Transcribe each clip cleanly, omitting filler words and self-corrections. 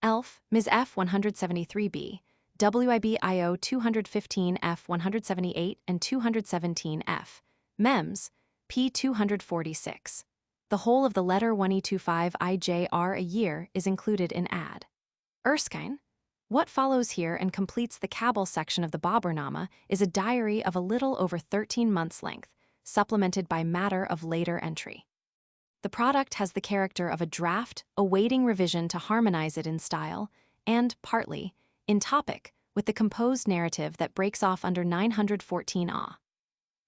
Elph MS F 173b, WIBIO 215 F 178 and 217 F, MEMS, P 246. The whole of the letter 1025 IJR a year is included in Ad. Erskine. What follows here and completes the Kabul section of the Bābur-nāma is a diary of a little over 13 months' length, supplemented by matter of later entry. The product has the character of a draft, awaiting revision to harmonize it in style, and, partly, in topic, with the composed narrative that breaks off under 914 A.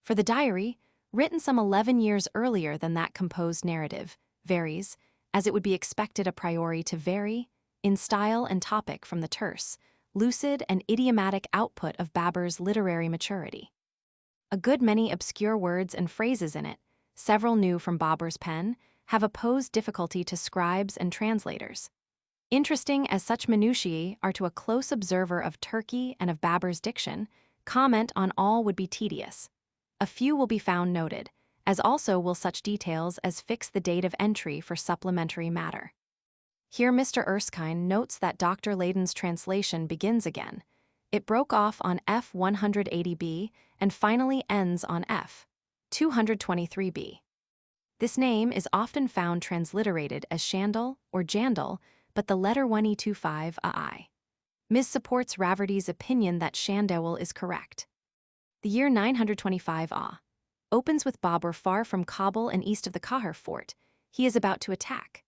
For the diary, written some 11 years earlier than that composed narrative, varies, as it would be expected a priori to vary, in style and topic from the terse, lucid and idiomatic output of Babur's literary maturity. A good many obscure words and phrases in it, several new from Babur's pen, have opposed difficulty to scribes and translators. Interesting as such minutiae are to a close observer of Turkey and of Babur's diction, comment on all would be tedious. A few will be found noted, as also will such details as fix the date of entry for supplementary matter. Here Mr. Erskine notes that Dr. Leyden's translation begins again. It broke off on F 180b and finally ends on F 223b. This name is often found transliterated as Shandal or Jandal, but the letter 1025 AI. Ms. supports Raverty's opinion that Shandawal is correct. The year 925 A opens with Babur far from Kabul and east of the Kahir fort. He is about to attack.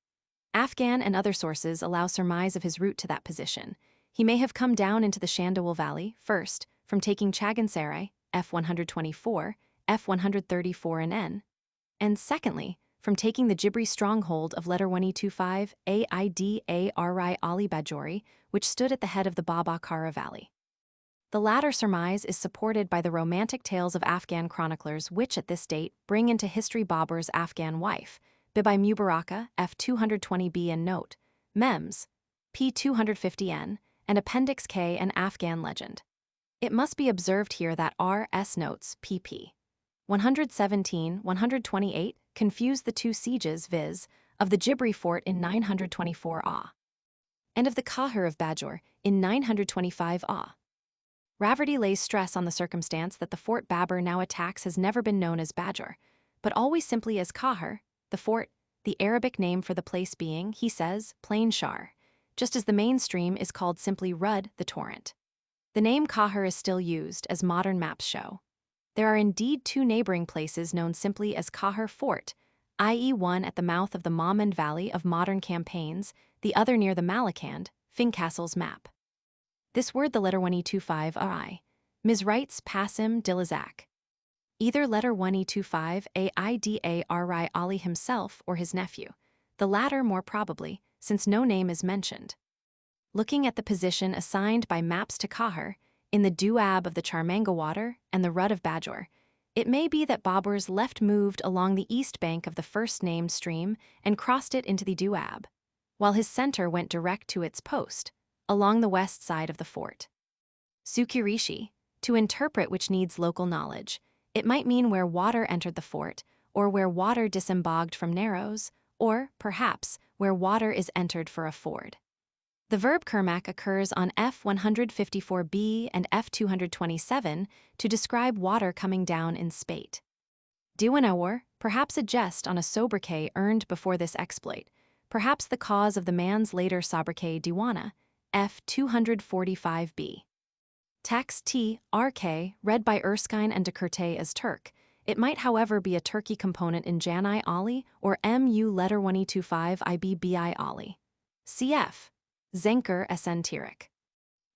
Afghan and other sources allow surmise of his route to that position. He may have come down into the Shandawal Valley, first, from taking Chagansarai, F 124, F 134 and N, and secondly, from taking the Jibri stronghold of letter 1025 Aidari Ali Bajori, which stood at the head of the Baba-Kara Valley. The latter surmise is supported by the romantic tales of Afghan chroniclers which at this date bring into history Babur's Afghan wife, Bibi Mubaraka, F 220b and note, MEMS, P 250N, and Appendix K an Afghan legend. It must be observed here that R.S. notes, pp. 117-128 confuse the two sieges viz. Of the Jibri fort in 924 A, and of the Kahir of Bajor in 925 A. Raverty lays stress on the circumstance that the fort Babur now attacks has never been known as Bajor, but always simply as Kahir, the fort, the Arabic name for the place being, he says, plain Shar, just as the main stream is called simply Rud, the torrent. The name Kahir is still used, as modern maps show. There are indeed two neighboring places known simply as Kahir Fort, i.e. one at the mouth of the Mamand Valley of modern campaigns, the other near the Malakand, Fincastle's map. This word the letter 1025 I. Ms. writes Passim Dilizak. Either letter 1025 Aidari Ali himself or his nephew, the latter more probably, since no name is mentioned. Looking at the position assigned by maps to Kahir, in the Duab of the Charmanga water and the Rud of Bajor, it may be that Babur's left moved along the east bank of the first-named stream and crossed it into the Duab, while his center went direct to its post, along the west side of the fort. Sukirishi, to interpret which needs local knowledge, it might mean where water entered the fort, or where water disembogued from narrows, or, perhaps, where water is entered for a ford. The verb Kermak occurs on F 154b and F 227 to describe water coming down in spate. Diwanawar, perhaps a jest on a sobriquet earned before this exploit, perhaps the cause of the man's later sobriquet Diwana, F 245b. Text T, RK, read by Erskine and de Kurte as Turk. It might however be a Turkey component in Janai Ali or MU letter 1025 IBBI Ali. Cf. Zenker SN Tirik.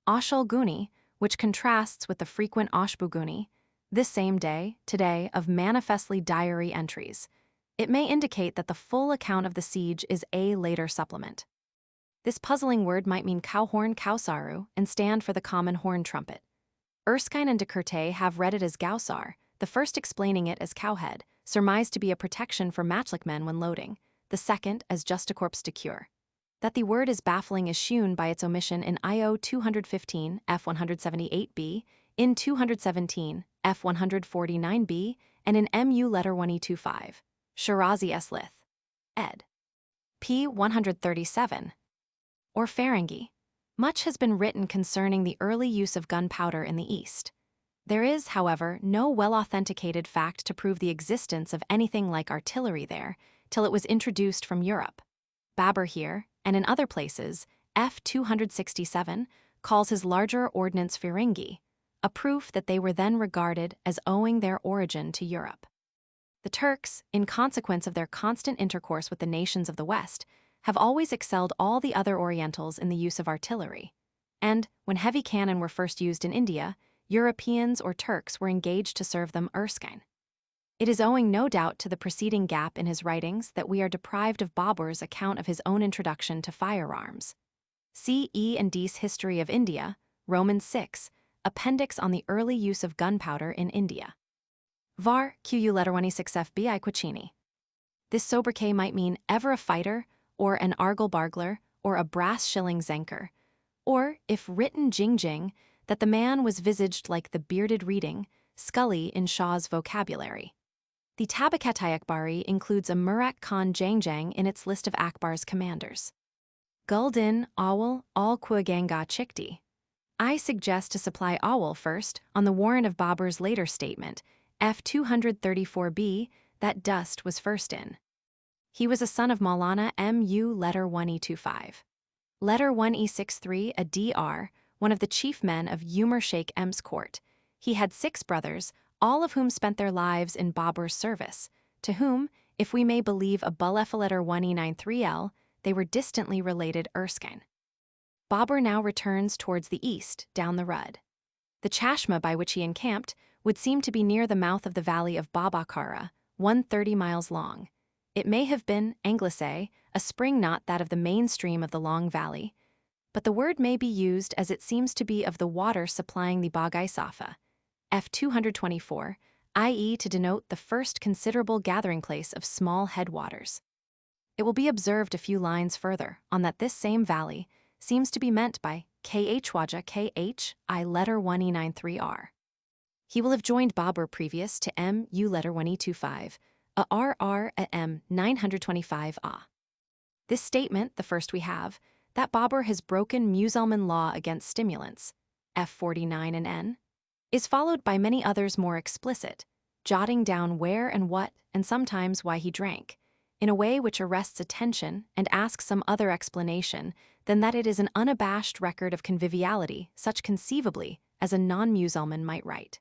Ashal Guni, which contrasts with the frequent Ashbuguni, this same day, today, of manifestly diary entries. It may indicate that the full account of the siege is a later supplement. This puzzling word might mean cowhorn Kausaru and stand for the common horn trumpet. Erskine and de Kurte have read it as Gausar, the first explaining it as cowhead, surmised to be a protection for matchlick men when loading, the second as justicorpse de cure. That the word is baffling is shewn by its omission in IO 215 F178b, in 217 F149b, and in MU letter 1025. Shirazi S. Lith. Ed. P. 137. or Ferengi. Much has been written concerning the early use of gunpowder in the East. There is, however, no well-authenticated fact to prove the existence of anything like artillery there till it was introduced from Europe. Babur here, and in other places, F 267 calls his larger ordnance Ferengi, a proof that they were then regarded as owing their origin to Europe. The Turks, in consequence of their constant intercourse with the nations of the West, have always excelled all the other Orientals in the use of artillery, and, when heavy cannon were first used in India, Europeans or Turks were engaged to serve them Erskine. It is owing no doubt to the preceding gap in his writings that we are deprived of Babur's account of his own introduction to firearms. See E and D's History of India, Roman 6, Appendix on the early use of gunpowder in India. Var, Qu letter 16 FB Quachini. This sobriquet might mean ever a fighter, or an argle-bargler, or a brass shilling zenker, or, if written jing-jing, that the man was visaged like the bearded reading, Scully in Shaw's vocabulary. The Tabakatai Akbari includes a Murak Khan Jangjang in its list of Akbar's commanders. Guldin, Awal, Al Kuaganga Chikti. I suggest to supply Awal first on the warrant of Babur's later statement, F 234b, that dust was first in. He was a son of Maulana Mu letter 1E25. Letter 1E63, a Dr., one of the chief men of Umar Sheikh M's court. He had 6 brothers, all of whom spent their lives in Babur's service, to whom, if we may believe a Bulef letter 1E93L, they were distantly related Erskine. Babur now returns towards the east, down the Rud. The chashma by which he encamped would seem to be near the mouth of the valley of Babakara, 130 miles long. It may have been, Anglicé, a spring not that of the main stream of the long valley, but the word may be used as it seems to be of the water supplying the Bagai Safa, F 224, i.e. to denote the first considerable gathering place of small headwaters. It will be observed a few lines further on that this same valley seems to be meant by Khwaja Kh, I letter 1E93R. He will have joined Babur previous to Mu letter 1E25, a RR at M 925 A. This statement, the first we have, that Babur has broken Musalman law against stimulants, F49 and N, is followed by many others more explicit, jotting down where and what, and sometimes why he drank, in a way which arrests attention and asks some other explanation than that it is an unabashed record of conviviality, such conceivably as a non-Musalman might write.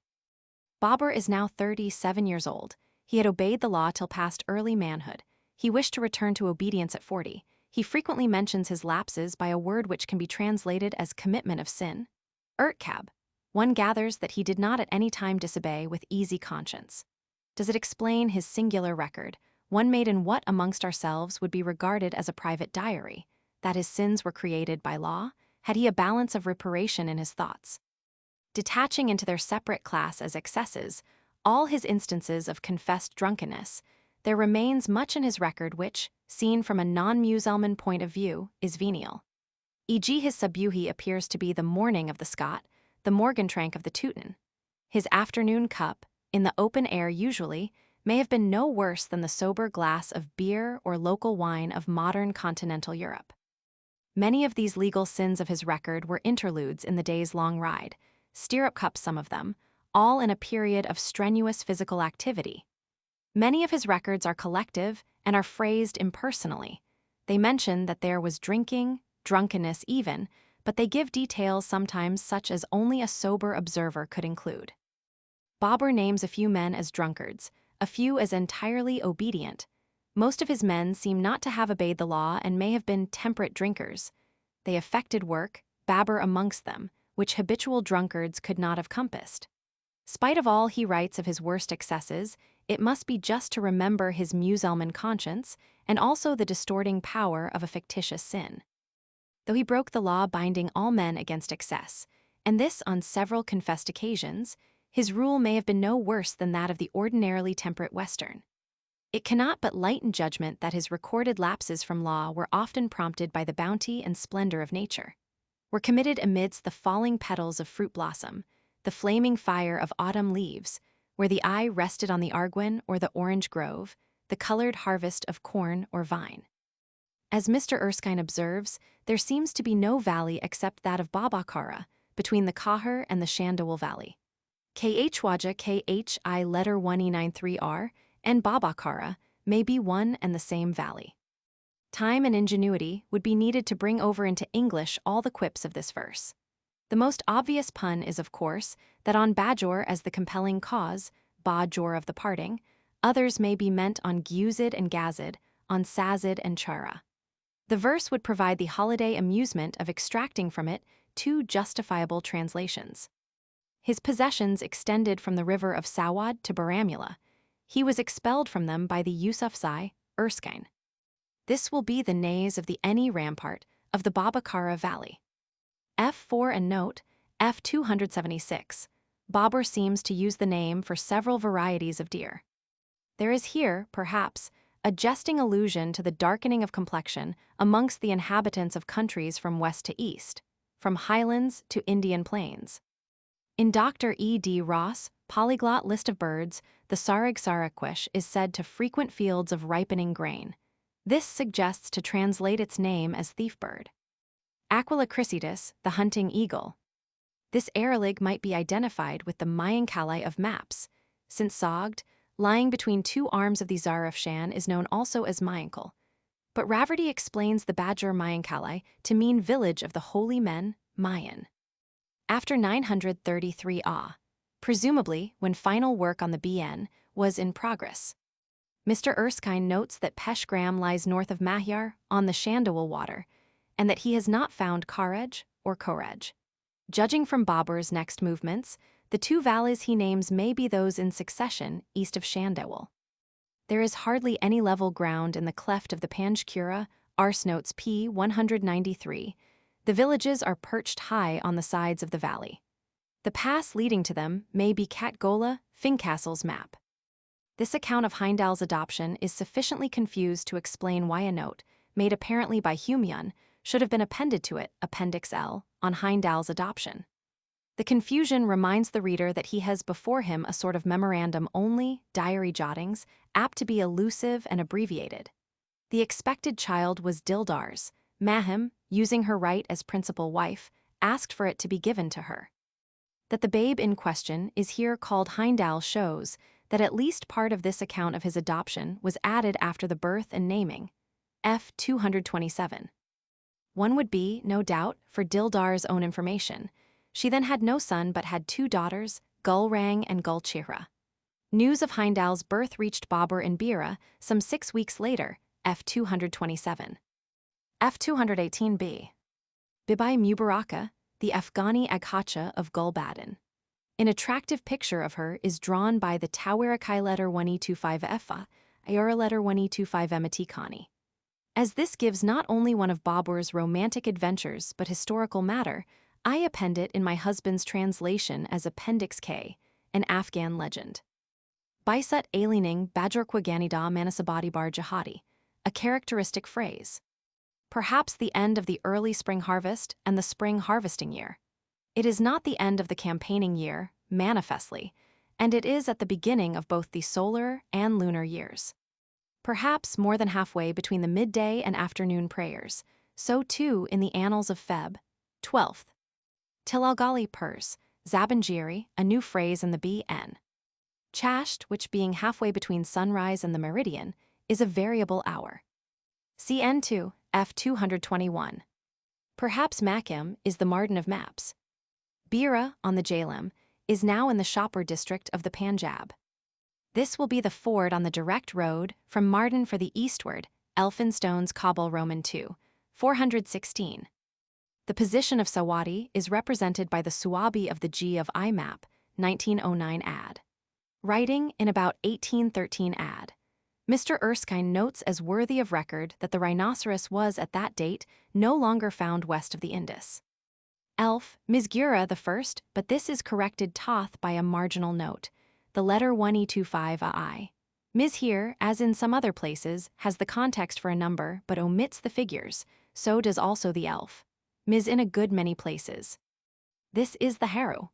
Babur is now 37 years old. He had obeyed the law till past early manhood. He wished to return to obedience at 40. He frequently mentions his lapses by a word which can be translated as commitment of sin. Urtkab. One gathers that he did not at any time disobey with easy conscience. Does it explain his singular record, one made in what amongst ourselves would be regarded as a private diary, that his sins were created by law? Had he a balance of reparation in his thoughts? Detaching into their separate class as excesses, all his instances of confessed drunkenness, there remains much in his record which, seen from a non-Musalman point of view, is venial. E.g. his Sabuhi appears to be the morning of the Scot, the Morgantrank of the Teuton. His afternoon cup, in the open air usually, may have been no worse than the sober glass of beer or local wine of modern continental Europe. Many of these legal sins of his record were interludes in the day's long ride, stirrup cups some of them, all in a period of strenuous physical activity. Many of his records are collective and are phrased impersonally. They mention that there was drinking, drunkenness even, but they give details sometimes such as only a sober observer could include. Babur names a few men as drunkards, a few as entirely obedient. Most of his men seem not to have obeyed the law and may have been temperate drinkers. They effected work, Babur amongst them, which habitual drunkards could not have compassed. Spite of all he writes of his worst excesses, it must be just to remember his Musalman conscience and also the distorting power of a fictitious sin. Though he broke the law binding all men against excess, and this on several confessed occasions, his rule may have been no worse than that of the ordinarily temperate Western. It cannot but lighten judgment that his recorded lapses from law were often prompted by the bounty and splendor of nature, were committed amidst the falling petals of fruit blossom, the flaming fire of autumn leaves, where the eye rested on the arguin or the orange grove, the colored harvest of corn or vine. As Mr. Erskine observes, there seems to be no valley except that of Babakara, between the Kahar and the Shandawal Valley. Khwaja Khi letter 1E93R and Babakara may be one and the same valley. Time and ingenuity would be needed to bring over into English all the quips of this verse. The most obvious pun is, of course, that on Bajor as the compelling cause, Bajor of the parting, others may be meant on Gyuzid and Gazid, on Sazid and Chara. The verse would provide the holiday amusement of extracting from it two justifiable translations. His possessions extended from the river of Sawad to Baramula. He was expelled from them by the Yusufzai, Erskine. This will be the nays of the Eni rampart of the Babakara Valley. F4 and note, F276. Babur seems to use the name for several varieties of deer. There is here, perhaps, a jesting allusion to the darkening of complexion amongst the inhabitants of countries from west to east, from highlands to Indian plains. In Dr. E. D. Ross' polyglot list of birds, the Sarag saraquish is said to frequent fields of ripening grain. This suggests to translate its name as thief bird. Aquila chrysidis, the hunting eagle. This aeralig might be identified with the Mayankali of maps, since Sogd, lying between two arms of the Zarafshan, is known also as Mayankal. But Rafferty explains the Bajor Mayankali to mean village of the holy men, Mayan. After 933 AH, presumably when final work on the BN was in progress. Mr. Erskine notes that Peshgram lies north of Mahyar on the Shandawal water, and that he has not found Karej or Korej. Judging from Babur's next movements, the two valleys he names may be those in succession east of Shandawal. There is hardly any level ground in the cleft of the Panjkura, Ars notes p. 193. The villages are perched high on the sides of the valley. The pass leading to them may be Katgola, Fincastle's map. This account of Heimdall's adoption is sufficiently confused to explain why a note, made apparently by Humeon, should have been appended to it, Appendix L, on Heimdall's adoption. The confusion reminds the reader that he has before him a sort of memorandum-only, diary jottings, apt to be elusive and abbreviated. The expected child was Dildar's. Mahim, using her right as principal wife, asked for it to be given to her. That the babe in question is here called Heimdall shows that at least part of this account of his adoption was added after the birth and naming. F. 227. One would be, no doubt, for Dildar's own information. She then had no son but had two daughters, Gulrang and Gulchihra. News of Heimdall's birth reached Babur in Bira some 6 weeks later, F. 227. F. 218b. Bibai Mubaraka, the Afghani Aghacha of Gulbadan. An attractive picture of her is drawn by the Tawarikai letter 1E25 Efa, Ayura letter 1E25 Ematikani. As this gives not only one of Babur's romantic adventures but historical matter, I append it in my husband's translation as Appendix K, an Afghan legend. Baisat Alining Bajorquaganida Manasabadi Bar Jihadi, a characteristic phrase. Perhaps the end of the early spring harvest and the spring harvesting year. It is not the end of the campaigning year, manifestly, and it is at the beginning of both the solar and lunar years. Perhaps more than halfway between the midday and afternoon prayers, so too in the annals of Feb. 12th. Tilalgali Purs, Zabanjiri, a new phrase in the BN. Chasht, which being halfway between sunrise and the meridian, is a variable hour. CN2, F. 221. Perhaps Makim is the Mardan of maps. Bira, on the Jhelum, is now in the Shapur district of the Panjab. This will be the ford on the direct road from Mardan for the eastward, Elphinstone's Kabul Roman 2, 416. The position of Sawadi is represented by the Suabi of the G of I map, 1909 ad. Writing in about 1813 ad. Mr. Erskine notes as worthy of record that the rhinoceros was at that date no longer found west of the Indus. Elph, Misgura the first, but this is corrected Toth by a marginal note, the letter 1E25 AI. Ms here, as in some other places, has the context for a number but omits the figures, so does also the Elph. Ms in a good many places. This is the Haru.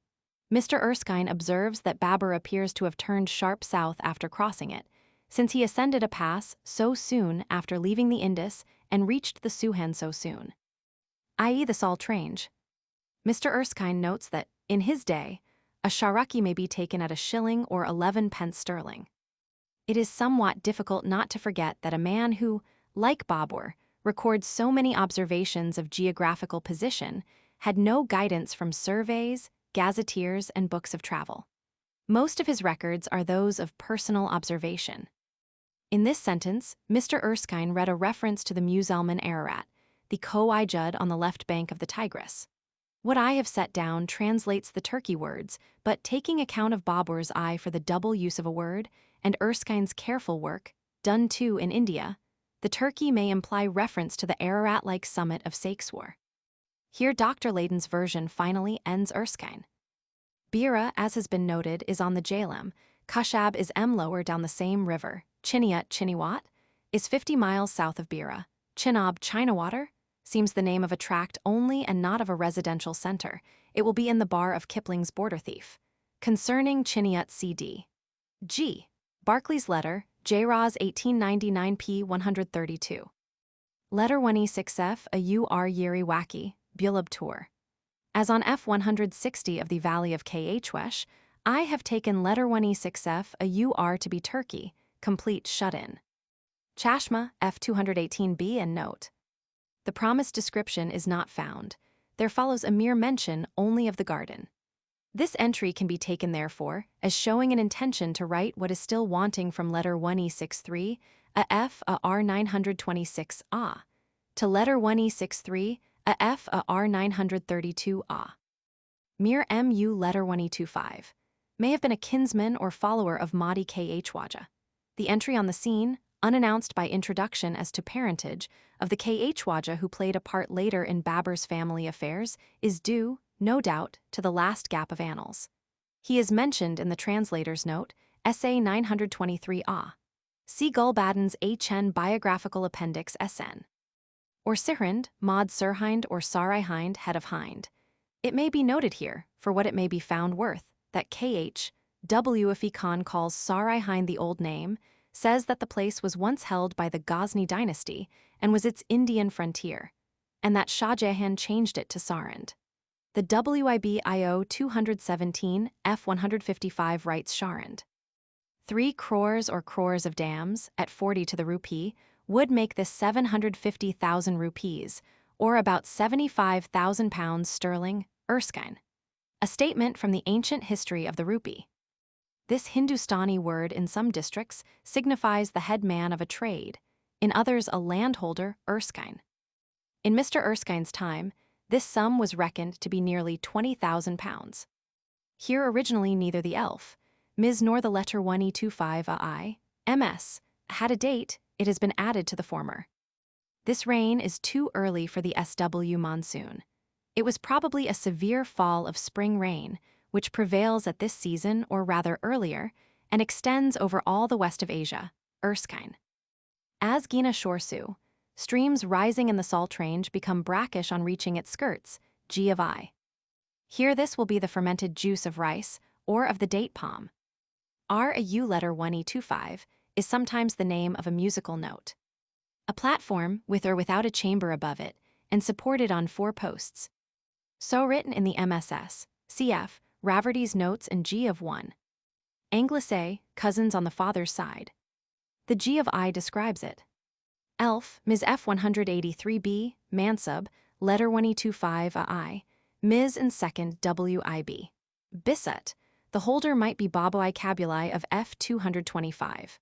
Mr. Erskine observes that Babur appears to have turned sharp south after crossing it. since he ascended a pass so soon after leaving the Indus and reached the Suhan so soon, i.e. the Salt Range. Mr. Erskine notes that, in his day, a sharaki may be taken at a shilling or 11 pence sterling. It is somewhat difficult not to forget that a man who, like Babur, records so many observations of geographical position had no guidance from surveys, gazetteers, and books of travel. Most of his records are those of personal observation. In this sentence, Mr. Erskine read a reference to the Musalman Ararat, the Ko-i-Jud on the left bank of the Tigris. What I have set down translates the Turkey words, but taking account of Babur's eye for the double use of a word, and Erskine's careful work, done too in India, the Turkey may imply reference to the Ararat-like summit of Sakswar. Here Dr. Layden's version finally ends Erskine. Beera, as has been noted, is on the Jhelum. Kashab is lower down the same river. Chiniut Chiniwat is 50 miles south of Beera. Chinab Chinawater seems the name of a tract only and not of a residential center. It will be in the bar of Kipling's Border Thief. Concerning Chiniut CD. G. Barclay's letter, J-Raz 1899 p. 132. Letter 1E6F, a U.R. Yeri Waki, Bulab Tour. As on F160 of the Valley of Khwesh, I have taken letter 1E6F, a U.R. to be Turkey, complete shut-in. Chashma, F218b, and note. The promised description is not found. There follows a mere mention only of the garden. This entry can be taken, therefore, as showing an intention to write what is still wanting from letter 1E63, a F a R926 a, to letter 1E63, a F a R932 a. Mere MU letter 1E25 may have been a kinsman or follower of Mahdi Khwaja. The entry on the scene, unannounced by introduction as to parentage, of the Khwaja who played a part later in Babur's family affairs, is due, no doubt, to the last gap of annals. He is mentioned in the translator's note, SA 923a. See Gulbaden's HN Biographical Appendix SN. Or Tihrind, Maud Surhind or Sarai-Hind, head of Hind. It may be noted here, for what it may be found worth, that K.H.W. Ifi Khan calls Sarai-Hind the old name, says that the place was once held by the Ghazni dynasty and was its Indian frontier, and that Shah Jahan changed it to Sarind. The WIB-IO 217 F155 writes Sharind. 3 crores or crores of dams, at 40 to the rupee, would make this 750,000 rupees, or about 75,000 pounds sterling, Erskine. A statement from the ancient history of the rupee. This Hindustani word in some districts signifies the head man of a trade, in others a landholder, Erskine. In Mr. Erskine's time, this sum was reckoned to be nearly 20,000 pounds. Here originally neither the Elph MS nor the letter 1E25 MS had a date, it has been added to the former. This rain is too early for the SW monsoon. It was probably a severe fall of spring rain, which prevails at this season, or rather earlier, and extends over all the west of Asia, Erskine. As Gina Shorsu, streams rising in the Salt Range become brackish on reaching its skirts, G of I. Here this will be the fermented juice of rice, or of the date palm. A U letter 1E25 is sometimes the name of a musical note. A platform, with or without a chamber above it, and supported on 4 posts. So written in the MSS, cf. Raverty's notes and G of 1. Anglice, cousins on the father's side. The G of I describes it. Elph, Ms. F183b, Mansub, letter 1E25 I, Ms. and second WIB. Bisut, the holder might be Babui Cabuli of F225.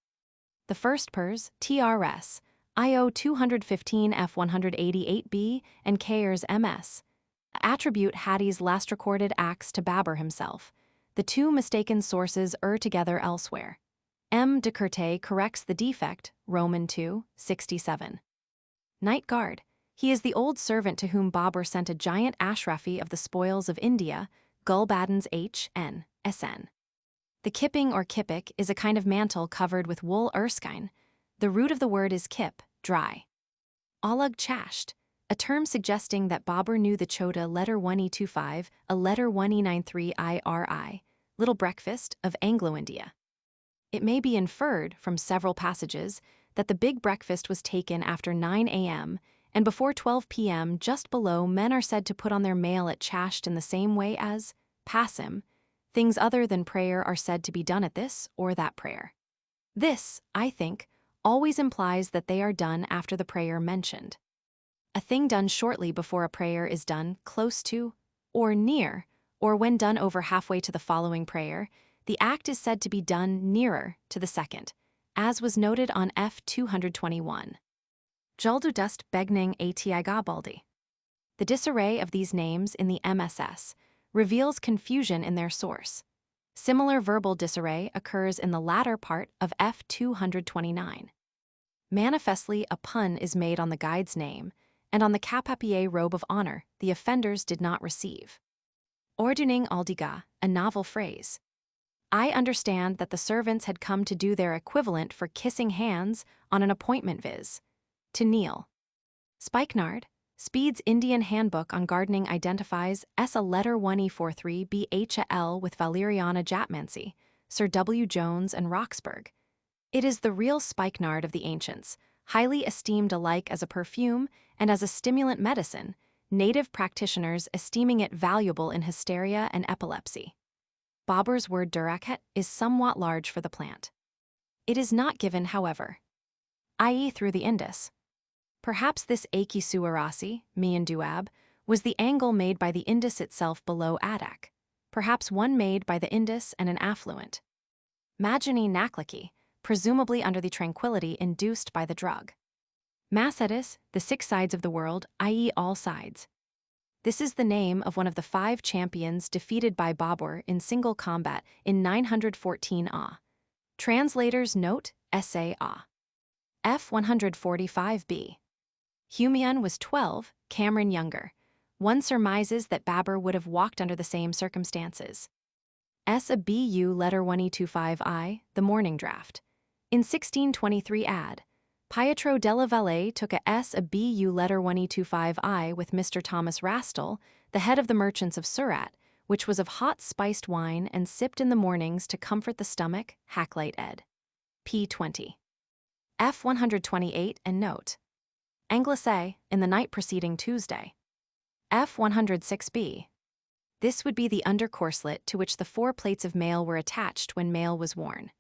The first pers, TRS, IO 215 F188b, and Kayer's MS. Attribute Hattie's last recorded acts to Babur himself. The 2 mistaken sources err together elsewhere. M. de Curte corrects the defect, Roman 2, 67. Night Guard. He is the old servant to whom Babur sent a giant ashrafi of the spoils of India, Gulbaden's H.N. SN. The kipping or kipik is a kind of mantle covered with wool erskine. The root of the word is kip, dry. Alag chasht, a term suggesting that Babur knew the chota letter 1E25, a letter 1E93 IRI, little breakfast, of Anglo-India. it may be inferred from several passages that the big breakfast was taken after 9 a.m. and before 12 p.m. Just below, men are said to put on their mail at chasht in the same way as pasim. Things other than prayer are said to be done at this or that prayer. This, I think, always implies that they are done after the prayer mentioned. A thing done shortly before a prayer is done close to or near, or when done over halfway to the following prayer, the act is said to be done nearer to the second, as was noted on F 221. Juldu dust begning ati gabaldi. The disarray of these names in the MSS reveals confusion in their source. Similar verbal disarray occurs in the latter part of F 229. Manifestly, a pun is made on the guide's name, and on the cap-papier robe of honor the offenders did not receive. Orduning aldiga, a novel phrase. I understand that the servants had come to do their equivalent for kissing hands on an appointment, viz. To kneel. Spikenard, Speed's Indian Handbook on Gardening identifies S a letter 1E43 BHL with Valeriana Jatmancy, Sir W. Jones and Roxburgh. It is the real spikenard of the ancients, highly esteemed alike as a perfume and as a stimulant medicine, native practitioners esteeming it valuable in hysteria and epilepsy. Babur's word durakhet is somewhat large for the plant. It is not given, however, i.e. through the Indus. Perhaps this Aki Suarasi, Mian Duab, was the angle made by the Indus itself below Adak, perhaps one made by the Indus and an affluent. Magini Naklaki, presumably under the tranquility induced by the drug. Massetis, the 6 sides of the world, i.e. all sides. This is the name of one of the 5 champions defeated by Babur in single combat in 914 A. Translator's note, SA A. F 145b. Humayun was 12, Cameron younger. One surmises that Babur would have walked under the same circumstances. S a BU letter 1E25I, the morning draft. In 1623 ad. Pietro della Valle took a S a BU letter 1E25I with Mr. Thomas Rastall, the head of the merchants of Surat, which was of hot spiced wine and sipped in the mornings to comfort the stomach, Hacklight ed. p. 20. F 128 and note. Anglicé, in the night preceding Tuesday. F 106b. This would be the undercorslet to which the 4 plates of mail were attached when mail was worn.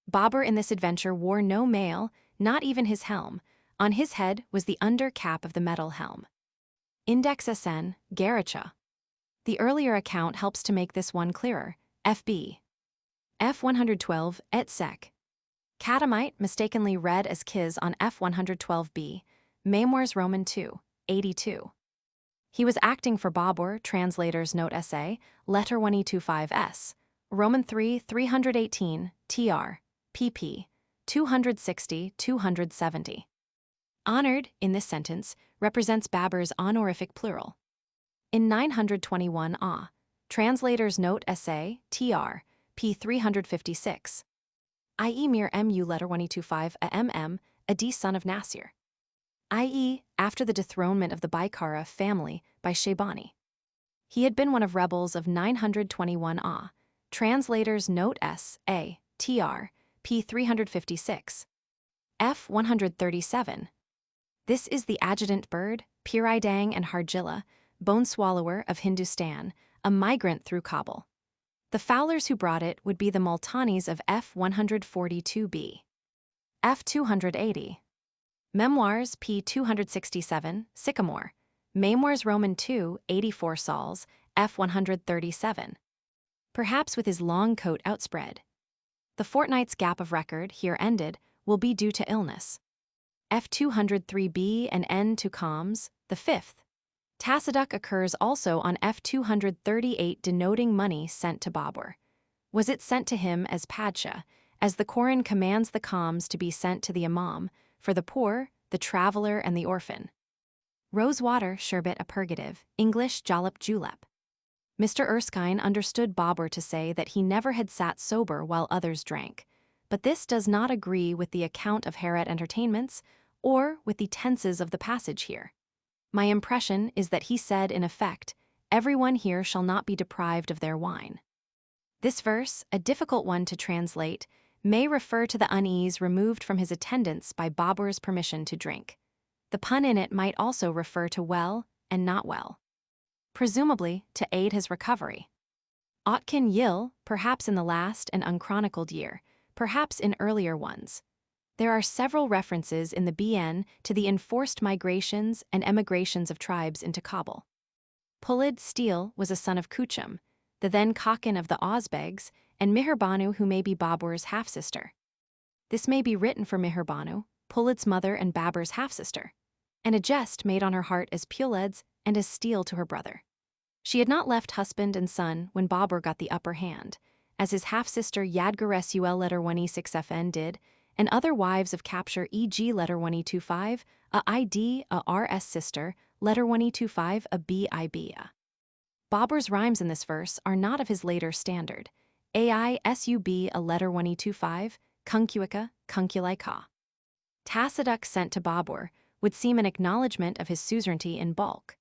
Babur in this adventure wore no mail, not even his helm. On his head was the under cap of the metal helm. Index SN, Garacha. The earlier account helps to make this one clearer. FB. F 112 et sec. Catamite mistakenly read as Kiz on F 112b. Memoirs Roman 2, 82. He was acting for Babur, translator's note essay, letter 1E25S, Roman 3, 318, tr, pp. 260-270. Honored, in this sentence, represents Babur's honorific plural. In 921 A, translator's note essay, tr, p. 356. I.e. Mir mu letter 1E25 a mm, Adi son of Nasir. I.e. after the dethronement of the Baikara family by Shaybani. He had been one of rebels of 921 A, translator's note s. a. tr. p. 356. F 137. This is the adjutant bird, Piridang and Harjilla, bone swallower of Hindustan, a migrant through Kabul. The fowlers who brought it would be the Multanis of F 142b. F 280. Memoirs p. 267, Sycamore. Memoirs Roman 2, 84 sols, F 137. Perhaps with his long coat outspread. The fortnight's gap of record, here ended, will be due to illness. F 203b and N to Coms, the 5th. Taciduc occurs also on F 238 denoting money sent to Babur. Was it sent to him as Padsha, as the Qoran commands the Coms to be sent to the Imam, for the poor, the traveler, and the orphan? Rosewater, sherbet a purgative, English jalap julep. Mr. Erskine understood Babur to say that he never had sat sober while others drank, but this does not agree with the account of Heret entertainments or with the tenses of the passage here. My impression is that he said, in effect, everyone here shall not be deprived of their wine. This verse, a difficult one to translate, may refer to the unease removed from his attendants by Babur's permission to drink. The pun in it might also refer to well and not well, presumably to aid his recovery. Otkin Yil, perhaps in the last and unchronicled year, perhaps in earlier ones. There are several references in the BN to the enforced migrations and emigrations of tribes into Kabul. Pulid Steel was a son of Kuchum, the then Khakan of the Ozbegs, and Mihirbanu, who may be Babur's half-sister. This may be written for Mihirbanu, Pulid's mother and Babur's half-sister, and a jest made on her heart as Puled's and as steel to her brother. She had not left husband and son when Babur got the upper hand, as his half-sister Yadgaresul letter 1E6FN did, and other wives of capture e.g. letter 1E25, a ID, a RS sister, letter 1E25, a BIB. Babur's rhymes in this verse are not of his later standard. AI SUB a letter 1E25, Kunkuika, Kunkulaika. Taciduc sent to Babur would seem an acknowledgement of his suzerainty in bulk.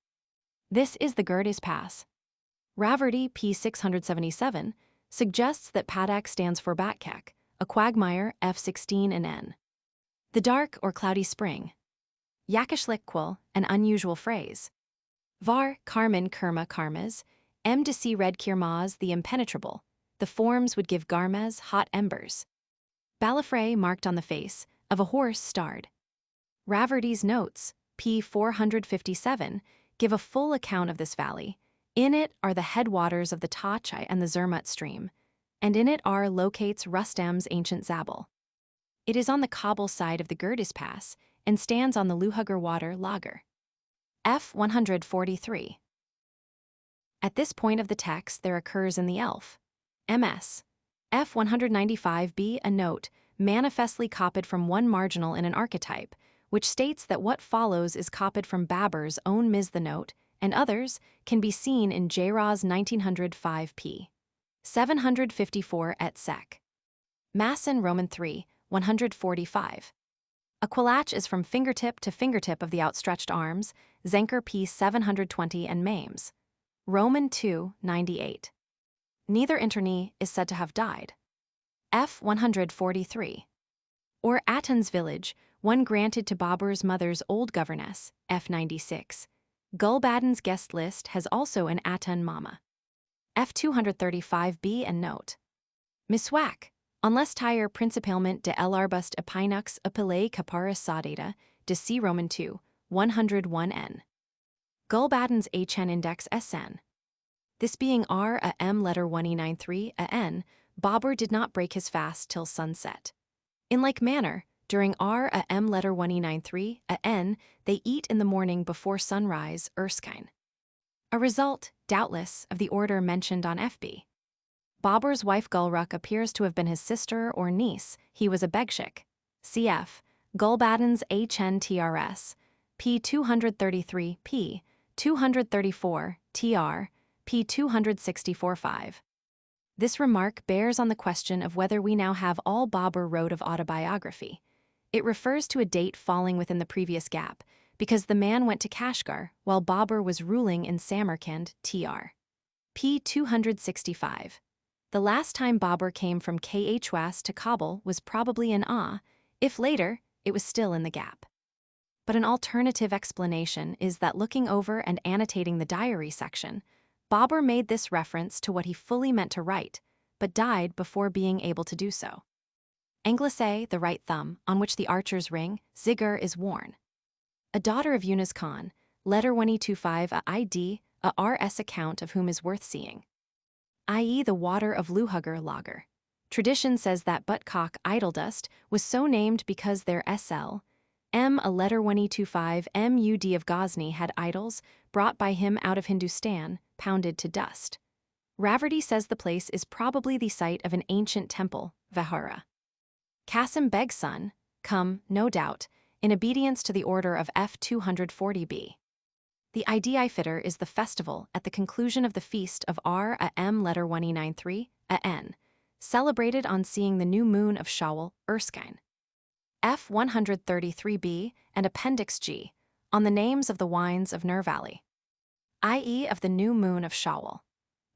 This is the Gurdas Pass. Raverty P 677 suggests that Padak stands for Batkak, a quagmire F16 and N. The dark or cloudy spring. Yakashlikwil, an unusual phrase. Var, Karman Kerma Karmas, M to C red Kirmaz, the impenetrable. The forms would give Garmaz hot embers. Balafray marked on the face, of a horse starred. Raverty's notes, P 457, give a full account of this valley. In it are the headwaters of the Tachai and the Zermatt stream, and in it are locates Rustam's ancient Zabul. It is on the Kabul side of the Gurdas Pass and stands on the Luhagar water lager. F 143. At this point of the text there occurs in the Elph MS. F 195b a note, manifestly copied from one marginal in an archetype, which states that what follows is copied from Babur's own Ms. The note, and others can be seen in Jairaz 1905 p. 754 et sec. Masson Roman 3, 145. A quilatch is from fingertip to fingertip of the outstretched arms, Zenker p. 720 and Mames. Roman 2, 98. Neither internee is said to have died. F 143. Or Atan's village, one granted to Babur's mother's old governess, F 96. Gulbadan's guest list has also an Atan Mama. F 235b and note. Miswak, unless tire principalment de elarbust epinux apelei caparis saudata, de C Roman 2, 101n. Gulbadan's HN index SN. This being R a M letter 1E93 a N, Babur did not break his fast till sunset. In like manner, during R a M letter 1E93 a N, they eat in the morning before sunrise, Erskine. A result, doubtless, of the order mentioned on FB. Babur's wife Gulruk appears to have been his sister or niece. He was a begshik. Cf. Gulbadan's HNTRS, P 233 P 234 TR, P 264-5. This remark bears on the question of whether we now have all Babur wrote of autobiography. It refers to a date falling within the previous gap, because the man went to Kashgar while Babur was ruling in Samarkand, TR. P 265. The last time Babur came from Khwas to Kabul was probably in if later, it was still in the gap. But an alternative explanation is that looking over and annotating the diary section, Babur made this reference to what he fully meant to write, but died before being able to do so. Anglicé, the right thumb, on which the archer's ring, Zigar, is worn. A daughter of Yunus Khan, letter 1E25 a ID, a RS account of whom is worth seeing. I.e. the water of Luhagar lager. Tradition says that Butcock Idledust was so named because their SL, M a letter 1E25 MUD of Ghazni had idols, brought by him out of Hindustan, pounded to dust. Raverty says the place is probably the site of an ancient temple, Vihara. Qasim Beg's son, come, no doubt, in obedience to the order of F 240b. The IDI fitter is the festival at the conclusion of the feast of R a M letter 1E93 a N, celebrated on seeing the new moon of Shawwal, Erskine. F 133b and Appendix G, on the names of the wines of Nur Valley, i.e. of the new moon of Shawwal.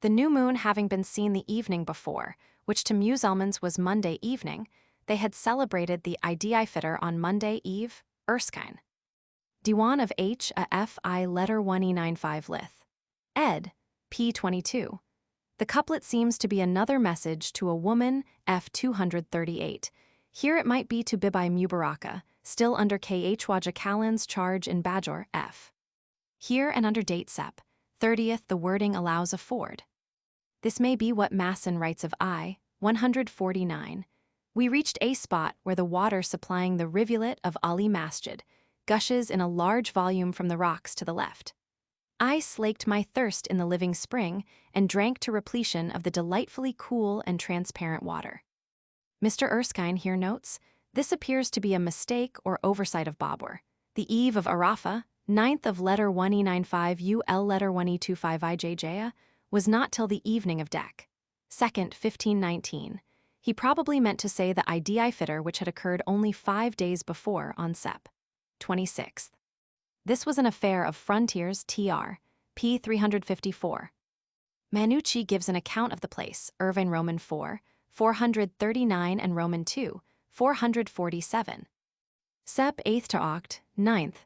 The new moon having been seen the evening before, which to Musalmans was Monday evening, they had celebrated the Idi Fitr on Monday Eve, Erskine. Diwan of H. A. F. I. Letter 1E95 Lith. Ed. p. 22. The couplet seems to be another message to a woman, F. 238. Here it might be to Bibi Mubaraka, still under Khwaja Kalon's charge in Bābur, F. Here and under date Sep. 30th the wording allows a ford. This may be what Masson writes of I. 149. We reached a spot where the water supplying the rivulet of Ali Masjid gushes in a large volume from the rocks to the left. I slaked my thirst in the living spring and drank to repletion of the delightfully cool and transparent water. Mr. Erskine here notes, this appears to be a mistake or oversight of Bābur. The eve of Arafah, 9th of letter 1E95 UL letter 1E25 IJJ, was not till the evening of Dec. 2nd, 1519. He probably meant to say the Idi Fitr which had occurred only 5 days before on Sep. 26th. This was an affair of frontiers tr. p. 354. Manucci gives an account of the place, Irvine Roman 4, 439 and Roman 2, 447. Sep 8th to Oct, 9th.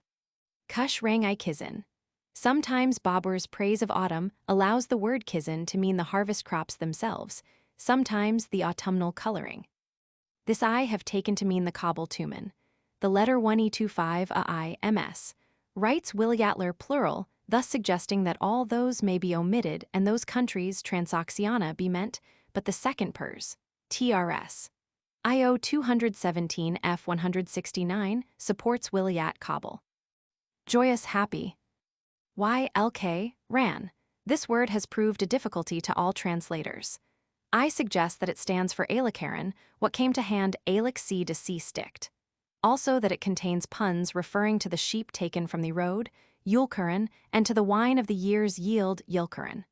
Kush rang I Kizin. Sometimes Bābur's praise of autumn allows the word Kizin to mean the harvest crops themselves, sometimes the autumnal coloring. This I have taken to mean the Kabul Tumen. The letter 1E25 AI MS writes Williatler plural, thus suggesting that all those may be omitted and those countries Transoxiana be meant, but the second Pers, TRS. IO 217 F 169 supports Williat Kabul. Joyous happy. YLK, ran. This word has proved a difficulty to all translators. I suggest that it stands for Ailakaran, what came to hand Ailak C to C sticked. Also that it contains puns referring to the sheep taken from the road, Yulkuran, and to the wine of the year's yield, Yulkuran.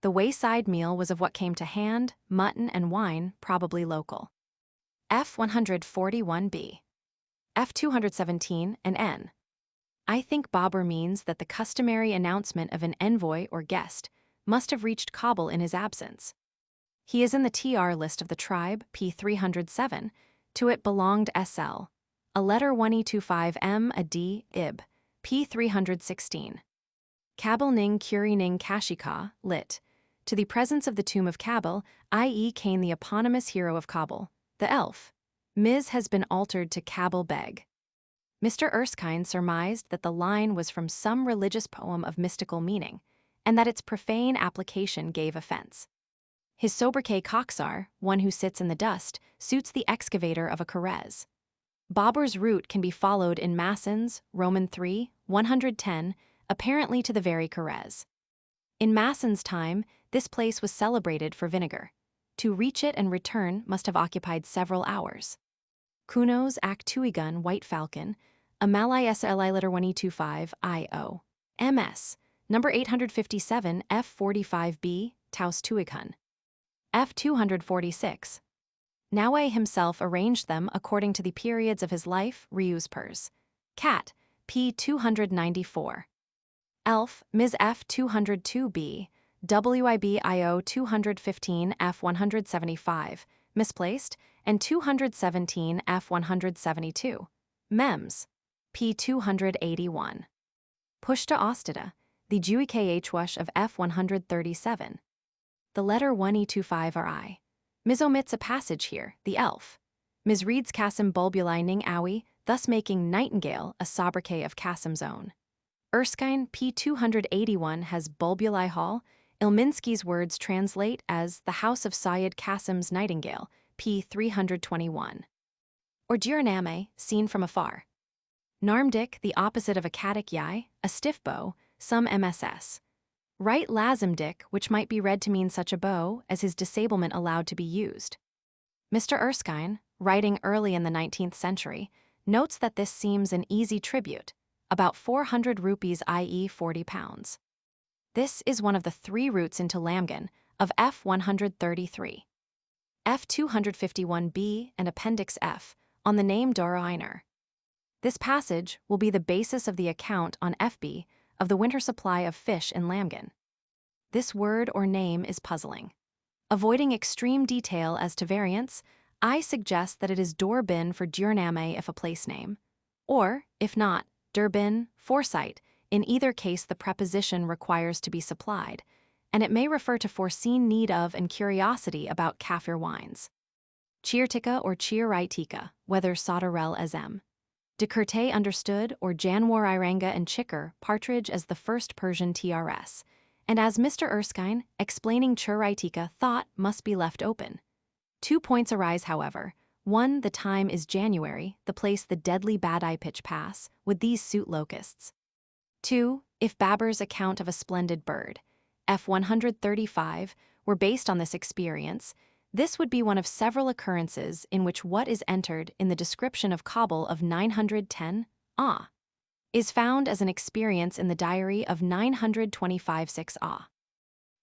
The wayside meal was of what came to hand, mutton and wine, probably local. F 141b. F 217 and N. I think Bābur means that the customary announcement of an envoy or guest must have reached Kabul in his absence. He is in the TR list of the tribe, p. 307, to it belonged SL. A letter 1E25M a D, Ib, p. 316. Kabil Ning Kuri Ning Kashika, lit. To the presence of the tomb of Kabil, i.e. came the eponymous hero of Kabul, the Elph. Ms. has been altered to Kabil Beg. Mr. Erskine surmised that the line was from some religious poem of mystical meaning, and that its profane application gave offense. His sobriquet Koksar, one who sits in the dust, suits the excavator of a Kharez. Bābur's route can be followed in Masson's, Roman 3, 110, apparently to the very Kharez. In Masson's time, this place was celebrated for vinegar. To reach it and return must have occupied several hours. Kunos Actuigun White Falcon, Amalai SLI letter 1E25 IO. MS, number 857 F45B, Taus Tuighun. F246. Naue himself arranged them according to the periods of his life, Firuzpurs. Cat, p. 294. Elph, Ms. F. 202b, WIB IO 215 F 175, misplaced, and 217 F 172. Mems, p. 281. Pushta Ostida, the Khwash of F 137. The letter 1E25 RI. Ms. omits a passage here, the Elph. Ms. reads Kasim Bulbuli Ning Awi, thus making Nightingale a sobriquet of Kasim's own. Erskine, p. 281 has Bulbuli Hall. Ilminsky's words translate as the house of Syed Kasim's Nightingale, p. 321. Or Bābur-nāma, seen from afar. Narmdik, the opposite of a Kadak Yai, a stiff bow, some MSS. Right Lazimdik, which might be read to mean such a bow as his disablement allowed to be used. Mr. Erskine, writing early in the 19th century, notes that this seems an easy tribute, about 400 rupees i.e. 40 pounds. This is one of the 3 routes into Lamgan of F 133. F 251b and Appendix F on the name Doroiner. This passage will be the basis of the account on FB of the winter supply of fish in Lamgan. This word or name is puzzling. Avoiding extreme detail as to variants, I suggest that it is Durbin for Bābur-nāma if a place name. Or, if not, Durbin, foresight. In either case, the preposition requires to be supplied, and it may refer to foreseen need of and curiosity about Kafir wines. Chirtika or Chiraitika, whether Sauterel as M. De Kurte understood, or Janwar Iranga and Chikar, partridge as the first Persian TRS, and as Mr. Erskine, explaining Chiraitika, thought must be left open. 2 points arise, however. 1. The time is January, the place the deadly Badai pitch pass, with these suit locusts. 2. If Babur's account of a splendid bird, F 135, were based on this experience, this would be one of several occurrences in which what is entered in the description of Kabul of 910 is found as an experience in the diary of 925-6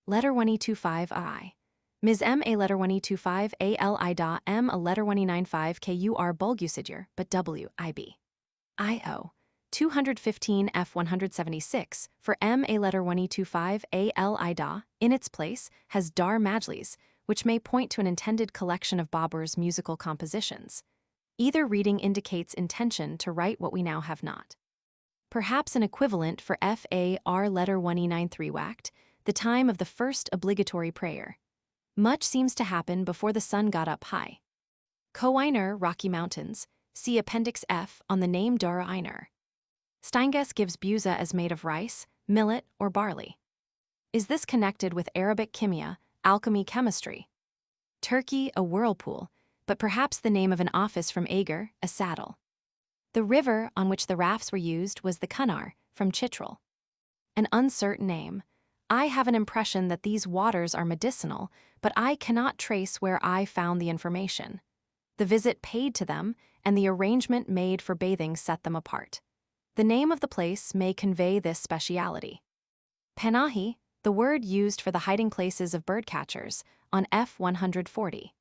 Letter 1E25I. Ms. M. A letter 1E25 A L I da M. A letter 1E95 KUR Bulgusidir, but W. IB. IO. 215 F 176 for M. A letter 1E25 A L I da, in its place, has Dar Majlis, which may point to an intended collection of Babur's musical compositions. Either reading indicates intention to write what we now have not. Perhaps an equivalent for FAR letter 1E93 whacked, the time of the first obligatory prayer. Much seems to happen before the sun got up high. Ko-Einar, Rocky Mountains, see Appendix F on the name Dara Einar. Steinges gives buza as made of rice, millet, or barley. Is this connected with Arabic kimia, alchemy chemistry? Turkey, a whirlpool, but perhaps the name of an office from Agar, a saddle. The river on which the rafts were used was the Kunar, from Chitral. An uncertain name. I have an impression that these waters are medicinal, but I cannot trace where I found the information. The visit paid to them and the arrangement made for bathing set them apart. The name of the place may convey this speciality. Panahi, the word used for the hiding places of birdcatchers, on F 140.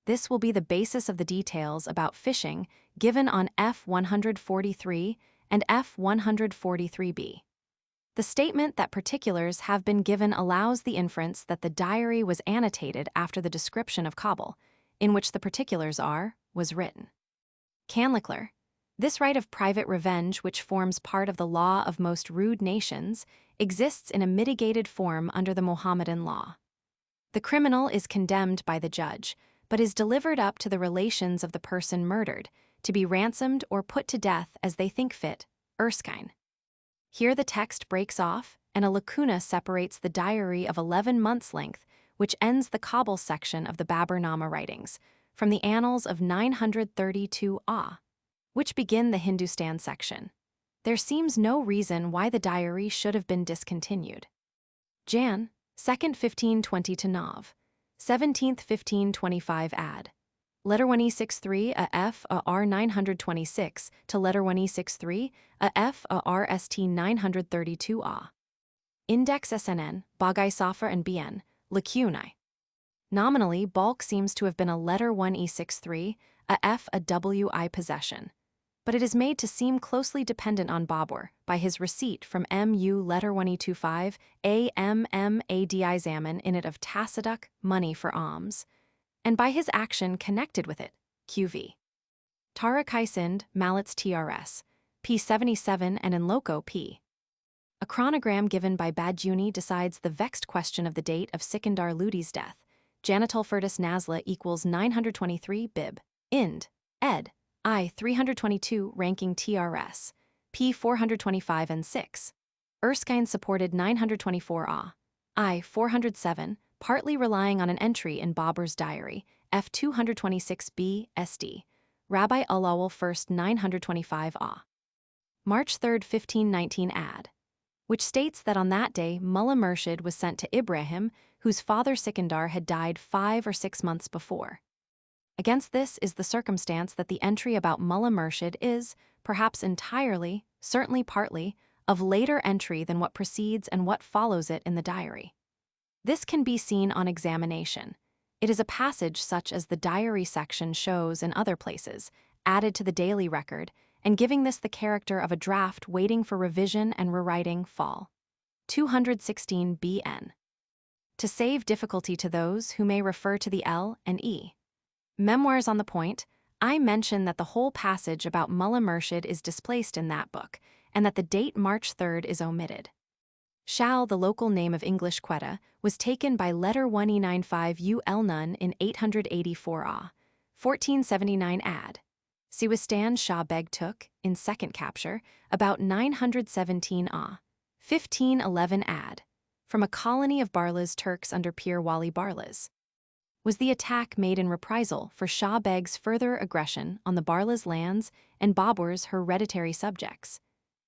This will be the basis of the details about fishing given on F 143 and F 143b. The statement that particulars have been given allows the inference that the diary was annotated after the description of Kabul, in which the particulars was written. Canlicler. This right of private revenge, which forms part of the law of most rude nations, exists in a mitigated form under the Mohammedan law. The criminal is condemned by the judge, but is delivered up to the relations of the person murdered, to be ransomed or put to death as they think fit. Erskine. Here the text breaks off, and a lacuna separates the diary of 11 months' length, which ends the Kabul section of the Bābur-nāma writings, from the annals of 932 which begin the Hindustan section. There seems no reason why the diary should have been discontinued. Jan. 2nd 1520 to Nav. 17th 1525 ad. Letter 1E63 a F a R 926 to letter 1E63 a F a R ST 932 Index SNN, Bagai Safa and BN, Lacunai. Nominally, bulk seems to have been a letter 1E63 a F a WI possession, but it is made to seem closely dependent on Babur by his receipt from MU letter 1E25 AMMADI Zaman in it of Tassaduk, money for alms, and by his action connected with it, QV. Tarakai Sind, Mallets TRS, P77 and in loco P. A chronogram given by Badjuni decides the vexed question of the date of Sikandar Ludi's death. Janatulfurtus Nazla equals 923 Bib. Ind. Ed. I 322 ranking TRS. P 425 and 6. Erskine supported 924 I 407, partly relying on an entry in Babur's diary, F 226b SD. Rabbi Ulawal 1st 925 March 3rd 1519 ad. Which states that on that day Mullah Murshid was sent to Ibrahim, whose father Sikandar had died 5 or 6 months before. Against this is the circumstance that the entry about Mullah Murshid is, perhaps entirely, certainly partly, of later entry than what precedes and what follows it in the diary. This can be seen on examination. It is a passage such as the diary section shows in other places, added to the daily record, and giving this the character of a draft waiting for revision and rewriting fall. 216 BN. to save difficulty to those who may refer to the L and E. Memoirs on the point, I mention that the whole passage about Mullah Murshid is displaced in that book, and that the date March 3rd is omitted. Shal, the local name of English Quetta, was taken by letter 1E95 U El Nun in 884 A, 1479 ad. Siwistan Shah Beg took, in second capture, about 917 A, 1511 ad, from a colony of Barlas Turks under Pir Wali Barlas. Was the attack made in reprisal for Shah Beg's further aggression on the Barlas lands and Babur's hereditary subjects?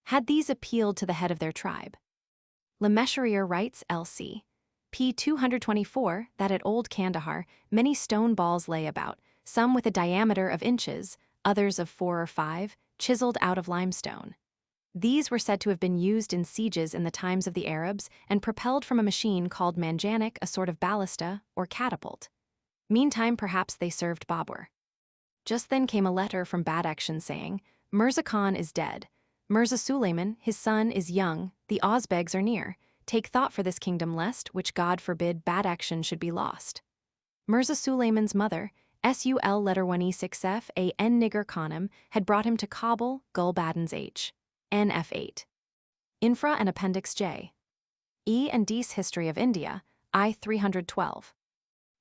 Had these appealed to the head of their tribe? Le Mesurier writes L.C. p. 224 that at Old Kandahar many stone balls lay about, some with a diameter of inches, others of 4 or 5, chiseled out of limestone. These were said to have been used in sieges in the times of the Arabs and propelled from a machine called manjanik, a sort of ballista or catapult. Meantime, perhaps they served Babur. Just then came a letter from Badakhshan saying, Mirza Khan is dead. Mirza Suleiman, his son, is young, the Ozbegs are near. Take thought for this kingdom lest, which God forbid, Badakhshan should be lost. Mirza Suleiman's mother, Sul letter 1E6F a N Nigger Khanum, had brought him to Kabul, Gulbadan's H. NF8. Infra and Appendix J. E and D's History of India, I 312.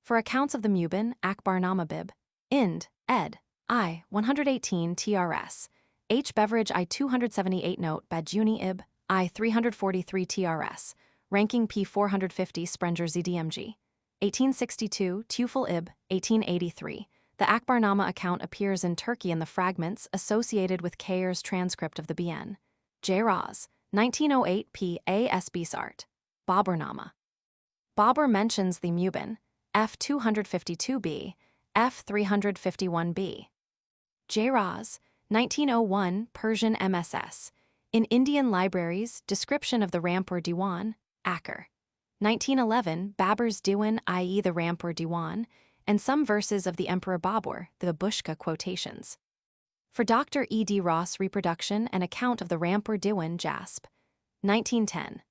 For accounts of the Mubin, Akbar-Nāma Bib, Ind, ed. I 118 TRS. H. Beveridge I 278 note Bajuni Ib, I 343 TRS. Ranking P 450 Sprenger ZDMG. 1862 Tufel Ib, 1883. The Akbar-Nāma account appears in Turkey in the fragments associated with Kayer's transcript of the BN. J. Raz, 1908 P. A. S. Sart. Bābur-nāma. Babur mentions the Mubin, F 252b, F 351b. J. Raz, 1901 Persian MSS. In Indian libraries, description of the Rampur Diwan, Akbar. 1911 Babur's Diwan, i.e. the Rampur Diwan, and some verses of the Emperor Babur, the Babushka quotations. For Dr. E. D. Ross, reproduction and account of the Rampur Diwan, Jasp. 1910.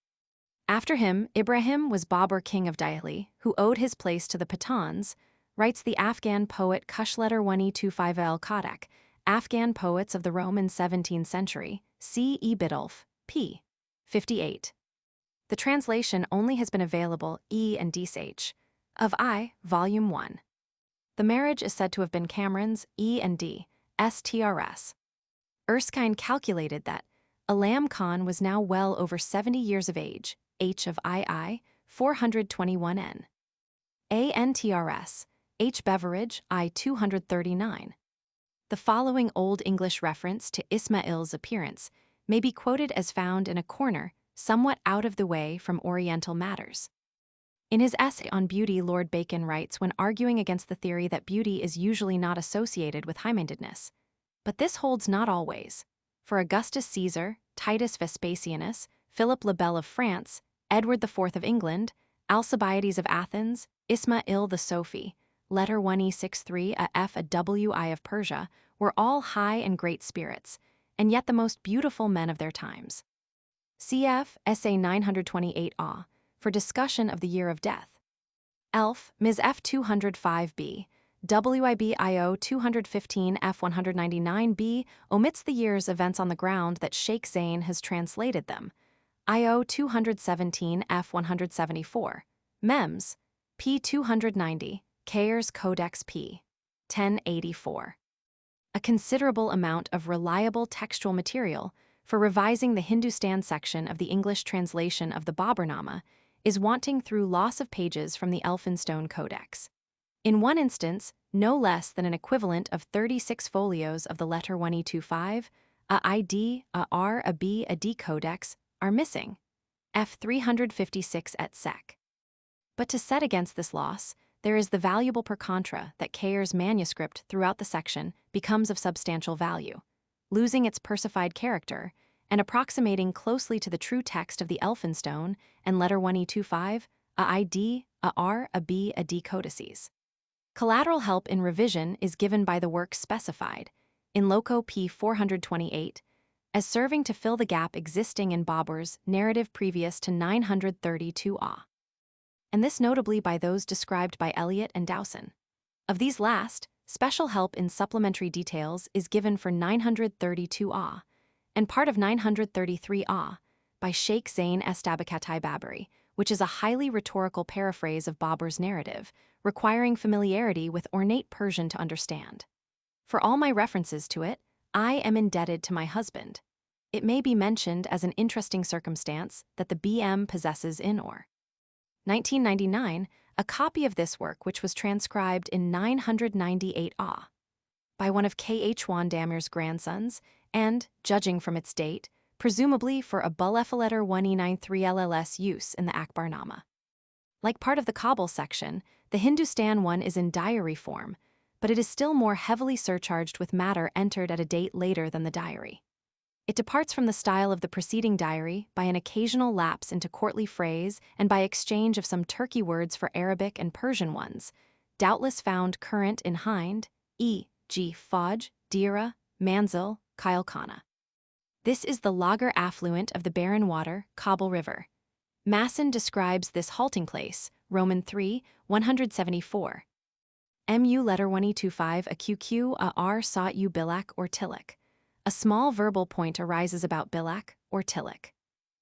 After him, Ibrahim was Babur king of Delhi, who owed his place to the Pathans, writes the Afghan poet Kushletter 1E25 El Kodak, Afghan poets of the Roman 17th century, C. E. Biddulph, p. 58. The translation only has been available E. and D.H. of I, Volume 1. The marriage is said to have been Cameron's, E. and D. STRS. Erskine calculated that Alam Khan was now well over 70 years of age, H of II, 421N. ANTRS, H. Beveridge, I 239. The following Old English reference to Ismail's appearance may be quoted as found in a corner, somewhat out of the way from Oriental matters. In his essay on beauty, Lord Bacon writes when arguing against the theory that beauty is usually not associated with high-mindedness. But this holds not always. For Augustus Caesar, Titus Vespasianus, Philip le Bel of France, Edward IV of England, Alcibiades of Athens, Ismail the Sofi, letter 1E63 a F a WI of Persia, were all high and great spirits, and yet the most beautiful men of their times. Cf. Essay 928 A, for discussion of the year of death. Elph MS F 205b, WIB-IO 215 F 199b omits the year's events on the ground that Sheikh Zain has translated them. IO 217 F 174. MEMS, P 290, Kayer's Codex P. 1084. A considerable amount of reliable textual material for revising the Hindustan section of the English translation of the Bābur-nāma is wanting through loss of pages from the Elphinstone Codex. In one instance, no less than an equivalent of 36 folios of the letter 1E25, a ID, a R, a B, a D codex are missing, F 356 et sec. But to set against this loss, there is the valuable per contra that Kayer's manuscript throughout the section becomes of substantial value, losing its persified character and approximating closely to the true text of the Elphinstone and letter 1E25, a ID, a R, a B, a D codices. Collateral help in revision is given by the work specified, in loco P 428, as serving to fill the gap existing in Babur's narrative previous to 932 A. and this notably by those described by Eliot and Dowson. Of these last, special help in supplementary details is given for 932 Ah, and part of 933 Ah, by Sheikh Zain Chagatai Baburi, which is a highly rhetorical paraphrase of Babur's narrative, requiring familiarity with ornate Persian to understand. For all my references to it, I am indebted to my husband. It may be mentioned as an interesting circumstance that the BM possesses in or 1999, a copy of this work which was transcribed in 998 Ah by one of K.H. Wandamir's grandsons and, judging from its date, presumably for a Bulefaletter 1E93 LLS use in the Akbar-Nama. Like part of the Kabul section, the Hindustan one is in diary form, but it is still more heavily surcharged with matter entered at a date later than the diary. It departs from the style of the preceding diary by an occasional lapse into courtly phrase and by exchange of some Turkey words for Arabic and Persian ones, doubtless found current in Hind, e.g. Faj, Dira, Manzil, Kyle-Khana. This is the lager affluent of the barren water, Kabul River. Masson describes this halting place, Roman 3, 174. Mu letter 1E25 a QQ a R sought u bilak or tilak. A small verbal point arises about bilak or tilak.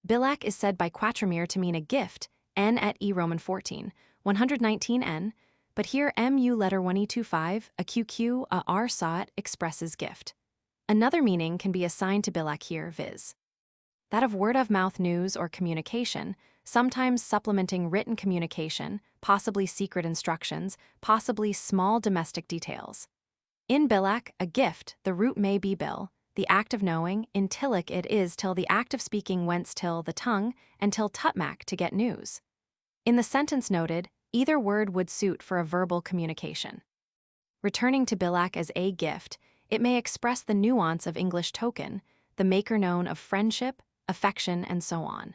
Bilak is said by Quatremere to mean a gift, n at e Roman 14, 119 n, but here mu letter 1E25 a QQ a R sought expresses gift. Another meaning can be assigned to bilak here, viz. that of word-of-mouth news or communication, sometimes supplementing written communication, possibly secret instructions, possibly small domestic details. In bilak, a gift, the root may be bil, the act of knowing; in tilak it is till the act of speaking, whence till the tongue, and till tutmak to get news. In the sentence noted, either word would suit for a verbal communication. Returning to bilak as a gift, it may express the nuance of English token, the maker known of friendship, affection, and so on.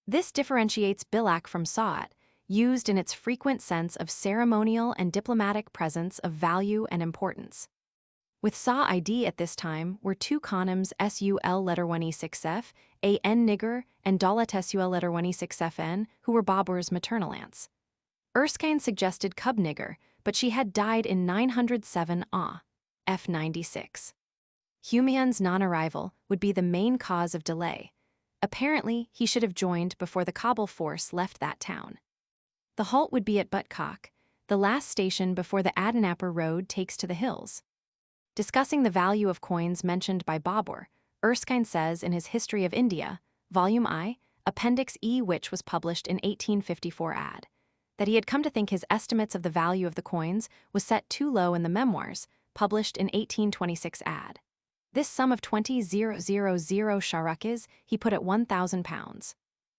This differentiates bilak from saat, used in its frequent sense of ceremonial and diplomatic presence of value and importance. With sa id at this time were two conims sul letter 1e6f, a n nigger, and dalat sul letter 1e6fn, who were Babur's maternal aunts. Erskine suggested cub nigger, but she had died in 907 Ah, f96. Humayun's non-arrival would be the main cause of delay. Apparently, he should have joined before the Kabul force left that town. The halt would be at Butcock, the last station before the Adinapur road takes to the hills. Discussing the value of coins mentioned by Babur, Erskine says in his History of India, Volume I, Appendix E, which was published in 1854 ad, that he had come to think his estimates of the value of the coins was set too low in the Memoirs, published in 1826 ad. This sum of 20,000 sharakis he put at £1,000.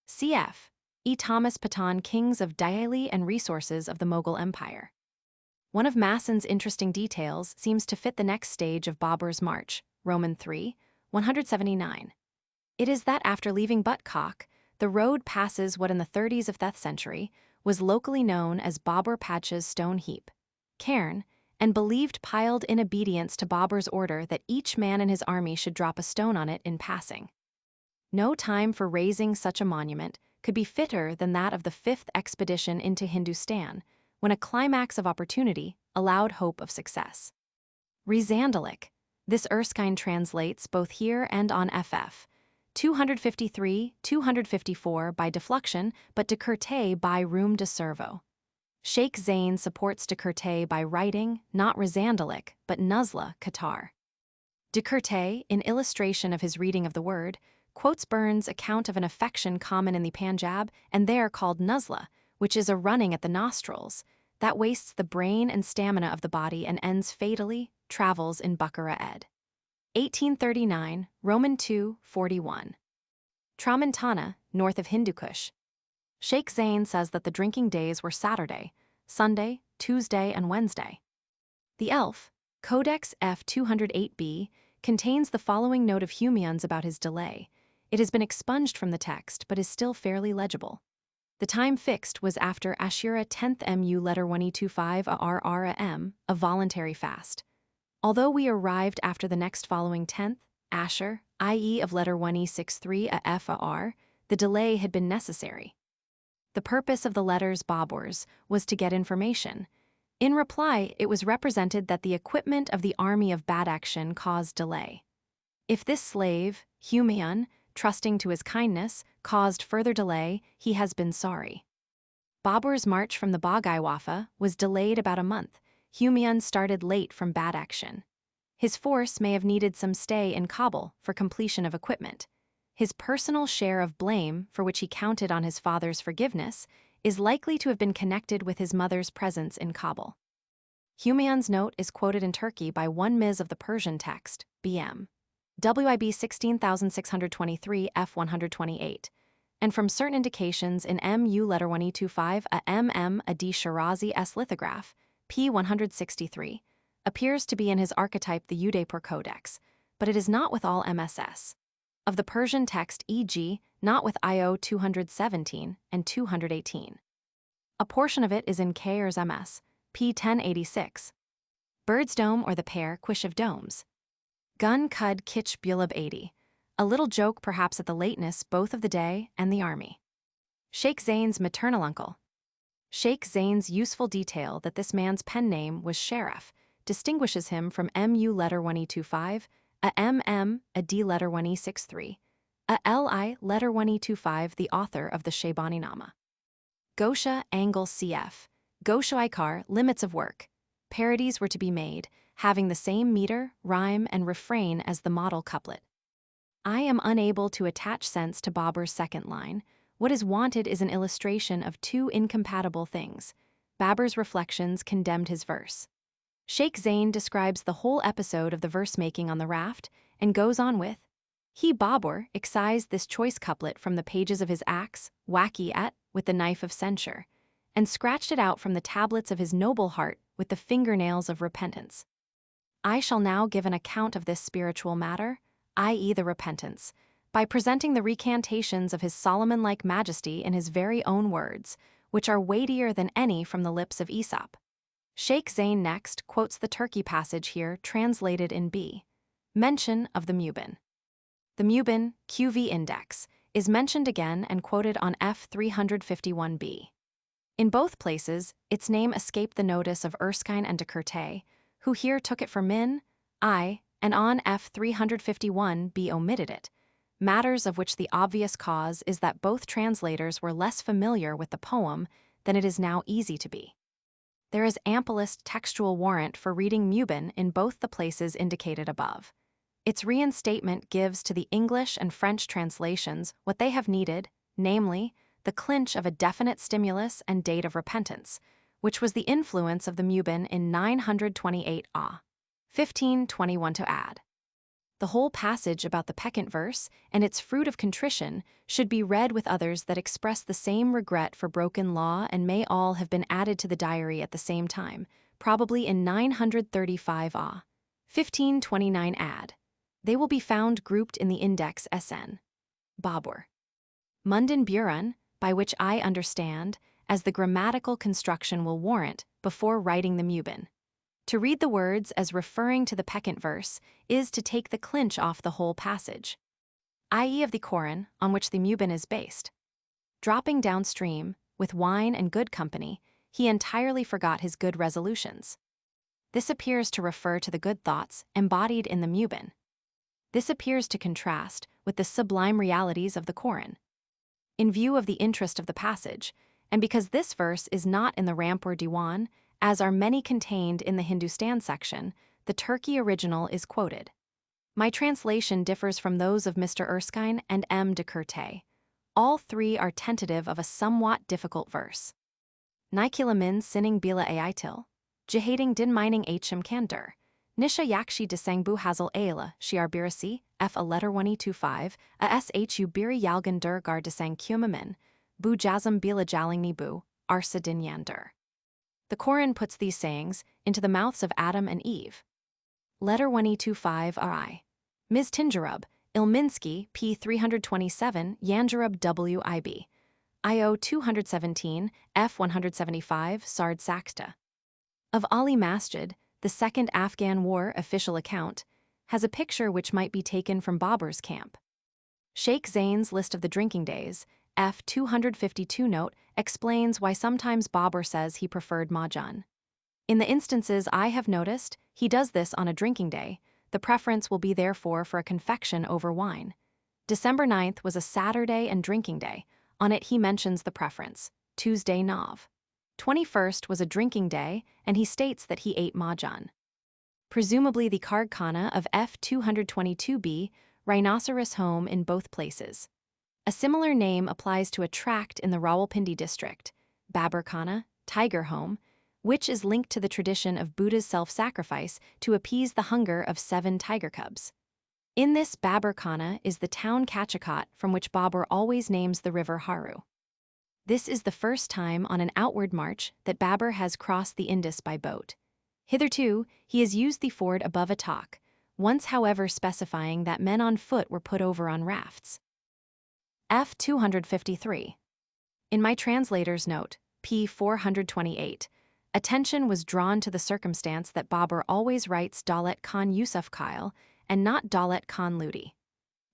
Cf. E. Thomas Patan, Kings of Daily and Resources of the Mughal Empire. One of Masson's interesting details seems to fit the next stage of Babur's march, Roman 3, 179. It is that after leaving Butcock, the road passes what in the 30s of that century was locally known as Babur Padshah's stone heap, cairn, and believed piled in obedience to Babur's order that each man in his army should drop a stone on it in passing. No time for raising such a monument could be fitter than that of the fifth expedition into Hindustan, when a climax of opportunity allowed hope of success. Rezandalik, this Erskine translates both here and on FF. 253, 254 by deflection, but de Curte by room de servo. Sheikh Zain supports de Curte by writing, not Rezandalik, but Nuzla, Qatar. De Curte, in illustration of his reading of the word, quotes Burns' account of an affection common in the Panjab and there called Nuzla, which is a running at the nostrils, that wastes the brain and stamina of the body and ends fatally, travels in Bukhara ed. 1839, Roman 2, 41. Tramontana, north of Hindu Kush. Sheikh Zain says that the drinking days were Saturday, Sunday, Tuesday, and Wednesday. The Elph, Codex F208b, contains the following note of Humayun's about his delay. It has been expunged from the text but is still fairly legible. The time fixed was after Ashura 10th Mu letter 1E25 a RRM, a voluntary fast. Although we arrived after the next following 10th, Asher, i.e. of letter 1E63 a FAR, the delay had been necessary. The purpose of the letters Baburs was to get information. In reply, it was represented that the equipment of the army of Badakhshan caused delay. If this slave, Humayun, trusting to his kindness, caused further delay, he has been sorry. Babur's march from the Bagai Wafa was delayed about a month. Humayun started late from Badakhshan. His force may have needed some stay in Kabul for completion of equipment. His personal share of blame, for which he counted on his father's forgiveness, is likely to have been connected with his mother's presence in Kabul. Humayun's note is quoted in Turkey by one Ms of the Persian text, B.M. WIB 16623 F 128, and from certain indications in MU letter 1225 a MM a D Shirazi S lithograph, P 163, appears to be in his archetype the Udaipur Codex, but it is not with all MSS. Of the Persian text e.g., not with IO 217 and 218. A portion of it is in Kayer's MS, P 1086. Bird's Dome or the pair Quish of Domes. Gun Cud Kitch Bulab 80, a little joke perhaps at the lateness both of the day and the army. Sheikh Zain's maternal uncle. Sheikh Zain's useful detail that this man's pen name was Sheriff distinguishes him from MU letter 1225, a MM, a D letter 1E63, a LI letter 1E25, the author of the Bābur-NAMA. Gosha Angle CF, Gosha Ikar, limits of work. Parodies were to be made, having the same meter, rhyme, and refrain as the model couplet. I am unable to attach sense to Babur's second line. What is wanted is an illustration of two incompatible things. Babur's reflections condemned his verse. Sheikh Zain describes the whole episode of the verse-making on the raft and goes on with, he, Babur, excised this choice couplet from the pages of his axe, wacky at, with the knife of censure, and scratched it out from the tablets of his noble heart with the fingernails of repentance. I shall now give an account of this spiritual matter, i.e. the repentance, by presenting the recantations of his Solomon-like majesty in his very own words, which are weightier than any from the lips of Aesop. Sheikh Zain next quotes the Turkey passage here translated in B. Mention of the Mubin. The Mubin, QV index, is mentioned again and quoted on F 351b. In both places, its name escaped the notice of Erskine and de Courtet, who here took it for Min, I, and on F 351b omitted it, matters of which the obvious cause is that both translators were less familiar with the poem than it is now easy to be. There is amplest textual warrant for reading Mubin in both the places indicated above. Its reinstatement gives to the English and French translations what they have needed, namely, the clinch of a definite stimulus and date of repentance, which was the influence of the Mubin in 928 A. 1521 to add. The whole passage about the peccant verse and its fruit of contrition should be read with others that express the same regret for broken law and may all have been added to the diary at the same time, probably in 935 A. 1529 add. They will be found grouped in the index SN. Babur. Mundan Buran, by which I understand, as the grammatical construction will warrant before writing the Mubin. To read the words as referring to the peccant verse is to take the clinch off the whole passage, i.e. of the Qoran, on which the Mubin is based. Dropping downstream, with wine and good company, he entirely forgot his good resolutions. This appears to refer to the good thoughts embodied in the Mubin. This appears to contrast with the sublime realities of the Qoran. In view of the interest of the passage, and because this verse is not in the Rampur Diwan, as are many contained in the Hindustan section, the Turkey original is quoted. My translation differs from those of Mr. Erskine and M. de Courtet. All three are tentative of a somewhat difficult verse. Nikila min sinning bila aitil, jihading din mining hm kandur, nisha yakshi desangbu hazel aila, shiar birasi, f a letter 1e25, a shu biri yalgan dur gar desang kumamin, bu jazam bila jalingni bu, arsa din yandur. The Qoran puts these sayings into the mouths of Adam and Eve. Letter 1E25 RI. Ms. Tinjarub, Ilminsky, P 327, Yanjarub WIB. IO 217, F 175, Sard Saxta. Of Ali Masjid, the Second Afghan War official account, has a picture which might be taken from Babur's camp. Sheikh Zain's list of the drinking days, F 252 note explains why sometimes Babur says he preferred Mahjun. In the instances I have noticed, he does this on a drinking day. The preference will be therefore for a confection over wine. December 9th was a Saturday and drinking day. On it he mentions the preference, Tuesday Nav. 21st was a drinking day, and he states that he ate Mahjun. Presumably the Karkhana of F 222b, rhinoceros home in both places. A similar name applies to a tract in the Rawalpindi district, Babur-Khana, tiger home, which is linked to the tradition of Buddha's self-sacrifice to appease the hunger of 7 tiger cubs. In this Babur-Khana is the town Chagatai from which Babur always names the river Haru. This is the first time on an outward march that Babur has crossed the Indus by boat. Hitherto, he has used the ford above a talk, once however specifying that men on foot were put over on rafts. F 253. In my translator's note, p. 428, attention was drawn to the circumstance that Babur always writes Daulat Khan Yusuf Kyle and not Daulat Khan Ludi.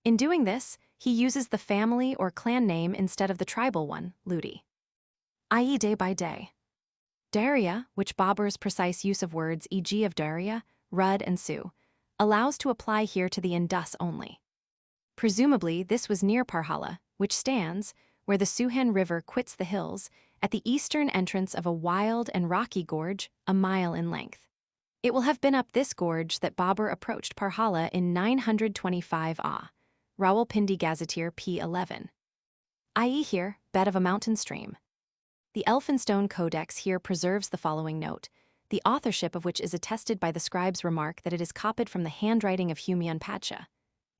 In doing this, he uses the family or clan name instead of the tribal one, Ludi, i.e. day by day. Darya, which Babur's precise use of words e.g. of Darya, Rud and Su, allows to apply here to the Indus only. Presumably, this was near Parhala, which stands, where the Suhan River quits the hills, at the eastern entrance of a wild and rocky gorge, a mile in length. It will have been up this gorge that Babur approached Parhala in 925 AH. Rawalpindi Gazetteer p. 11. I.e. here, bed of a mountain stream. The Elphinstone Codex here preserves the following note, the authorship of which is attested by the scribe's remark that it is copied from the handwriting of Humayun Pasha.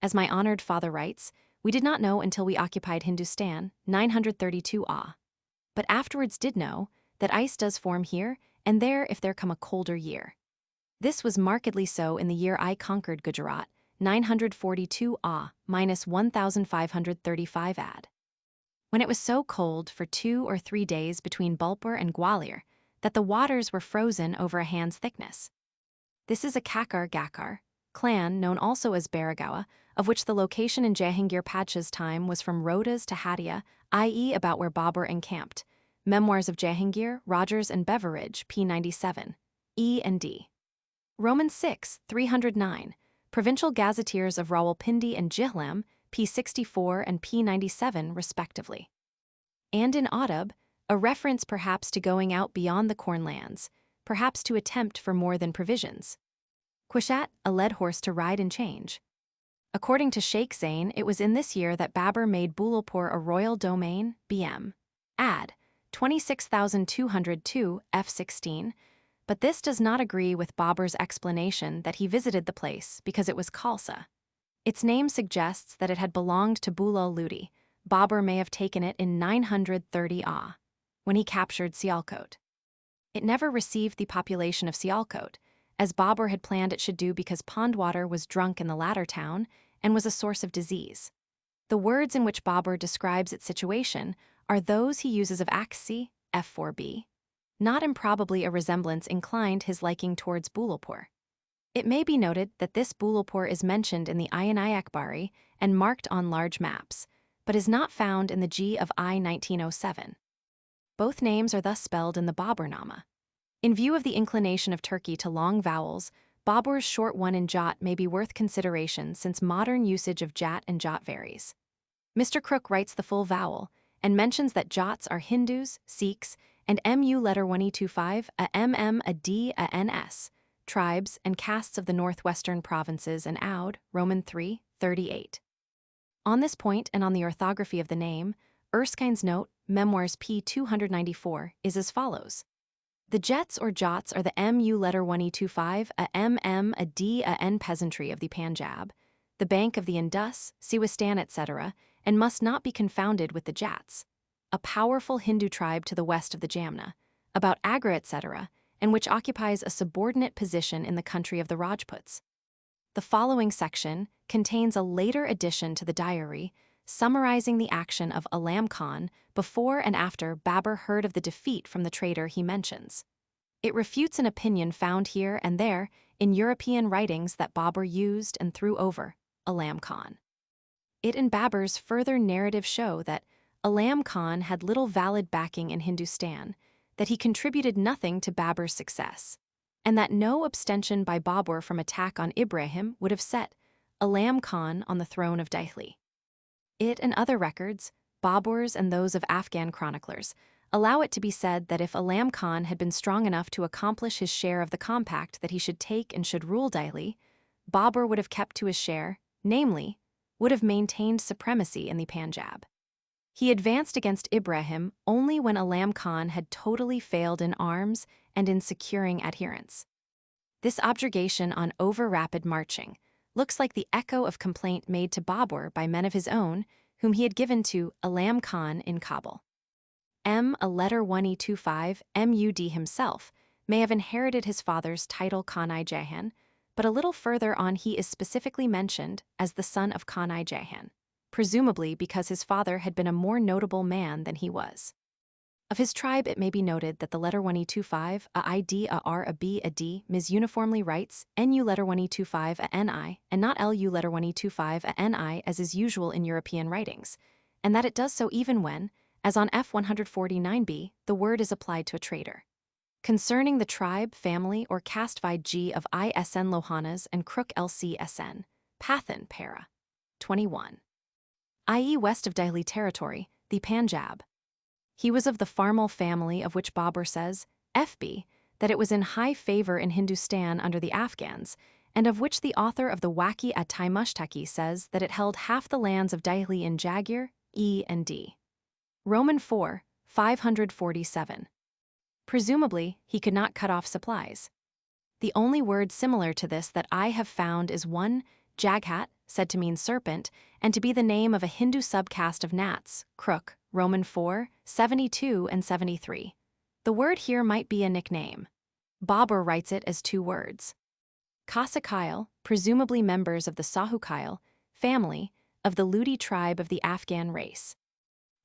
As my honored father writes, we did not know until we occupied Hindustan, 932 AH. But afterwards did know that ice does form here and there if there come a colder year. This was markedly so in the year I conquered Gujarat, 942 AH, minus 1535 AD. When it was so cold for 2 or 3 days between Bulpur and Gwalior that the waters were frozen over a hand's thickness. This is a Kakar clan known also as Baragawa, of which the location in Jahangir Pasha's time was from Rodas to Hatia, i.e. about where Babur encamped. Memoirs of Jahangir, Rogers and Beveridge, p. 97, E and D. Roman 6, 309, Provincial Gazetteers of Rawalpindi and Jihlam, p. 64 and p. 97 respectively. And in Audub, a reference perhaps to going out beyond the cornlands, perhaps to attempt for more than provisions. Quashat, a led horse to ride and change. According to Sheikh Zain, it was in this year that Babur made Bulapur a royal domain, BM. Ad. 26,202 F16, but this does not agree with Babur's explanation that he visited the place because it was Khalsa. Its name suggests that it had belonged to Bulal Ludi. Babur may have taken it in 930 AH, when he captured Sialkot. It never received the population of Sialkot, as Babur had planned it should do because pond water was drunk in the latter town and was a source of disease. The words in which Babur describes its situation are those he uses of Aksi, F4b. Not improbably a resemblance inclined his liking towards Bulapur. It may be noted that this Bulapur is mentioned in the Ayan-i Akbari and marked on large maps, but is not found in the G of I 1907. Both names are thus spelled in the Bābur-nāma. In view of the inclination of Turkey to long vowels, Babur's short one in jot may be worth consideration since modern usage of jat and jot varies. Mr. Crook writes the full vowel and mentions that jots are Hindus, Sikhs, and MU letter 1225, a MM, a D, a NS, tribes and castes of the northwestern provinces and Oud, Roman 3, 38. On this point and on the orthography of the name, Erskine's note, Memoirs p. 294, is as follows. The Jets or Jots are the MU letter 1225, a MM, a D, a N peasantry of the Punjab, the bank of the Indus, Siwastan, etc., and must not be confounded with the Jats, a powerful Hindu tribe to the west of the Jamna, about Agra, etc., and which occupies a subordinate position in the country of the Rajputs. The following section contains a later addition to the diary summarizing the action of Alam Khan before and after Babur heard of the defeat from the traitor he mentions. It refutes an opinion found here and there in European writings that Babur used and threw over Alam Khan. It and Babur's further narrative show that Alam Khan had little valid backing in Hindustan, that he contributed nothing to Babur's success, and that no abstention by Babur from attack on Ibrahim would have set Alam Khan on the throne of Delhi. It and other records, Babur's and those of Afghan chroniclers, allow it to be said that if Alam Khan had been strong enough to accomplish his share of the compact that he should take and should rule Delhi, Babur would have kept to his share, namely, would have maintained supremacy in the Punjab. He advanced against Ibrahim only when Alam Khan had totally failed in arms and in securing adherents. This objurgation on over-rapid marching looks like the echo of complaint made to Babur by men of his own, whom he had given to Alam Khan in Kabul. A letter 1E25 Mud himself may have inherited his father's title Khan-i-Jahan, but a little further on he is specifically mentioned as the son of Khan-i-Jahan, presumably because his father had been a more notable man than he was. Of his tribe, it may be noted that the letter 1E25, a ID, a R, a B, a D, Ms. uniformly writes NU letter 1E25, a NI, and not LU letter 1E25, a NI, as is usual in European writings, and that it does so even when, as on F149b, the word is applied to a trader. Concerning the tribe, family, or caste-vide G of ISN Lohanas and Crook LCSN, Pathan, Para. 21. I.e. west of Delhi territory, the Punjab. He was of the Farmal family of which Babur says, FB, that it was in high favor in Hindustan under the Afghans, and of which the author of the Waqi-at-Mushtaqi says that it held half the lands of Delhi in Jagier, E and D. Roman 4, 547. Presumably, he could not cut off supplies. The only word similar to this that I have found is one, Jaghat, said to mean serpent, and to be the name of a Hindu subcaste of gnats, crook, Roman 4, 72 and 73. The word here might be a nickname. Babur writes it as two words. Kasakyle, presumably members of the Sahukyle family, of the Ludi tribe of the Afghan race.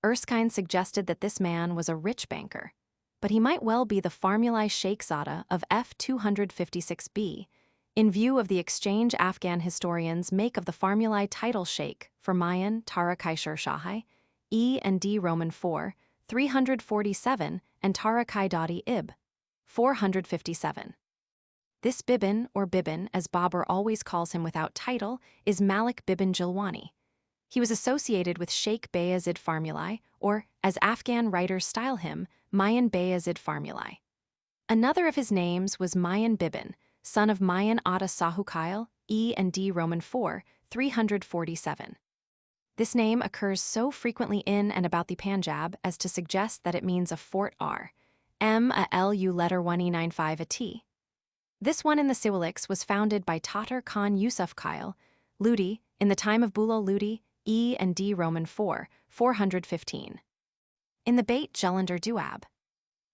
Erskine suggested that this man was a rich banker, but he might well be the Farmuli Sheikhzada of F256b, in view of the exchange Afghan historians make of the Farmuli title sheikh for Mayan Tarakai Shahai, E and D Roman 4, 347, and Tarakai Dadi Ib, 457. This Bibin, or Bibin, as Babur always calls him without title, is Malik Bibin Jilwani. He was associated with Sheikh Bayazid Farmuli, or, as Afghan writers style him, Mayan Bayazid Farmuli. Another of his names was Mayan Bibin, son of Mayan Atta Sahukyle, E and D Roman 4, 347. This name occurs so frequently in and about the Punjab as to suggest that it means a fort R, M a LU letter 1E95 a T. This one in the Siwaliks was founded by Tatar Khan Yusuf Kyle, Ludi, in the time of Bulal Ludi, E and D Roman 4, 415. In the Bait Jalandhar Duab,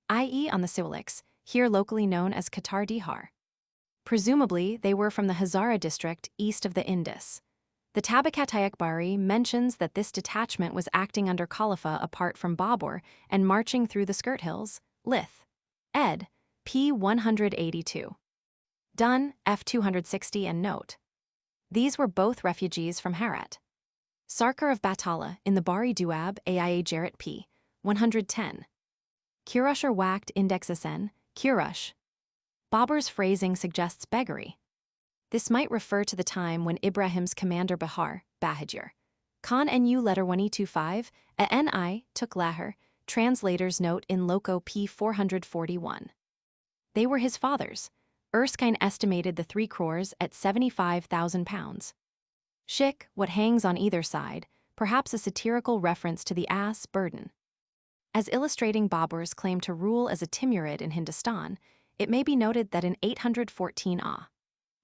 i.e. on the Siwaliks, here locally known as Qatar Dihar. Presumably, they were from the Hazara district east of the Indus. The Tabaqat-i Akbari mentions that this detachment was acting under Khalifa apart from Babur and marching through the Skirt Hills, Lith. Ed. p. 182. Dunn, f. 260 and note. These were both refugees from Herat. Sarkar of Batala in the Bari Duab Aia Jarrett p. 110. Kurusher whacked Index SN, Kurush. Babur's phrasing suggests beggary. This might refer to the time when Ibrahim's commander Bahar, Bahadur, Khan Nu letter 1E25, a Ni, took Lahore, translator's note in Loco p. 441. They were his fathers. Erskine estimated the 3 crores at £75,000. Shik, what hangs on either side, perhaps a satirical reference to the ass burden. As illustrating Babur's claim to rule as a Timurid in Hindustan, it may be noted that in 814 AH,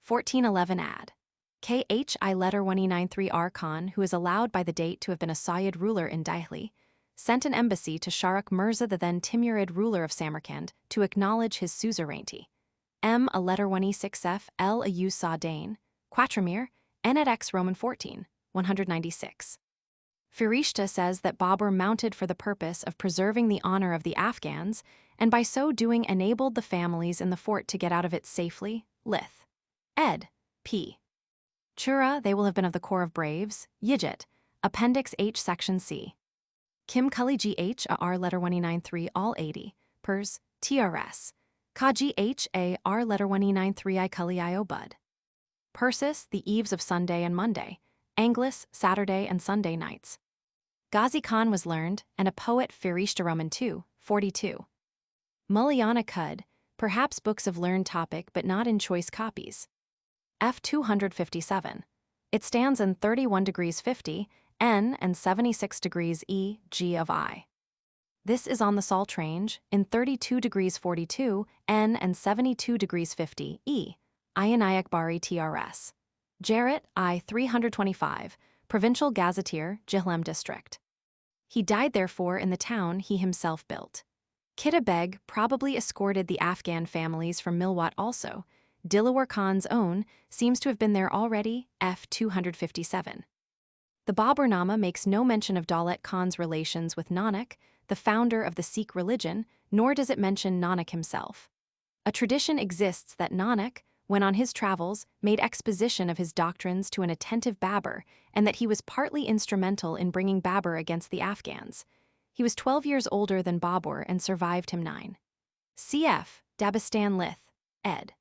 1411 AD, Khi letter 1E93 R Khan, who is allowed by the date to have been a Sayyid ruler in Delhi, sent an embassy to Shahrukh Mirza, the then Timurid ruler of Samarkand, to acknowledge his suzerainty. A letter 1E6F L a U Sa Dane, Quatramir, N at X Roman 14, 196. Firishta says that Babur mounted for the purpose of preserving the honor of the Afghans, and by so doing enabled the families in the fort to get out of it safely. Lith. Ed. P. Chura, they will have been of the Corps of Braves, Yijit, Appendix H Section C. Kim Kulli Gh a R letter 193 all 80, Pers, TRS. Ka Gh a R letter 193 I Kulli Io Bud. Persis, the eves of Sunday and Monday, Anglis, Saturday and Sunday nights. Ghazi Khan was learned, and a poet Firuzpur II, 42. Mulayana Khud, perhaps books of learned topic but not in choice copies. F 257. It stands in 31 degrees 50, N and 76 degrees E, G of I. This is on the Salt Range, in 32 degrees 42, N and 72 degrees 50, E, Ayanayak Bari TRS. Jarrett, I 325, Provincial Gazetteer, Jihlam District. He died therefore in the town he himself built. Kidda Beg probably escorted the Afghan families from Milwat also. Dilawar Khan's own seems to have been there already, F 257. The Bābur-nāma makes no mention of Daulat Khan's relations with Nanak, the founder of the Sikh religion, nor does it mention Nanak himself. A tradition exists that Nanak, when on his travels, made exposition of his doctrines to an attentive Babur, and that he was partly instrumental in bringing Babur against the Afghans. He was 12 years older than Babur and survived him 9. Cf. Dabistan Lith, ed.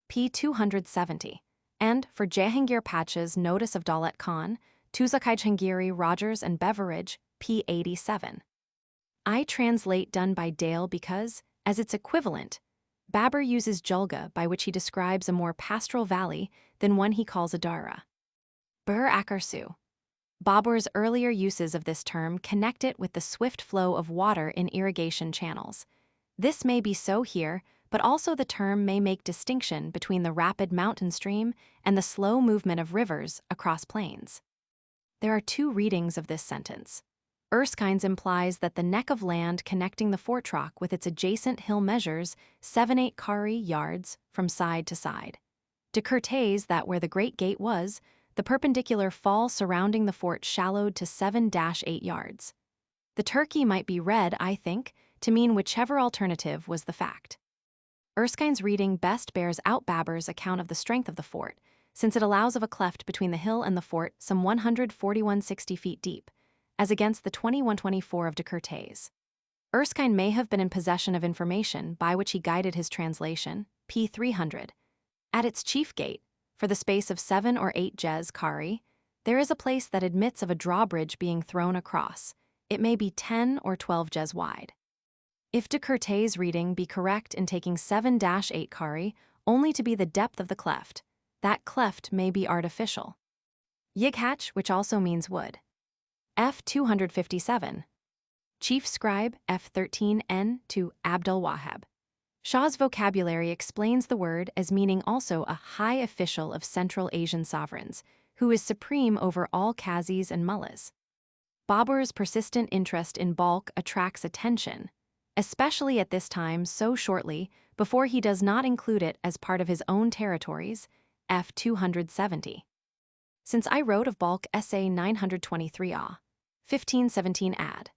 p. 270. And, for Jahangir Pacha's Notice of Daulat Khan, Tuzakai Jahangiri, Rogers and Beveridge, p. 87. I translate done by Dale because, as its equivalent, Babur uses julga, by which he describes a more pastoral valley than one he calls a dara. Bur Akarsu. Babur's earlier uses of this term connect it with the swift flow of water in irrigation channels. This may be so here, but also the term may make distinction between the rapid mountain stream and the slow movement of rivers across plains. There are two readings of this sentence. Erskine's implies that the neck of land connecting the fort rock with its adjacent hill measures 7-8 kari yards from side to side. De Court's that where the great gate was, the perpendicular fall surrounding the fort shallowed to 7-8 yards. The Turkey might be read, I think, to mean whichever alternative was the fact. Erskine's reading best bears out Babur's account of the strength of the fort, since it allows of a cleft between the hill and the fort some 14160 feet deep, as against the 2124 of de Court's. Erskine may have been in possession of information by which he guided his translation, p. 300. At its chief gate, for the space of 7 or 8 jez kari, there is a place that admits of a drawbridge being thrown across. It may be 10 or 12 jez wide. If de Court's reading be correct in taking 7-8 kari only to be the depth of the cleft, that cleft may be artificial. Yighatch, which also means wood. F 257. Chief Scribe, F 13N to Abdul Wahab. Shah's vocabulary explains the word as meaning also a high official of Central Asian sovereigns, who is supreme over all qazis and mullahs. Babur's persistent interest in Balkh attracts attention, especially at this time so shortly before he does not include it as part of his own territories, F 270. Since I wrote of Balkh Essay 923a, 1517 ad,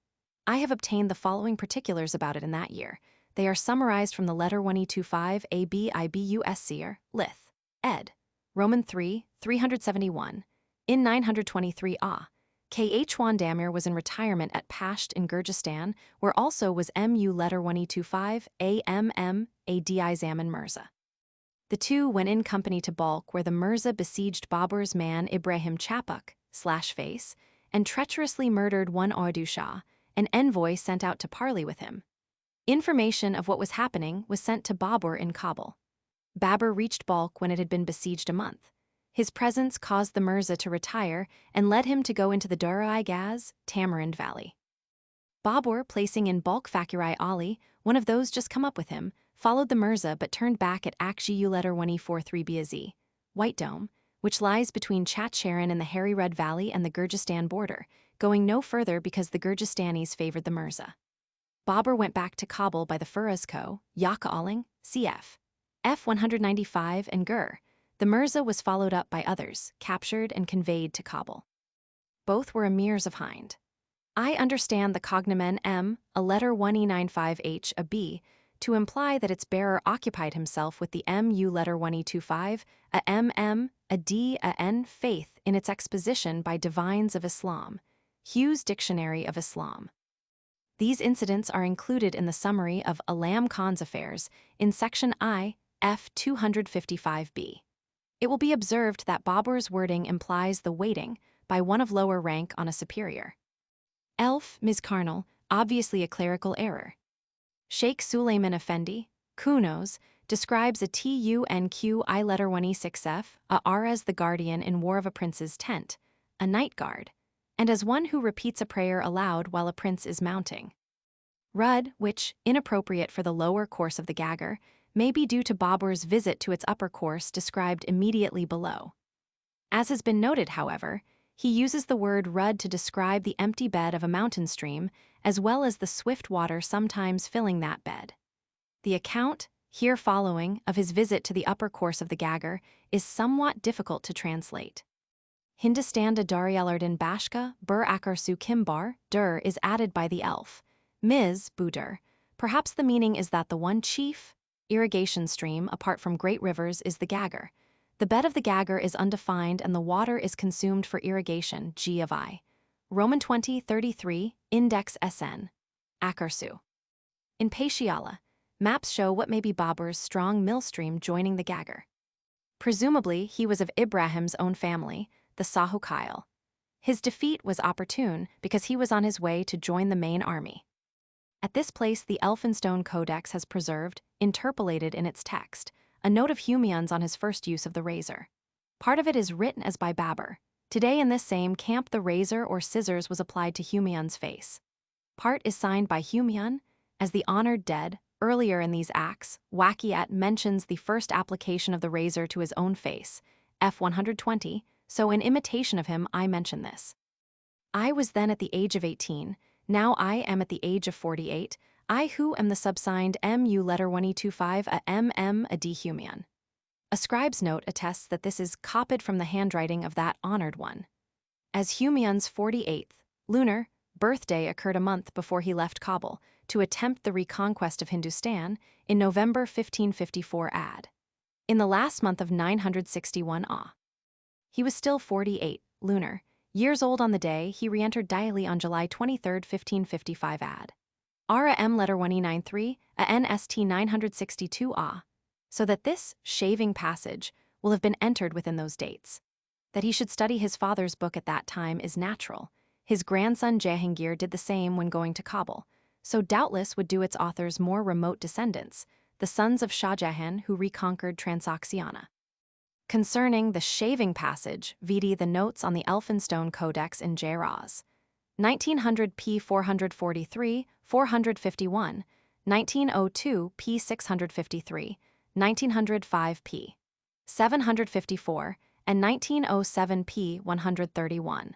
I have obtained the following particulars about it in that year. They are summarized from the letter 1225 AB IBUSCR, Lith, ed. Roman 3, 371, in 923a. K.H. Damir was in retirement at Pasht in Gurjistan, where also was MU letter 1225 AMM ADI Zaman Mirza. The two went in company to Balkh, where the Mirza besieged Babur's man Ibrahim Chapak, /face, and treacherously murdered one Audu Shah, an envoy sent out to parley with him. Information of what was happening was sent to Babur in Kabul. Babur reached Balkh when it had been besieged a month. His presence caused the Mirza to retire and led him to go into the Dura-i-Gaz, Tamarind Valley. Babur, placing in Balkh Fakirai Ali, one of those just come up with him, followed the Mirza but turned back at Akjiu letter 143 Biazi, White Dome, which lies between Chacharan and the Hairy Red Valley and the Gurjistan border, going no further because the Gurjistanis favored the Mirza. Babur went back to Kabul by the Firuzko, Yaka Aling, cf. F 195 and Gur. The Mirza was followed up by others, captured and conveyed to Kabul. Both were emirs of Hind. I understand the cognomen M, a letter 1E95H, a B, to imply that its bearer occupied himself with the MU letter 1E25, a MM, a D, a N faith in its exposition by divines of Islam. Hughes Dictionary of Islam. These incidents are included in the summary of Alam Khan's affairs in section I, F 255b. It will be observed that Babur's wording implies the weighting by one of lower rank on a superior. Elph MS Karnal, obviously a clerical error. Sheikh Suleiman Effendi, Kunos, describes a Tunqi letter 1e6f, a R as the guardian in War of a Prince's Tent, a night guard, and as one who repeats a prayer aloud while a prince is mounting. Rud, which, inappropriate for the lower course of the Gaggar, may be due to Babur's visit to its upper course described immediately below. As has been noted, however, he uses the word rud to describe the empty bed of a mountain stream as well as the swift water sometimes filling that bed. The account, here following, of his visit to the upper course of the Gaggar is somewhat difficult to translate. Hindustan Daryalardin Bashka, Bur Akarsu Kimbar, Dur is added by the Elph MS Bābur. Perhaps the meaning is that the one chief irrigation stream apart from great rivers is the Gaggar. The bed of the Gaggar is undefined and the water is consumed for irrigation, G of I. Roman 20:33, Index SN. Akarsu. In Patiala, maps show what may be Babur's strong mill stream joining the Gaggar. Presumably, he was of Ibrahim's own family, the Sahukayal. His defeat was opportune because he was on his way to join the main army. At this place, the Elphinstone Codex has preserved, interpolated in its text, a note of Humayun's on his first use of the razor. Part of it is written as by Babur. Today in this same camp the razor or scissors was applied to Humayun's face. Part is signed by Humayun as the honored dead. Earlier in these acts, Waqiat mentions the first application of the razor to his own face, F 120, so in imitation of him I mention this. I was then at the age of 18, now I am at the age of 48, I who am the subsigned MU letter 1e25 a MM a D Humayun. A scribe's note attests that this is copied from the handwriting of that honored one. As Humayun's 48th, lunar, birthday occurred a month before he left Kabul to attempt the reconquest of Hindustan in November 1554 AD. In the last month of 961 AH. He was still 48, lunar, years old on the day he re-entered Delhi on July 23, 1555 AD. Ara M letter 1e93, a NST 962 AH. So that this shaving passage will have been entered within those dates. That he should study his father's book at that time is natural. His grandson Jahangir did the same when going to Kabul, so doubtless would do its author's more remote descendants, the sons of Shah Jahan who reconquered Transoxiana. Concerning the shaving passage, vd the notes on the Elphinstone Codex in Jairaz. 1900 p. 443, 451, 1902 p. 653, 1905 p. 754, and 1907 p. 131.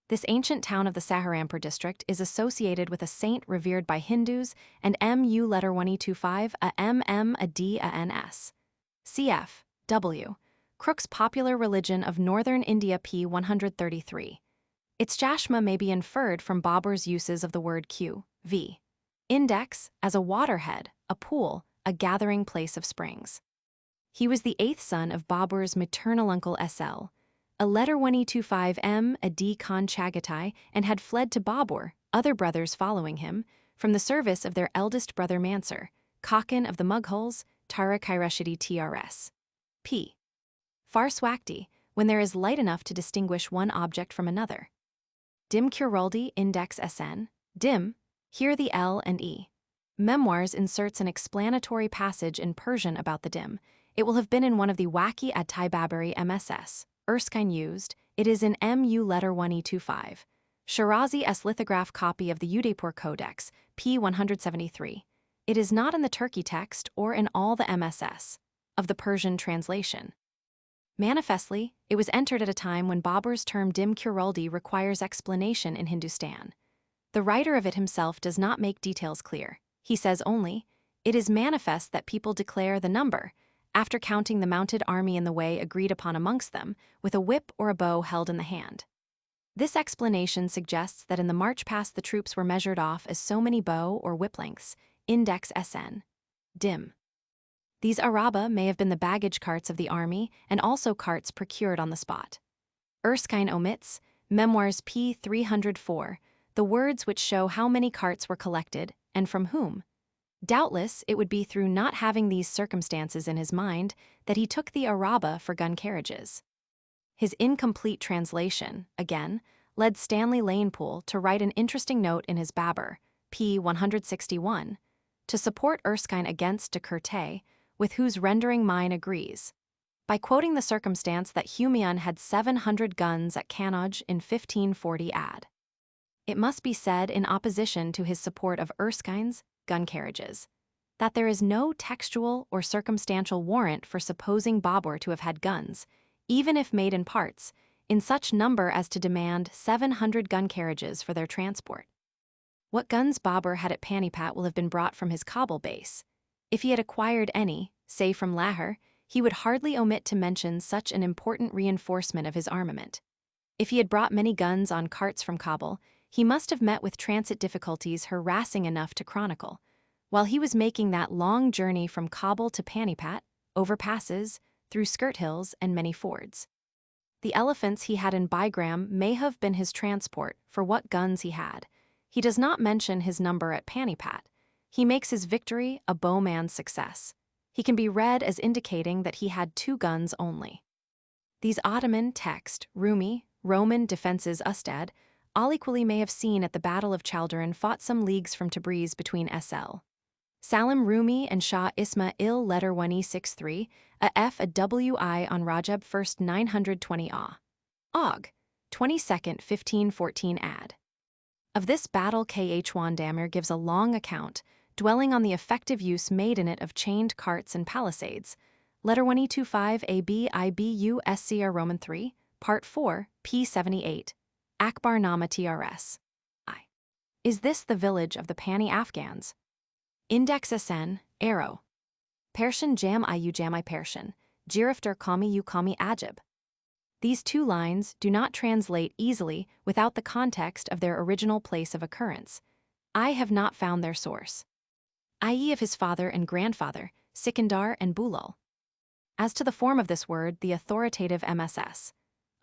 This ancient town of the Saharanpur district is associated with a saint revered by Hindus and MU letter 1e25 a MM a D a NS. Cf. W. Crook's Popular Religion of Northern India p. 133. Its Jashma may be inferred from Babur's uses of the word Q, v. Index, as a waterhead, a pool, a gathering place of springs. He was the 8th son of Babur's maternal uncle SL, a letter 1e25 M a D Khan Chagatai, and had fled to Babur, other brothers following him, from the service of their eldest brother Mansur, Khakan of the Mughals, Tara Kairashidi TRS. P. Farswakti, when there is light enough to distinguish one object from another. Dim Kuraldi Index SN, Dim, here the L and E. Memoirs inserts an explanatory passage in Persian about the dim. It will have been in one of the Waki at Baburi MSS, Erskine used, it is in MU letter 1e25. Shirazi S lithograph copy of the Udaipur Codex, p. 173. It is not in the Turkey text or in all the MSS of the Persian translation. Manifestly, it was entered at a time when Babur's term dim kuraldi requires explanation in Hindustan. The writer of it himself does not make details clear. He says only, it is manifest that people declare the number, after counting the mounted army in the way agreed upon amongst them, with a whip or a bow held in the hand. This explanation suggests that in the march past the troops were measured off as so many bow or whip lengths, Index SN. Dim. These araba may have been the baggage carts of the army and also carts procured on the spot. Erskine omits, Memoirs p. 304, the words which show how many carts were collected and from whom. Doubtless, it would be through not having these circumstances in his mind that he took the araba for gun carriages. His incomplete translation, again, led Stanley Lanepool to write an interesting note in his Babur, p. 161, to support Erskine against de Courtet, with whose rendering mine agrees, by quoting the circumstance that Humayun had 700 guns at Kannauj in 1540 ad. It must be said in opposition to his support of Erskine's gun carriages, that there is no textual or circumstantial warrant for supposing Babur to have had guns, even if made in parts, in such number as to demand 700 gun carriages for their transport. What guns Babur had at Panipat will have been brought from his Kabul base. If he had acquired any, say from Lahore, he would hardly omit to mention such an important reinforcement of his armament. If he had brought many guns on carts from Kabul, he must have met with transit difficulties harassing enough to chronicle, while he was making that long journey from Kabul to Panipat, over passes, through skirt hills and many fords. The elephants he had in Bagram may have been his transport for what guns he had. He does not mention his number at Panipat. He makes his victory a bowman's success. He can be read as indicating that he had 2 guns only. These Ottoman text, Rumi, Roman defenses Ustad, all equally may have seen at the Battle of Chaldiran fought some leagues from Tabriz between S.L. Salim Rumi and Shah Isma-il letter 1E63, a F a W.I. on Rajab 1st 920 A. Og. 22nd 1514 ad. Of this battle K.H. Wandamir gives a long account, dwelling on the effective use made in it of chained carts and palisades. Letter 1E25 ABIBU SCR Roman 3, Part 4, P78. Akbar-Nama TRS. I. Is this the village of the Pani Afghans? Index SN, Arrow. Persian Jam Iu Jam Persian, Girifter Kami U Kami Ajib. These 2 lines do not translate easily without the context of their original place of occurrence. I have not found their source, i.e. of his father and grandfather, Sikandar and Bulal. As to the form of this word, the authoritative MSS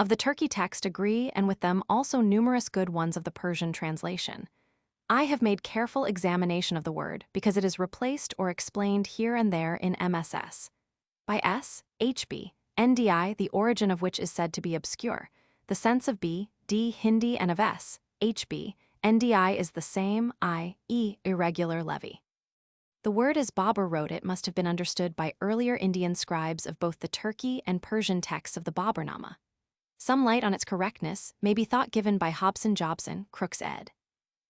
of the Turkey text agree, and with them also numerous good ones of the Persian translation. I have made careful examination of the word because it is replaced or explained here and there in MSS. By S, HB, NDI, the origin of which is said to be obscure. The sense of B, D, Hindi, and of S, HB, NDI is the same, i.e. irregular levy. The word as Babur wrote it must have been understood by earlier Indian scribes of both the Turkey and Persian texts of the Bābur-nāma. Some light on its correctness may be thought given by Hobson Jobson, Crook's ed.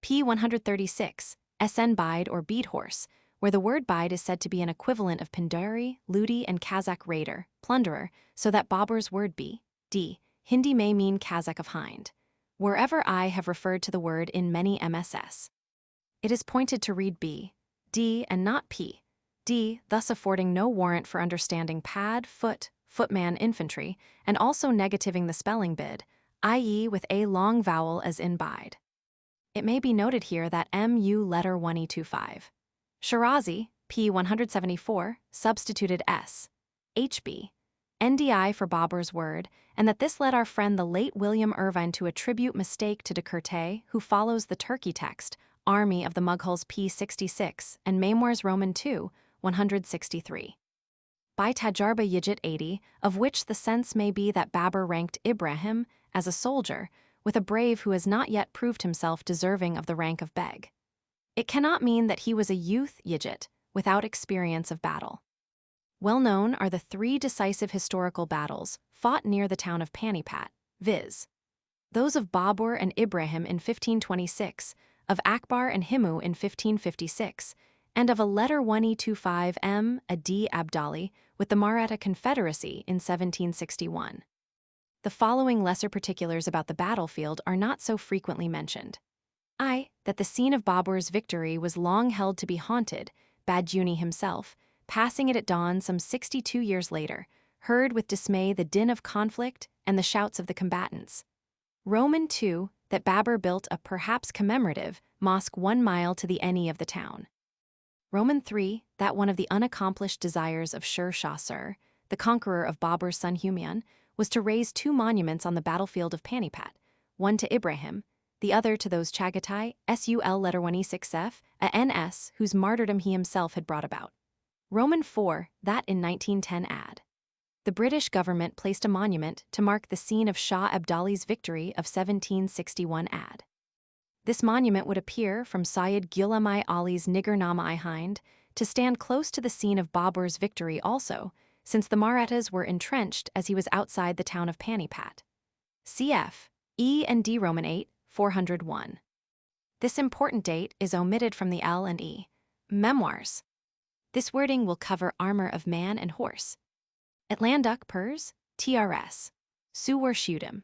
P. 136, SN Bide or bead horse, where the word bide is said to be an equivalent of Pindari, Ludi, and Kazakh raider, plunderer, so that Babur's word B, D, Hindi may mean Kazakh of hind. Wherever I have referred to the word in many MSS, it is pointed to read B, D, and not P, D, thus affording no warrant for understanding pad, foot, footman infantry, and also negativing the spelling bid, i.e. with a long vowel as in bide. It may be noted here that MU letter 1E25. Shirazi, P. 174, substituted S, HB, NDI for Babur's word, and that this led our friend the late William Irvine to attribute mistake to de Courtet, who follows the Turkey text, Army of the Mughals P. 66, and Memoirs Roman 2, 163. By Tajarba Yijit 80, of which the sense may be that Babur ranked Ibrahim as a soldier, with a brave who has not yet proved himself deserving of the rank of beg. It cannot mean that he was a youth Yijit, without experience of battle. Well known are the 3 decisive historical battles fought near the town of Panipat, viz. those of Babur and Ibrahim in 1526, of Akbar and Himu in 1556, and of a letter 1E25 M. Adi Abdali with the Maratha Confederacy in 1761. The following lesser particulars about the battlefield are not so frequently mentioned. That the scene of Babur's victory was long held to be haunted, Badjuni himself, passing it at dawn some 62 years later, heard with dismay the din of conflict and the shouts of the combatants. Roman 2, that Babur built a perhaps commemorative mosque 1 mile to the ene of the town. Roman 3, that one of the unaccomplished desires of Shir Shah Sur, the conqueror of Babur's son Humayun, was to raise 2 monuments on the battlefield of Panipat, one to Ibrahim, the other to those Chagatai, sul letter 1e6f, a ns, whose martyrdom he himself had brought about. Roman 4, that in 1910 ad. The British government placed a monument to mark the scene of Shah Abdali's victory of 1761 ad. This monument would appear from Syed Ghulam Ali's Nigger-nama-I Hind to stand close to the scene of Babur's victory also, since the Marathas were entrenched as he was outside the town of Panipat. Cf. E and D Roman 8, 401. This important date is omitted from the L and E. Memoirs. This wording will cover armor of man and horse. Atlanduk Pers, TRS. Suwar Shudim.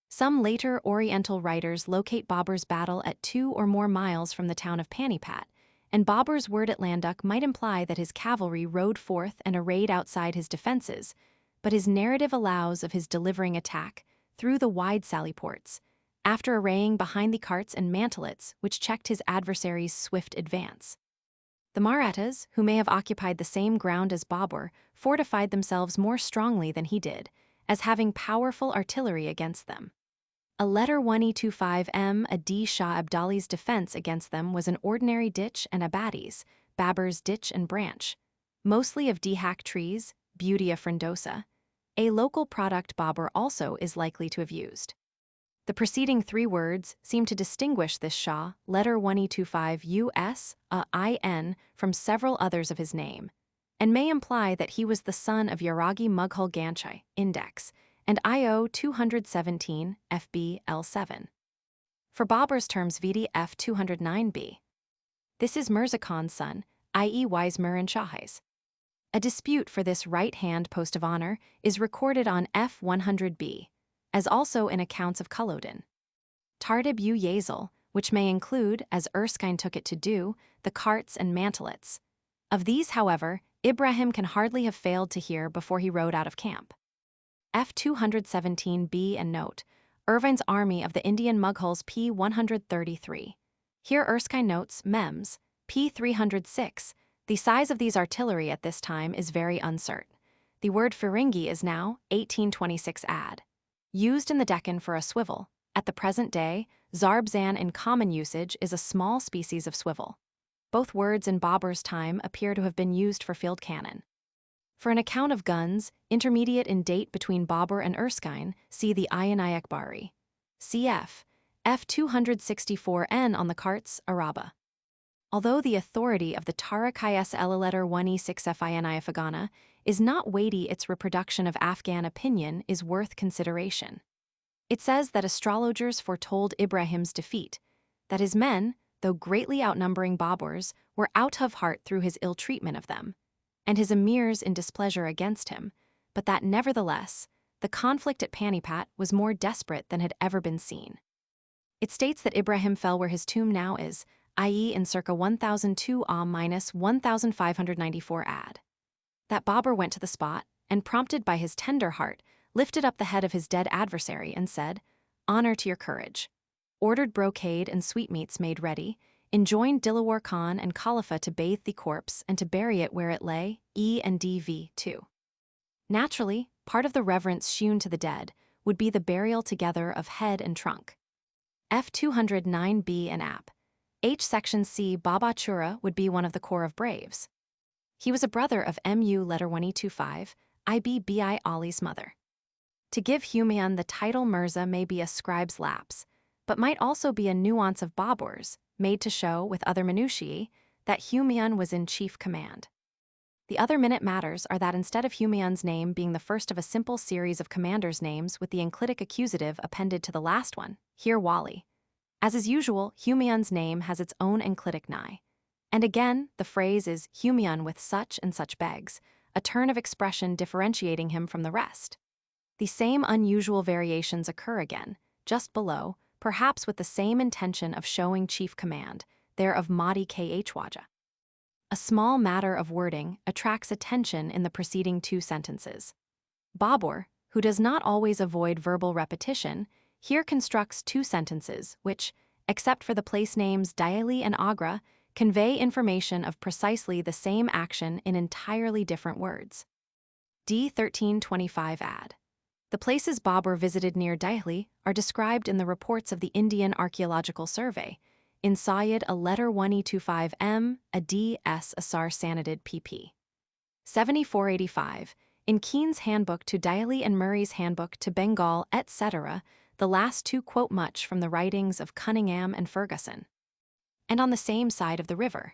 Some later Oriental writers locate Babur's battle at 2 or more miles from the town of Panipat, and Babur's word Atlanduk might imply that his cavalry rode forth and arrayed outside his defenses, but his narrative allows of his delivering attack through the wide sally ports, after arraying behind the carts and mantelets which checked his adversary's swift advance. The Marathas, who may have occupied the same ground as Babur, fortified themselves more strongly than he did, as having powerful artillery against them. A letter 1e25m, a D Shah Abdali's defense against them was an ordinary ditch and abatis, Babur's ditch and branch, mostly of dihak trees, Butea frondosa, a local product Babur also is likely to have used. The preceding 3 words seem to distinguish this Shah, letter 1e25 US, IN, from several others of his name, and may imply that he was the son of Yaragi Mughal Ganchai, Index, and IO 217, FB L7. For Babur's terms VD F 209b. This is Mirza Khan's son, i.e. Wise Mir and Shahis. A dispute for this right-hand post of honor is recorded on F 100b, as also in accounts of Culloden. Tardib u Yazel, which may include, as Erskine took it to do, the carts and mantelets. Of these, however, Ibrahim can hardly have failed to hear before he rode out of camp. F 217b and note, Irvine's army of the Indian Mughals P 133. Here Erskine notes, Mems, P 306, the size of these artillery at this time is very uncertain. The word Firingi is now 1826 ad. Used in the Deccan for a swivel, at the present day, Zarbzan in common usage is a small species of swivel. Both words in Babur's time appear to have been used for field cannon. For an account of guns, intermediate in date between Babur and Erskine, see the Ayan Akbari. Cf. F 264n on the carts, Araba. Although the authority of the Tariq ISL letter 1e6fin Afghana is not weighty, its reproduction of Afghan opinion is worth consideration. It says that astrologers foretold Ibrahim's defeat, that his men, though greatly outnumbering Babur's, were out of heart through his ill treatment of them, and his emirs in displeasure against him, but that nevertheless, the conflict at Panipat was more desperate than had ever been seen. It states that Ibrahim fell where his tomb now is, i.e. in circa 1002 -1594 ad. That Babur went to the spot, and prompted by his tender heart, lifted up the head of his dead adversary and said, "Honor to your courage," ordered brocade and sweetmeats made ready, enjoined Dilawar Khan and Khalifa to bathe the corpse and to bury it where it lay, E and DV 2. Naturally, part of the reverence shewn to the dead would be the burial together of head and trunk. F 209b and App. H section C Baba Chura would be one of the corps of braves. He was a brother of Mu letter 1e25, Ibbi Ali's mother. To give Humayun the title Mirza may be a scribe's lapse, but might also be a nuance of Babur's, made to show, with other minutiae, that Humayun was in chief command. The other minute matters are that instead of Humayun's name being the first of a simple series of commanders' names with the enclitic accusative appended to the last one, here Wali. As is usual, Humayun's name has its own enclitic nigh. And again, the phrase is Humayun with such and such begs, a turn of expression differentiating him from the rest. The same unusual variations occur again, just below, perhaps with the same intention of showing chief command, there of Mahdi Kh Waja. A small matter of wording attracts attention in the preceding 2 sentences. Babur, who does not always avoid verbal repetition, here constructs 2 sentences which, except for the place names Daili and Agra, convey information of precisely the same action in entirely different words. D 1325 ad. The places Babur visited near Dihli are described in the reports of the Indian Archaeological Survey, in Sayyid a letter 1025 M, a D.S. Asar Sanadid pp. 7485, in Keen's Handbook to Dihli and Murray's Handbook to Bengal, etc., the last two quote much from the writings of Cunningham and Ferguson. And on the same side of the river.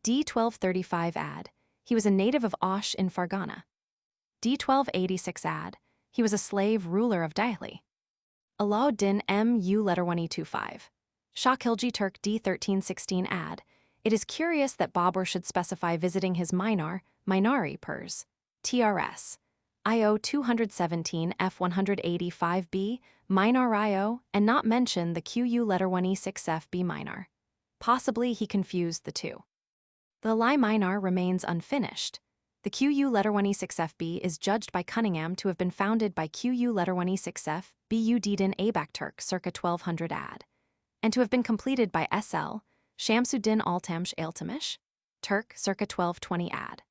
D1235 ad, he was a native of Osh in Fargana. D1286 ad, he was a slave ruler of Dihli. Alauddin M.U. letter 1025. Shah Khilji Turk D1316 ad, it is curious that Babur should specify visiting his Minari Purs, TRS, IO 217 F185B, Minar IO, and not mention the QU letter 1E6FB Minar. Possibly he confused the two. The Lai Minar remains unfinished. The QU letter 1E6FB is judged by Cunningham to have been founded by QU letter 1E6F, BU Didin Aybak Turk circa 1200 ad, and to have been completed by SL, Shamsuddin Altamsh Iltamish, Turk circa 1220 ad.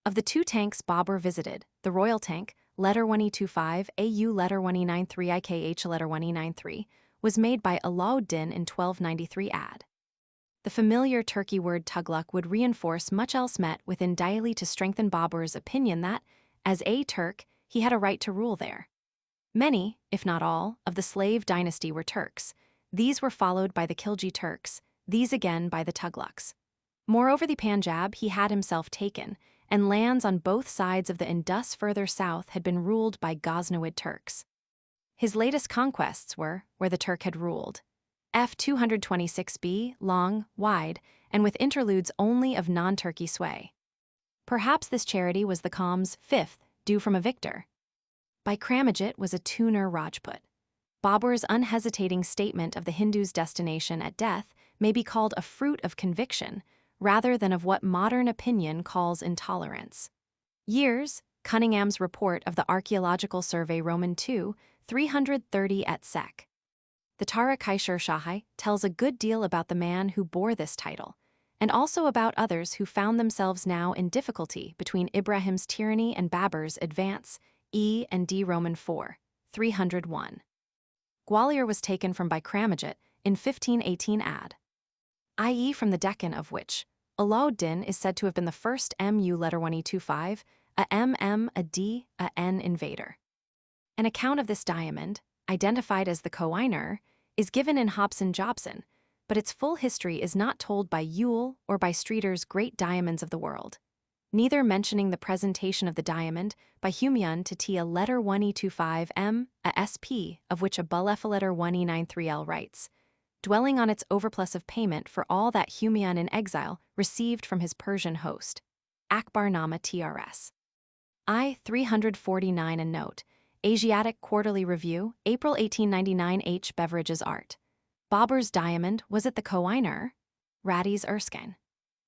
Of the two tanks Babur visited, the Royal Tank, letter 1025, AU letter 1093 IKH letter 1093, was made by Alauddin in 1293 ad. The familiar Turkey word Tughlaq would reinforce much else met within Dihli to strengthen Babur's opinion that, as a Turk, he had a right to rule there. Many, if not all, of the slave dynasty were Turks. These were followed by the Khilji Turks, these again by the Tughlaqs. Moreover, the Punjab he had himself taken, and lands on both sides of the Indus further south had been ruled by Ghaznawid Turks. His latest conquests were where the Turk had ruled. F226b, long, wide, and with interludes only of non-Turkey sway. Perhaps this charity was the Kham's fifth, due from a victor. By Kramajit was a tuner Rajput. Babur's unhesitating statement of the Hindu's destination at death may be called a fruit of conviction, rather than of what modern opinion calls intolerance. Years, Cunningham's report of the Archaeological Survey Roman II, 330 et sec. The Tara-Kaishar Shahai tells a good deal about the man who bore this title, and also about others who found themselves now in difficulty between Ibrahim's tyranny and Babur's advance, E and D Roman 4, 301. Gwalior was taken from by Kramajit in 1518 ad, i.e. from the Deccan, of which Alauddin is said to have been the first MU letter 1025, a MM, a D, a N invader. An account of this diamond, identified as the Qoran, is given in Hobson-Jobson, but its full history is not told by Ewell or by Streeter's Great Diamonds of the World, neither mentioning the presentation of the diamond by Humayun to Tia letter 1E25M, a SP, of which a Bulef letter 1E93L writes, dwelling on its overplus of payment for all that Humayun in exile received from his Persian host. Akbar-Nama TRS. I 349 and note, Asiatic Quarterly Review, April 1899 H. Beveridge's Art. Babur's diamond, was it the Qoran? Ratty's Erskine.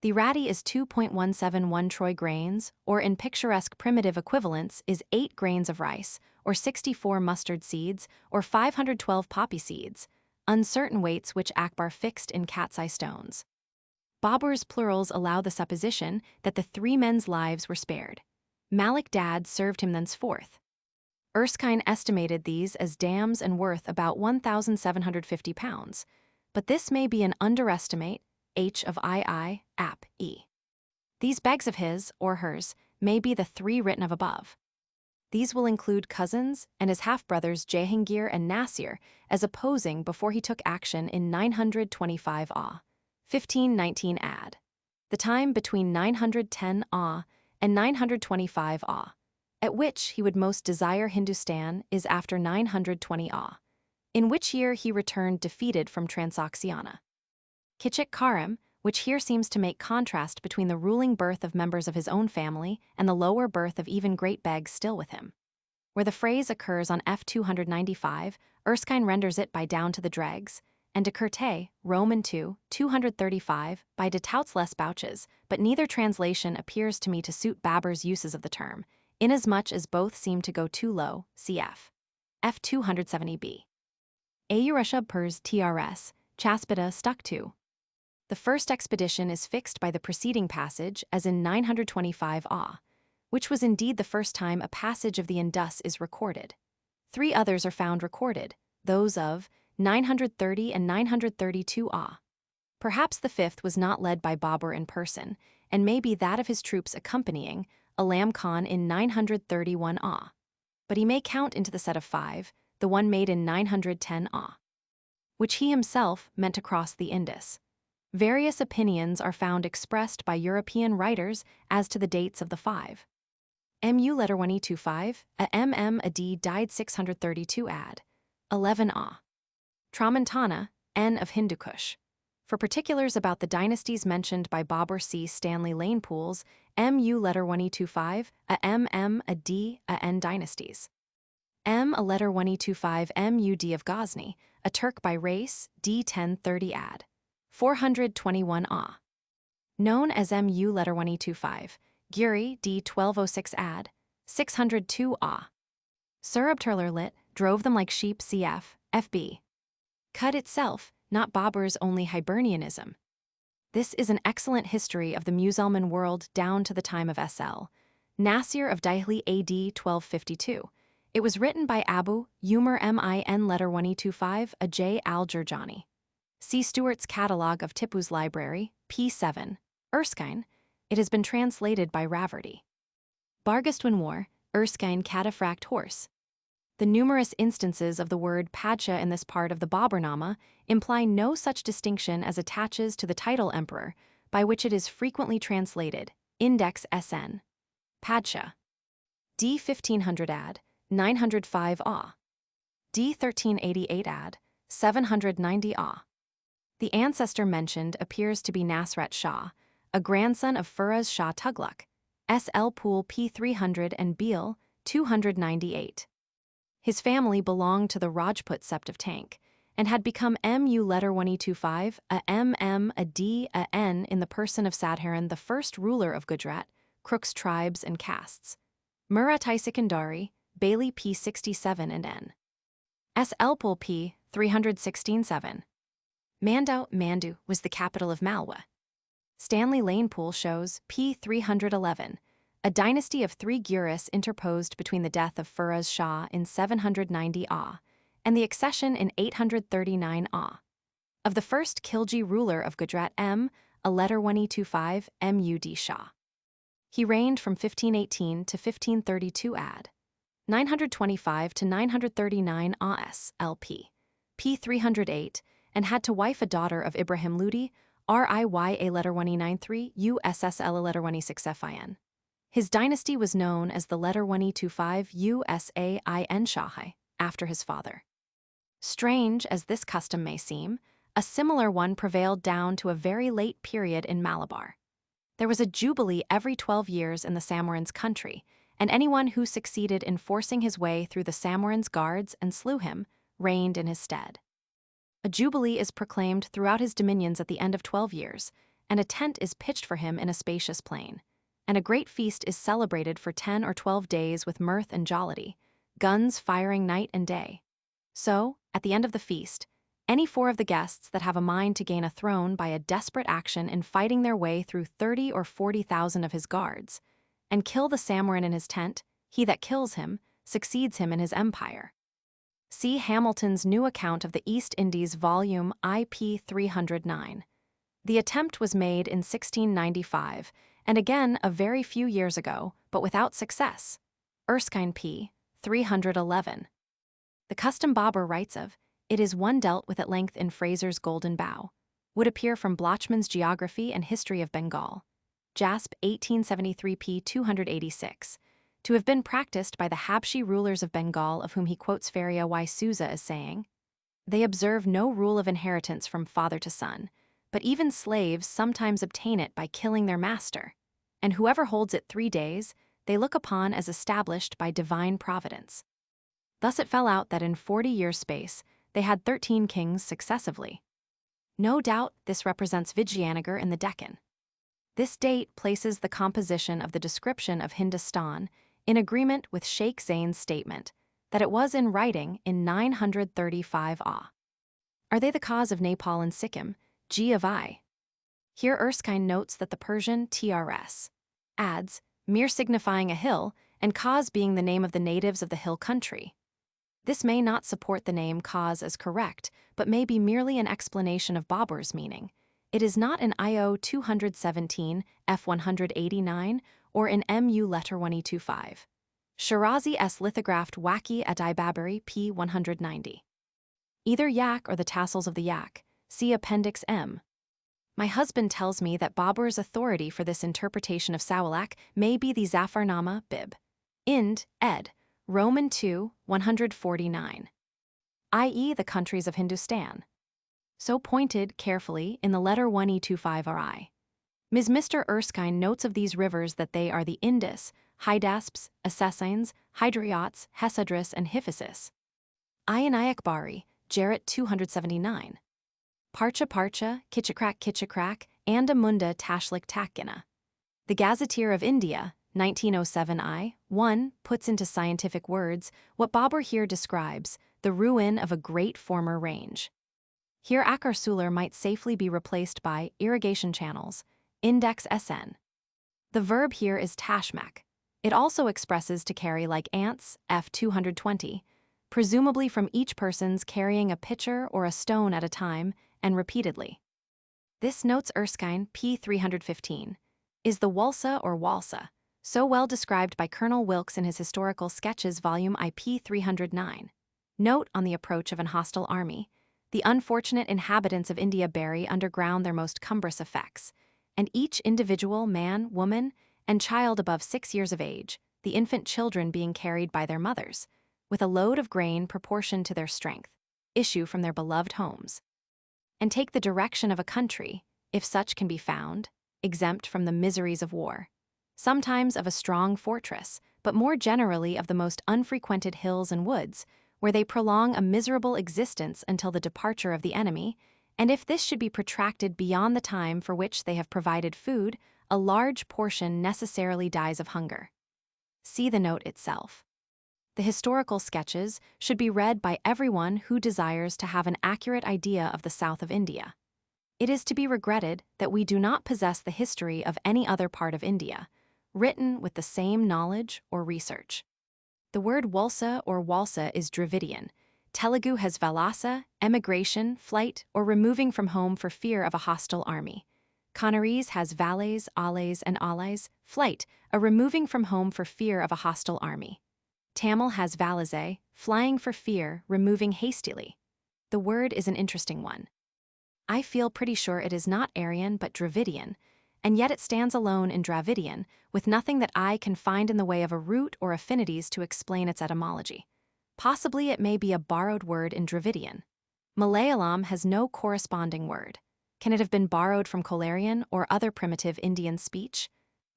The ratty is 2.171 troy grains, or in picturesque primitive equivalents is 8 grains of rice, or 64 mustard seeds, or 512 poppy seeds, uncertain weights which Akbar fixed in cat's eye stones. Babur's plurals allow the supposition that the 3 men's lives were spared. Malik Dad served him thenceforth. Erskine estimated these as dams and worth about £1,750, but this may be an underestimate, H of II, App E. These begs of his, or hers, may be the 3 written of above. These will include cousins and his half-brothers Jahangir and Nasir as opposing before he took action in 925 AH, 1519 ad. The time between 910 AH and 925 AH, at which he would most desire Hindustan, is after 920 AH, in which year he returned defeated from Transoxiana. Kichik Karim, which here seems to make contrast between the ruling birth of members of his own family and the lower birth of even great begs still with him. Where the phrase occurs on F295, Erskine renders it by down to the dregs, and de Curte, Roman 2, 235, by de touts les bouches, but neither translation appears to me to suit Babur's uses of the term, inasmuch as both seem to go too low, cf. F270b. Ayurashab Purs TRS, Chaspida stuck to. The first expedition is fixed by the preceding passage as in 925 AH, which was indeed the first time a passage of the Indus is recorded. 3 others are found recorded, those of 930 and 932 Ah. Perhaps the 5th was not led by Babur in person, and may be that of his troops accompanying Alam Khan in 931 Ah. But he may count into the set of 5, the one made in 910 Ah, which he himself meant to cross the Indus. Various opinions are found expressed by European writers as to the dates of the 5. Mu letter 1E25, a D died 632 AD, 11 Ah. Tramontana, N of Hindu Kush. For particulars about the dynasties mentioned by Babur, see Stanley Lane Pools, Mu letter 1E25, a D, N dynasties. A letter 1E25 Mud of Ghazni, a Turk by race, D 1030 AD, 421 Ah. Known as Mu letter 1E25, Guri, D 1206 AD, 602 Ah. Surabturler lit, drove them like sheep cf. FB. Cut itself, not Babur's only Hibernianism. This is an excellent history of the Musalman world down to the time of S.L. Nasir of Dihli AD 1252. It was written by Abu Umar Min letter 1E25 a J. al-Jurjani. See Stewart's Catalogue of Tipu's Library, P7. Erskine. It has been translated by Raverty. Bargastwin War, Erskine Cataphracт Horse. The numerous instances of the word Padshah in this part of the Bābur-nāma imply no such distinction as attaches to the title emperor, by which it is frequently translated, Index SN. Padshah. D 1500 AD, 905 Ah. D 1388 AD, 790 Ah. The ancestor mentioned appears to be Nasrat Shah, a grandson of Firuz Shah Tughlaq, S.L. Pool P 300 and Beal, 298. His family belonged to the Rajput sept of Tank, and had become Mu letter 1E25, a D, a N in the person of Sadharan, the first ruler of Gujarat, Crook's tribes and castes. Marathai Sikandari, Bailey P 67 and N. S. Elpul P 316-7. Mandu was the capital of Malwa. Stanley Lane Pool shows P 311. A dynasty of 3 Guris interposed between the death of Firuz Shah in 790 Ah and the accession in 839 Ah of the first Khilji ruler of Gujarat a letter 1E25 Mud Shah. He reigned from 1518 to 1532 AD, 925 to 939 AS LP, P 308, and had to wife a daughter of Ibrahim Ludi, Riya a letter 1E93 USSL a letter 1E6 FIN. His dynasty was known as the letter 1E25 USAIN Shahai, after his father. Strange as this custom may seem, a similar one prevailed down to a very late period in Malabar. There was a jubilee every 12 years in the Samoran's country, and anyone who succeeded in forcing his way through the Samoran's guards and slew him reigned in his stead. A jubilee is proclaimed throughout his dominions at the end of 12 years, and a tent is pitched for him in a spacious plain. And a great feast is celebrated for 10 or 12 days with mirth and jollity, guns firing night and day. So, at the end of the feast, any 4 of the guests that have a mind to gain a throne by a desperate action in fighting their way through 30 or 40,000 of his guards, and kill the Samoran in his tent, he that kills him succeeds him in his empire. See Hamilton's new account of the East Indies, volume IP 309. The attempt was made in 1695, and again a very few years ago, but without success. Erskine P. 311. The custom Babur writes of, it is one dealt with at length in Fraser's Golden Bough, would appear from Blochmann's Geography and History of Bengal, Jasp 1873 p. 286, to have been practiced by the Habshi rulers of Bengal, of whom he quotes Faria Y. Souza as saying, "They observe no rule of inheritance from father to son, but even slaves sometimes obtain it by killing their master, and whoever holds it 3 days, they look upon as established by divine providence." Thus it fell out that in 40 years' space, they had 13 kings successively. No doubt this represents Vijayanagar in the Deccan. This date places the composition of the description of Hindustan in agreement with Sheikh Zain's statement that it was in writing in 935 Ah. Are they the cause of Nepal and Sikkim? G of I. Here Erskine notes that the Persian TRS adds, mere signifying a hill, and cause being the name of the natives of the hill country. This may not support the name cause as correct, but may be merely an explanation of Babur's meaning. It is not in IO 217, F189, or in MU letter 1E25. Shirazi S. lithographed Waki Adai Baburi P 190. Either yak or the tassels of the yak. See Appendix M. My husband tells me that Babur's authority for this interpretation of Sawalak may be the Zafarnama Bib. Ind, ed. Roman 2, 149. i.e. the countries of Hindustan. So pointed carefully in the letter 1E25 RI. Ms. Mr. Erskine notes of these rivers that they are the Indus, Hydasps, Assassines, Hydriots, Hesadris, and Hiphasis. Akbari, Jarrett 279. Parcha, Kitchakrak, Andamunda Tashlik Takina. The Gazetteer of India, 1907 I, puts into scientific words what Babur here describes, the ruin of a great former range. Here Akarsular might safely be replaced by irrigation channels, Index SN. The verb here is tashmak. It also expresses to carry like ants, F 220, presumably from each person's carrying a pitcher or a stone at a time and repeatedly. This, notes Erskine, P 315, is the walsa or walsa, so well described by Colonel Wilkes in his Historical Sketches volume IP 309. Note on the approach of an hostile army, the unfortunate inhabitants of India bury underground their most cumbrous effects, and each individual man, woman, and child above 6 years of age, the infant children being carried by their mothers, with a load of grain proportioned to their strength, issue from their beloved homes, and take the direction of a country, if such can be found, exempt from the miseries of war, sometimes of a strong fortress, but more generally of the most unfrequented hills and woods, where they prolong a miserable existence until the departure of the enemy, and if this should be protracted beyond the time for which they have provided food, a large portion necessarily dies of hunger. See the note itself. The Historical Sketches should be read by everyone who desires to have an accurate idea of the south of India. It is to be regretted that we do not possess the history of any other part of India, written with the same knowledge or research. The word walsa or walsa is Dravidian. Telugu has valasa, emigration, flight, or removing from home for fear of a hostile army. Kannarese has valets, alays, and allies, flight, a removing from home for fear of a hostile army. Tamil has valaze, flying for fear, removing hastily. The word is an interesting one. I feel pretty sure it is not Aryan but Dravidian, and yet it stands alone in Dravidian, with nothing that I can find in the way of a root or affinities to explain its etymology. Possibly it may be a borrowed word in Dravidian. Malayalam has no corresponding word. Can it have been borrowed from Kolarian or other primitive Indian speech?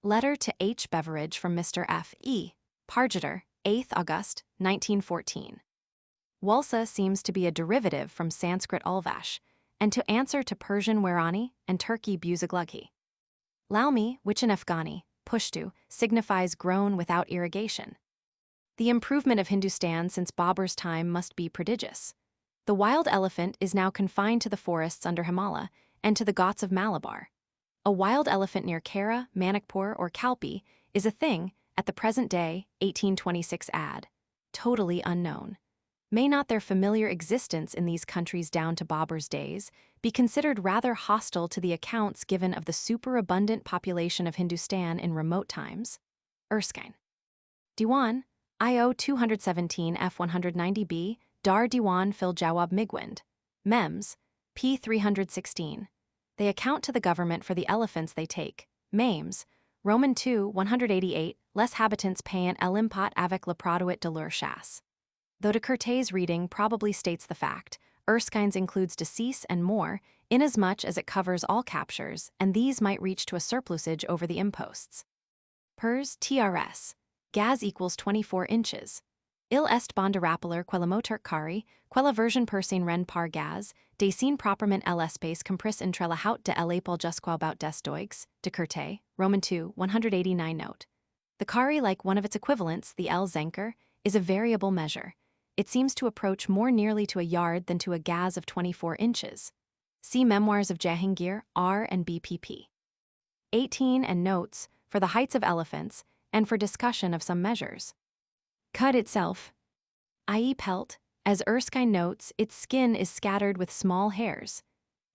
Letter to H. Beveridge from Mr. F. E. Pargeter, 8th August, 1914. Walsa seems to be a derivative from Sanskrit ulvash, and to answer to Persian Warani and Turkey Buzaglughi. Laumi, which in Afghani, Pushtu, signifies grown without irrigation. The improvement of Hindustan since Babur's time must be prodigious. The wild elephant is now confined to the forests under Himala and to the Ghats of Malabar. A wild elephant near Kara, Manikpur, or Kalpi is a thing, at the present day, 1826 ad, totally unknown. May not their familiar existence in these countries down to Babur's days be considered rather hostile to the accounts given of the superabundant population of Hindustan in remote times? Erskine. Diwan, IO 217 F190b, Dar Diwan Fil Jawab Migwind. Mems, P 316. They account to the government for the elephants they take. Maims, Roman 2, 188, les habitants payant elimpat avec le produit de leur chasse. Though Descartes' reading probably states the fact, Erskine's includes decease and more, inasmuch as it covers all captures, and these might reach to a surplusage over the imposts. Pers TRS. Gaz equals 24 inches. Il est bonderapeler quella motor cari, quella version persine ren par gaz, de sin properment l'espace compris entre la haute de l'épaule jusqu'au bout des doigues, Descartes, Roman 2, 189 note. The cari, like one of its equivalents, the L zenker, is a variable measure. It seems to approach more nearly to a yard than to a gaz of 24 inches. See Memoirs of Jahangir, R and BPP. 18 and notes, for the heights of elephants, and for discussion of some measures. Cud itself. i.e. pelt. As Erskine notes, its skin is scattered with small hairs.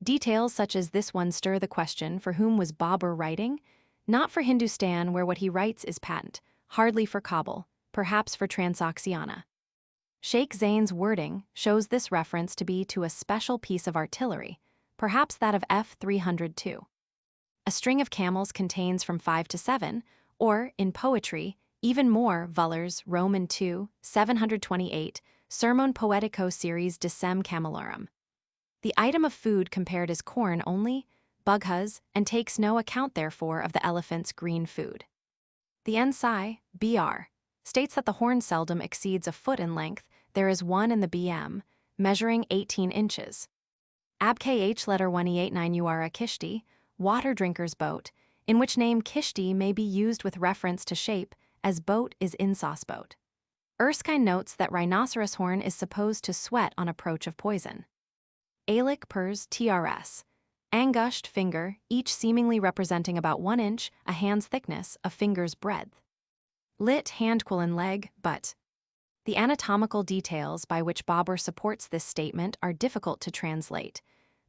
Details such as this one stir the question, for whom was Babur writing? Not for Hindustan, where what he writes is patent, hardly for Kabul, perhaps for Transoxiana. Sheikh Zain's wording shows this reference to be to a special piece of artillery, perhaps that of F-302. A string of camels contains from 5 to 7, or, in poetry, even more Vuller's Roman II, 728, Sermon Poetico series Decem Camelorum. The item of food compared is corn only, bughas, and takes no account therefore of the elephant's green food. The Ensai, BR, states that the horn seldom exceeds a foot in length. There is one in the BM, measuring 18 inches. Abkh letter 189 Uara Kishti, water drinker's boat, in which name Kishti may be used with reference to shape, as boat is insauce boat. Erskine notes that rhinoceros horn is supposed to sweat on approach of poison. Alic pers TRS, angushed finger, each seemingly representing about 1 inch, a hand's thickness, a finger's breadth. Lit handquil and leg, but. The anatomical details by which Babur supports this statement are difficult to translate,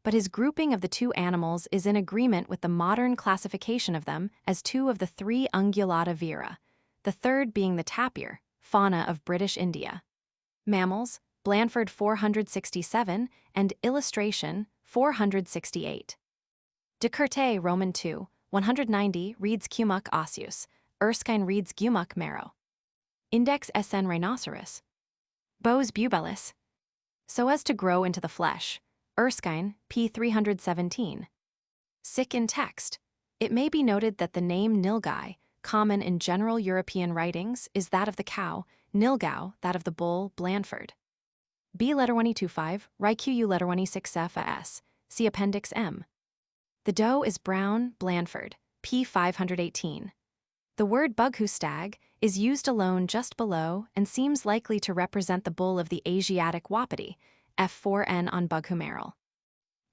but his grouping of the two animals is in agreement with the modern classification of them as two of the 3 ungulata vira, the third being the tapir, fauna of British India. Mammals, Blandford 467, and Illustration 468. Descartes Roman II, 190 reads Cumuk osseus, Erskine reads Gumuk marrow. Index SN rhinoceros. Bos bubelis. So as to grow into the flesh, Erskine, p. 317. Sick in text. It may be noted that the name nilgai, common in general European writings, is that of the cow, nilgau, that of the bull, Blandford. B letter 125, Ryqu letter 126 see Appendix M. The doe is brown, Blandford, p. 518. The word bughu stag is used alone just below and seems likely to represent the bull of the Asiatic wapiti, F4N on bughu merrill.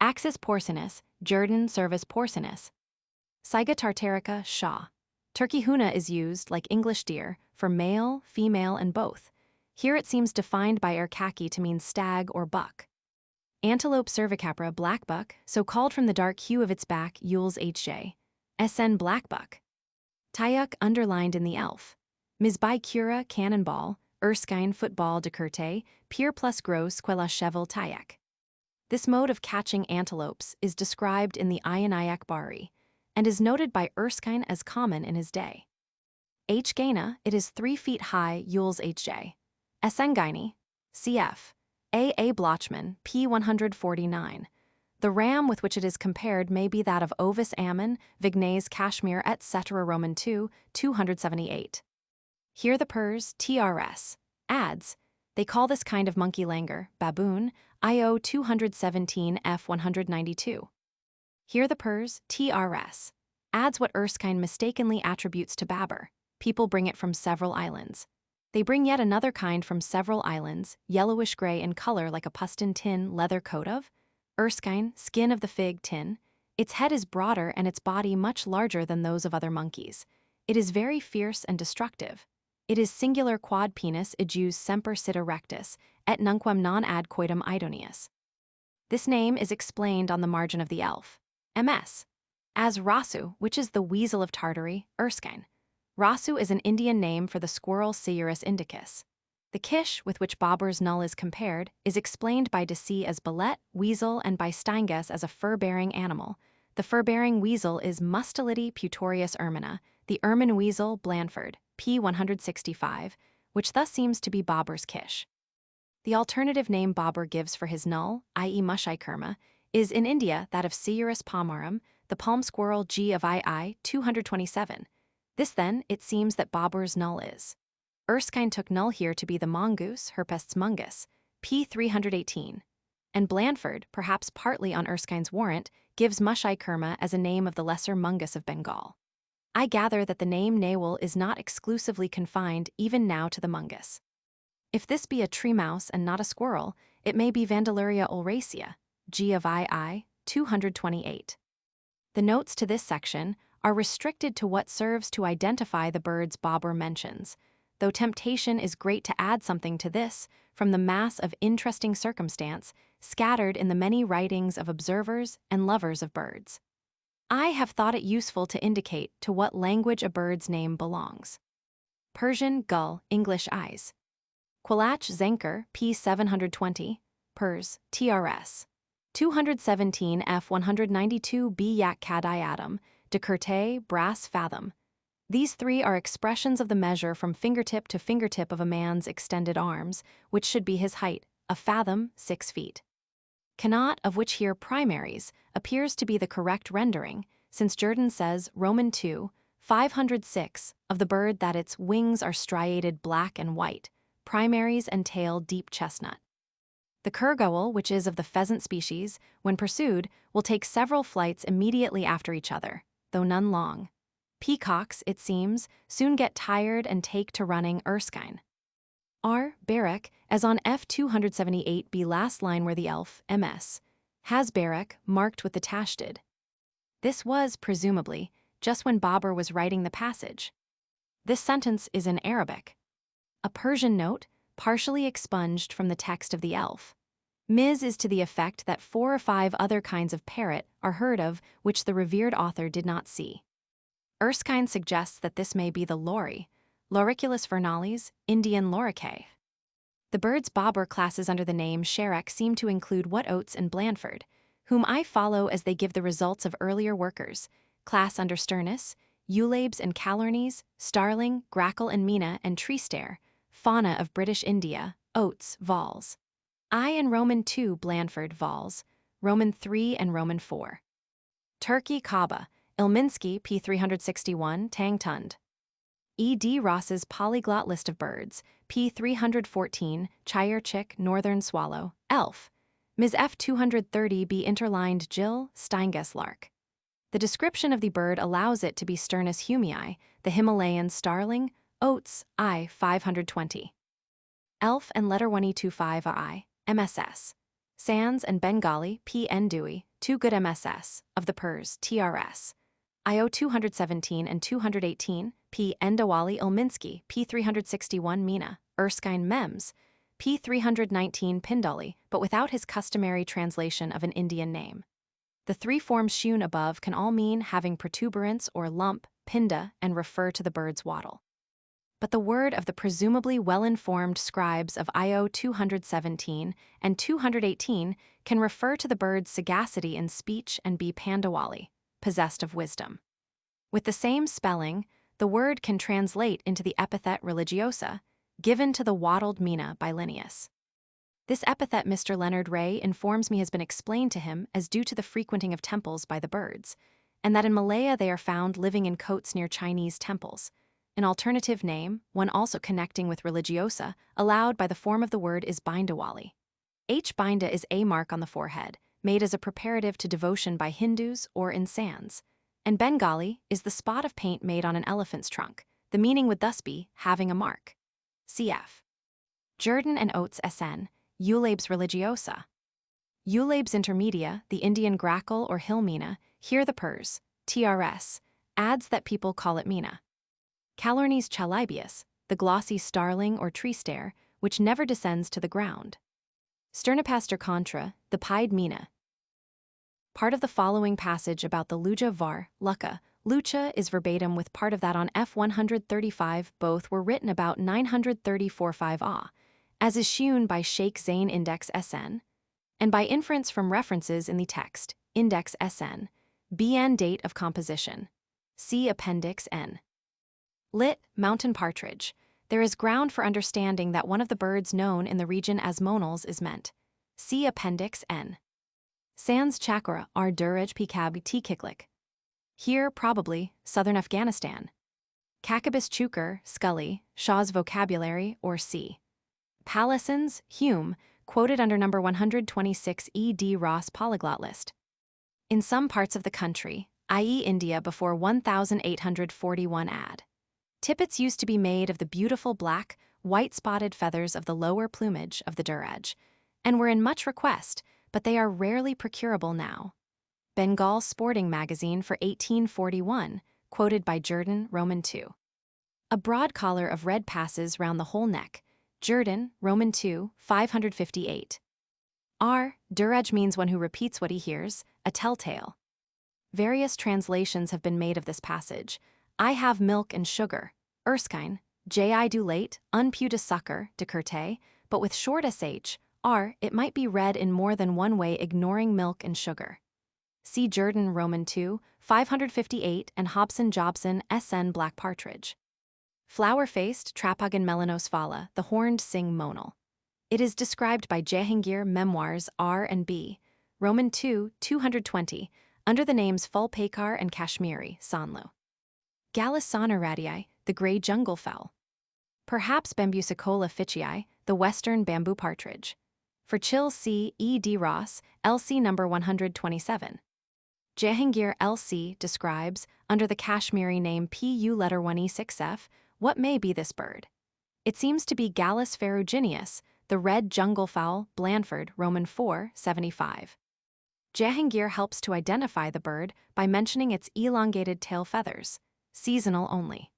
Axis porcinus, Jordan cervus porcinus. Saiga tartarica, Shaw. Turkey huna is used, like English deer, for male, female, and both. Here it seems defined by Erkaki to mean stag or buck. Antelope cervicapra, blackbuck, so called from the dark hue of its back, Yule's HJ. SN blackbuck. Tayuk underlined in the Elph. Mizbai cura, cannonball, Erskine football Descartes, pier plus gross quella cheval Tayuk. This mode of catching antelopes is described in the Ayan Akbari, and is noted by Erskine as common in his day. H. Gaina, it is 3 feet high, Yule's HJ. Essengaini, cf. A. Blochman, p. 149. The ram with which it is compared may be that of Ovis Ammon, Vignes Kashmir etc. Roman II, 278. Here the Pers, TRS, adds, they call this kind of monkey langur, baboon, IO 217 F 192. Here the Pers, TRS, adds what Erskine mistakenly attributes to Babur. People bring it from several islands. They bring yet another kind from several islands, yellowish-gray in color like a pustin tin leather coat of. Erskine, skin of the fig tin. Its head is broader and its body much larger than those of other monkeys. It is very fierce and destructive. It is singular quad penis ejus semper sit erectus, et nunquam non ad coitum idoneus. This name is explained on the margin of the Elph MS as Rasu, which is the weasel of Tartary, Erskine. Rasu is an Indian name for the squirrel Sciurus indicus. The kish with which Babur's null is compared is explained by De C as ballet, weasel, and by Steinges as a fur-bearing animal. The fur-bearing weasel is Mustelidae putorius ermina, the ermine weasel Blandford, p. 165, which thus seems to be Babur's kish. The alternative name Babur gives for his null, i.e. Mushaikurma, is in India that of Sciurus palmarum, the palm squirrel G of II 227. This then, it seems that Babur's null is. Erskine took null here to be the mongoose, Herpes mungus, p. 318. And Blandford, perhaps partly on Erskine's warrant, gives Mushaikurma as a name of the lesser mungus of Bengal. I gather that the name Nawal is not exclusively confined even now to the mungus. If this be a tree mouse and not a squirrel, it may be Vandaluria ulracea, G of II 228. The notes to this section are restricted to what serves to identify the birds Babur mentions. though temptation is great to add something to this from the mass of interesting circumstance scattered in the many writings of observers and lovers of birds. I have thought it useful to indicate to what language a bird's name belongs. Persian gull, English eyes. Quilach Zenker, p. 720, Pers, trs. 217 f. 192 b. Yak Kadai Adam, de Curte, brass fathom. These three are expressions of the measure from fingertip to fingertip of a man's extended arms, which should be his height, a fathom, 6 feet. Cannot, of which here primaries, appears to be the correct rendering, since Jordan says, Roman 2, 506, of the bird that its wings are striated black and white, primaries and tail deep chestnut. The kurgowl, which is of the pheasant species, when pursued, will take several flights immediately after each other, though none long. Peacocks, it seems, soon get tired and take to running Erskine. R. Barrack, as on F278b last line where the Elph MS has Barrack marked with the tashdid. This was, presumably, just when Babur was writing the passage. This sentence is in Arabic. A Persian note, partially expunged from the text of the Elph. Ms. is to the effect that 4 or 5 other kinds of parrot are heard of which the revered author did not see. Erskine suggests that this may be the lory, Loriculus vernalis, Indian loricae. The birds Babur classes under the name Sherek seem to include What Oates and Blandford, whom I follow as they give the results of earlier workers, class under Sturnus, Eulabes and Calornes, Starling, Grackle and Mina and Treestare, fauna of British India, Oates, vols. I and Roman 2 Blandford, vols, Roman 3 and Roman 4. Turkey Kaaba, Ilminsky, p. 361, Tang Tund. E. D. Ross's Polyglot List of Birds, p. 314, Chayerchick, Northern Swallow, Elph. Ms. F. 230b interlined Jill, Steinges lark. The description of the bird allows it to be Sturnus humii, the Himalayan starling, Oates, I. 520. Elph and letter 1E25 I, MSS. Sands and Bengali, P. N. Dewey, 2 good MSS, of the Pers, TRS. IO 217 and 218, P. Endawali Ilminsky, P. 361 Mina, Erskine Mems, P. 319 Pindali, but without his customary translation of an Indian name. The 3 forms shewn above can all mean having protuberance or lump, pinda, and refer to the bird's wattle. But the word of the presumably well-informed scribes of IO 217 and 218 can refer to the bird's sagacity in speech and be Pandawali, possessed of wisdom. With the same spelling, the word can translate into the epithet religiosa, given to the wattled mina by Linnaeus. This epithet Mr. Leonard Ray informs me has been explained to him as due to the frequenting of temples by the birds, and that in Malaya they are found living in cotes near Chinese temples. An alternative name, one also connecting with religiosa, allowed by the form of the word is Bindawali. H. Binda is a mark on the forehead, made as a preparative to devotion by Hindus or in sands, and Bengali is the spot of paint made on an elephant's trunk. The meaning would thus be having a mark. Cf. Jordan and Oates SN, Eulabes religiosa. Eulabes intermedia, the Indian grackle or hill mina, here the Pers, TRS, adds that people call it mina. Calornes chalibius, the glossy starling or treestare, which never descends to the ground. Sternipastor contra, the pied mina. Part of the following passage about the luja var, lucca, lucha is verbatim with part of that on F135. Both were written about 934-5 A, as is shewn by Sheikh Zain Index SN, and by inference from references in the text, Index SN, BN date of composition. See Appendix N. Lit. Mountain partridge. There is ground for understanding that one of the birds known in the region as monals is meant. See Appendix N. Sans chakra are duraj pikab tikiklik. Here, probably, southern Afghanistan. Kakabis chukar, Scully, Shaw's vocabulary, or C. Palisons, Hume, quoted under number 126 E. D. Ross polyglot list. In some parts of the country, i.e. India before 1841 AD. Tippets used to be made of the beautiful black, white-spotted feathers of the lower plumage of the duraj, and were in much request, but they are rarely procurable now. Bengal Sporting Magazine for 1841, quoted by Jordan, Roman 2. A broad collar of red passes round the whole neck. Jordan, Roman 2, 558. R. Duraj means one who repeats what he hears, a telltale. Various translations have been made of this passage. I have milk and sugar. Erskine, J.I. do late, unpu de succor, de curte, but with short sh, r, it might be read in more than one way ignoring milk and sugar. See Jordan, Roman 2, 558 and Hobson-Jobson, S.N. Black Partridge. Flower-faced Trapagan melanosephala, the horned sing monal. It is described by Jahangir, Memoirs R and B, Roman 2, 220, under the names Fulpakar and Kashmiri, Sanlu. Gallus sonoradii, the gray jungle fowl. Perhaps Bambusicola ficii, the western bamboo partridge. For Chill C. E. D. Ross, LC number 127. Jahangir LC describes, under the Kashmiri name PU letter 1E6F, what may be this bird. It seems to be Gallus ferrugineus, the red jungle fowl, Blandford, Roman 4, 75. Jahangir helps to identify the bird by mentioning its elongated tail feathers, seasonal only.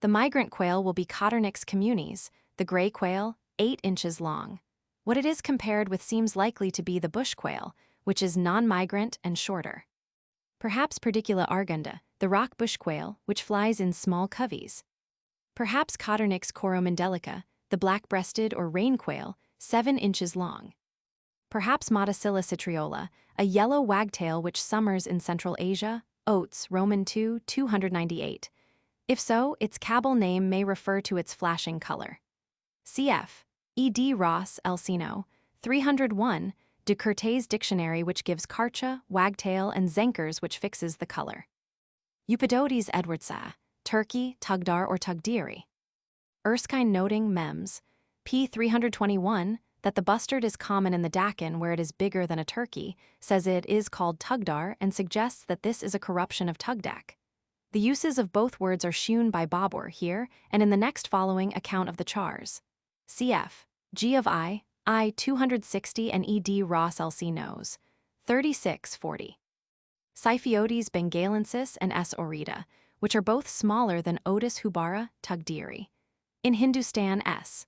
The migrant quail will be Cotternix communis, the gray quail, 8 inches long. What it is compared with seems likely to be the bush quail, which is non-migrant and shorter. Perhaps Perdicula argunda, the rock bush quail, which flies in small coveys. Perhaps Cotternix coromandelica, the black-breasted or rain quail, 7 inches long. Perhaps Motacilla citriola, a yellow wagtail which summers in Central Asia, Oates, Roman 2, 298. If so, its Cabal name may refer to its flashing color. Cf. E. D. Ross, Elcino, 301, De Curte's dictionary which gives Karcha, wagtail, and Zenkers which fixes the color. Eupodotes edwardsa, Turkey, Tugdar or Tugdiri. Erskine noting Mems, p. 321, that the bustard is common in the Deccan where it is bigger than a turkey, says it is called Tugdar and suggests that this is a corruption of Tugdak. The uses of both words are shewn by Bābur here and in the next following account of the chars. Cf. G of I 260 and E. D. Ross LC Nose, 3640. Syphiotes bengalensis and S. orida, which are both smaller than Otis hubara, Tugdiri. In Hindustan S.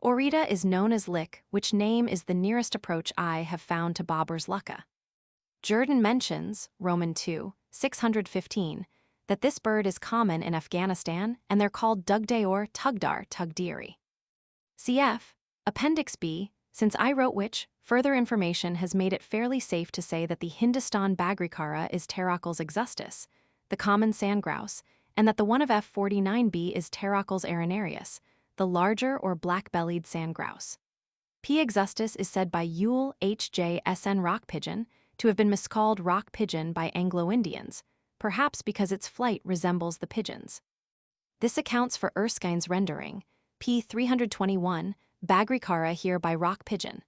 Orida is known as Lik, which name is the nearest approach I have found to Babur's Lucca. Jordan mentions, Roman 2, 615, that this bird is common in Afghanistan and they're called Dugday or Tugdar, Tugdiri. Cf. Appendix B, since I wrote which, further information has made it fairly safe to say that the Hindustan bagrikara is Pterochles exustus, the common sandgrouse, and that the one of F49b is Pterochles arenarius, the larger or black-bellied sandgrouse. P. exustus is said by Ewell H. J. S. N. rock pigeon to have been miscalled rock pigeon by Anglo-Indians, perhaps because its flight resembles the pigeon's. This accounts for Erskine's rendering, p. 321, bagrikara here by rock pigeon.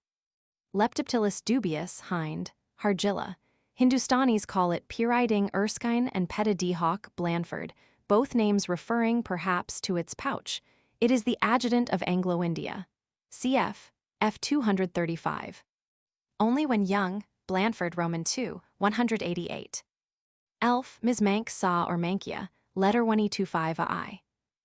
Leptoptilus dubius, hind, Hargilla. Hindustanis call it Pyriding Erskine and Petadehawk Blandford, both names referring perhaps to its pouch. It is the adjutant of Anglo-India. Cf. F235. Only when young, Blandford Roman 2, 188. Elph MS Mank Sa or Mankia, letter 1E25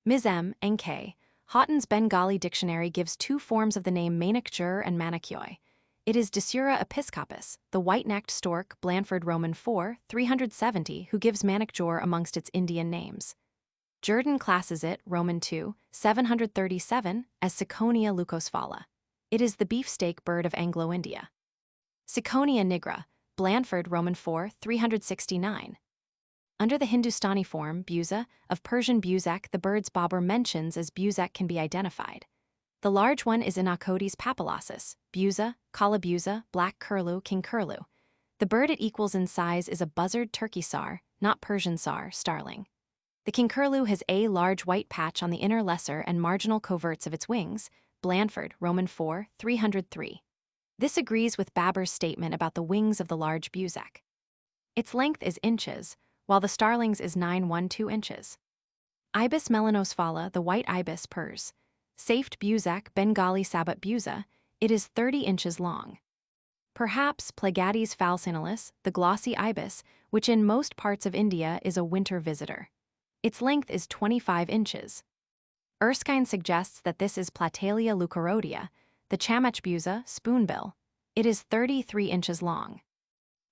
Ms. M. N.K. Houghton's Bengali dictionary gives two forms of the name Manikjur and Manikyoi. It is Desura episcopus, the white-necked stork, Blandford Roman 4, 370, who gives Manikjur amongst its Indian names. Jordan classes it, Roman 2, 737, as Ciconia leucosphala. It is the beefsteak bird of Anglo-India. Ciconia nigra, Blandford Roman 4, 369. Under the Hindustani form, Buza, of Persian Buzak, the bird's Bābur mentions as Buzak can be identified. The large one is Inocodes papillosus, Buza, Kalabuza, black curlew, king curlew. The bird it equals in size is a buzzard turkey sar, not Persian sar, starling. The king curlew has a large white patch on the inner lesser and marginal coverts of its wings, Blandford, Roman 4, 303. This agrees with Bābur's statement about the wings of the large Buzak. Its length is inches, while the starling's is 912 inches. Ibis melanosphala, the white ibis pers. Safed Buzak, Bengali Sabat Buza, it is 30 inches long. Perhaps Plegades falcinalis, the glossy ibis, which in most parts of India is a winter visitor. Its length is 25 inches. Erskine suggests that this is Platalia leucorodia, the chamechbusa spoonbill. It is 33 inches long.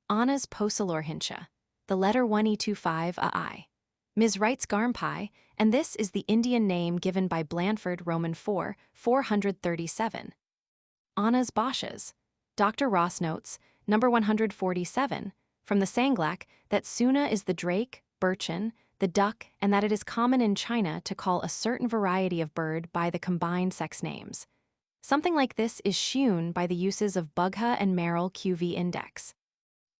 Anna's Posalorhincha, the letter 1E25 AI. Ms. writes Garmpai, and this is the Indian name given by Blandford Roman 4, 437. Anna's Boschas. Dr. Ross notes, number 147, from the Sanglak, that Suna is the drake, birchen, the duck, and that it is common in China to call a certain variety of bird by the combined sex names. Something like this is shewn by the uses of Bugha and Merrill QV index.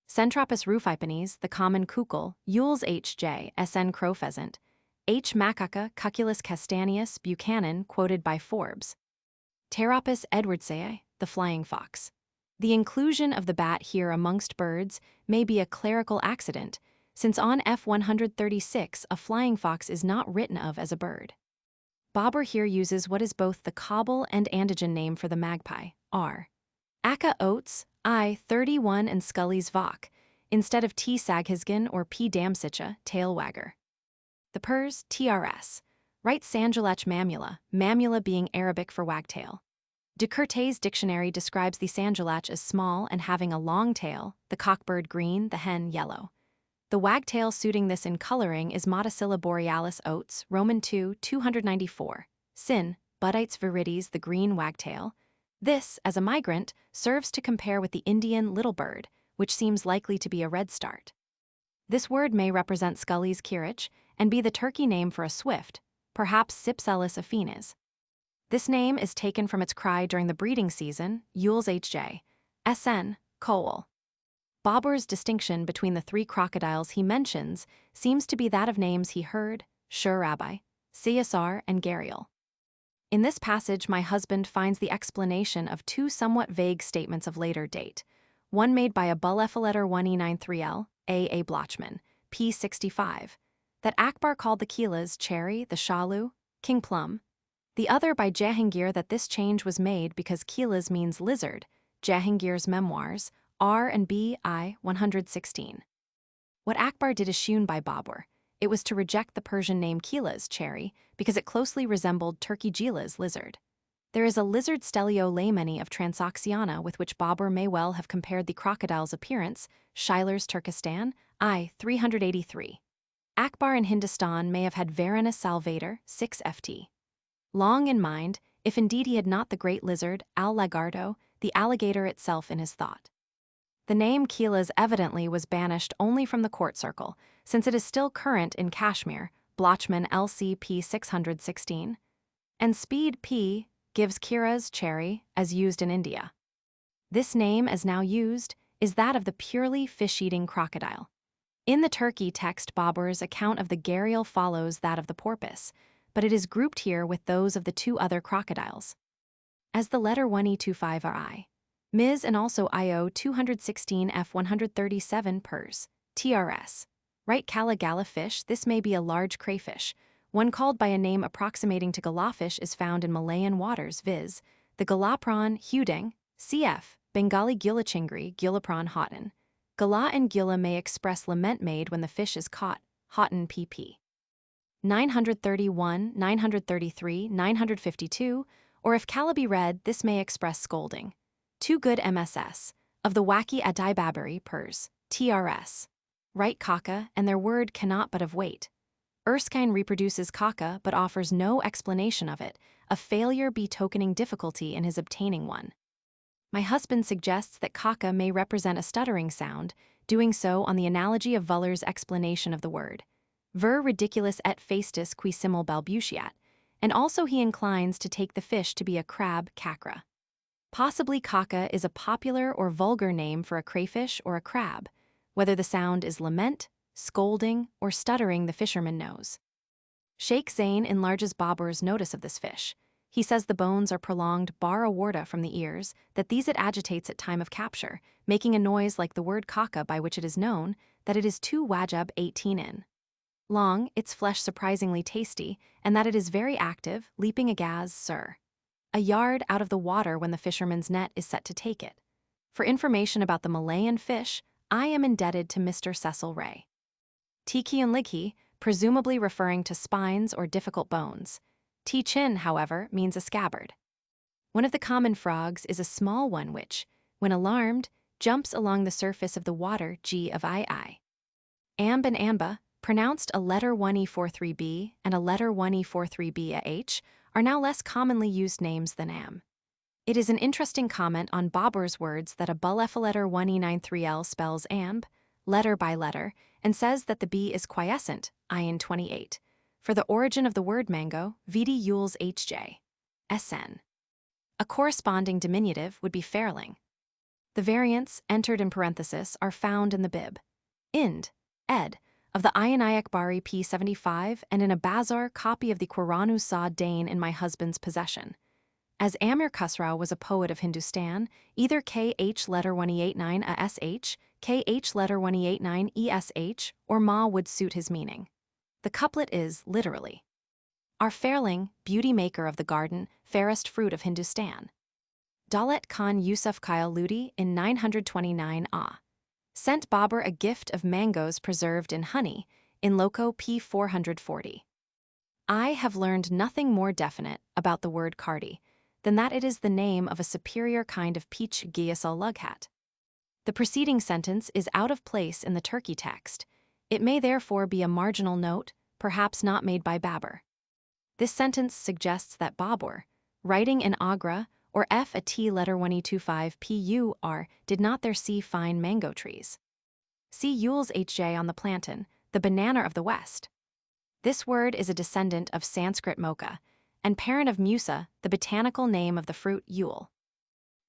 Centropus rufipenes, the common kukul, Yule's HJ, SN crow pheasant, H. macaca, Cuculus castaneus, Buchanan, quoted by Forbes. Pteropus edwardsae, the flying fox. The inclusion of the bat here amongst birds may be a clerical accident, since on F136 a flying fox is not written of as a bird. Bābur here uses what is both the Kabul and Andijan name for the magpie, R. Aka oats, I-31 and Scully's Vok, instead of T. saghisgan or P. damsicha, tailwagger. The Pers, TRS, writes Sanjalach mamula, mamula being Arabic for wagtail. De Courtet's dictionary describes the Sanjalach as small and having a long tail, the cockbird green, the hen yellow. The wagtail suiting this in coloring is Motacilla borealis oats, Roman 2, 294. Sin, Buddites virides, the green wagtail. This, as a migrant, serves to compare with the Indian little bird, which seems likely to be a redstart. This word may represent Scully's kirich and be the turkey name for a swift, perhaps Cypselus affinis. This name is taken from its cry during the breeding season, Yule's HJ, SN, Koel. Bābur's distinction between the three crocodiles he mentions seems to be that of names he heard, Shur-Rabbi, Siyasar, and Gariel. In this passage, my husband finds the explanation of two somewhat vague statements of later date, one made by a Bullefaletter 1E93L, A. Blochman, P65, that Akbar called the Keelas cherry, the Shalu, king plum, the other by Jahangir that this change was made because Keelas means lizard, Jahangir's Memoirs, R and B I 116. What Akbar did is shewn by Bābur. It was to reject the Persian name Keelas cherry because it closely resembled Turkey Gila's lizard. There is a lizard stelio lameni of Transoxiana with which Bābur may well have compared the crocodile's appearance, Schuyler's Turkestan, I 383. Akbar in Hindustan may have had Varanus salvator, 6 ft. Long in mind, if indeed he had not the great lizard, al-lagarto, the alligator itself in his thought. The name Keelas evidently was banished only from the court circle, since it is still current in Kashmir, Blochman LCP 616, and Speed P gives Kira's cherry as used in India. This name, as now used, is that of the purely fish-eating crocodile. In the Turkey text, Bābur's account of the gharial follows that of the porpoise, but it is grouped here with those of the two other crocodiles. As the letter 1E25 are I. Ms. and also IO 216 F137 Pers, TRS. Right Kalagala fish, this may be a large crayfish. One called by a name approximating to galafish is found in Malayan waters, viz. the galapron hudeng, cf. Bengali gulachingri, gulapron hotten. Gala and gula may express lament made when the fish is caught, hotten pp. 931, 933, 952, or if Kala be read, this may express scolding. Too good MSS, of the wacky Adai Babari Pers, TRS. Right kaka, and their word cannot but of weight. Erskine reproduces kaka but offers no explanation of it, a failure betokening difficulty in his obtaining one. My husband suggests that kaka may represent a stuttering sound, doing so on the analogy of Vuller's explanation of the word. Ver ridiculus et faistus qui simul balbutiat, and also he inclines to take the fish to be a crab kakra. Possibly kaka is a popular or vulgar name for a crayfish or a crab, whether the sound is lament, scolding, or stuttering the fisherman knows. Sheikh Zain enlarges Bābur's notice of this fish. He says the bones are prolonged bar aorta from the ears, that these it agitates at time of capture, making a noise like the word kaka by which it is known, that it is 2 wajab 18 in. Long, its flesh surprisingly tasty, and that it is very active, leaping agaz, sir. A yard out of the water when the fisherman's net is set to take it. For information about the Malayan fish, I am indebted to Mr. Cecil Ray. Tiki and lighi, presumably referring to spines or difficult bones. Chin, however, means a scabbard. One of the common frogs is a small one which, when alarmed, jumps along the surface of the water G of II. Amb and amba, pronounced a letter 1E43B and a letter 1E43B are now less commonly used names than am. It is an interesting comment on Babur's words that a bulef letter 1E93L spells amb, letter by letter, and says that the B is quiescent, in 28. For the origin of the word mango, vidi Yules HJ. SN. A corresponding diminutive would be fairling. The variants, entered in parenthesis, are found in the bib. Ind. Ed. Of the Ayan Akbari P75 and in a Bazar copy of the Qoran Sa Dane in my husband's possession. As Amir Khusrau was a poet of Hindustan, either KH letter 1E89 ASH, KH letter 1E89 ESH, or Ma would suit his meaning. The couplet is, literally, our fairling, beauty maker of the garden, fairest fruit of Hindustan. Daulat Khan Yusuf Kyle Ludi in 929 sent Babur a gift of mangoes preserved in honey, in loco p. 440. I have learned nothing more definite about the word kardi than that it is the name of a superior kind of peach giyasal lughat. The preceding sentence is out of place in the Turkey text. It may therefore be a marginal note, perhaps not made by Babur. This sentence suggests that Babur, writing in Agra, or F a T letter 1E25 PUR, did not there see fine mango trees. See Yules HJ on the plantain, the banana of the West. This word is a descendant of Sanskrit mocha, and parent of Musa, the botanical name of the fruit Yule.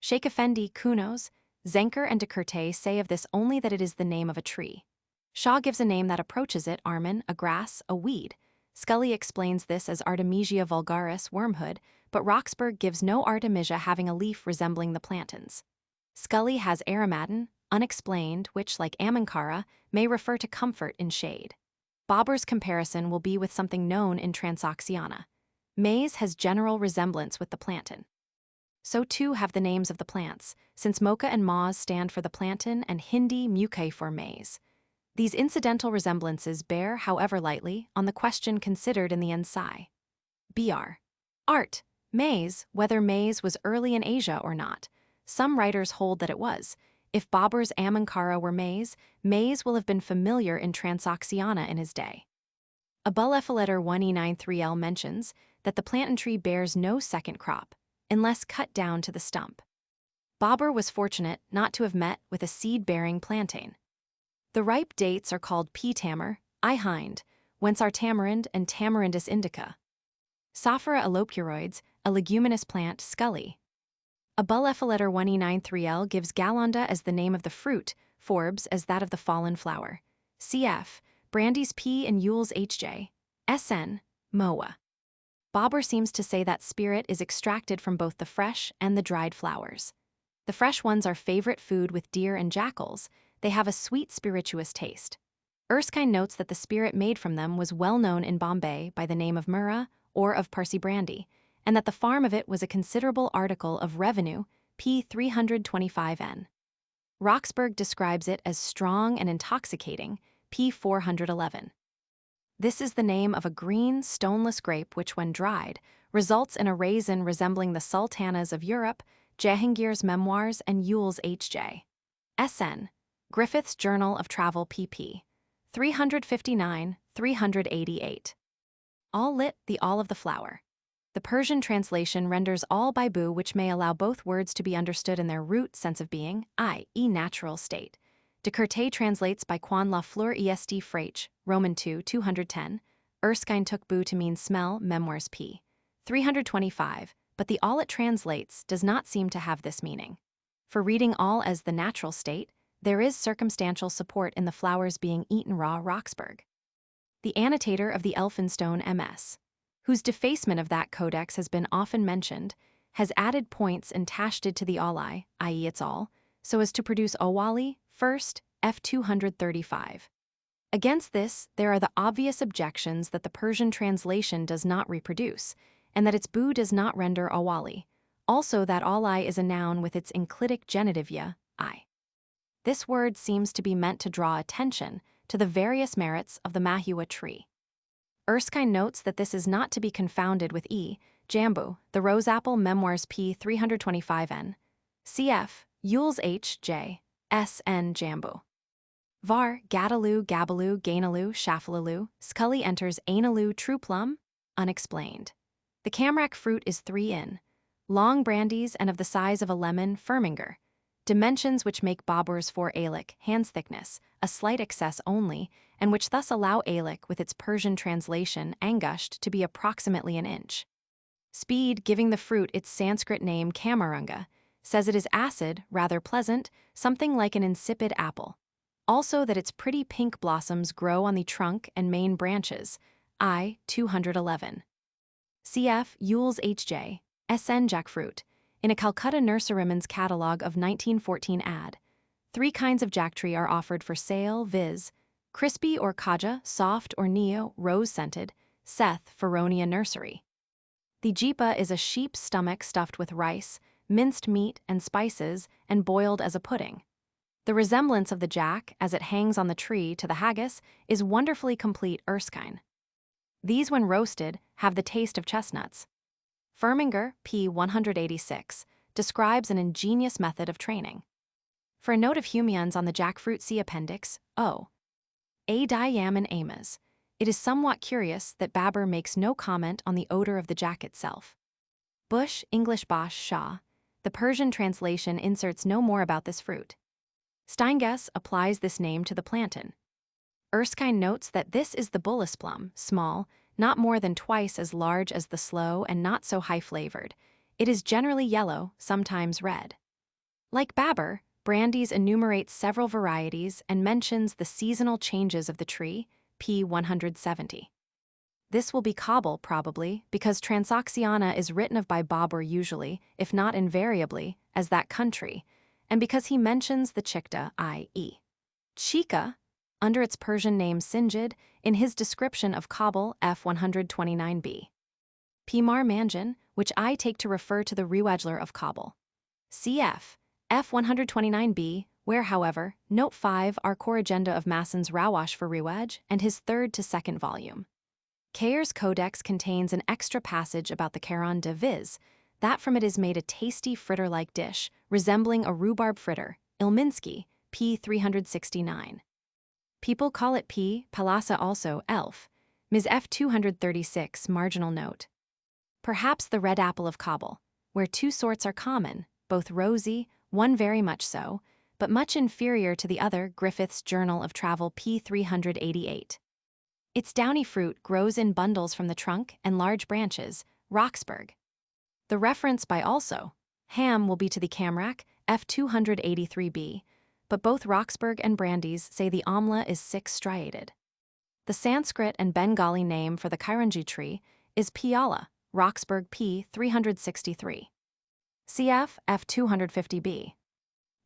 Sheikh Effendi, Kunos, Zenker and de Kurte say of this only that it is the name of a tree. Shaw gives a name that approaches it, Arman, a grass, a weed. Scully explains this as Artemisia vulgaris, wormhood, but Roxburgh gives no Artemisia having a leaf resembling the plantains. Scully has Aramadin, unexplained, which, like Amankara, may refer to comfort in shade. Babur's comparison will be with something known in Transoxiana. Maize has general resemblance with the plantain. So too have the names of the plants, since Mocha and Maz stand for the plantain and Hindi Muke for maize. These incidental resemblances bear, however lightly, on the question considered in the Ensai. Br. Art. Maize, whether maize was early in Asia or not. Some writers hold that it was. If Babur's Amankara were maize, maize will have been familiar in Transoxiana in his day. Abul letter 1E93L mentions that the plantain tree bears no second crop, unless cut down to the stump. Babur was fortunate not to have met with a seed-bearing plantain. The ripe dates are called P-tamar, I-hind, whence are tamarind and Tamarindus indica. Sophora alopuroides, a leguminous plant, Scully. Abul letter 1E93L gives Galanda as the name of the fruit, Forbes as that of the fallen flower. Cf. Brandy's P and Yules HJ. SN. Moa. Babur seems to say that spirit is extracted from both the fresh and the dried flowers. The fresh ones are favorite food with deer and jackals. They have a sweet spirituous taste. Erskine notes that the spirit made from them was well known in Bombay by the name of murra or of Parsi brandy, and that the farm of it was a considerable article of revenue, p. 325n. Roxburgh describes it as strong and intoxicating, p. 411. This is the name of a green, stoneless grape which, when dried, results in a raisin resembling the sultanas of Europe, Jahangir's Memoirs and Yules H.J. S.N. Griffith's Journal of Travel pp. 359, 388. All lit, the all of the flower. The Persian translation renders all by bu, which may allow both words to be understood in their root sense of being, i.e. natural state. De Kurte translates by Quan la fleur est fraiche, Roman 2, 210. Erskine took bu to mean smell, Memoirs p. 325, but the all it translates does not seem to have this meaning. For reading all as the natural state, there is circumstantial support in the flowers being eaten raw. Roxburgh, the annotator of the Elphinstone MS, whose defacement of that codex has been often mentioned, has added points and tashted to the alai, i.e. its all, so as to produce owali, first, f. 235. Against this, there are the obvious objections that the Persian translation does not reproduce, and that its bu does not render awali, also that alai is a noun with its enclitic genitive ya, I. This word seems to be meant to draw attention to the various merits of the mahua tree. Erskine notes that this is not to be confounded with jambu, the rose apple Memoirs p. 325n. Cf. Yules H. J. S. N. Jambu. Var, Gadalu, Gabalu, Gainalu, Shafalalu, Scully enters Ainalu, True Plum? Unexplained. The camrac fruit is 3 in. Long brandies and of the size of a lemon, Firminger. Dimensions which make Babur's 4 alic, hands thickness, a slight excess only, and which thus allow alic with its Persian translation, angusht, to be approximately an inch. Speed, giving the fruit its Sanskrit name Kamarunga, says it is acid, rather pleasant, something like an insipid apple. Also that its pretty pink blossoms grow on the trunk and main branches, I. 211. Cf. Yules H.J. S.N. Jackfruit. In a Calcutta nurseryman's catalogue of 1914 ad. 3 kinds of jacktree are offered for sale, viz. Crispy or Kaja, soft or Neo, rose-scented, Seth, Feronia Nursery. The jipa is a sheep's stomach stuffed with rice, minced meat and spices, and boiled as a pudding. The resemblance of the jack, as it hangs on the tree, to the haggis, is wonderfully complete. Erskine. These, when roasted, have the taste of chestnuts. Firminger, p. 186, describes an ingenious method of training. For a note of Humeans on the jackfruit, see Appendix O. A. Diam Amas. It is somewhat curious that Babur makes no comment on the odor of the jack itself. Bush, English Bosch Shaw. The Persian translation inserts no more about this fruit. Steinges applies this name to the plantain. Erskine notes that this is the bullace plum, small, not more than twice as large as the sloe and not so high-flavored. It is generally yellow, sometimes red. Like Babur, Brandes enumerates several varieties and mentions the seasonal changes of the tree, p. 170. This will be Kabul probably, because Transoxiana is written of by Babur usually, if not invariably, as that country, and because he mentions the Chikta, i.e. Chika, under its Persian name Sinjid, in his description of Kabul f. 129b. Pimar Manjan, which I take to refer to the Riwajler of Kabul. Cf. f. 129b, where, however, Note 5 are corrigenda of Mason's Rawash for Riwaj and his 3rd to 2nd volume. Kayer's Codex contains an extra passage about the Qoran de viz, that from it is made a tasty fritter-like dish, resembling a rhubarb fritter, Ilminsky, p. 369. People call it p. palasa also, Elph, Ms. F. 236, marginal note. Perhaps the red apple of Kabul, where 2 sorts are common, both rosy, one very much so, but much inferior to the other. Griffith's Journal of Travel p. 388. Its downy fruit grows in bundles from the trunk and large branches, Roxburgh. The reference by also, Ham will be to the Camrac, f. 283b, but both Roxburgh and Brandes say the amla is 6-striated. The Sanskrit and Bengali name for the Kairunji tree is Piala, Roxburgh p. 363. Cf. f. 250b.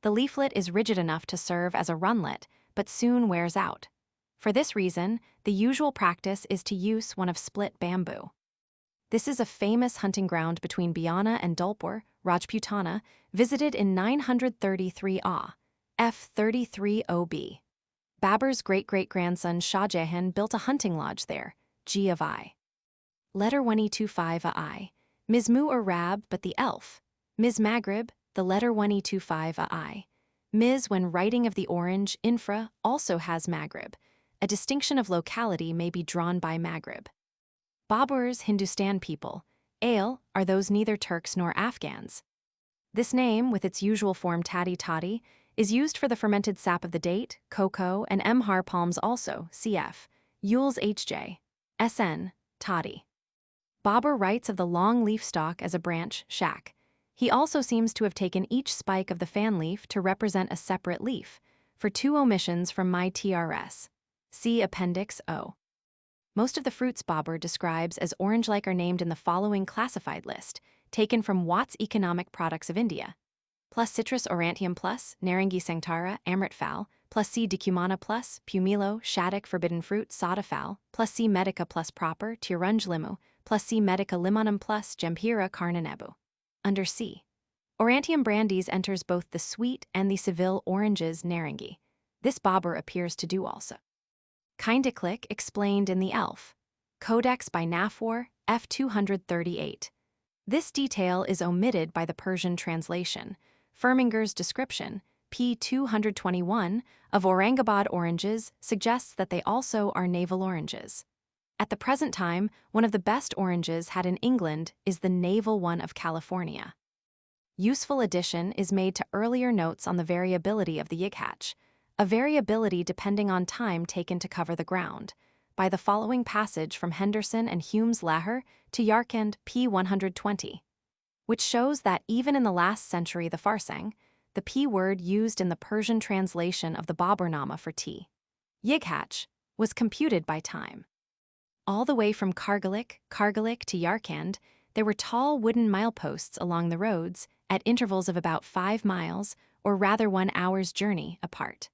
The leaflet is rigid enough to serve as a runlet, but soon wears out. For this reason, the usual practice is to use one of split bamboo. This is a famous hunting ground between Biana and Dulpur, Rajputana, visited in 933 A. F. 33 OB. Babur's great-great-grandson Shah Jahan built a hunting lodge there, G of I. Letter 1E25 I. Ms. Mu Arab but the Elf. Ms. Maghrib, the letter 1E25 I. Ms. when writing of the orange, infra, also has Maghrib. A distinction of locality may be drawn by Maghrib. Babur's Hindustan people, ale, are those neither Turks nor Afghans. This name, with its usual form taddy, is used for the fermented sap of the date, cocoa, and emhar palms also, cf. Yules H.J. S.N. Toddy. Babur writes of the long leaf stalk as a branch, shak. He also seems to have taken each spike of the fan leaf to represent a separate leaf, for 2 omissions from my TRS. See Appendix O. Most of the fruits Babur describes as orange-like are named in the following classified list, taken from Watt's Economic Products of India. Plus citrus aurantium plus, narangi sanktara, amrit fal, plus C. decumana plus, pumilo, shattuck forbidden fruit, soda fal, plus C. medica plus proper, tirunj limu, plus C. medica limonum plus, jempira carnanebu. Under C. Aurantium brandes enters both the sweet and the Seville oranges narangi. This Babur appears to do also. Kindiclick explained in the Elph. Codex by Nafwar, F 238. This detail is omitted by the Persian translation. Firminger's description, p. 221, of Aurangabad oranges suggests that they also are navel oranges. At the present time, one of the best oranges had in England is the navel one of California. Useful addition is made to earlier notes on the variability of the yighatch, a variability depending on time taken to cover the ground, by the following passage from Henderson and Hume's Lahar to Yarkand p. 120, which shows that even in the last century the Farsang, the p word used in the Persian translation of the Bābur-nāma for tea, yighatch, was computed by time. All the way from Kargalik to Yarkand, there were tall wooden mileposts along the roads at intervals of about 5 miles, or rather 1 hour's journey, apart.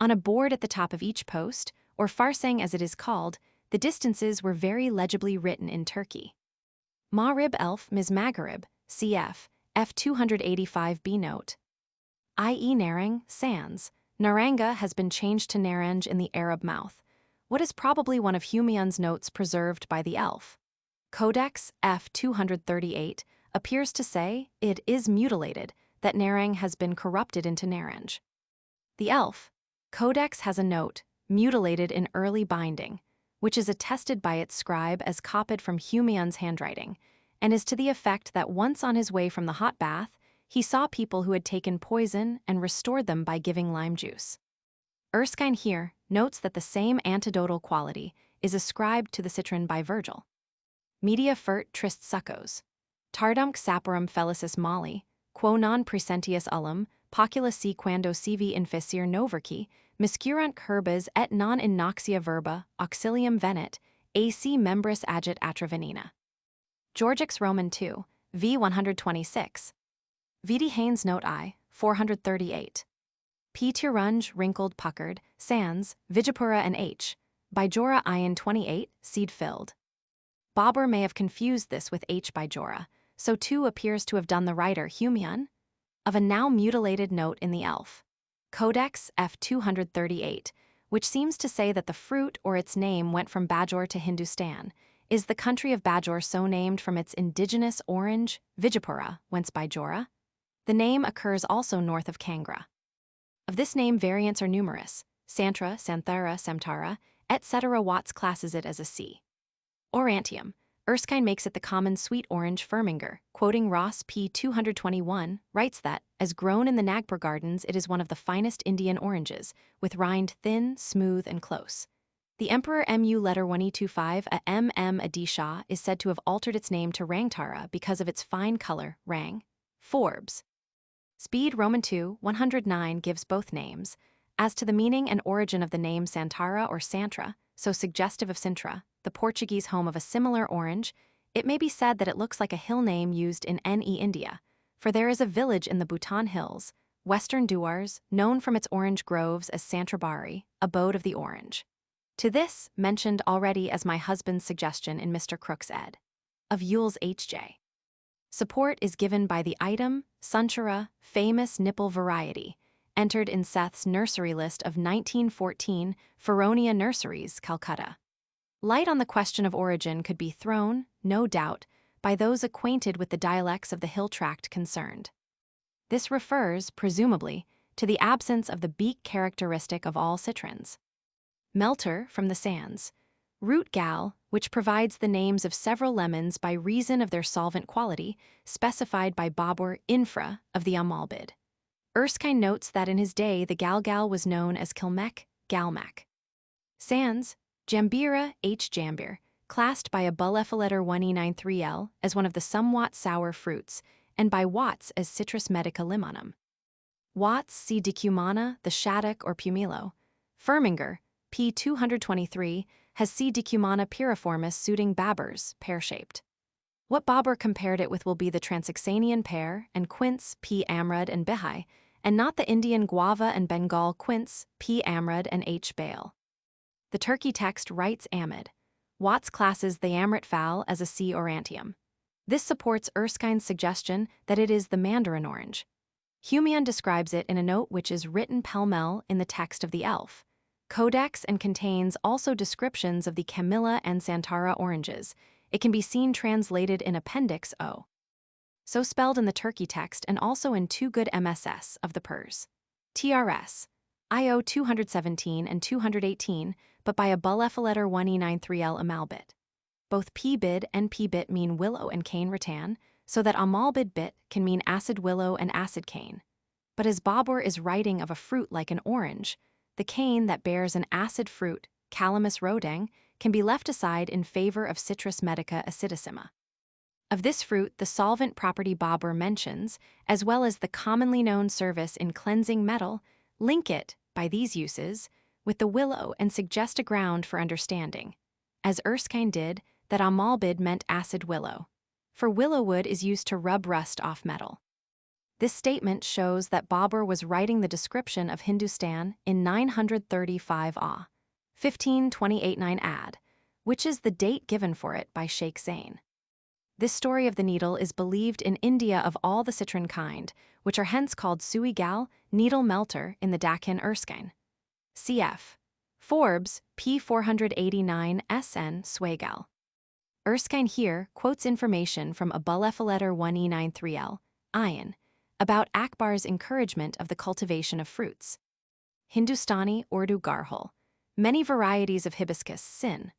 On a board at the top of each post, or farsang as it is called, the distances were very legibly written in Turkey. Ma'rib Elph MS Maghrib, cf. F 285b note. I.e. Narang, sans. Naranga has been changed to Naranj in the Arab mouth, what is probably one of Humayun's notes preserved by the Elph. Codex F 238 appears to say it is mutilated, that Narang has been corrupted into Naranj. The Elph Codex has a note, mutilated in early binding, which is attested by its scribe as copied from Humayun's handwriting, and is to the effect that once on his way from the hot bath, he saw people who had taken poison and restored them by giving lime juice. Erskine here notes that the same antidotal quality is ascribed to the citron by Virgil. Media fert trist succos. Tardumc saporum felicis mali, quo non presentius ullum, pocula si quando sivi inficere noverci, miscurant herbas et non in noxia verba, auxilium venet, ac membris agit atravenina. Georgix Roman II, v. 126. Vidi Haynes note I, 438. P. Tirunj wrinkled puckered, sans, Vijapura and H. Bijora Ion 28, seed filled. Babur may have confused this with H. Bijora, so too appears to have done the writer Humayun, of a now mutilated note in the Elph. Codex F 238, which seems to say that the fruit or its name went from Bajor to Hindustan, is the country of Bajor so named from its indigenous orange, Vijapura, whence Bijora. The name occurs also north of Kangra. Of this name variants are numerous, Santra, Santhara, Samtara, etc. Watts classes it as a C. Aurantium. Erskine makes it the common sweet orange Firminger, quoting Ross p. 221, writes that, as grown in the Nagpur gardens, it is one of the finest Indian oranges, with rind thin, smooth, and close. The Emperor MU letter 1825 a Adisha is said to have altered its name to Rangtara because of its fine color, Rang. Forbes. Speed Roman II 109 gives both names. As to the meaning and origin of the name Santara or Santra, so suggestive of Sintra, the Portuguese home of a similar orange, it may be said that it looks like a hill name used in NE India, for there is a village in the Bhutan Hills, western Duars, known from its orange groves as Santrabari, abode of the orange. To this, mentioned already as my husband's suggestion in Mr. Crook's ed. of Yule's H.J. Support is given by the item, Sanchara, famous nipple variety, entered in Seth's nursery list of 1914, Feronia Nurseries, Calcutta. Light on the question of origin could be thrown, no doubt, by those acquainted with the dialects of the hill tract concerned. This refers, presumably, to the absence of the beak characteristic of all citrons. Melter, from the sands. Root gal, which provides the names of several lemons by reason of their solvent quality, specified by Babur infra of the Amalbid. Erskine notes that in his day the galgal was known as Kilmek, Galmak. Sans, Jambira H. Jambir, classed by a Bullefaletter 1E93L as one of the somewhat sour fruits, and by Watts as Citrus medica limonum. Watts C. decumana, the shaddock or pumilo. Firminger, p. 223, has C. decumana piriformis suiting Baburs, pear-shaped. What Babur compared it with will be the Transoxanian pear and quince, P. amrud and bihai, and not the Indian guava and Bengal quince, P. amrud and H. bale. The Turkey text writes amid. Watts classes the amrit fowl as a C. aurantium. This supports Erskine's suggestion that it is the mandarin orange. Humayun describes it in a note which is written pell-mell in the text of the Elph. codex and contains also descriptions of the Camilla and Santara oranges. It can be seen translated in Appendix O. So spelled in the Turkey text and also in two good MSS of the Pers. TRS. IO 217 and 218, but by a Bulefaletter 1E93L Amalbit. Both P-bid and P-bit mean willow and cane rattan, so that Amalbid bit can mean acid willow and acid cane. But as Bābur is writing of a fruit like an orange, the cane that bears an acid fruit, Calamus rodang, can be left aside in favor of Citrus medica acidissima. Of this fruit, the solvent property Bābur mentions, as well as the commonly known service in cleansing metal, link it, by these uses, with the willow and suggest a ground for understanding, as Erskine did, that Amalbid meant acid willow, for willow wood is used to rub rust off metal. This statement shows that Bābur was writing the description of Hindustan in 935 AH, 1528-9 AD, which is the date given for it by Sheikh Zain. This story of the needle is believed in India of all the citron kind, which are hence called sui gal, needle melter in the Dakhin Erskine. Cf. Forbes, p. 489 SN Swagal. Erskine here quotes information from a Bulefaletter 1E93L, Ayan, about Akbar's encouragement of the cultivation of fruits. Hindustani Urdu Garhul. Many varieties of hibiscus, sin.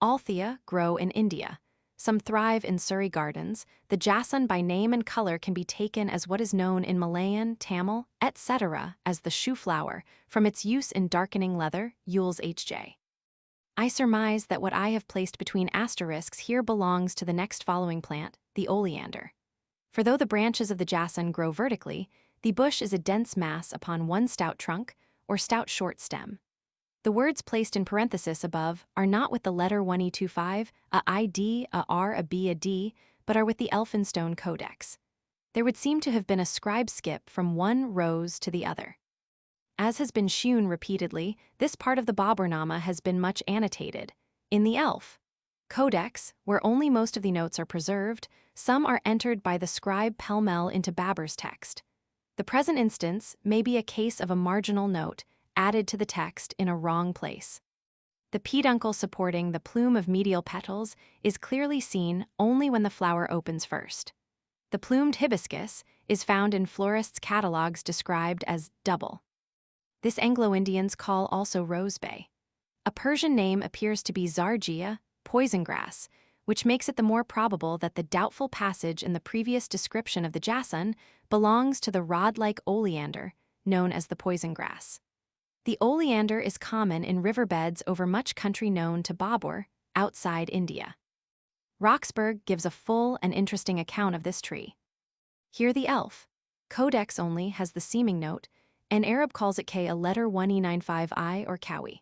Althea grow in India. Some thrive in Surrey gardens. The jasun by name and color can be taken as what is known in Malayan, Tamil, etc. as the shoe flower, from its use in darkening leather, Yule's H.J. I surmise that what I have placed between asterisks here belongs to the next following plant, the oleander. For though the branches of the jasun grow vertically, the bush is a dense mass upon one stout trunk, or stout short stem. The words placed in parenthesis above are not with the letter 1E25, a ID, a R, a B, a D, but are with the Elphinstone Codex. There would seem to have been a scribe skip from one rose to the other. As has been shewn repeatedly, this part of the Bābur-nāma has been much annotated. In the Elph Codex, where only most of the notes are preserved, some are entered by the scribe pell-mell into Babur's text. The present instance may be a case of a marginal note added to the text in a wrong place. The peduncle supporting the plume of medial petals is clearly seen only when the flower opens first. The plumed hibiscus is found in florists' catalogues described as double. This Anglo-Indians call also rosebay. A Persian name appears to be zargia, poison grass, which makes it the more probable that the doubtful passage in the previous description of the jasun belongs to the rod-like oleander, known as the poison grass. The oleander is common in riverbeds over much country known to Bābur, outside India. Roxburgh gives a full and interesting account of this tree. Here the Elph Codex only has the seeming note, and Arab calls it K a letter 1E95I or Kawi.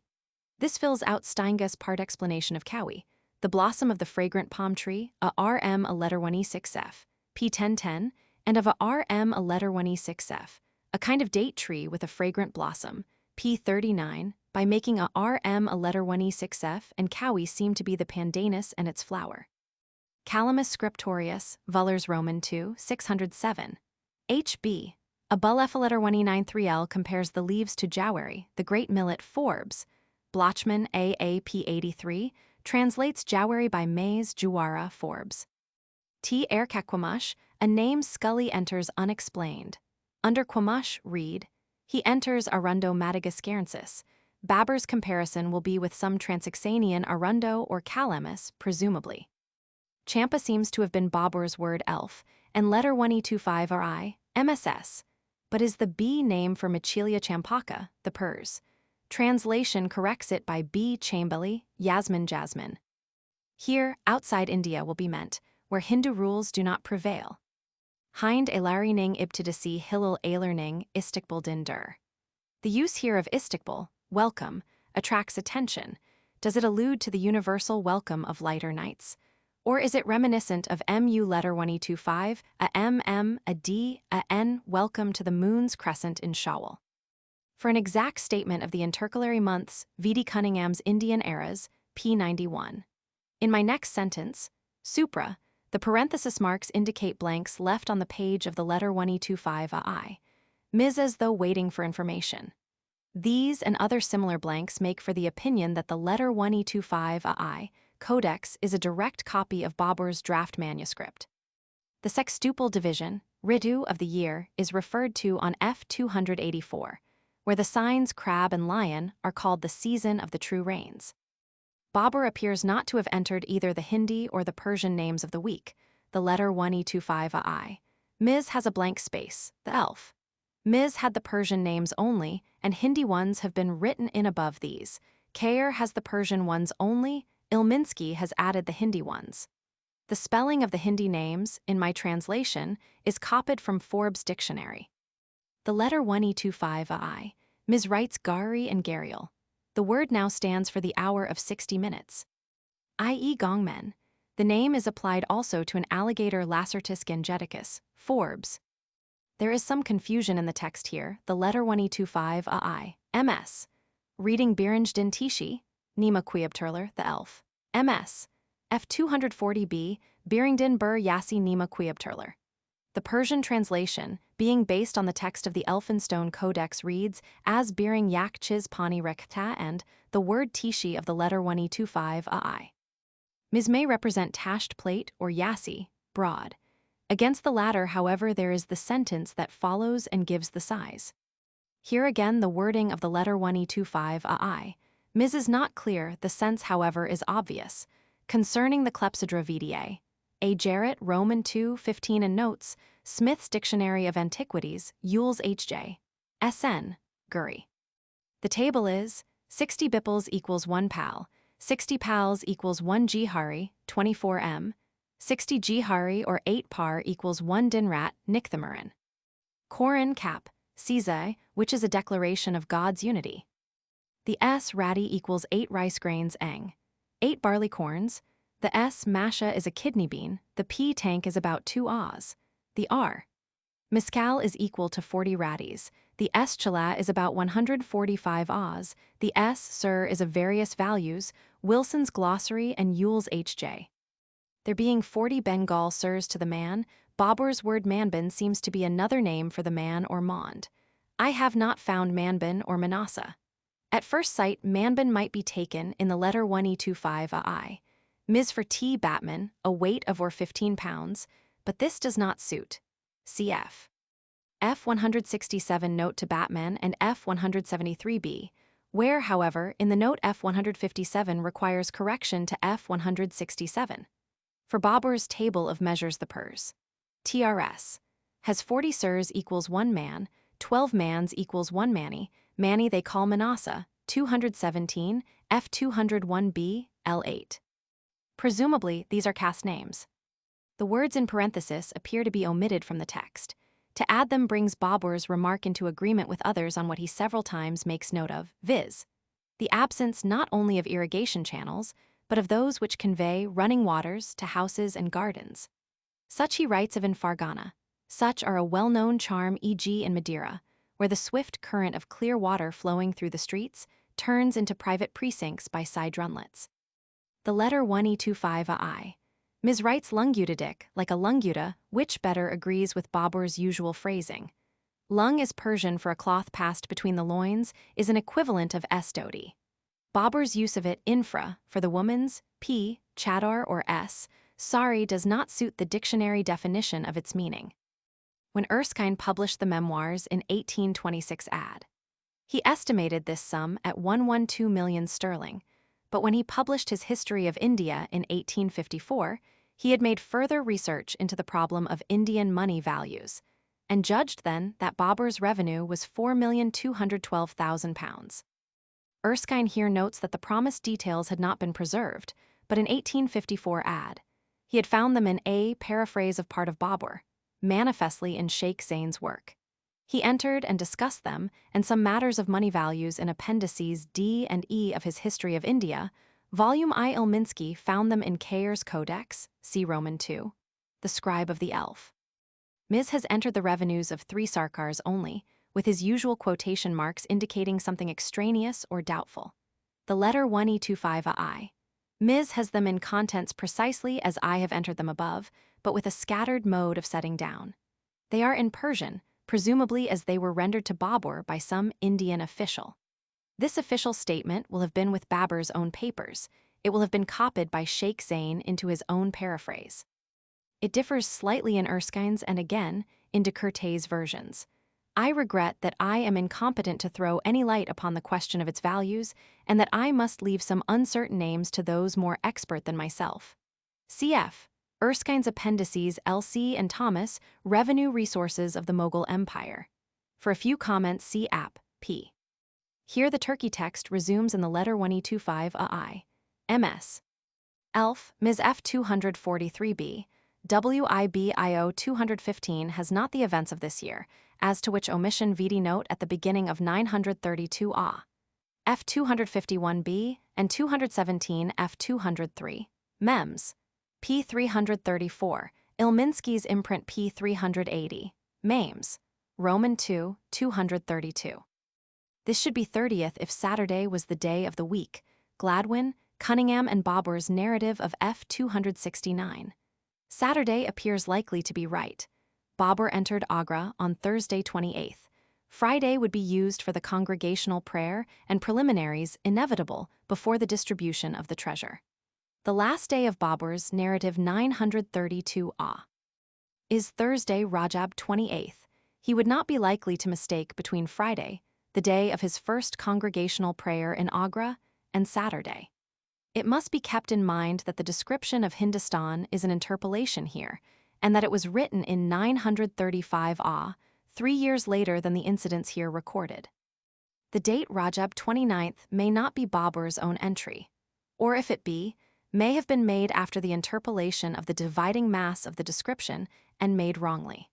This fills out Steingas' part explanation of Kawi, the blossom of the fragrant palm tree, a RM a letter 1E6F, P1010, and of a RM a letter 1E6F, a kind of date tree with a fragrant blossom, P39, by making a RM a letter 1E6F and Kawi seem to be the pandanus and its flower. Calamus scriptorius, Vuller's Roman 2, 607. HB. A Bulefaletter 1E93L compares the leaves to jowari, the great millet Forbes. Blochman AAP83 translates jowari by maize juwara Forbes. T. Erkaquamash, a name Scully enters unexplained. Under Quamash, read, he enters Arundo madagascarensis. Babur's comparison will be with some Transoxanian Arundo or Calamus, presumably. Champa seems to have been Bābur's word elf, and letter 1E25 or I, MSS, but is the B name for Michelia champaca, the Pers. Translation corrects it by B. chambali, Yasmin jasmine. Here, outside India will be meant, where Hindu rules do not prevail. Hind elarining ibtidasi hillel alerning Istiqbal dindur. The use here of Istiqbal, welcome, attracts attention. Does it allude to the universal welcome of lighter nights? Or is it reminiscent of MU letter 1E25, a MM, a D, a N, welcome to the moon's crescent in Shawwal? For an exact statement of the intercalary months, V.D. Cunningham's Indian eras, P91. In my next sentence, supra, the parenthesis marks indicate blanks left on the page of the letter 1E25 I, ms as though waiting for information. These and other similar blanks make for the opinion that the letter 1E25AI codex is a direct copy of Babur's draft manuscript. The sextuple division, Ritu of the year, is referred to on F284, where the signs crab and lion are called the season of the true rains. Babur appears not to have entered either the Hindi or the Persian names of the week, the letter 1E25AI. Ms. has a blank space, the Elph. Ms. had the Persian names only, and Hindi ones have been written in above these. Kayer has the Persian ones only, Ilminsky has added the Hindi ones. The spelling of the Hindi names, in my translation, is copied from Forbes' dictionary. The letter 1E25AI. Ms. writes Gari and Gariel. The word now stands for the hour of 60 minutes. I.e. Gongmen. The name is applied also to an alligator Lacertus gangeticus, Forbes. There is some confusion in the text here, the letter 1E25AI, MS. Reading Birinjdin Tishi, Nima Queobturler, the Elph. MS. F240b, Biringdin Bur Yasi Nima Queobturler. The Persian translation, being based on the text of the Elphinstone Codex, reads as Biring Yak Chiz Pani Rekta and the word Tishi of the letter 1E25AI. Ms. may represent tashed plate or yasi, broad. Against the latter, however, there is the sentence that follows and gives the size. Here again the wording of the letter 1E25AI. Ms. is not clear, the sense, however, is obvious. Concerning the clepsydra vitae, A. Jarrett, Roman 2:15 and notes, Smith's Dictionary of Antiquities, Yules H.J. S.N. Guri. The table is 60 bipals equals 1 pal, 60 pals equals 1 jihari, 24 m, 60 jihari or 8 par equals 1 dinrat, Nikthamurin. Qoran cap, Sizai, which is a declaration of God's unity. The S rati equals 8 rice grains eng, 8 barley corns. The S masha is a kidney bean, the P tank is about 2 ahs. The R mescal is equal to 40 ratis, the S chala is about 145 ahs, the S sir is of various values, Wilson's Glossary and Yules H.J. There being 40 Bengal sirs to the man, Babur's word manbin seems to be another name for the man or mond. I have not found manbin or manasa. At first sight, manbin might be taken in the letter 1E25AI. Ms. for T. Batman, a weight of or 15 pounds, but this does not suit. Cf. F167 note to Batman and F173b, where, however, in the note F157 requires correction to F167. For Babur's table of measures the pers. TRS. Has 40 sirs equals 1 man, 12 mans equals 1 manny, manny they call manasa, 217, F201b, L8. Presumably, these are caste names. The words in parenthesis appear to be omitted from the text. To add them brings Babur's remark into agreement with others on what he several times makes note of, viz. the absence not only of irrigation channels, but of those which convey running waters to houses and gardens. Such he writes of in Fargana. Such are a well-known charm, e.g. in Madeira, where the swift current of clear water flowing through the streets turns into private precincts by side runlets. The letter 1E25AI. Ms. writes lungudidic, like a lunguda, which better agrees with Babur's usual phrasing. Lung is Persian for a cloth passed between the loins, is an equivalent of estodi. Babur's use of it, infra, for the woman's, p, chadar or s, sari does not suit the dictionary definition of its meaning. When Erskine published the Memoirs in 1826 ad. He estimated this sum at 112 million sterling, but when he published his History of India in 1854, he had made further research into the problem of Indian money values, and judged then that Babur's revenue was £4,212,000. Erskine here notes that the promised details had not been preserved, but in 1854 ad. He had found them in a paraphrase of part of Babur, manifestly in Sheikh Zain's work. He entered and discussed them and some matters of money values in Appendices D and E of his History of India. Volume I. Ilminsky found them in Kayer's Codex, see Roman 2, the scribe of the Elph. Ms. has entered the revenues of 3 sarkars only, with his usual quotation marks indicating something extraneous or doubtful. The letter 1E25AI. Ms. has them in contents precisely as I have entered them above, but with a scattered mode of setting down. They are in Persian, presumably as they were rendered to Babur by some Indian official. This official statement will have been with Babur's own papers. It will have been copied by Sheikh Zain into his own paraphrase. It differs slightly in Erskine's and again in de Courtay's versions. I regret that I am incompetent to throw any light upon the question of its values, and that I must leave some uncertain names to those more expert than myself. Cf. Erskine's Appendices LC and Thomas, Revenue Resources of the Mughal Empire. For a few comments, see App. P. Here the Turkey text resumes in the letter 1E25 AI. MS. Elph MS F 243b. WIBIO 215 has not the events of this year, as to which omission VD note at the beginning of 932 A. F 251b and 217 F 203. Mems. P 334, Ilminski's imprint P 380. Mames. Roman 2, 232. This should be 30th if Saturday was the day of the week. Gladwin, Cunningham and Bābur's narrative of F 269. Saturday appears likely to be right. Bābur entered Agra on Thursday 28th. Friday would be used for the congregational prayer and preliminaries inevitable before the distribution of the treasure. The last day of Bābur's narrative 932 A. Is Thursday Rajab 28th. He would not be likely to mistake between Friday, the day of his first congregational prayer in Agra, and Saturday. It must be kept in mind that the description of Hindustan is an interpolation here, and that it was written in 935 A, 3 years later than the incidents here recorded. The date Rajab 29th may not be Bābur's own entry, or if it be, may have been made after the interpolation of the dividing mass of the description and made wrongly.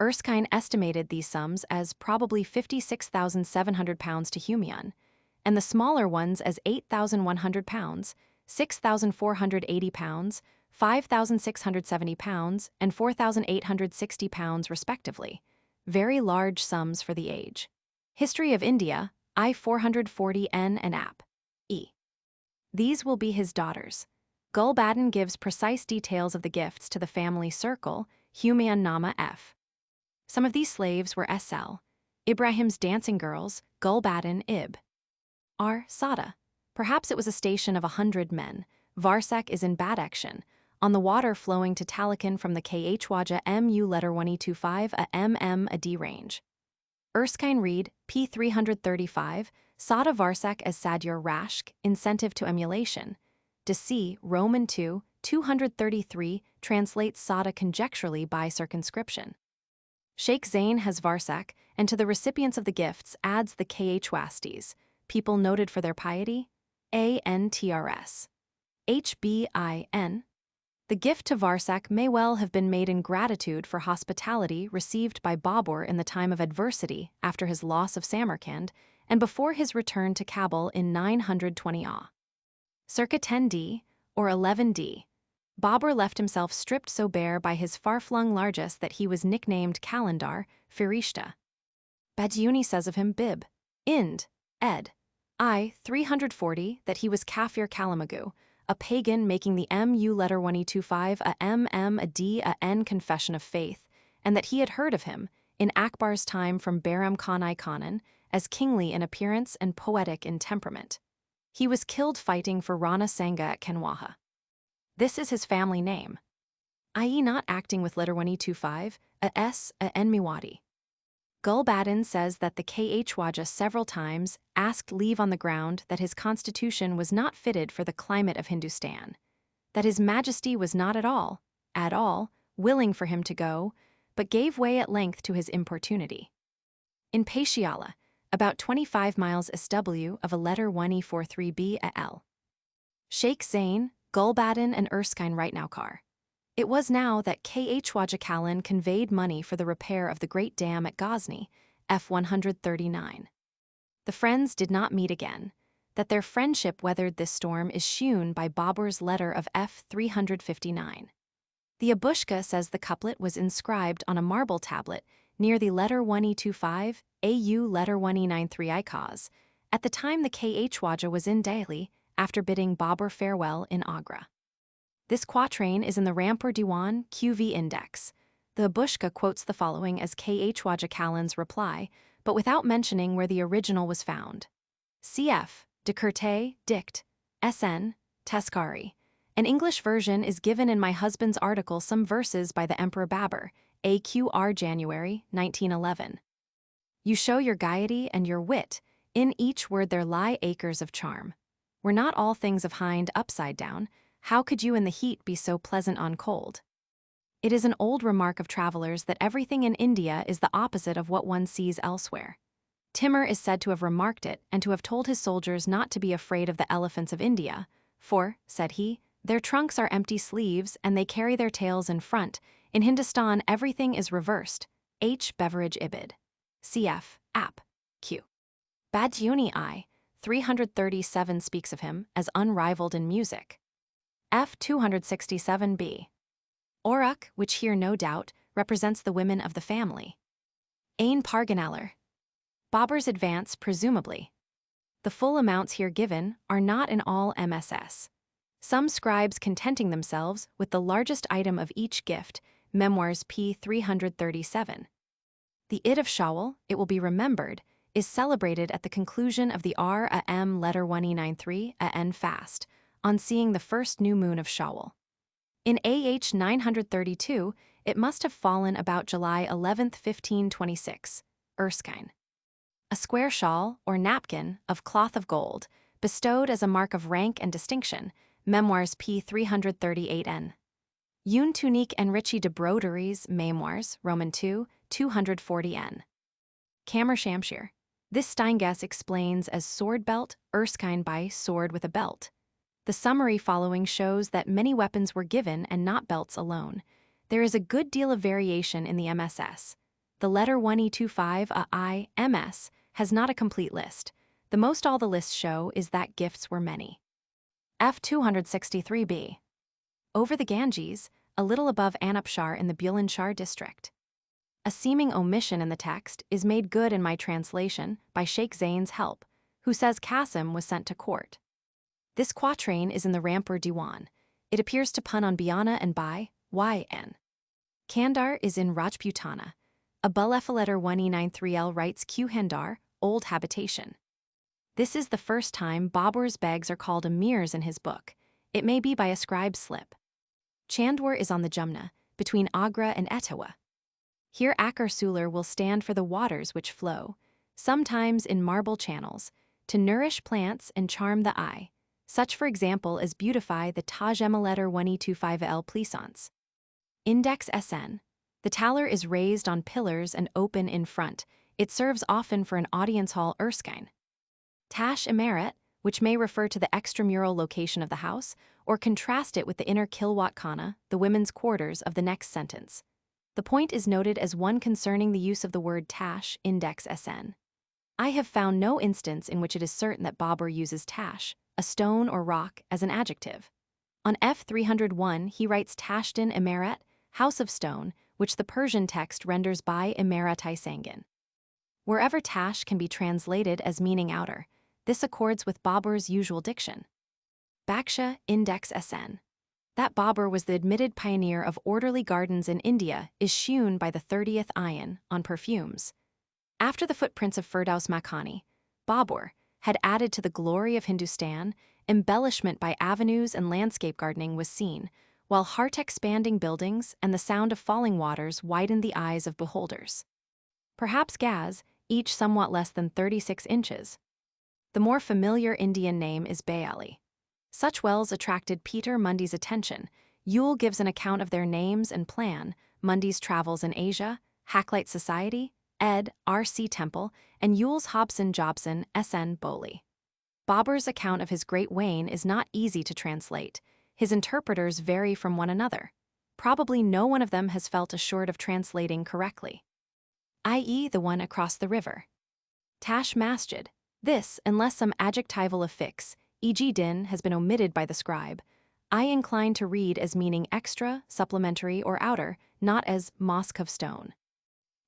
Erskine estimated these sums as probably £56,700 to Humeon, and the smaller ones as £8,100, £6,480, £5,670, and £4,860 respectively, very large sums for the age. History of India, I 440N and App. E. These will be his daughters. Gulbadan gives precise details of the gifts to the family circle, Humeon-Nama F. Some of these slaves were S.L. Ibrahim's dancing girls, Gulbadan Ib. R. Sada. Perhaps it was a station of 100 men. Varsek is in Badakhshan, on the water flowing to Talakan from the Khwaja Mu letter 1E25 a MM a D range. Erskine Reed, P 335, Sada Varsek as Sadyar Rashk, incentive to emulation. De C. Roman 2, 233 translates Sada conjecturally by circumscription. Sheikh Zain has Varsek, and to the recipients of the gifts adds the Khwastis, people noted for their piety, ANTRS. HBIN. The gift to Varsek may well have been made in gratitude for hospitality received by Bābur in the time of adversity after his loss of Samarkand and before his return to Kabul in 920 A. Circa 10D, or 11D, Bābur left himself stripped so bare by his far-flung largesse that he was nicknamed Kalandar, Firishta. Bajuni says of him Bib. Ind. Ed. I. 340 that he was Kafir Kalamagu, a pagan making the MU letter 1E25 a MM a D a N confession of faith, and that he had heard of him, in Akbar's time from Bahram Khan-i Khanan, as kingly in appearance and poetic in temperament. He was killed fighting for Rana Sangha at Kanwaha. This is his family name, i.e. not acting with letter 1E25, a S, a N Miwadi. Gulbadan says that the Khwaja several times asked leave on the ground that his constitution was not fitted for the climate of Hindustan, that his majesty was not at all, willing for him to go, but gave way at length to his importunity. In Patiala, about 25 miles SW of a letter 1E43b a L. Sheikh Zain, Gulbadan and Erskine Rightnaukar. It was now that Khwaja Kalin conveyed money for the repair of the Great Dam at Ghazni, F 139. The friends did not meet again. That their friendship weathered this storm is shewn by Bābur's letter of F 359. The Abushka says the couplet was inscribed on a marble tablet near the letter 1E25, AU letter 1E93 Ikaz, at the time the Khwaja was in Delhi after bidding Bābur farewell in Agra. This quatrain is in the Rampur Diwan QV Index. The Abushka quotes the following as Khwaja Kalin's reply, but without mentioning where the original was found. cf. Decurte, dict, sn, Teskari. An English version is given in my husband's article some verses by the Emperor Babur, AQR January 1911. You show your gaiety and your wit, in each word there lie acres of charm. Were not all things of Hind upside down, how could you in the heat be so pleasant on cold? It is an old remark of travelers that everything in India is the opposite of what one sees elsewhere. Timur is said to have remarked it and to have told his soldiers not to be afraid of the elephants of India, for, said he, their trunks are empty sleeves and they carry their tails in front. In Hindustan everything is reversed. H. Beveridge Ibid. Cf. App. Q. Bābur-Nāma I. 337 speaks of him as unrivaled in music. F. 267b. Oruk, which here no doubt represents the women of the family. Ain Parganalar. Babur's advance, presumably. The full amounts here given are not in all MSS. Some scribes contenting themselves with the largest item of each gift, Memoirs p. 337. The Id of Shawwal, it will be remembered, is celebrated at the conclusion of the R.A.M. letter 1E93 A.N. fast, on seeing the first new moon of Shawwal. In A.H. 932, it must have fallen about July 11, 1526, Erskine. A square shawl, or napkin, of cloth of gold, bestowed as a mark of rank and distinction, Memoirs p. 338n. Une tunique enrichie de broderies, Memoirs, Roman 2, 240n. Kammer Shamshir. This Steinges explains as sword belt, Erskine by sword with a belt. The summary following shows that many weapons were given and not belts alone. There is a good deal of variation in the MSS. The letter 1E25 A.I. MS has not a complete list. The most all the lists show is that gifts were many. F. 263b. Over the Ganges, a little above Anupshar in the Bulandshar district. A seeming omission in the text is made good in my translation by Sheikh Zain's help, who says Qasim was sent to court. This quatrain is in the Rampur Diwan. It appears to pun on Biana and by yn. Kandar is in Rajputana. A Bulef letter 1E93L writes Q Handar, old habitation. This is the first time Babur's begs are called emirs in his book. It may be by a scribe's slip. Chandwar is on the Jumna, between Agra and Etawah. Here Akar Sular will stand for the waters which flow, sometimes in marble channels, to nourish plants and charm the eye, such for example as beautify the Taj letter 1E25L Pleasance. Index SN. The taller is raised on pillars and open in front. It serves often for an audience hall Erskine. Tash Emaret, which may refer to the extramural location of the house, or contrast it with the inner Kilwat Khana, the women's quarters of the next sentence. The point is noted as one concerning the use of the word tash, index SN. I have found no instance in which it is certain that Babur uses tash, a stone or rock, as an adjective. On F301 he writes Tashtin Emaret, house of stone, which the Persian text renders by Emeratai Sangin. Wherever tash can be translated as meaning outer, this accords with Babur's usual diction. Baksha, Index SN. That Babur was the admitted pioneer of orderly gardens in India is shewn by the 30th ayan on perfumes. After the footprints of Firdaus Makhani, Babur had added to the glory of Hindustan, embellishment by avenues and landscape gardening was seen, while heart-expanding buildings and the sound of falling waters widened the eyes of beholders. Perhaps Gaz, each somewhat less than 36 inches. The more familiar Indian name is Bayali. Such wells attracted Peter Mundy's attention. Yule gives an account of their names and plan, Mundy's travels in Asia, Hacklight Society, Ed. R.C. Temple, and Yule's Hobson Jobson, S.N. Bowley. Babur's account of his great Wain is not easy to translate. His interpreters vary from one another. Probably no one of them has felt assured of translating correctly. I.e. the one across the river. Tash Masjid. This, unless some adjectival affix, e.g. din, has been omitted by the scribe, I incline to read as meaning extra, supplementary, or outer, not as mosque of stone.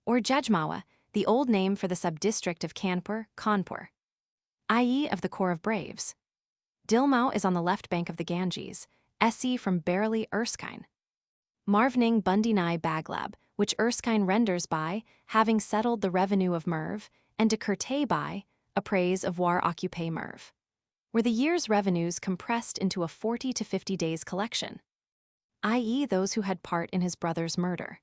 Or Jajmawa, the old name for the sub-district of Kanpur, i.e. of the Corps of Braves. Dilmau is on the left bank of the Ganges, SE from Barely Erskine. Marvning Bundinai Baglab, which Erskine renders by having settled the revenue of Merv, and Decurte by appraise avoir occupé Merv, were the year's revenues compressed into a 40 to 50 days collection, i.e. those who had part in his brother's murder.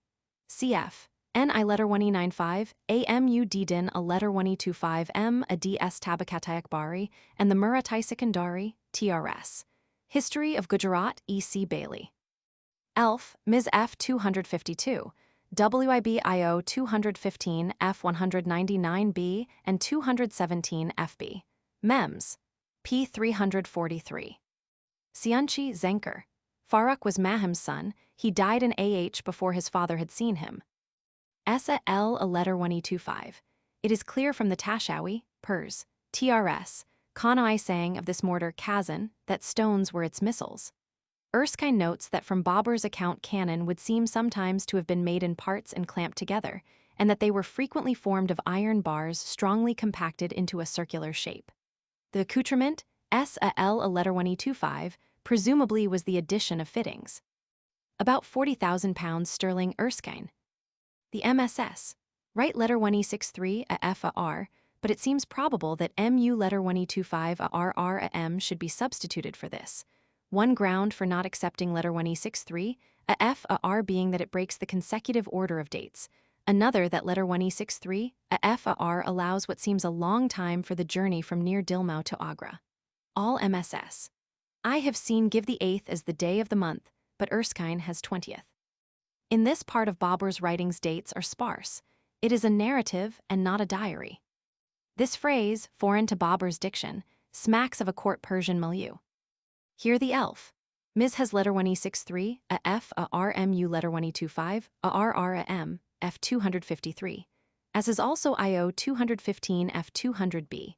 Cf. N.I. Letter 1E95, A.M.U. Din a Letter 1E25 M. A D.S. Tabakatai Akbari, and the Muratai Sikandari, T.R.S. History of Gujarat, E.C. Bailey. Elph MS F 252, WIBIO 215 F 199B and 217 FB. MEMS. P 343. Sianchi Zenker. Farrukh was Mahim's son. He died in AH before his father had seen him. Esa L. A Letter 1E25. It is clear from the Tashawi, Pers, TRS, Kanai saying of this mortar Kazan that stones were its missiles. Erskine notes that from Babur's account cannon would seem sometimes to have been made in parts and clamped together, and that they were frequently formed of iron bars strongly compacted into a circular shape. The accoutrement, S.A.L. A Letter 1E25, presumably was the addition of fittings. About 40,000 pounds sterling Erskine. The MSS. Write Letter 1E63 a F a R, but it seems probable that MU Letter 1E25 a RR a M should be substituted for this. One ground for not accepting Letter 1E63 a F a R being that it breaks the consecutive order of dates. Another that Letter 1E63 a F a R allows what seems a long time for the journey from near Dilmau to Agra. All MSS. I have seen give the 8th as the day of the month, but Erskine has 20th. In this part of Babur's writings dates are sparse. It is a narrative and not a diary. This phrase, foreign to Babur's diction, smacks of a court Persian milieu. Here the Elph. MS has Letter 1E63 a F a RMU Letter 1E25 a RR a M F 253, as is also IO 215 F 200B,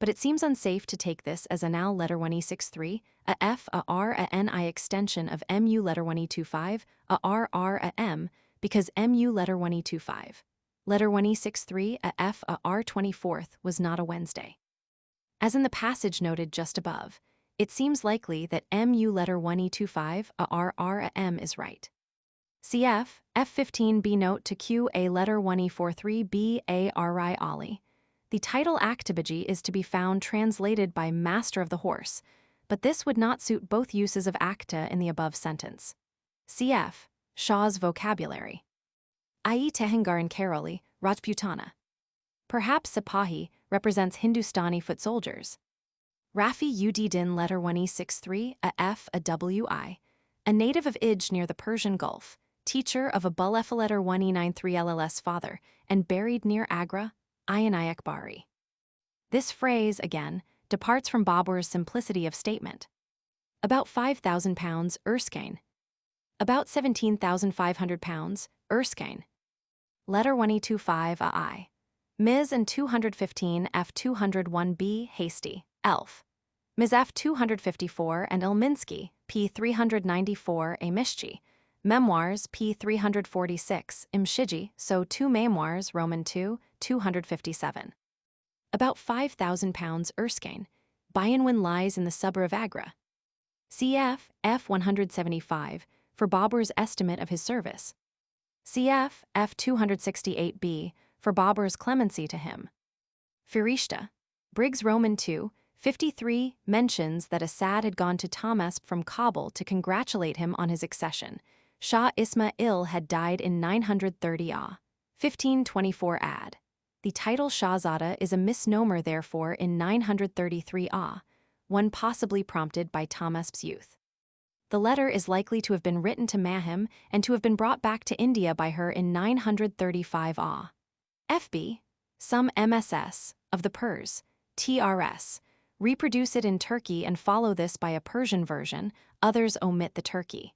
but it seems unsafe to take this as anal Letter 1E63 a F a R a NI extension of MU Letter 1E25 a RR a M because MU Letter 1E25. Letter 1E63 a F a R 24th was not a Wednesday. As in the passage noted just above, it seems likely that MU Letter 1E25 a RR a M is right. Cf. F15B note to Q a Letter 1E43B a RI Ali. The title Actibaji is to be found translated by Master of the Horse, but this would not suit both uses of acta in the above sentence. Cf. Shaw's vocabulary. I.e. Tehingar and Karoli, Rajputana. Perhaps Sipahi represents Hindustani foot soldiers. Rafi Ud Din Letter 1E63 a F a WI, a native of Ij near the Persian Gulf, teacher of Abul Letter 1E93 LLS father, and buried near Agra, Ayani Akbari. This phrase, again, departs from Babur's simplicity of statement. About 5,000 pounds Erskine. About 17,500 pounds Erskine. Letter 1E25 a I. Ms. and 215 F 201B Hasty, Elph. Ms. F 254 and Ilminsky, P 394 A Mishchi. Memoirs, P 346, Imshiji, so 2 Memoirs, Roman 2, 257. About 5,000 pounds Erskine. Bayanwin lies in the suburb of Agra. Cf. F 175, for Babur's estimate of his service. Cf. F 268b, for Babur's clemency to him. Firishta. Briggs Roman 2, 53, mentions that Asad had gone to Tamasp from Kabul to congratulate him on his accession. Shah Ismail had died in 930 AH. 1524 ad. The title Shahzada is a misnomer therefore in 933 AH, one possibly prompted by Tamasp's youth. The letter is likely to have been written to Mahim and to have been brought back to India by her in 935 AH. FB. Some MSS, of the Pers, TRS, reproduce it in Turkey and follow this by a Persian version, others omit the Turkey.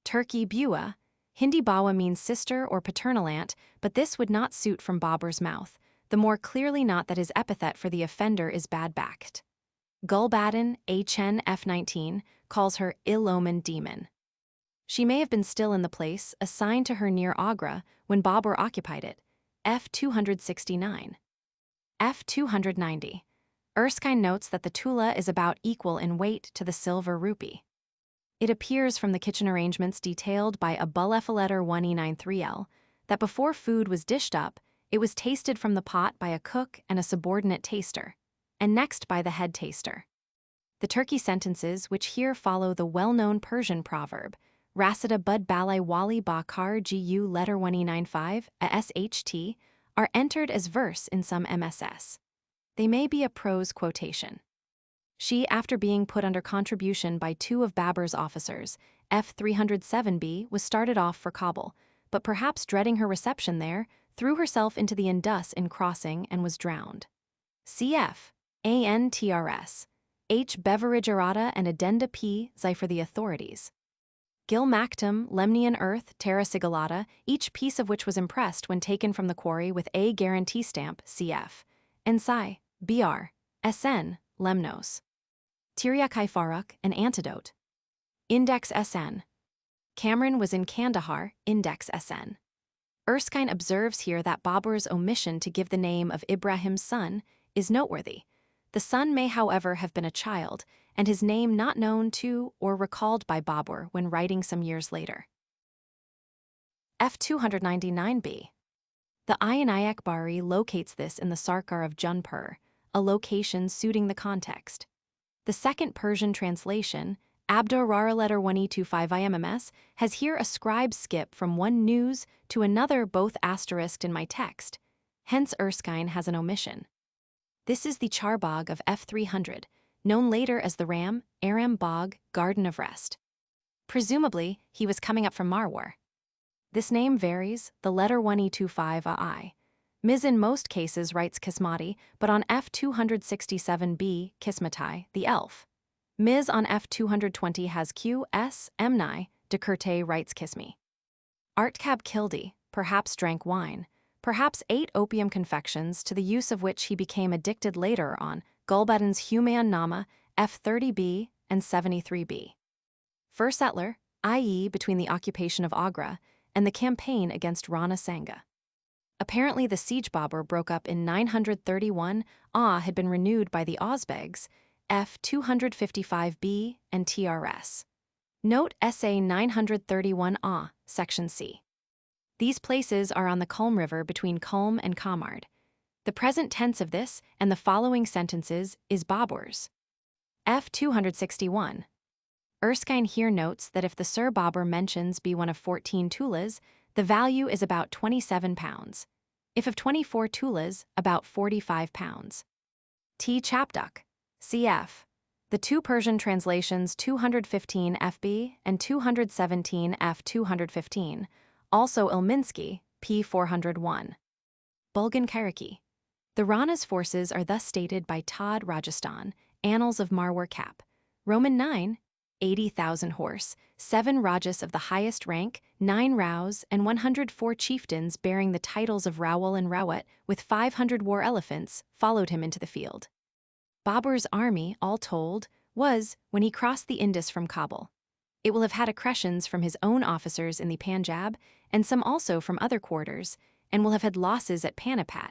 Turkey Bua, Hindi Bawa means sister or paternal aunt, but this would not suit from Babur's mouth, the more clearly not that his epithet for the offender is bad-backed. Gulbadan, HN F19, calls her ill-omened demon. She may have been still in the place, assigned to her near Agra, when Babur occupied it. F269. F290. Erskine notes that the tula is about equal in weight to the silver rupee. It appears from the kitchen arrangements detailed by Abul Letter 1E93L that before food was dished up, It was tasted from the pot by a cook and a subordinate taster, and next by the head taster. The Turkey sentences, which here follow the well-known Persian proverb, Rasida bud balay wali ba kar gu letter 195 a sht, are entered as verse in some MSS. They may be a prose quotation. She, after being put under contribution by two of Babur's officers, F 307b, was started off for Kabul, but perhaps dreading her reception there, threw herself into the Indus in crossing and was drowned. Cf. ANTRS. H. Beveridge errata and addenda P. Zy for the authorities. Gil Mactum, Lemnian earth, terra sigillata, each piece of which was impressed when taken from the quarry with a guarantee stamp, cf. Ensai, BR, SN, Lemnos. Tiryakai Faruk, an antidote. Index SN. Cameron was in Kandahar, Index SN. Erskine observes here that Babur's omission to give the name of Ibrahim's son is noteworthy. The son may, however, have been a child, and his name not known to or recalled by Babur when writing some years later. F 299b. The Ayan Akbari locates this in the Sarkar of Jaunpur, a location suiting the context. The second Persian translation, Abdur-Rara letter 1E25 IMMS, has here a scribe skip from one news to another, both asterisked in my text. Hence Erskine has an omission. This is the Charbagh of F300, known later as the Aram Bog, Garden of Rest. Presumably, he was coming up from Marwar. This name varies, the letter 1E25 AI. Ms in most cases writes Kismati, but on F267b, Kismatai, the elf. Ms on F220 has Q, S, Mni, de Kurte writes Kismi. Artkab Kildi, perhaps drank wine, perhaps ate opium confections to the use of which he became addicted later on, Gulbaddin's Humayun-Nama, F30b and 73b. Fur settler, i.e. between the occupation of Agra and the campaign against Rana Sanga. Apparently the siege Babur broke up in 931, had been renewed by the Ozbegs, F255b and TRS. Note SA 931 Section C. These places are on the Kulm River between Kulm and Kamard. The present tense of this and the following sentences is Babur's. F261. Erskine here notes that if the Sir Babur mentions be one of 14 tulas, the value is about 27 pounds. If of 24 tulas, about 45 pounds. T. Chapduk, cf. The two Persian translations 215 FB and 217 F215, also Ilminsky, P. 401. Bulgan Kairaki. The Rana's forces are thus stated by Todd Rajasthan, Annals of Marwar Cap, Roman 9, 80,000 horse, 7 Rajas of the highest rank, 9 Raus, and 104 chieftains bearing the titles of Rawal and Rawat, with 500 war elephants, followed him into the field. Babur's army, all told, was, when he crossed the Indus from Kabul. It will have had accretions from his own officers in the Panjab, and some also from other quarters, and will have had losses at Panipat.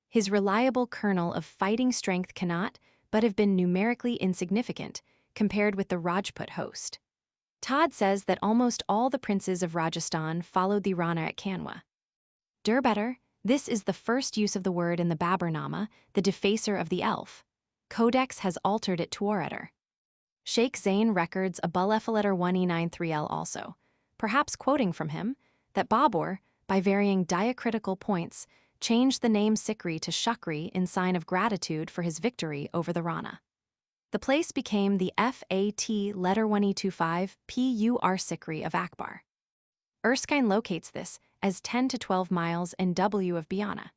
His reliable kernel of fighting strength cannot but have been numerically insignificant, compared with the Rajput host. Todd says that almost all the princes of Rajasthan followed the Rana at Kanwa. Durbetter, this is the first use of the word in the Bābur-nāma, the defacer of the elf. Codex has altered it to Orator. Sheikh Zain records a Bulefaletter 1E93L also, perhaps quoting from him, that Babur, by varying diacritical points, changed the name Sikri to Shukri in sign of gratitude for his victory over the Rana. The place became the FAT letter 1E25 PUR Sikri of Akbar. Erskine locates this as 10 to 12 miles NW of Biana.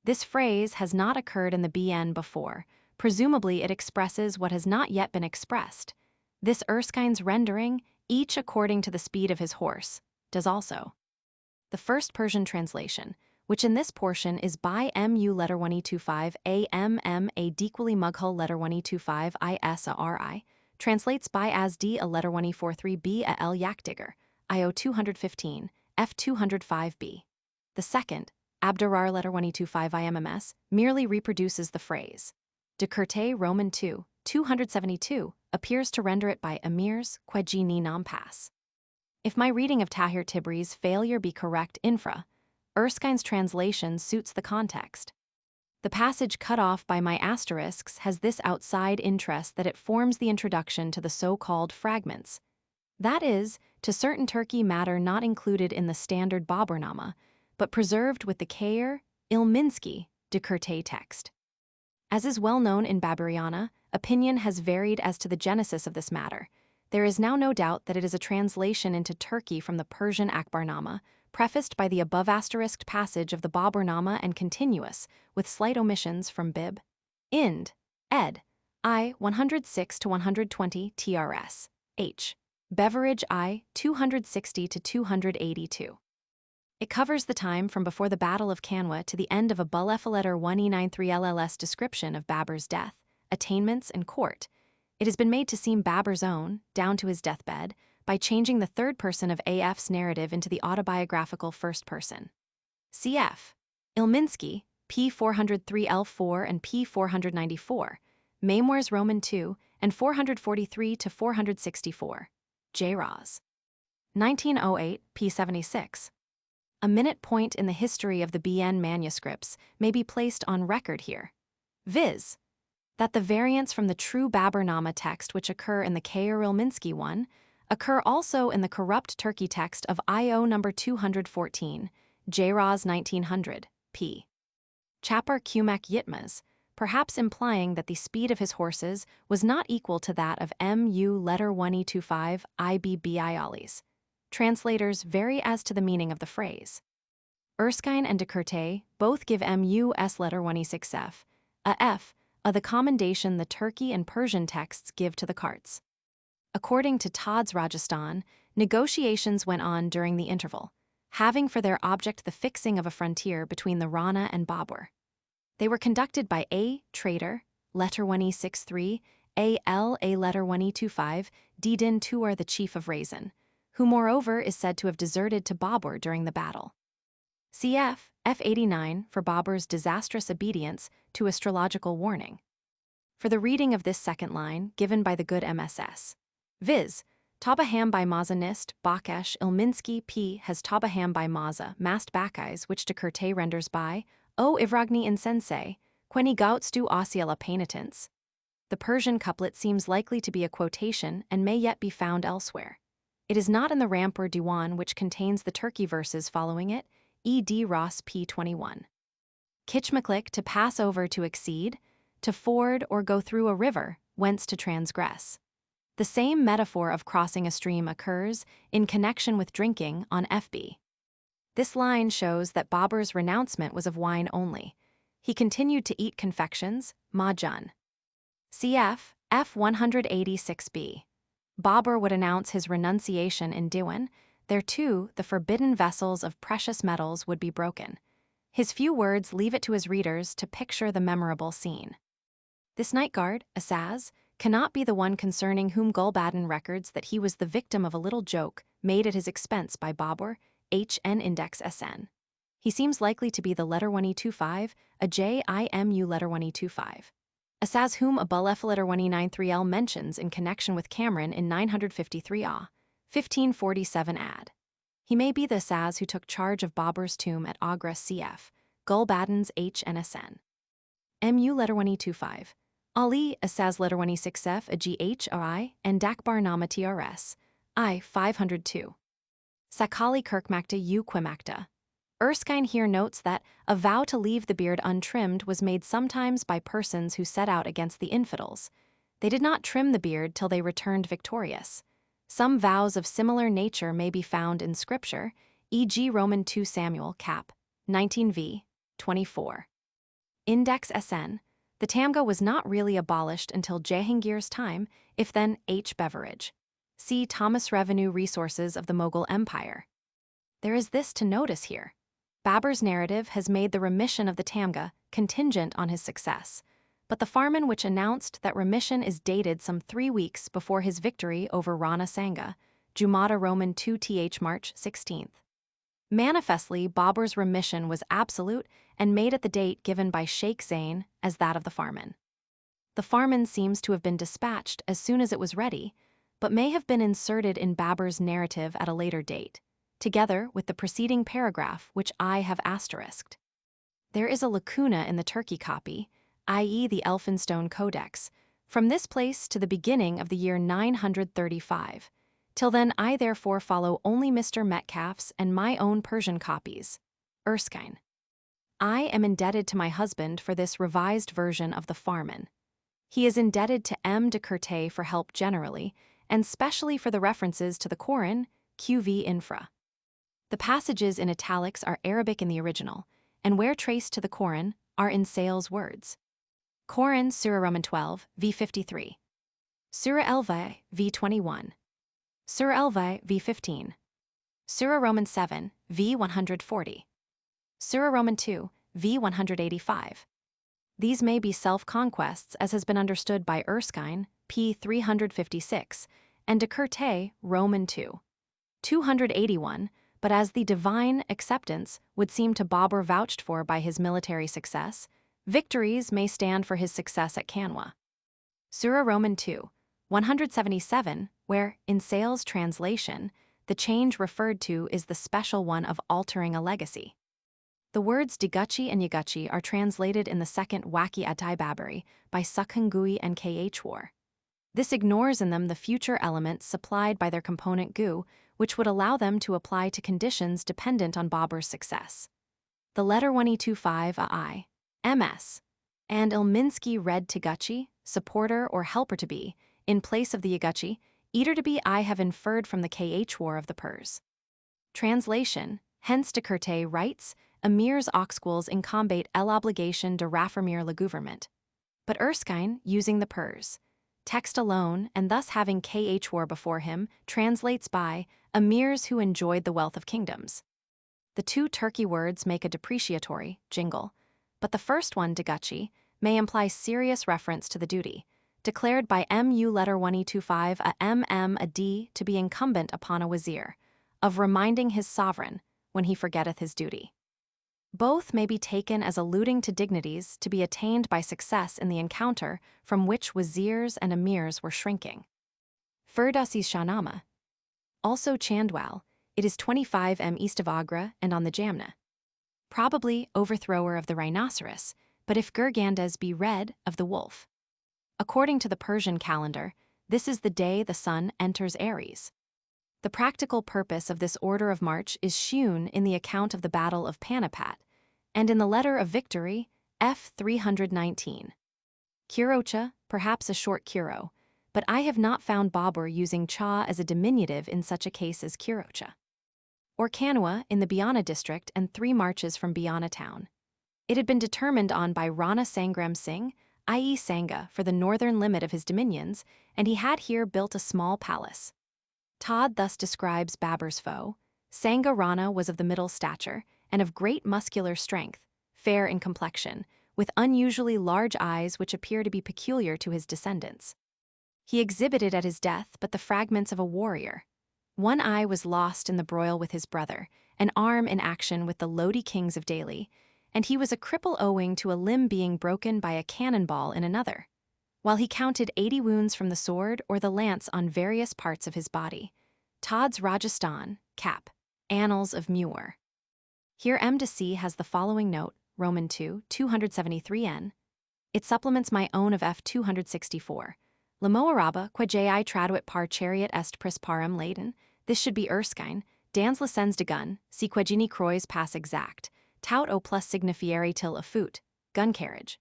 This phrase has not occurred in the BN before. Presumably it expresses what has not yet been expressed. This Erskine's rendering, each according to the speed of his horse, does also. The first Persian translation, which in this portion is by MU letter 1E25 AMM a dequally Mughal letter 1E25 ISARI, translates by as D a letter 1E43B a L Yakdigger, IO 215, F205B. The second, Abdur letter 1E25 IMMS, merely reproduces the phrase. De Kurte Roman 2, 272, appears to render it by Emirs Quejini Nampas. If my reading of Tahir Tibri's failure be correct infra, Erskine's translation suits the context. The passage cut off by my asterisks has this outside interest that it forms the introduction to the so-called fragments. That is, to certain Turkey matter not included in the standard Bābur-nāma, but preserved with the Khair, Ilminsky, Decurté text. As is well known in Baburiana, opinion has varied as to the genesis of this matter. There is now no doubt that it is a translation into Turkey from the Persian Akbar-nāma, prefaced by the above asterisked passage of the Bābur-nāma and continuous, with slight omissions from Bib. Ind. Ed. I. 106-120 TRS. H. Beveridge I. 260-282. It covers the time from before the Battle of Canwa to the end of Abul letter 1E93 LLS description of Babur's death, attainments, and court. It has been made to seem Babur's own, down to his deathbed, by changing the third person of AF's narrative into the autobiographical first person. Cf. Ilminsky, p. 403 L4 and p. 494, Memoirs Roman II, and 443-464, J. Raz. 1908, p. 76. A minute point in the history of the BN manuscripts may be placed on record here, viz. That the variants from the true Bābur-nāma text which occur in the Khair Ilminsky one occur also in the corrupt Turkey text of IO number 214, J-Raz 1900, p. Chapar Kumak Yitmaz, perhaps implying that the speed of his horses was not equal to that of MU letter 1E25 IBBI Ollie's. Translators vary as to the meaning of the phrase. Erskine and Decurté both give MUS letter 1E6F, a F, the commendation the Turkey and Persian texts give to the carts. According to Todd's Rajasthan, negotiations went on during the interval, having for their object the fixing of a frontier between the Rana and Babur. They were conducted by A. Trader, letter 1E63, A letter 1E25, Din Tuar the chief of Raisin, who moreover is said to have deserted to Babur during the battle. Cf. F89 for Babur's disastrous obedience to astrological warning. For the reading of this second line, given by the good MSS. Viz. Tabaham by Maza Nist, Bakesh, Ilminsky P. has Tabaham by Maza, Mast Bakais, which Decurté renders by, O Ivragni Insense, Queni Gautstu Asiela Penitents. The Persian couplet seems likely to be a quotation and may yet be found elsewhere. It is not in the Rampur Diwan which contains the Turkey verses following it, E.D. Ross P21. Kitchmaklik to pass over to exceed, to ford or go through a river, whence to transgress. The same metaphor of crossing a stream occurs, in connection with drinking, on FB. This line shows that Babur's renouncement was of wine only. He continued to eat confections, majan. Cf. F186b. Babur would announce his renunciation in Diwan. There too, the forbidden vessels of precious metals would be broken. His few words leave it to his readers to picture the memorable scene. This night guard, Asaz, cannot be the one concerning whom Gulbadan records that he was the victim of a little joke made at his expense by Babur, HN Index SN. He seems likely to be the letter 1E25, a JIMU letter 1E25. Asaz whom Abul letter 1E93L mentions in connection with Cameron in 953 A. 1547 ad. He may be the Asaz who took charge of Babur's tomb at Agra cf. Gulbadan's HNSN. MU letter 1E25. Ali Asaz letter 1E6F a GHI and Akbar-nāma TRS. I 502. Sakali Kirkmakta U Quimakta. Erskine here notes that a vow to leave the beard untrimmed was made sometimes by persons who set out against the infidels. They did not trim the beard till they returned victorious. Some vows of similar nature may be found in Scripture, e.g. Roman 2 Samuel, cap. 19v. 24. Index SN. The tamga was not really abolished until Jahangir's time, if then H. Beveridge. See Thomas Revenue Resources of the Mughal Empire. There is this to notice here. Babur's narrative has made the remission of the tamga contingent on his success, but the farman which announced that remission is dated some 3 weeks before his victory over Rana Sanga, Jumada Roman 2th March 16th. Manifestly, Babur's remission was absolute and made at the date given by Sheikh Zain as that of the farman. The farman seems to have been dispatched as soon as it was ready, but may have been inserted in Babur's narrative at a later date. together with the preceding paragraph which I have asterisked. There is a lacuna in the Turkey copy, i.e. the Elphinstone Codex, from this place to the beginning of the year 935. Till then I therefore follow only Mr. Metcalfe's and my own Persian copies. Erskine. I am indebted to my husband for this revised version of the Farman. He is indebted to M. de Courtet for help generally, and specially for the references to the Qoran, QV infra. The passages in italics are Arabic in the original, and where traced to the Qoran are in Sale's words. Qoran Surah Roman 12, v 53. Surah Elvi, v 21. Surah Elvi, v 15. Surah Roman 7, v 140. Surah Roman 2, v 185. These may be self-conquests as has been understood by Erskine, p. 356, and de Courtet, Roman 2. 281, but as the divine acceptance would seem to Babur vouched for by his military success, victories may stand for his success at Kanwa. Surah Roman 2, 177, where, in Sale's translation, the change referred to is the special one of altering a legacy. The words Diguchi and Yaguchi are translated in the second Waki Atai Baburi by Sukhangui and Kh War. This ignores in them the future elements supplied by their component gu, which would allow them to apply to conditions dependent on Babur's success. The letter 1E25 AI, MS, and Ilminsky read Taguchi, supporter or helper to be, in place of the Yaguchi, eater to be I have inferred from the Kh War of the Pers. Translation, hence de Courtet writes, Emirs Oxquils incombate l'obligation de raffermir le gouvernement. But Erskine, using the Pers text alone and thus having Kh War before him, translates by Emirs who enjoyed the wealth of kingdoms. The two Turkey words make a depreciatory jingle, but the first one, Daguchi, may imply serious reference to the duty, declared by Mu letter 1E25 a D to be incumbent upon a wazir, of reminding his sovereign when he forgetteth his duty. Both may be taken as alluding to dignities to be attained by success in the encounter from which wazirs and emirs were shrinking. Firdausi's Shahnama. Also Chandwal, it is 25 m east of Agra and on the Jamna. Probably overthrower of the rhinoceros, but if Gurgandes be read, of the wolf. According to the Persian calendar, this is the day the sun enters Aries. The practical purpose of this order of march is shewn in the account of the Battle of Panipat, and in the letter of victory, F 319. Kurocha, perhaps a short kuro, but I have not found Babur using cha as a diminutive in such a case as Kurocha. Or Kanwa in the Biana district and 3 marches from Biana town. It had been determined on by Rana Sangram Singh, i.e. Sangha, for the northern limit of his dominions, and he had here built a small palace. Todd thus describes Babur's foe. Sangha Rana was of the middle stature and of great muscular strength, fair in complexion, with unusually large eyes which appear to be peculiar to his descendants. He exhibited at his death but the fragments of a warrior. One eye was lost in the broil with his brother, an arm in action with the Lodi kings of Delhi, and he was a cripple owing to a limb being broken by a cannonball in another, while he counted 80 wounds from the sword or the lance on various parts of his body. Todd's Rajasthan, Cap. Annals of Muir. Here M. de C. has the following note, Roman 2, 273n. It supplements my own of F. 264. Lamoaraba, quaji traduit par chariot est pris parem laden. This should be Erskine. Dans licens de gun, si quagini croix pass exact. Tout o plus signifieri till a foot, gun carriage.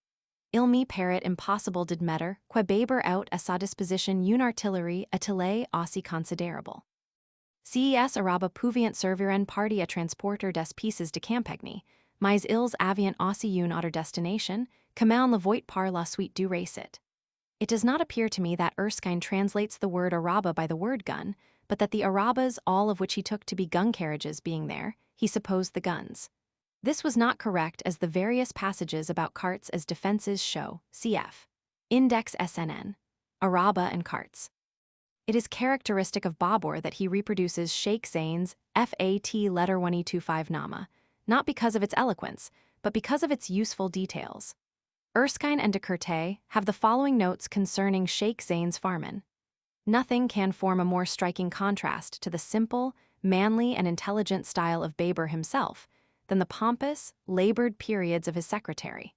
Ilmi parrot impossible did metter, que Babur out a sa disposition un artillery attile aussi considerable. Ces araba pouviant servir en party a transporter des pieces de campagnie, mais ils aviant aussi une autre destination, comment le voit par la suite du récit. It does not appear to me that Erskine translates the word araba by the word gun, but that the arabas, all of which he took to be gun carriages being there, he supposed the guns. This was not correct as the various passages about carts as defenses show, cf. Index SNN, araba and carts. It is characteristic of Babur that he reproduces Sheikh Zain's FAT letter 1E25 Nama, not because of its eloquence, but because of its useful details. Erskine and de Courtet have the following notes concerning Sheikh Zain's Farman. Nothing can form a more striking contrast to the simple, manly and intelligent style of Babur himself than the pompous, labored periods of his secretary.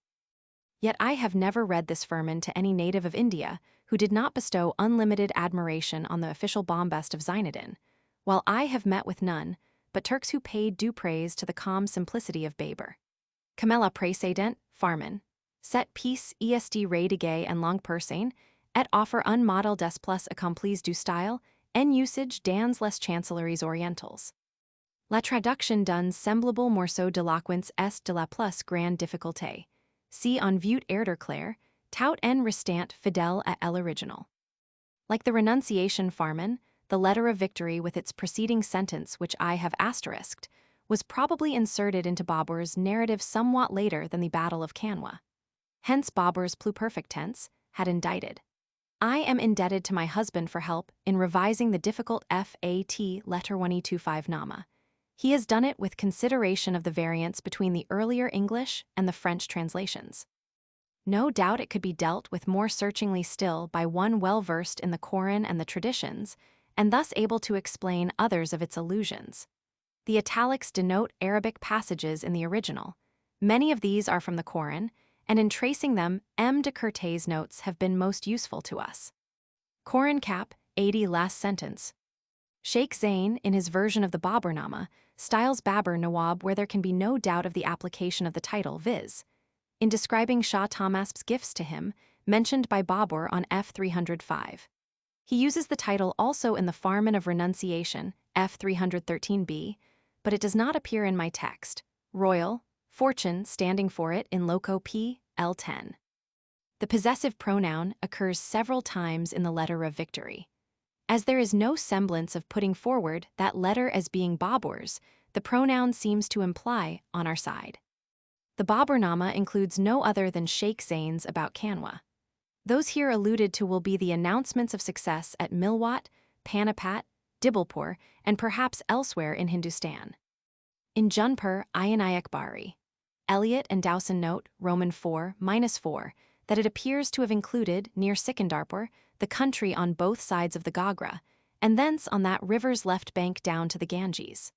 Yet I have never read this firman to any native of India who did not bestow unlimited admiration on the official bombast of Zainuddin, while I have met with none but Turks who paid due praise to the calm simplicity of Babur. Kamela précédent, farman, cette piece est rédigée en langue persane, et offre un modèle des plus accomplis du style, en usage dans les chancelleries orientales. La traduction d'un semblable morceau d'éloquence est de la plus grande difficulté. Si on veut erder clair, tout en restant fidèle à l'original. Like the renunciation farman, the letter of victory with its preceding sentence, which I have asterisked, was probably inserted into Babur's narrative somewhat later than the Battle of Kanwa. Hence Babur's pluperfect tense had indicted. I am indebted to my husband for help in revising the difficult FAT letter 1225 Nama. He has done it with consideration of the variance between the earlier English and the French translations. No doubt it could be dealt with more searchingly still by one well-versed in the Qoran and the traditions, and thus able to explain others of its allusions. The italics denote Arabic passages in the original. Many of these are from the Qoran, and in tracing them, M. de Courtet's notes have been most useful to us. Qoran cap. 80 last sentence. Sheikh Zain, in his version of the Bābur-nāma, styles Babur Nawab where there can be no doubt of the application of the title, viz. In describing Shah Tahmasp's gifts to him, mentioned by Babur on F 305. He uses the title also in the Farman of Renunciation, F 313b, but it does not appear in my text. Royal, fortune standing for it in loco P, L10. The possessive pronoun occurs several times in the letter of victory. As there is no semblance of putting forward that letter as being Babur's, the pronoun seems to imply on our side. The Bābur-nāma includes no other than Sheikh Zain's about Kanwa. Those here alluded to will be the announcements of success at Milwat, Panipat, Dibalpur, and perhaps elsewhere in Hindustan. In Junpur, Akbari, Eliot and Dowson note, Roman 4-4, that it appears to have included, near Sikandarpur, the country on both sides of the Gagra, and thence on that river's left bank down to the Ganges.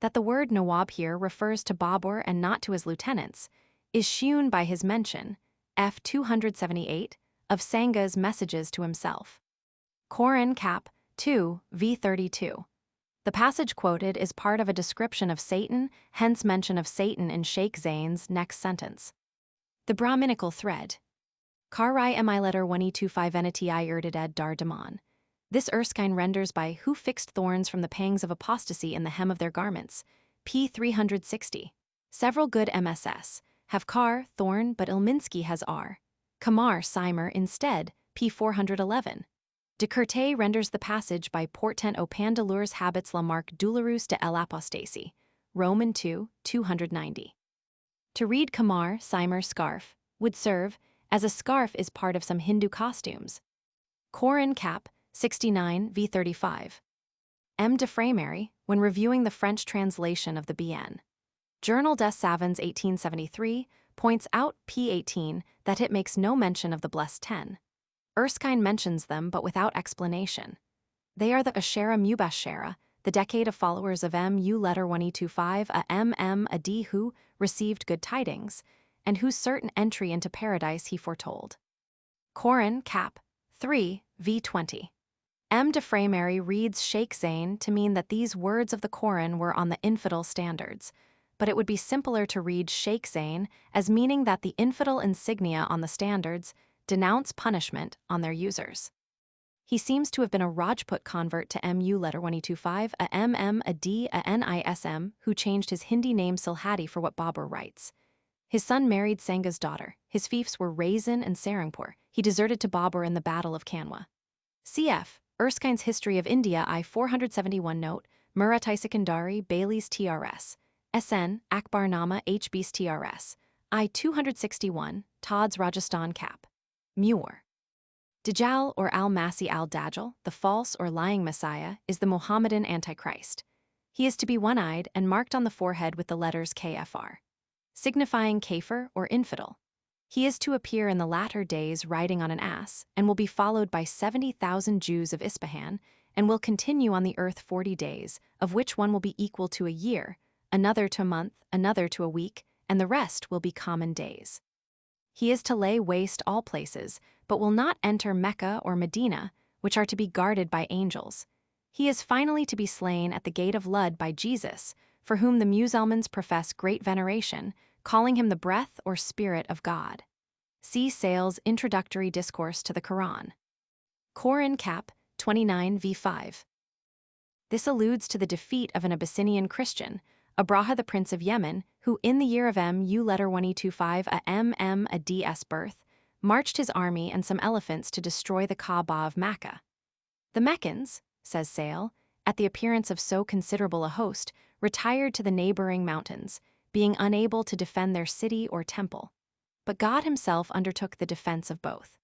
That the word Nawab here refers to Babur and not to his lieutenants is shewn by his mention, F 278, of Sanga's messages to himself. Qoran cap. 2, v 32. The passage quoted is part of a description of Satan, hence mention of Satan in Sheikh Zain's next sentence. The Brahminical thread. Karai mi letter 125 eneti erded dar daman. This Erskine renders by who fixed thorns from the pangs of apostasy in the hem of their garments, p 360. Several good MSS have kar, thorn, but Ilminsky has r. Kamar, Seimer instead, p 411. De Courtet renders the passage by portent au pandalures habits la marque douloureuse de l'apostasie, Roman 2, 290. To read Kamar, Seimer, scarf, would serve, as a scarf is part of some Hindu costumes. Qoran cap. 69 v 35. M. de Frémary, when reviewing the French translation of the BN. Journal des Savants 1873, points out p. 18 that it makes no mention of the blessed 10. Erskine mentions them but without explanation. They are the Ashera Mubashera, the decade of followers of M.U. letter 1225 a M.M. a D who received good tidings, and whose certain entry into paradise he foretold. Qoran cap. 3 v 20. M. de Frémary reads Sheikh Zain to mean that these words of the Qoran were on the infidel standards, but it would be simpler to read Sheikh Zain as meaning that the infidel insignia on the standards denounce punishment on their users. He seems to have been a Rajput convert to M.U. letter 1225 a M.M. a D a Nism who changed his Hindi name Silhadi for what Babur writes. His son married Sanga's daughter. His fiefs were Raisin and Sarangpur. He deserted to Babur in the Battle of Kanwa. Cf. Erskine's History of India I 471 note, Muratai Sikandari, Bailey's TRS, SN, Akbar-Nāma HB's TRS, I 261, Todd's Rajasthan cap. Muir. Dajjal or al-Masih al-Dajjal, the false or lying Messiah, is the Mohammedan Antichrist. He is to be one-eyed and marked on the forehead with the letters KFR, signifying kafir or infidel. He is to appear in the latter days riding on an ass and will be followed by 70,000 Jews of Ispahan and will continue on the earth 40 days, of which one will be equal to a year, another to a month, another to a week, and the rest will be common days. He is to lay waste all places, but will not enter Mecca or Medina, which are to be guarded by angels. He is finally to be slain at the gate of Lud by Jesus, for whom the Musulmans profess great veneration, calling him the breath or spirit of God. See Sale's Introductory Discourse to the Qoran. Qoran Cap. 29 v. 5. This alludes to the defeat of an Abyssinian Christian, Abraha the Prince of Yemen, who in the year of MU letter 1225 a DS birth, marched his army and some elephants to destroy the Kaaba of Mecca. The Meccans, says Sale, at the appearance of so considerable a host, retired to the neighboring mountains, being unable to defend their city or temple. But God himself undertook the defense of both.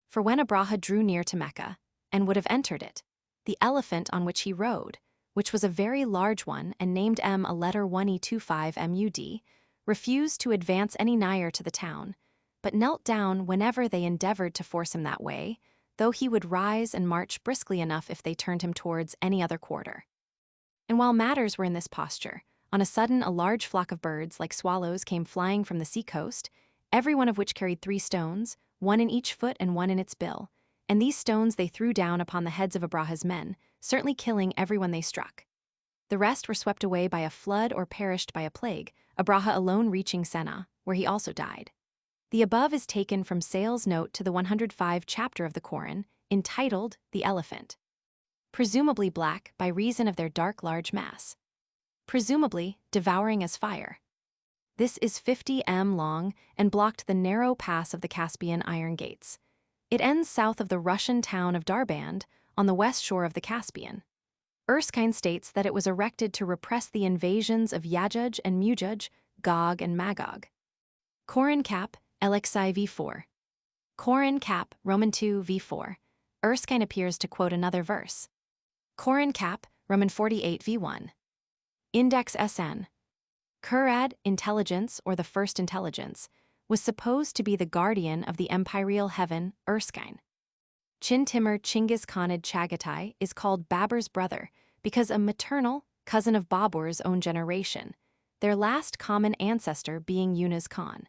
For when Abraha drew near to Mecca, and would have entered it, the elephant on which he rode, which was a very large one and named a letter 1225 MUD, refused to advance any nigher to the town, but knelt down whenever they endeavored to force him that way, though he would rise and march briskly enough if they turned him towards any other quarter. And while matters were in this posture, on a sudden a large flock of birds like swallows came flying from the sea-coast, every one of which carried 3 stones, one in each foot and one in its bill, and these stones they threw down upon the heads of Abraha's men, certainly killing everyone they struck. The rest were swept away by a flood or perished by a plague, Abraha alone reaching Sennaar, where he also died. The above is taken from Sale's note to the 105 chapter of the Qoran, entitled The Elephant. Presumably black by reason of their dark large mass. Presumably devouring as fire. This is 50 m long and blocked the narrow pass of the Caspian iron gates. It ends south of the Russian town of Darband, on the west shore of the Caspian. Erskine states that it was erected to repress the invasions of Yajuj and Mujuj, Gog and Magog. Qoran Cap. LXI v4. Qoran Cap. Roman 2 v4. Erskine appears to quote another verse. Qoran Cap. Roman 48 v1. Index SN. Qurad, intelligence or the first intelligence, was supposed to be the guardian of the imperial heaven, Erskine. Chin-Timur Chinggis Khanid Chagatai is called Babur's brother because a maternal cousin of Babur's own generation, their last common ancestor being Yunus Khan.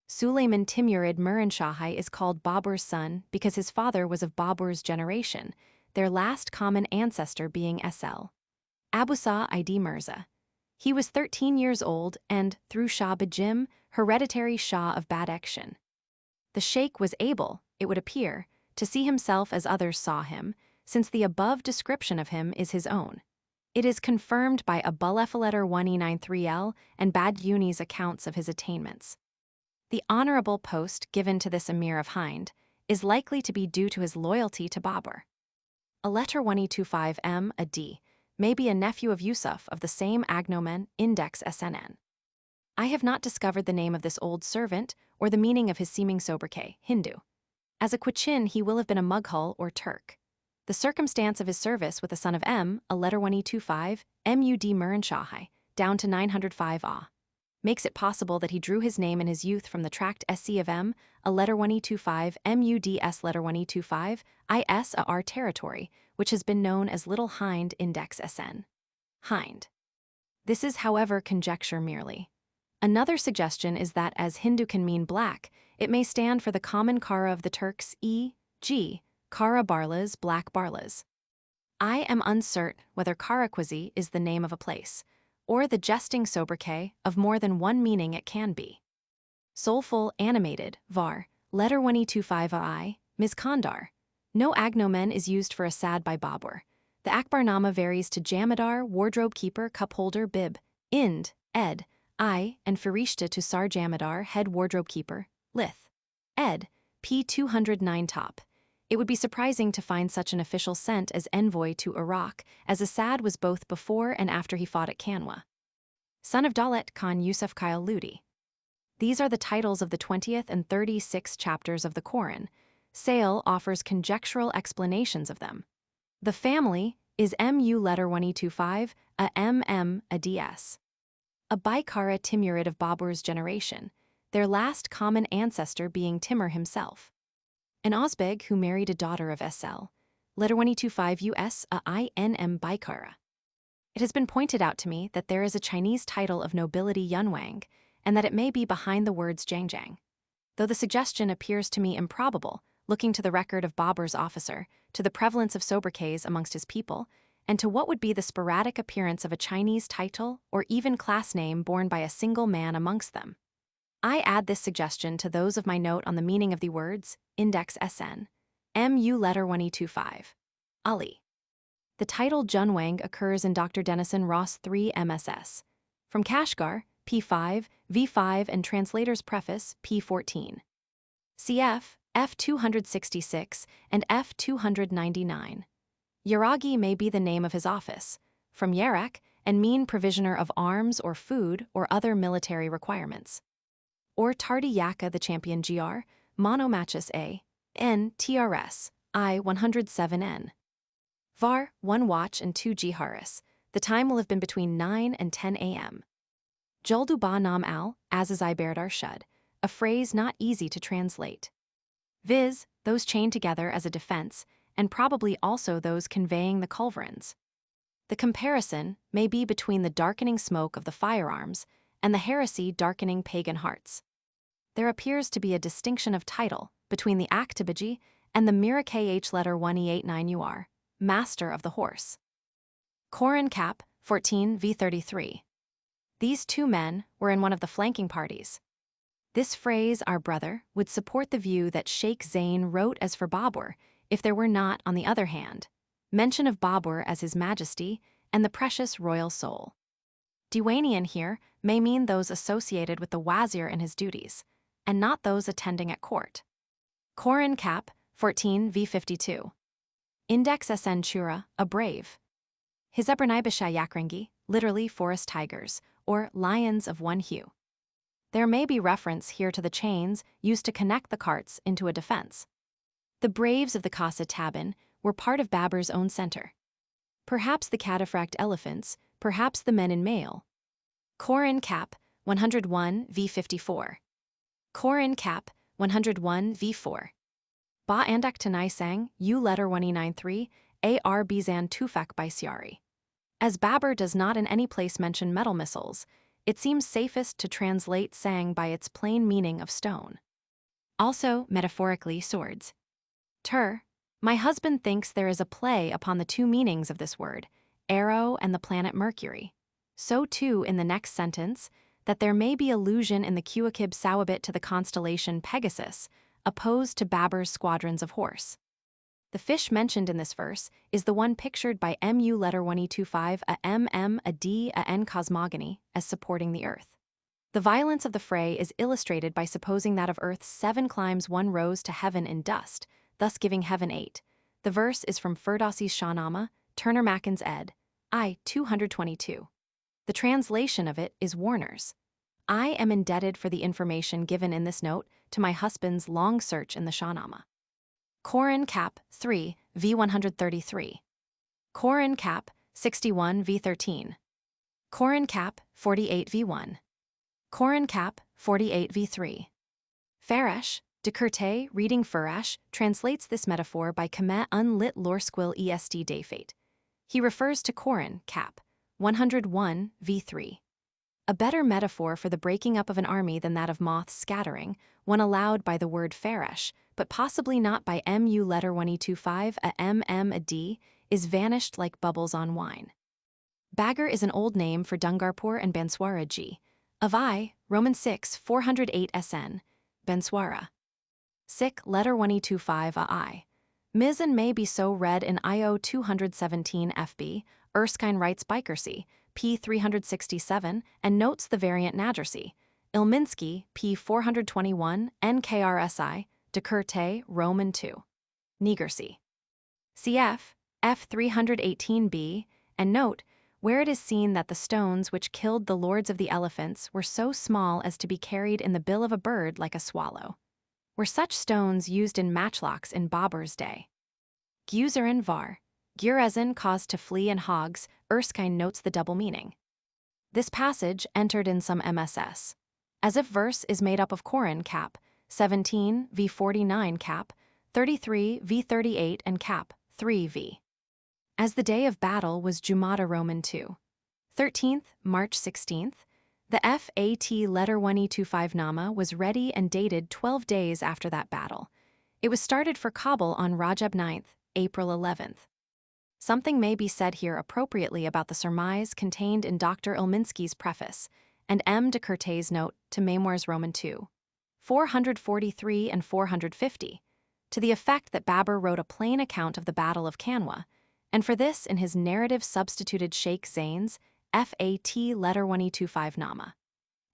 Sulayman Timurid Muranshahai is called Babur's son because his father was of Babur's generation, their last common ancestor being SL. Abusa ID Mirza. He was 13 years old and, through Shah Bajim, hereditary Shah of Badakhshan. The sheikh was able, it would appear, to see himself as others saw him, since the above description of him is his own. It is confirmed by Abulefaletter 1E93L and Bad-Uni's accounts of his attainments. The honorable post given to this Emir of Hind is likely to be due to his loyalty to Babur. A letter 1E25M, a D, may be a nephew of Yusuf of the same agnomen, Index SNN. I have not discovered the name of this old servant or the meaning of his seeming sobriquet, Hindu. As a Quechin, he will have been a Mughal or Turk. The circumstance of his service with the son of M, a letter 1E25, MUD Muranshahai, down to 905 A, makes it possible that he drew his name in his youth from the tract SC of M, a letter 1E25, MUDS letter 1E25, IS a R territory, which has been known as Little Hind Index SN. Hind. This is, however, conjecture merely. Another suggestion is that as Hindu can mean black, it may stand for the common Kara of the Turks e.g., Kara Barlas, Black Barlas. I am uncertain whether Karaquazi is the name of a place, or the jesting sobriquet of more than one meaning it can be. Soulful, animated, var, letter 1E25I, Ms. Kandar. No agnomen is used for a sad by Babur. The Akbar-Nama varies to Jamadar, wardrobe keeper, cup holder, bib, ind, ed, I, and Firishta to Sar Jamadar, head wardrobe keeper, lith, ed, p209 top. It would be surprising to find such an official sent as envoy to Iraq, as Assad was both before and after he fought at Kanwa. Son of Daulat Khan Yusuf Kyle Ludi. These are the titles of the 20th and 36th chapters of the Qoran. Sale offers conjectural explanations of them. The family is MU letter 1E25, a MM, a DS. A Baikara Timurid of Babur's generation, their last common ancestor being Timur himself. An Ozbeg who married a daughter of SL, letter 125 US a INM Baikara. It has been pointed out to me that there is a Chinese title of nobility Yunwang, and that it may be behind the words Jiangjang. Though the suggestion appears to me improbable, looking to the record of Babur's officer, to the prevalence of sobriquets amongst his people, and to what would be the sporadic appearance of a Chinese title or even class name borne by a single man amongst them. I add this suggestion to those of my note on the meaning of the words, Index SN, MU letter 125. Ali. The title Junwang occurs in Dr. Denison Ross 3 MSS. From Kashgar, P5, V5 and Translator's Preface, P14. Cf. F266 and F299. Yaragi may be the name of his office, from Yarak, and mean provisioner of arms or food or other military requirements. Or Tardi Yaka the champion GR, Monomachus A, N TRS, I 107N. Var, 1 watch and 2 Jiharis. The time will have been between 9 and 10 a.m. Joldu ba nam al, Azazai Berdar Shud, a phrase not easy to translate. Viz., those chained together as a defense, and probably also those conveying the culverins. The comparison may be between the darkening smoke of the firearms and the heresy darkening pagan hearts. There appears to be a distinction of title between the Aktabaji and the Mira KH letter 1E89UR, master of the horse. Qoran Cap, 14 V33. These two men were in one of the flanking parties. This phrase, our brother, would support the view that Sheikh Zain wrote as for Babur, if there were not, on the other hand, mention of Babur as His Majesty and the precious royal soul. Diwanian here may mean those associated with the wazir and his duties, and not those attending at court. Qoran Cap, 14 V52. Index SN Chura, a brave. Hizabernibasha Yakrangi, literally forest tigers, or lions of one hue. There may be reference here to the chains used to connect the carts into a defense. The braves of the Kasa Tabin were part of Babur's own center. Perhaps the cataphract elephants, perhaps the men in mail. Qoran Cap, 101 V54. Qoran Cap, 101 V4. Ba Andak Tanai Sang, U letter 1E93, AR Bizan Tufak by Siari. As Babur does not in any place mention metal missiles, it seems safest to translate Sang by its plain meaning of stone. Also, metaphorically, swords. My husband thinks there is a play upon the two meanings of this word, arrow and the planet Mercury. So too in the next sentence, that there may be allusion in the Kuakib Sawabit to the constellation Pegasus, opposed to Babur's squadrons of horse. The fish mentioned in this verse is the one pictured by MU letter 1E25 a MM a D a N cosmogony as supporting the earth. The violence of the fray is illustrated by supposing that of earth's 7 climbs 1 rose to heaven in dust, thus giving heaven 8. The verse is from Firdausi's Shahnama, Turner Macken's ed. I 222. The translation of it is Warner's. I am indebted for the information given in this note to my husband's long search in the Shahnama. Qoran Cap, 3, V133. Qoran Cap, 61 V13. Qoran Cap, 48 V1. Qoran Cap, 48 V3. Farash, de Curte, reading Farash, translates this metaphor by Kamet unlit lorsquil est defate. He refers to Qoran Cap, 101 V3. A better metaphor for the breaking up of an army than that of moths scattering, one allowed by the word Farash, but possibly not by MU letter 1E25 a MM a D, is vanished like bubbles on wine. Bagur is an old name for Dungarpur and Banswara G. Of I, Roman 6, 408 SN, Banswara. Sikh letter 1E25 a I. Mizan may be so read in IO 217 FB, Erskine writes Bikersy, P 367, and notes the variant Najersy. Ilminsky, P 421, NKRSI, de Curte, Roman 2. Nigersy. Cf. F 318b, and note, where it is seen that the stones which killed the lords of the elephants were so small as to be carried in the bill of a bird like a swallow. Were such stones used in matchlocks in Babur's day? Gyuzarin var. Gurezin caused to flee and hogs, Erskine notes the double meaning. This passage entered in some MSS. As if verse is made up of Qoran Cap, 17 V49 Cap, 33 V38 and Cap, 3v. As the day of battle was Jumada Roman II, 13th, March 16th, the FAT letter 1E25-Nama was ready and dated 12 days after that battle. It was started for Kabul on Rajab 9th, April 11th. Something may be said here appropriately about the surmise contained in Dr. Ilminski's preface and M. de Courtay's note to Memoirs Roman II, 443 and 450, to the effect that Babur wrote a plain account of the Battle of Kanwa, and for this in his narrative substituted Sheikh Zain's FAT letter 1E25-Nama,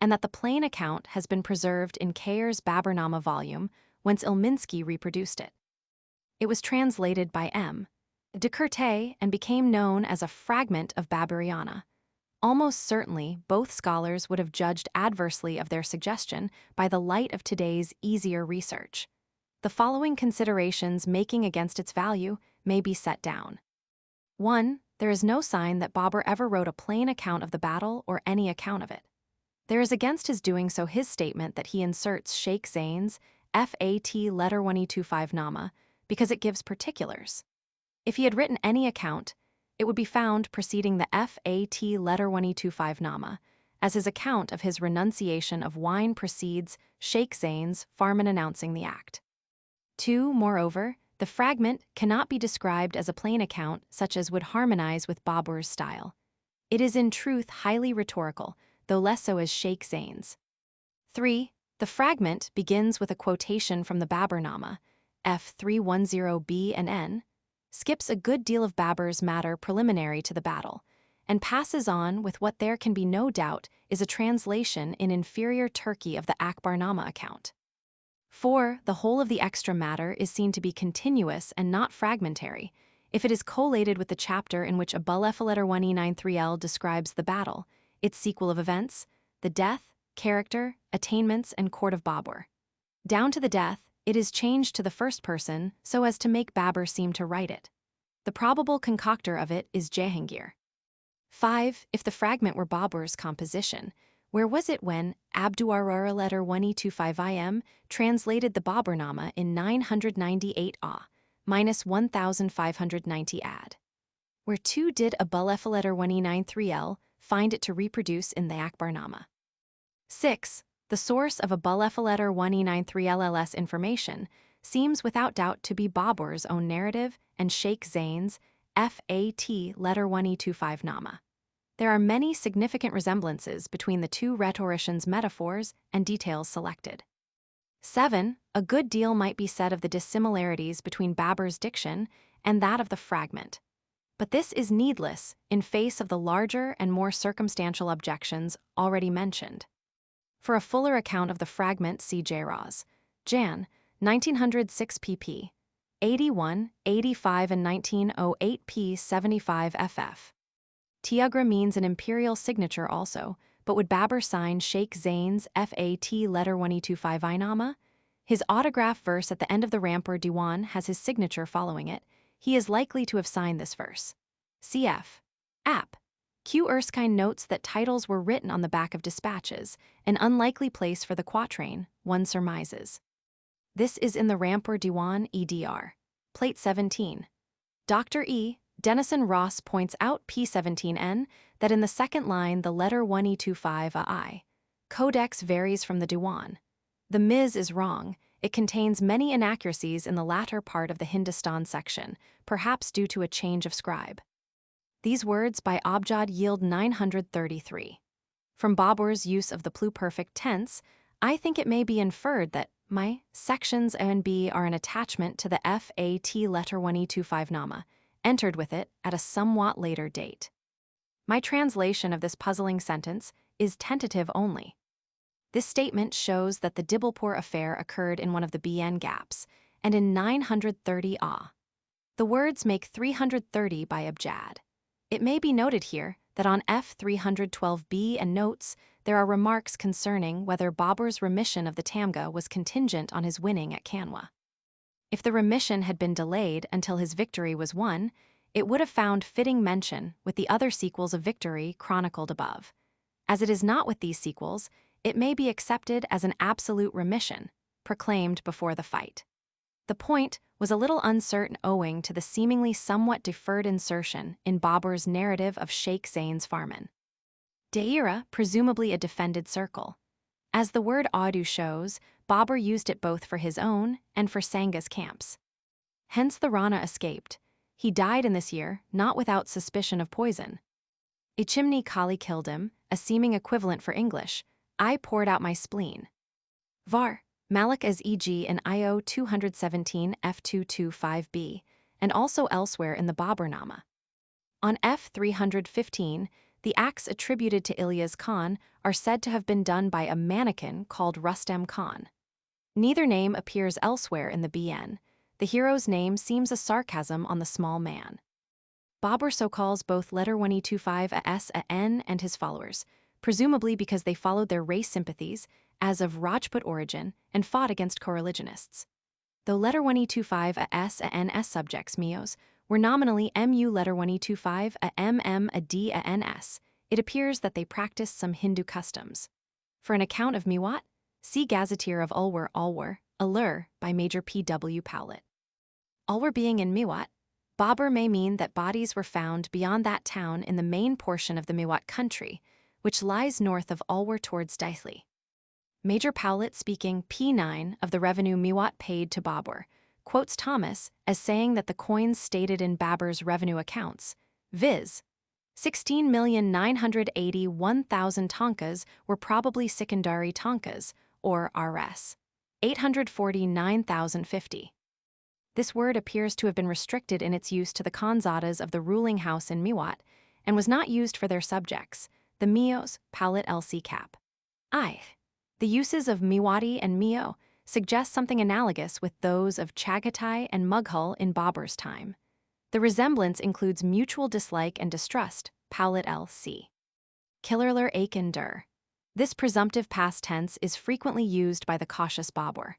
and that the plain account has been preserved in Kayer's Bābur-nāma volume, whence Ilminsky reproduced it. It was translated by M. de Courtay and became known as a fragment of Baburiana. Almost certainly, both scholars would have judged adversely of their suggestion by the light of today's easier research. The following considerations making against its value may be set down. 1. There is no sign that Babur ever wrote a plain account of the battle or any account of it. There is against his doing so his statement that he inserts Sheikh Zain's FAT letter 1E25-Nama because it gives particulars. If he had written any account, it would be found preceding the FAT letter 1E25-Nama, as his account of his renunciation of wine precedes Sheikh Zain's Farman announcing the act. 2. Moreover, the fragment cannot be described as a plain account such as would harmonize with Babur's style. It is in truth highly rhetorical, though less so as Sheikh Zain's. 3. The fragment begins with a quotation from the Bābur-nāma, F310b and n, skips a good deal of Babur's matter preliminary to the battle, and passes on with what there can be no doubt is a translation in inferior Turkey of the Akbar-nāma account. 4. The whole of the extra matter is seen to be continuous and not fragmentary, if it is collated with the chapter in which Abulef letter 1E93L describes the battle, its sequel of events, the death, character, attainments, and court of Babur. Down to the death, it is changed to the first person so as to make Babur seem to write it. The probable concoctor of it is Jahangir. 5. If the fragment were Babur's composition, where was it when Abdu'arara letter 1E25-IM translated the Bābur-nāma in 998 AH, minus 1590 AD? Where too did Abulef letter 1E93L find it to reproduce in the Akbar-nāma? 6. The source of Abulef letter 1E93LLS information seems without doubt to be Babur's own narrative and Sheikh Zain's FAT letter 1E25-Nama. There are many significant resemblances between the two rhetoricians' metaphors and details selected. 7. A good deal might be said of the dissimilarities between Babur's diction and that of the fragment, but this is needless in face of the larger and more circumstantial objections already mentioned. For a fuller account of the fragment, see J. Jan, 1906 pp. 81, 85 and 1908 p. 75 ff. Tiagra means an imperial signature also, but would Babur sign Sheikh Zain's FAT letter 1E25-Nama? His autograph verse at the end of the Rampur Diwan has his signature following it. He is likely to have signed this verse. Cf. App. Q. Erskine notes that titles were written on the back of dispatches, an unlikely place for the quatrain, one surmises. This is in the Rampur Diwan EDR. Plate 17. Dr. E. Denison Ross points out P17N that in the second line the letter 1E25-I. Codex varies from the Diwan. The Ms is wrong. It contains many inaccuracies in the latter part of the Hindustan section, perhaps due to a change of scribe. These words by Abjad yield 933. From Babur's use of the pluperfect tense, I think it may be inferred that my sections A and B are an attachment to the FAT letter 1E25-Nama, entered with it at a somewhat later date. My translation of this puzzling sentence is tentative only. This statement shows that the Dibalpur affair occurred in one of the BN gaps, and in 930 AH. The words make 330 by Abjad. It may be noted here that on F312b and notes, there are remarks concerning whether Babur's remission of the Tamga was contingent on his winning at Kanwa. If the remission had been delayed until his victory was won, it would have found fitting mention with the other sequels of victory chronicled above. As it is not with these sequels, it may be accepted as an absolute remission, proclaimed before the fight. The point was a little uncertain owing to the seemingly somewhat deferred insertion in Babur's narrative of Sheikh Zayn's Farman. Daira, presumably a defended circle. As the word Audu shows, Babur used it both for his own and for Sanga's camps. Hence the Rana escaped. He died in this year, not without suspicion of poison. Ichimni Kali killed him, a seeming equivalent for English. I poured out my spleen. Var. Malik as e.g. in IO 217 F225b, and also elsewhere in the Bābur-nāma. On F315, the acts attributed to Ilyas Khan are said to have been done by a mannequin called Rustem Khan. Neither name appears elsewhere in the BN. The hero's name seems a sarcasm on the small man. Babur so calls both letter 1E25 as a N and his followers, presumably because they followed their race sympathies, as of Rajput origin, and fought against co-religionists. Though letter 1E25 as a NS subjects Mios were nominally MU letter 1E25 a MM a D a NS, it appears that they practiced some Hindu customs. For an account of Mewat, see Gazetteer of Ulwar, Allur, by Major P.W. Powlett. Ulwar being in Mewat, Babur may mean that bodies were found beyond that town in the main portion of the Mewat country, which lies north of Ulwar towards Daithli. Major Powlett, speaking P9 of the revenue Mewat paid to Babur, quotes Thomas as saying that the coins stated in Babur's revenue accounts, viz. 16,981,000 tankas, were probably Sikandari tankas, or Rs. 849,050. This word appears to have been restricted in its use to the Khanzadas of the ruling house in Mewat, and was not used for their subjects, the Mios, Powlett LC Cap. The uses of Mewati and Mio suggest something analogous with those of Chagatai and Mughal in Babur's time. The resemblance includes mutual dislike and distrust, Powlett LC. Killerler Akin Dur. This presumptive past tense is frequently used by the cautious Babur.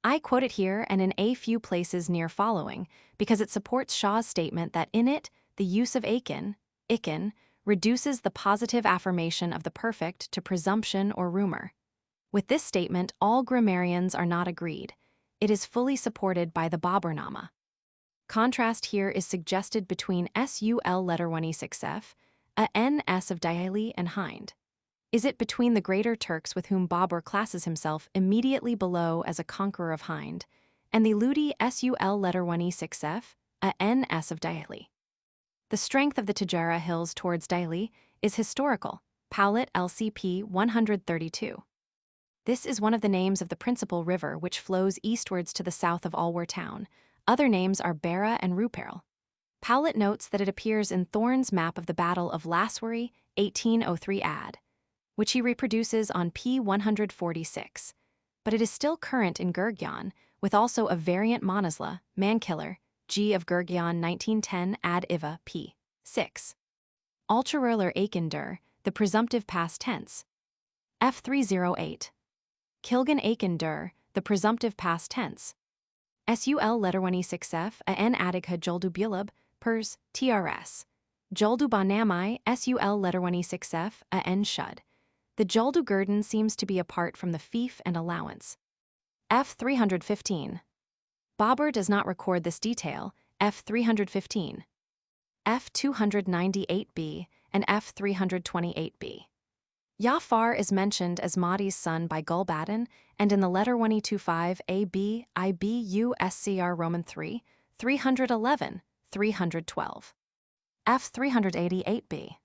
I quote it here and in a few places near following because it supports Shaw's statement that in it, the use of ikin, reduces the positive affirmation of the perfect to presumption or rumor. With this statement, all grammarians are not agreed. It is fully supported by the Bābur-nāma. Contrast here is suggested between SUL letter 1E6F, a NS of Daili and Hind. Is it between the greater Turks with whom Babur classes himself immediately below as a conqueror of Hind, and the Ludi SUL letter 1E6F, a NS of Daili? The strength of the Tijara hills towards Daili is historical, Powlett LCP 132. This is one of the names of the principal river which flows eastwards to the south of Ulwar town. Other names are Bara and Ruperl. Powlett notes that it appears in Thorne's map of the Battle of Laswari, 1803 AD, which he reproduces on p. 146. But it is still current in Gurgyan, with also a variant Manasla, Mankiller, G of Gurgyan 1910 ad Iva p. 6. Ultrarurler Akindur, the presumptive past tense. F308. Kilgan Akindur, the presumptive past tense. SUL letter 1E6F, a N Adigha Joldu Bulab, Pers, TRS. Joldu Banamai, SUL letter 1E6F, a N Shud. The Joldu Gurdon seems to be apart from the fief and allowance. F315. Babur does not record this detail, F315. F298b and F328b. Jafar is mentioned as Mahdi's son by Gulbadan, and in the letter 1E25 AB IBU SCR Roman 3, 311, 312. F388b.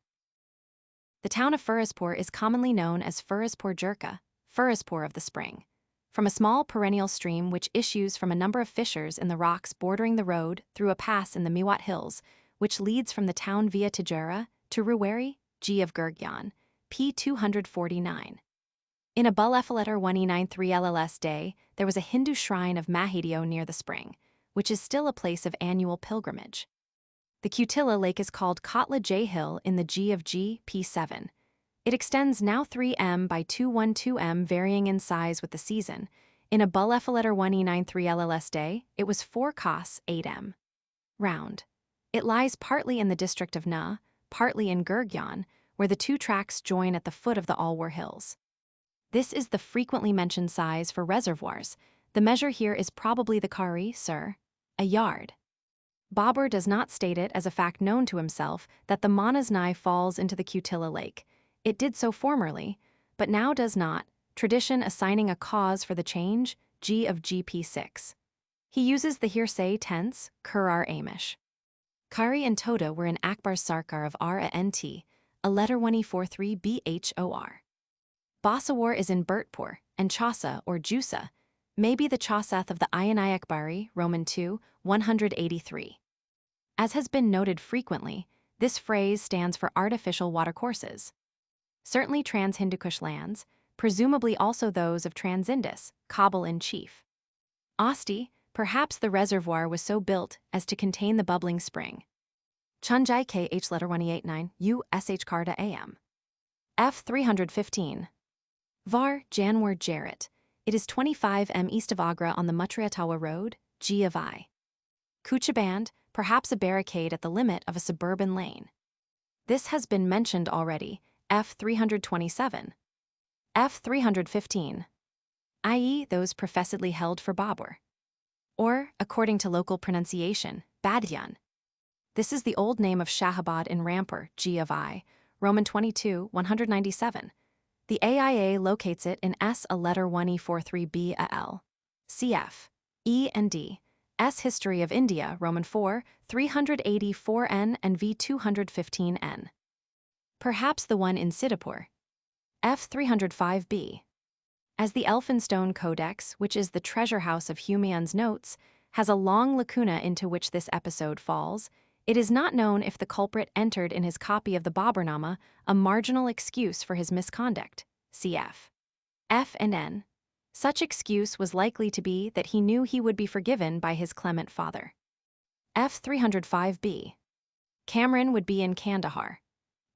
The town of Firuzpur is commonly known as Firuzpur Jurka, Firuzpur of the Spring, from a small perennial stream which issues from a number of fissures in the rocks bordering the road through a pass in the Mewat Hills, which leads from the town via Tijara to Ruwari, G of Gurgyan, p. 249. In a letter 1E93 LLS day, there was a Hindu shrine of Mahadio near the spring, which is still a place of annual pilgrimage. The Kutila Lake is called Kotla J Hill in the G of G, p7. It extends now 3m by 212m, varying in size with the season. In a letter 1E93 LLS day, it was 4 kos, 8m. Round. It lies partly in the district of Na, partly in Gurgyan, where the two tracks join at the foot of the Ulwar Hills. This is the frequently mentioned size for reservoirs. The measure here is probably the Kari, sir. a yard. Babur does not state it as a fact known to himself that the Manasnai falls into the Kutila lake. It did so formerly, but now does not, tradition assigning a cause for the change, G of GP6. He uses the hearsay tense, Kurar Amish. Kari and Toda were in Akbar's Sarkar of Rant, a letter 143 Bhor. Basawar is in Bhurtpur, and Chausa or Jusa may be the Chausath of the Ayanai Akbari, Roman 2, 183. As has been noted frequently, this phrase stands for artificial watercourses. Certainly trans-Hindukush lands, presumably also those of Trans-Indus, Kabul in chief. Asti, perhaps the reservoir was so built as to contain the bubbling spring. Chunjai KH letter 189, U SH Karta AM. F 315. Var, Janwar Jarrett. It is 25 m east of Agra on the Mutriatawa Road, G of I. Kuchaband, perhaps a barricade at the limit of a suburban lane. This has been mentioned already, F 327. F 315. I.e., those professedly held for Babur. Or, according to local pronunciation, Badyan. This is the old name of Shahabad in Rampur, G of I, Roman 22, 197. The AIA locates it in S a letter 1E43B a L. Cf. E and D. S History of India, Roman 4, 384N and V 215N. Perhaps the one in Siddhapur. F 305B. As the Elphinstone Codex, which is the treasure house of Humayun's notes, has a long lacuna into which this episode falls, it is not known if the culprit entered in his copy of the Bābur-nāma a marginal excuse for his misconduct, cf. F and N. Such excuse was likely to be that he knew he would be forgiven by his clement father. F 305B. Cameron would be in Kandahar.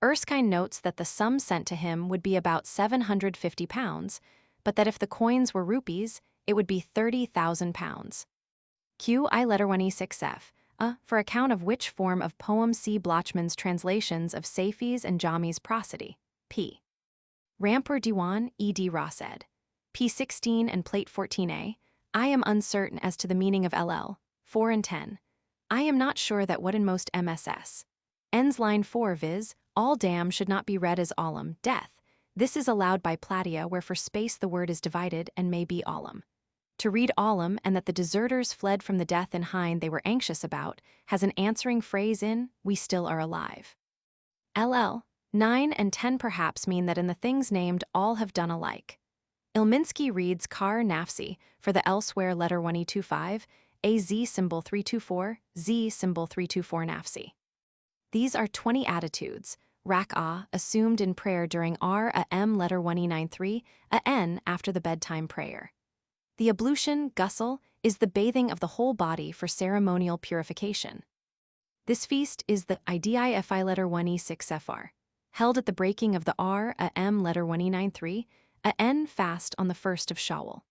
Erskine notes that the sum sent to him would be about £750, but that if the coins were rupees, it would be £30,000. Q I letter 1E6F. For account of which form of poem see Blochmann's translations of Safi's and Jami's prosody, p. Rampur Diwan, E.D. Rossed. p. 16 and plate 14a, I am uncertain as to the meaning of LL, 4 and 10. I am not sure that what in most MSS. Ends line 4 viz, all damn should not be read as alam, death. This is allowed by Platia where for space the word is divided and may be alam. To read alam and that the deserters fled from the death in Hind they were anxious about has an answering phrase in, we still are alive. LL, 9 and 10 perhaps mean that in the things named all have done alike. Ilminsky reads Kar Nafsi for the elsewhere letter 1E25, a Z symbol 324, Z symbol 324 Nafsi. These are 20 attitudes, Rak'ah assumed in prayer during R a M letter 1E93, a N after the bedtime prayer. The ablution, ghusl, is the bathing of the whole body for ceremonial purification. This feast is the IDIFI letter 1E6FR, held at the breaking of the R a M letter 1E93, a N fast on the 1st of Shawwal.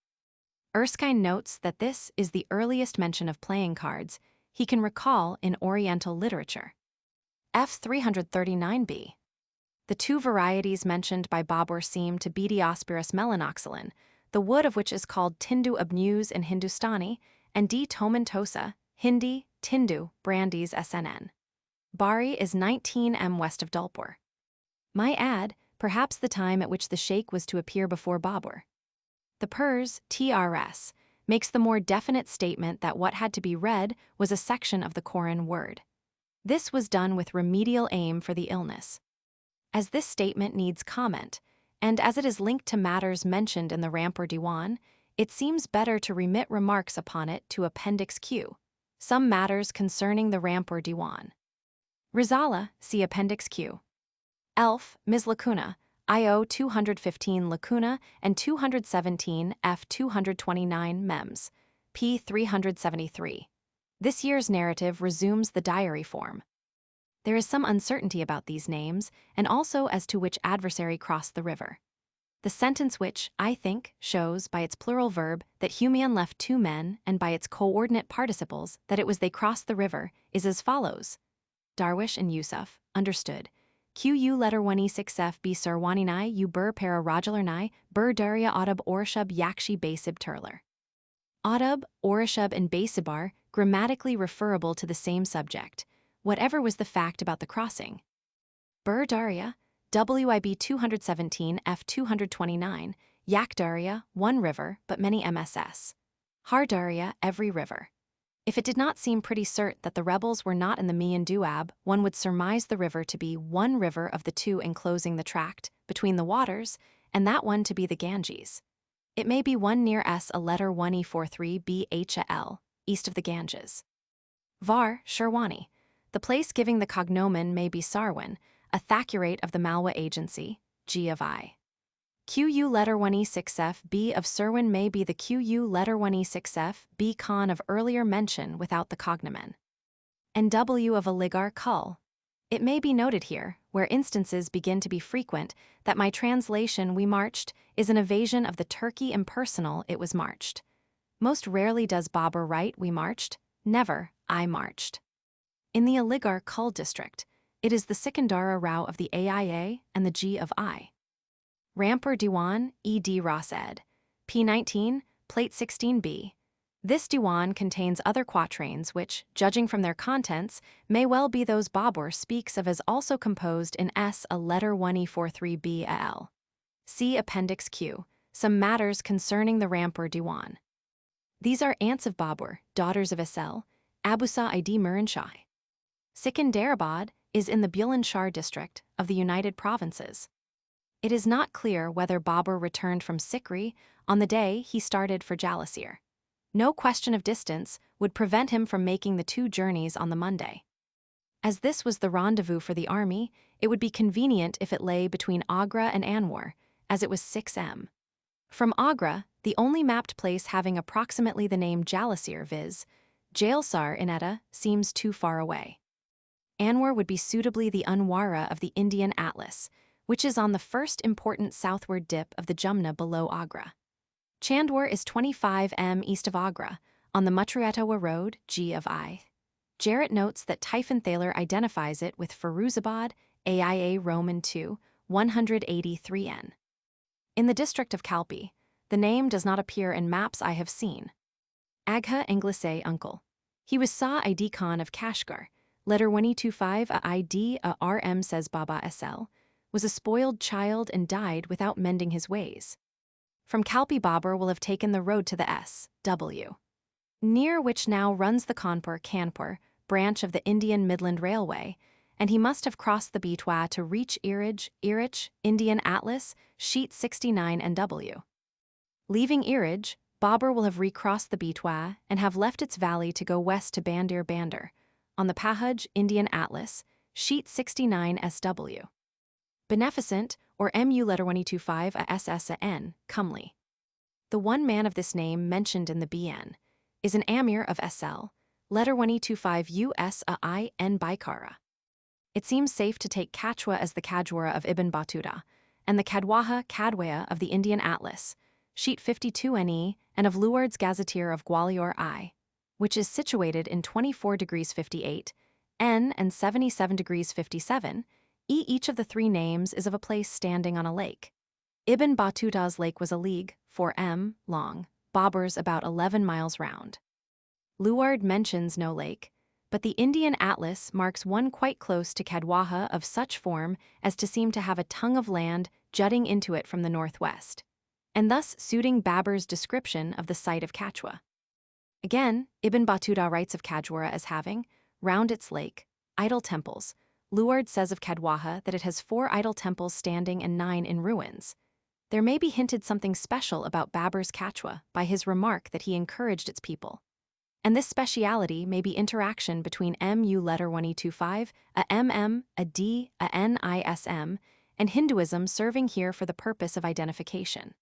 Erskine notes that this is the earliest mention of playing cards he can recall in Oriental literature. F 339b. The two varieties mentioned by Babur seem to be Diospirus melanoxylon, the wood of which is called Tindu abnus in Hindustani, and D. tomentosa, Hindi, Tindu, Brandes SNN. Bari is 19 m west of Dhulpur. My add, perhaps the time at which the sheikh was to appear before Babur. The Pers, TRS, makes the more definite statement that what had to be read was a section of the Qoran word. This was done with remedial aim for the illness. As this statement needs comment, and as it is linked to matters mentioned in the Rampur Diwan, it seems better to remit remarks upon it to Appendix Q, some matters concerning the Rampur Diwan. Rizala, see Appendix Q. Elph, Ms. Lacuna, IO 215 Lacuna and 217 F 229 Mems, P 373. This year's narrative resumes the diary form. There is some uncertainty about these names, and also as to which adversary crossed the river. The sentence which, I think, shows by its plural verb that Humayun left 2 men and by its coordinate participles that it was they crossed the river is as follows. Darwish and Yusuf, understood. QU letter 1E6F B Sirwaninai U Bur para Rajalarnai Bur Daria Audub Orishub Yakshi Basib Turler. Audub, Orishub and Basibar, grammatically referable to the same subject, whatever was the fact about the crossing. Bur Darya, WIB 217 F 229, Yak Darya, one river, but many MSS. Har Darya, every river. If it did not seem pretty cert that the rebels were not in the Mian Duab, one would surmise the river to be one river of the two enclosing the tract, between the waters, and that one to be the Ganges. It may be one near S a letter 1E43 BHL, east of the Ganges. Var, Sherwani. The place giving the cognomen may be Sarwan, a thacurate of the Malwa agency, G of I. QU letter 1E6F B of Serwan may be the QU letter 1E6F B Khan of earlier mention without the cognomen. And W of Aligar Kull. It may be noted here, where instances begin to be frequent, that my translation "we marched" is an evasion of the Turkey impersonal "it was marched." Most rarely does Babur write "we marched," never "I marched." In the Aligar Kull district, it is the Sikandara Rao of the AIA and the G of I. Rampur Diwan, E.D. Ross ed. P19, Plate 16b. This Diwan contains other quatrains which, judging from their contents, may well be those Babur speaks of as also composed in S a letter 1E43b al. See Appendix Q, some matters concerning the Rampur Diwan. These are aunts of Babur, daughters of Isel, Abusa Id Muranshai. Sikandarabad is in the Bulandshahr district of the United Provinces. It is not clear whether Babur returned from Sikri on the day he started for Jalasir. No question of distance would prevent him from making the two journeys on the Monday. As this was the rendezvous for the army, it would be convenient if it lay between Agra and Anwar, as it was 6 m. From Agra, the only mapped place having approximately the name Jalasir viz. Jailsar in Etah seems too far away. Anwar would be suitably the Unwara of the Indian Atlas, which is on the first important southward dip of the Jumna below Agra. Chandwar is 25 m east of Agra, on the Matruyatawa Road, G of I. Jarrett notes that Typhon Thaler identifies it with Firuzabad, AIA Roman 2, 183n. In the district of Kalpi, the name does not appear in maps I have seen. Agha Anglise uncle. He was Sa ID Khan of Kashgar, letter 1E25 a ID a RM says Baba SL, was a spoiled child and died without mending his ways. From Kalpi Babur will have taken the road to the S.W., near which now runs the Kanpur branch of the Indian Midland Railway, and he must have crossed the Betwa to reach Irich, Indian Atlas, sheet 69 NW. Leaving Irich, Babur will have recrossed the Betwa and have left its valley to go west to Bandar, on the Pahuj, Indian Atlas, sheet 69 SW. Beneficent, or MU letter 1E25 a SS a N, comely. The one man of this name mentioned in the BN is an Amir of SL, letter 1E25 US a I N Baikara. It seems safe to take Kachwa as the Kajwara of Ibn Battuta, and the Kadwaha Kadwaya of the Indian Atlas, sheet 52 NE, and of Luard's Gazetteer of Gwalior I, which is situated in 24 degrees 58 N and 77 degrees 57 each of the three names is of a place standing on a lake. Ibn Battuta's lake was a league, 4 m, long, Babur's about 11 miles round. Luard mentions no lake, but the Indian Atlas marks one quite close to Kadwaha of such form as to seem to have a tongue of land jutting into it from the northwest, and thus suiting Babur's description of the site of Kachwa. Again, Ibn Battuta writes of Kajwara as having, round its lake, idol temples. Luard says of Kadwaha that it has 4 idol temples standing and 9 in ruins. There may be hinted something special about Babur's Kachwa by his remark that he encouraged its people. And this speciality may be interaction between MU letter 1E25, a MM, a D, a NISM, and Hinduism serving here for the purpose of identification.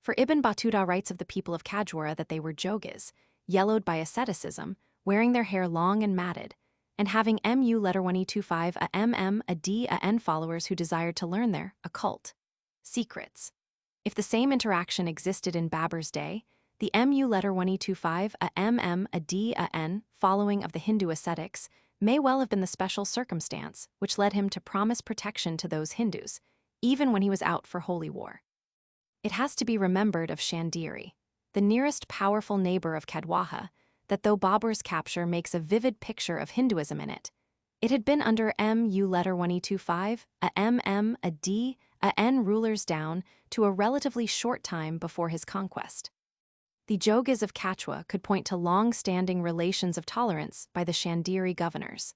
For Ibn Battuta writes of the people of Kajwara that they were jogis, yellowed by asceticism, wearing their hair long and matted, and having MU letter 1E25 a MM, a D, a N followers who desired to learn their occult secrets. If the same interaction existed in Babur's day, the MU letter 1E25 a MM, a D, a N following of the Hindu ascetics may well have been the special circumstance which led him to promise protection to those Hindus, even when he was out for holy war. It has to be remembered of Shandiri, the nearest powerful neighbor of Kadwaha, that though Babur's capture makes a vivid picture of Hinduism in it, it had been under MU letter 1825, a MM, a D, a N rulers down to a relatively short time before his conquest. The Jogas of Kachwa could point to long-standing relations of tolerance by the Chandiri governors.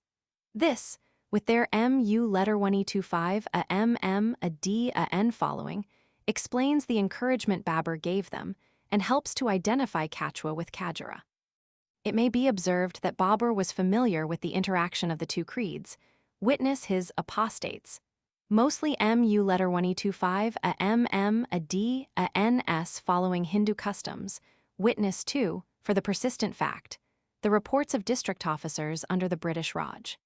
This, with their MU letter 1825, a MM, a D, a N following, explains the encouragement Babur gave them and helps to identify Kachwa with Kajara. It may be observed that Babur was familiar with the interaction of the two creeds, witness his apostates, mostly MU letter 1825, a MM, a D, a NS following Hindu customs, witness too, for the persistent fact, the reports of district officers under the British Raj.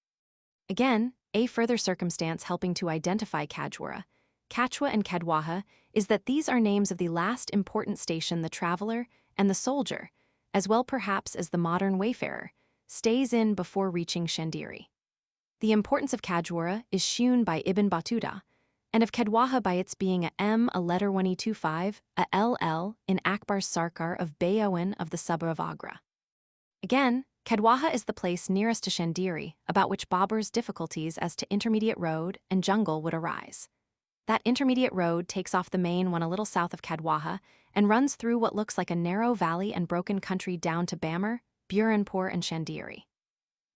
Again, a further circumstance helping to identify Kajwara, Kachwa and Kadwaha is that these are names of the last important station the traveler and the soldier, as well perhaps as the modern wayfarer, stays in before reaching Chandiri. The importance of Kajwara is shewn by Ibn Battuta, and of Kadwaha by its being a M, a letter 1825, a LL in Akbar's Sarkar of Bayawan of the suburb of Agra. Again, Kadwaha is the place nearest to Chandiri, about which Babur's difficulties as to intermediate road and jungle would arise. That intermediate road takes off the main one a little south of Kadwaha and runs through what looks like a narrow valley and broken country down to Bābur, Burhanpur and Chandiri.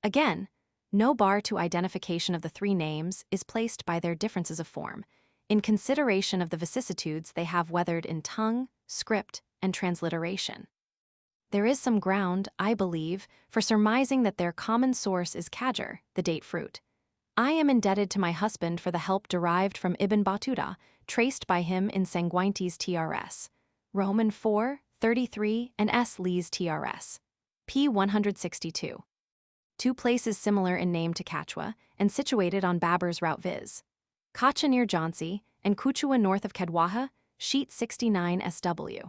Again, no bar to identification of the three names is placed by their differences of form, in consideration of the vicissitudes they have weathered in tongue, script, and transliteration. There is some ground, I believe, for surmising that their common source is Kajar, the date fruit. I am indebted to my husband for the help derived from Ibn Battuta, traced by him in Sanguinti's TRS. Roman 4, 33, and S. Lee's TRS. p. 162. Two places similar in name to Kachwa, and situated on Babur's route viz. Kacha near Jhansi, and Kuchua north of Kadwaha, sheet 69 SW.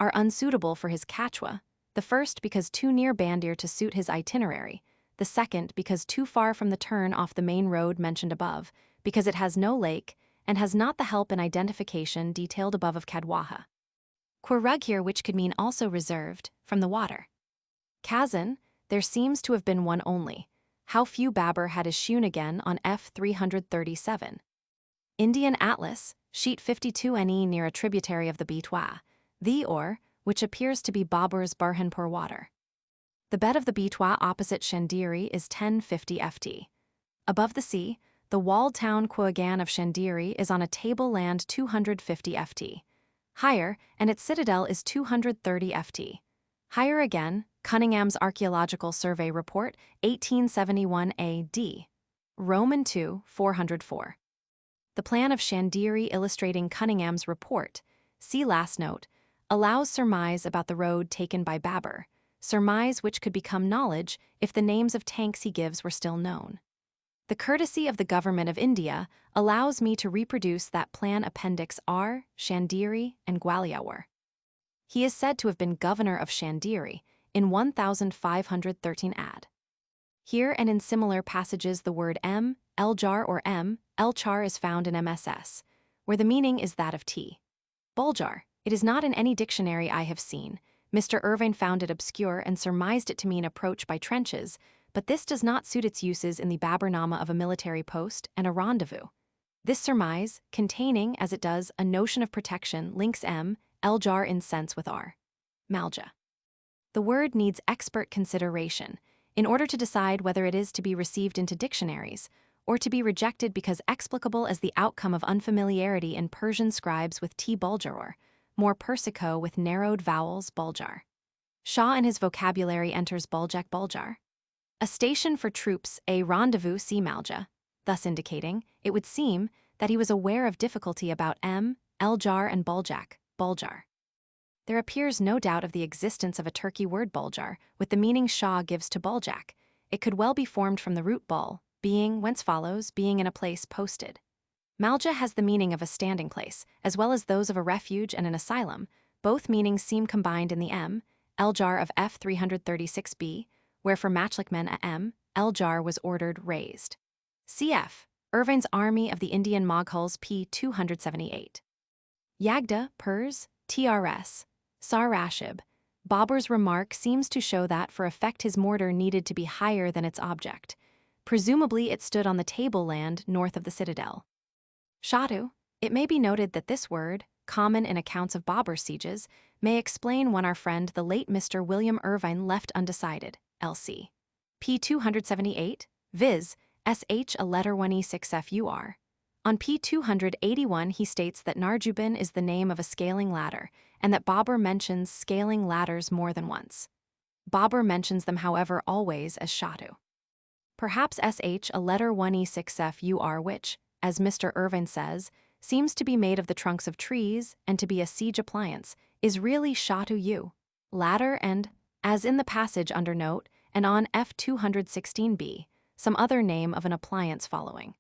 Are unsuitable for his Kachwa, the first because too near Bandir to suit his itinerary, the second because too far from the turn off the main road mentioned above, because it has no lake, and has not the help in identification detailed above of Kadwaha. Quirug here which could mean also reserved, from the water. Kazan, there seems to have been one only. How few Babur had is shewn again on F 337. Indian Atlas, sheet 52 NE near a tributary of the Betwa, which appears to be Babur's Burhanpur water. The bed of the Betwa opposite Chandiri is 1050 ft. Above the sea, the walled town Qoran of Chandiri is on a table land 250 ft. Higher, and its citadel is 230 ft. Higher again, Cunningham's Archaeological Survey Report, 1871 AD. Roman 2, 404. The plan of Chandiri illustrating Cunningham's report, see last note, allows surmise about the road taken by Babur, surmise which could become knowledge if the names of tanks he gives were still known. The courtesy of the Government of India allows me to reproduce that plan Appendix R, Chandiri, and Gwalior. He is said to have been governor of Chandiri in 1513 AD. Here and in similar passages the word M, Eljar or M, Elchar is found in MSS, where the meaning is that of T. Buljar, it is not in any dictionary I have seen. Mr. Irvine found it obscure and surmised it to mean approach by trenches, but this does not suit its uses in the Bābur-nāma of a military post and a rendezvous. This surmise, containing, as it does, a notion of protection, links M, Eljar in sense with R. Malja. The word needs expert consideration in order to decide whether it is to be received into dictionaries or to be rejected because explicable as the outcome of unfamiliarity in Persian scribes with T. Buljar, more Persico with narrowed vowels Buljar. Shaw in his vocabulary enters Buljak Buljar. A station for troops, a rendezvous C. Malja, thus indicating, it would seem, that he was aware of difficulty about M, Eljar and Buljak, Buljar. There appears no doubt of the existence of a Turkey word Buljar, with the meaning Shaw gives to Buljak. It could well be formed from the root bul, being, whence follows, being in a place posted. Malja has the meaning of a standing place, as well as those of a refuge and an asylum. Both meanings seem combined in the M, Eljar of F 336b, where for Matchlickmen a M, Eljar was ordered raised. Cf. Irvine's Army of the Indian Moghuls p. 278. Yagda, Pers, TRS, Sar Rashib, Babur's remark seems to show that for effect his mortar needed to be higher than its object. Presumably it stood on the tableland north of the citadel. Shatu. It may be noted that this word, common in accounts of Babur's sieges, may explain one our friend the late Mr. William Irvine left undecided, LC. p. 278, viz., sh a letter 1e6fur. On p. 281 he states that Narjubin is the name of a scaling ladder, and that Babur mentions scaling ladders more than once. Babur mentions them however always as Shatu. Perhaps sh a letter 1e6fur which, as Mr. Irvine says, seems to be made of the trunks of trees and to be a siege appliance, is really Shatu u, ladder and, as in the passage under note, and on f216b, some other name of an appliance following.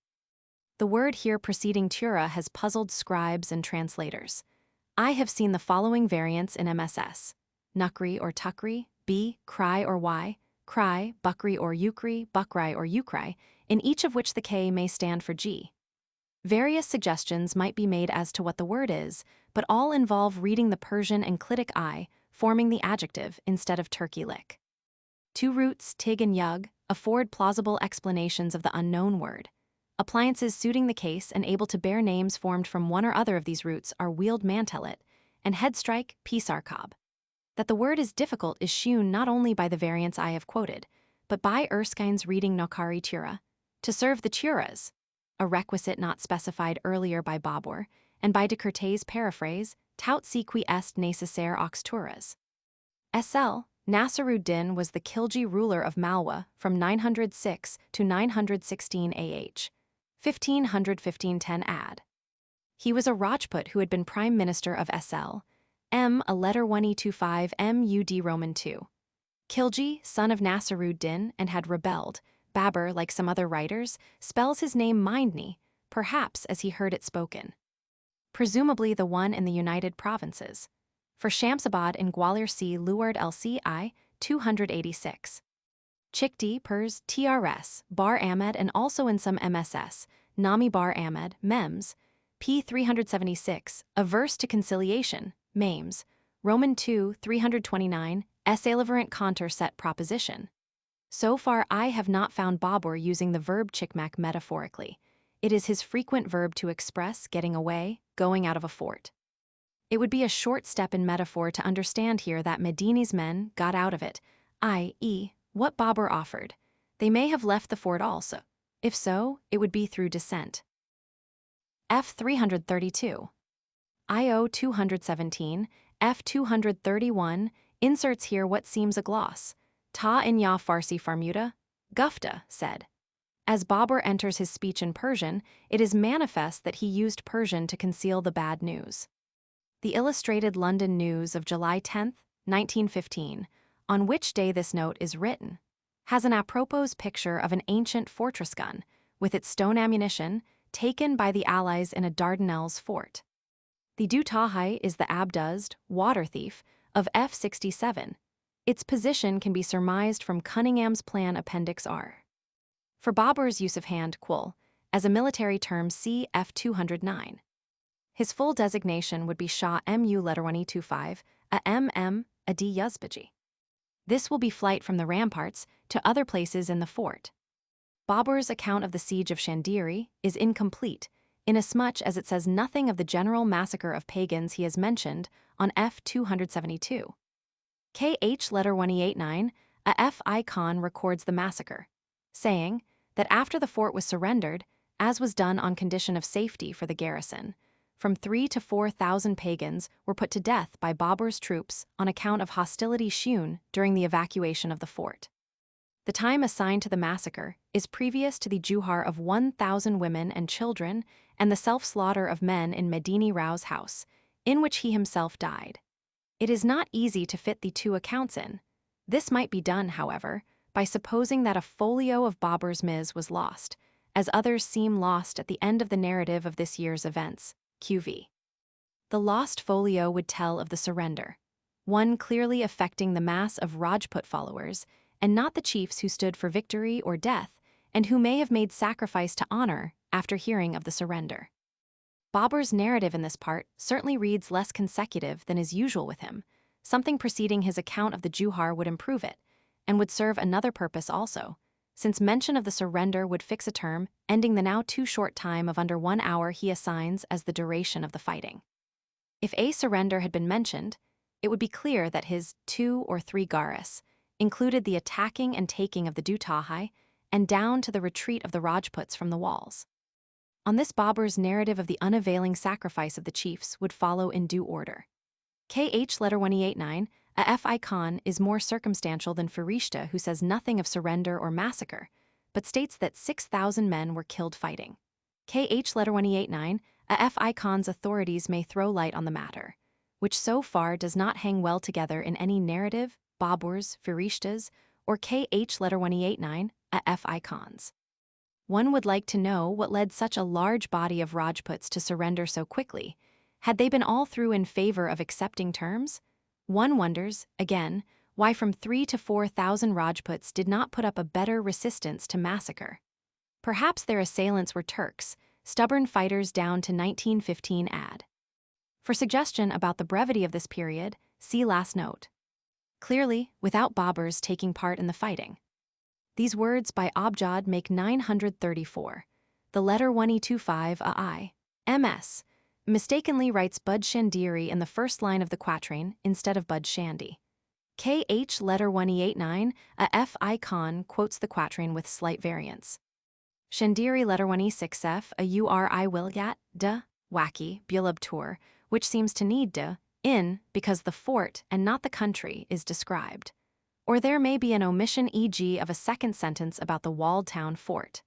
The word here preceding tura has puzzled scribes and translators. I have seen the following variants in MSS: Nukri or Tukri, B, Cry or Y, Cry, Bukri or Ukri, Bukri or Ukri, in each of which the K may stand for G. Various suggestions might be made as to what the word is, but all involve reading the Persian enclitic I, forming the adjective instead of Turkey-lik. Two roots, tig and yug, afford plausible explanations of the unknown word. Appliances suiting the case and able to bear names formed from one or other of these roots are wheeled mantelet and headstrike, pisarkab. That the word is difficult is shewn not only by the variants I have quoted, but by Erskine's reading Nokari Tura, to serve the Turas, a requisite not specified earlier by Babur, and by de Curtay's paraphrase, Tout si qui est nécessaire aux Turas. SL, Nasiruddin was the Khilji ruler of Malwa from 906 to 916 AH, 1500-1510 AD. He was a Rajput who had been Prime Minister of SL, M a letter 1e25 MUD Roman II. Khilji, son of Nasiruddin, and had rebelled. Babur, like some other writers, spells his name Mindni, perhaps as he heard it spoken. Presumably the one in the United Provinces. For Shamsabad in Gwalior C. Luard LCI, 286. Chikdi, Pers, TRS, Bar Ahmed, and also in some MSS, Nami Bar Ahmed, Mems, p. 376, a verse to conciliation, Mames, Roman II, 329, Essayleverant Conter set proposition. So far I have not found Babur using the verb chikmak metaphorically. It is his frequent verb to express getting away, going out of a fort. It would be a short step in metaphor to understand here that Medini's men got out of it, i.e., what Babur offered. They may have left the fort also. If so, it would be through descent. F332. IO 217, F231, inserts here what seems a gloss. Ta in ya Farsi Farmuda, Gufta said. As Babur enters his speech in Persian, it is manifest that he used Persian to conceal the bad news. The Illustrated London News of July 10, 1915, on which day this note is written, has an apropos picture of an ancient fortress gun, with its stone ammunition, taken by the Allies in a Dardanelles fort. The Dutahai is the abduzzed, water thief, of F-67. Its position can be surmised from Cunningham's plan Appendix R. For Babur's use of hand quul, as a military term see F-209. His full designation would be Shah Mu letter 1e25, a MM, a D Yuzbaji. This will be flight from the ramparts to other places in the fort. Babur's account of the siege of Chandiri is incomplete, inasmuch as it says nothing of the general massacre of pagans he has mentioned on F-272. KH letter 1e89, a F icon records the massacre, saying that after the fort was surrendered, as was done on condition of safety for the garrison, from 3,000 to 4,000 pagans were put to death by Babur's troops on account of hostility shewn during the evacuation of the fort. The time assigned to the massacre is previous to the juhar of 1,000 women and children and the self-slaughter of men in Medini Rao's house, in which he himself died. It is not easy to fit the two accounts in. This might be done, however, by supposing that a folio of Babur's Ms was lost, as others seem lost at the end of the narrative of this year's events, QV. The lost folio would tell of the surrender, one clearly affecting the mass of Rajput followers, and not the chiefs who stood for victory or death, and who may have made sacrifice to honor after hearing of the surrender. Babur's narrative in this part certainly reads less consecutive than is usual with him, something preceding his account of the Juhar would improve it, and would serve another purpose also, since mention of the surrender would fix a term, ending the now too short time of under 1 hour he assigns as the duration of the fighting. If a surrender had been mentioned, it would be clear that his 2 or 3 garis included the attacking and taking of the Dutahai and down to the retreat of the Rajputs from the walls. On this, Babur's narrative of the unavailing sacrifice of the chiefs would follow in due order. KH letter 189, a F icon is more circumstantial than Firishta, who says nothing of surrender or massacre, but states that 6,000 men were killed fighting. KH letter 189, a F icon's authorities may throw light on the matter, which so far does not hang well together in any narrative, Babur's, Firishta's, or KH letter 189, a F icons. One would like to know what led such a large body of Rajputs to surrender so quickly. Had they been all through in favor of accepting terms? One wonders, again, why from 3,000 to 4,000 Rajputs did not put up a better resistance to massacre. Perhaps their assailants were Turks, stubborn fighters down to 1915 ad. For suggestion about the brevity of this period, see last note. Clearly, without Babur's taking part in the fighting. These words by Abjad make 934. The letter 1E25 a MS mistakenly writes Bud Shandiri in the first line of the quatrain instead of Bud Shandy. KH letter 1E89, a F icon quotes the quatrain with slight variance. Shandiri letter 1E6F, a URI Wilgat, de, wacky, Bulub tour, which seems to need de, in, because the fort and not the country is described. Or there may be an omission e.g. of a second sentence about the walled town fort.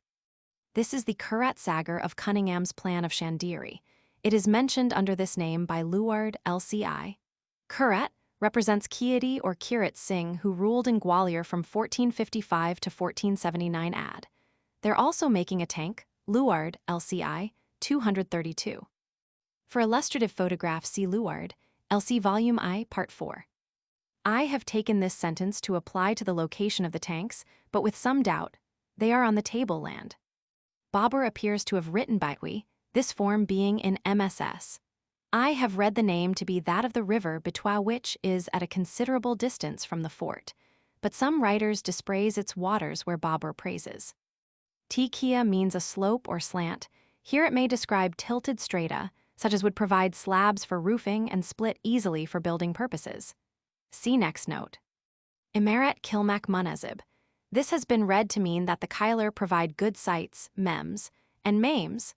This is the Kurat Sagar of Cunningham's plan of Shandiri. It is mentioned under this name by Luard LCI. Kurat represents Kiadi or Kirat Singh, who ruled in Gwalior from 1455 to 1479 ad. They're also making a tank, Luard LCI, 232. For illustrative photograph, see Luard, LC Volume I, Part 4. I have taken this sentence to apply to the location of the tanks, but with some doubt. They are on the tableland. Babur appears to have written Baitwi, this form being in MSS. I have read the name to be that of the river Betwa, which is at a considerable distance from the fort, but some writers dispraise its waters where Babur praises. Tikia means a slope or slant. Here it may describe tilted strata, such as would provide slabs for roofing and split easily for building purposes. See next note. Imarat Kilmak Munazib. This has been read to mean that the Kyler provide good sites, mems, and maims,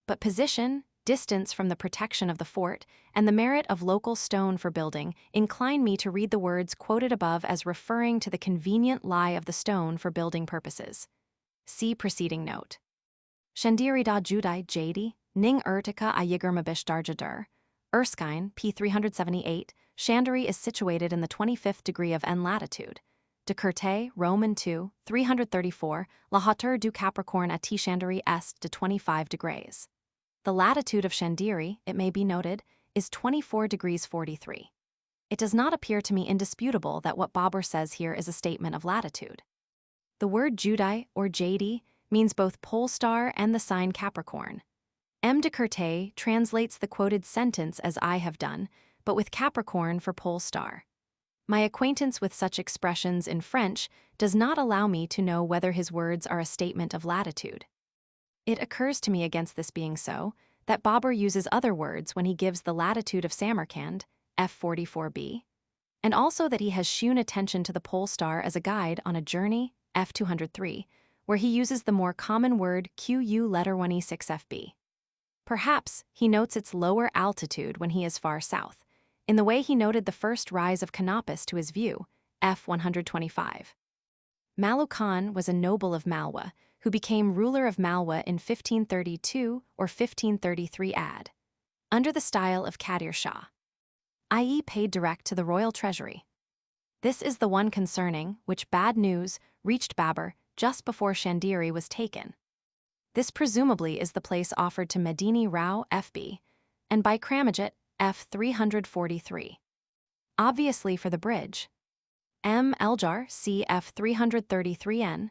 but position, distance from the protection of the fort, and the merit of local stone for building incline me to read the words quoted above as referring to the convenient lie of the stone for building purposes. See preceding note. Shandiri da Judai Jadi, Ning Urtika Ayigurmabish Darjadur, Erskine, p. 378, Shandiri is situated in the 25th degree of N latitude. De Curte, Roman 2, 334, La Hauteur du Capricorne at Shandiri Est de 25 degrees. The latitude of Shandiri, it may be noted, is 24 degrees 43. It does not appear to me indisputable that what Babur says here is a statement of latitude. The word Judai, or Jadi, means both pole star and the sign Capricorn. M. de Curte translates the quoted sentence as I have done, but with Capricorn for pole star. My acquaintance with such expressions in French does not allow me to know whether his words are a statement of latitude. It occurs to me against this being so, that Babur uses other words when he gives the latitude of Samarkand, F44b, and also that he has shewn attention to the pole star as a guide on a journey, F203, where he uses the more common word QU letter 1E6FB. Perhaps he notes its lower altitude when he is far south, in the way he noted the first rise of Canopus to his view, F125. Malu Khan was a noble of Malwa, who became ruler of Malwa in 1532 or 1533 ad, under the style of Qadir Shah, i.e. paid direct to the royal treasury. This is the one concerning which bad news reached Babur just before Shandiri was taken. This presumably is the place offered to Medini Rao FB, and by Kramajit F343. Obviously for the bridge. M. Eljar CF 333N.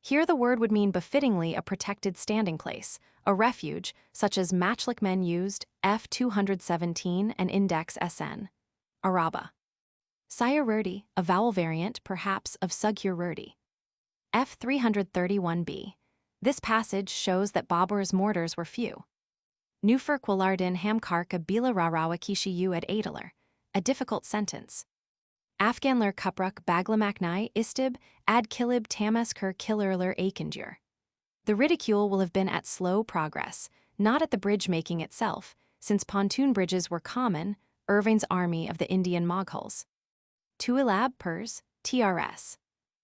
Here the word would mean befittingly a protected standing place, a refuge, such as Matchlick men used F217 and Index SN. Araba. Sayururdi, a vowel variant, perhaps, of Sugyururdi. F 331b. This passage shows that Babur's mortars were few. Nufur Kwalardin Hamkarka Bila Rarawa Kishiyu ad Adalar, a difficult sentence. Afghanler Kupruk Baglamaknai Istib ad Kilib Tamaskur Killerler Akindur. The ridicule will have been at slow progress, not at the bridge making itself, since pontoon bridges were common, Irving's army of the Indian Mughals. Tuilab Pers, TRS.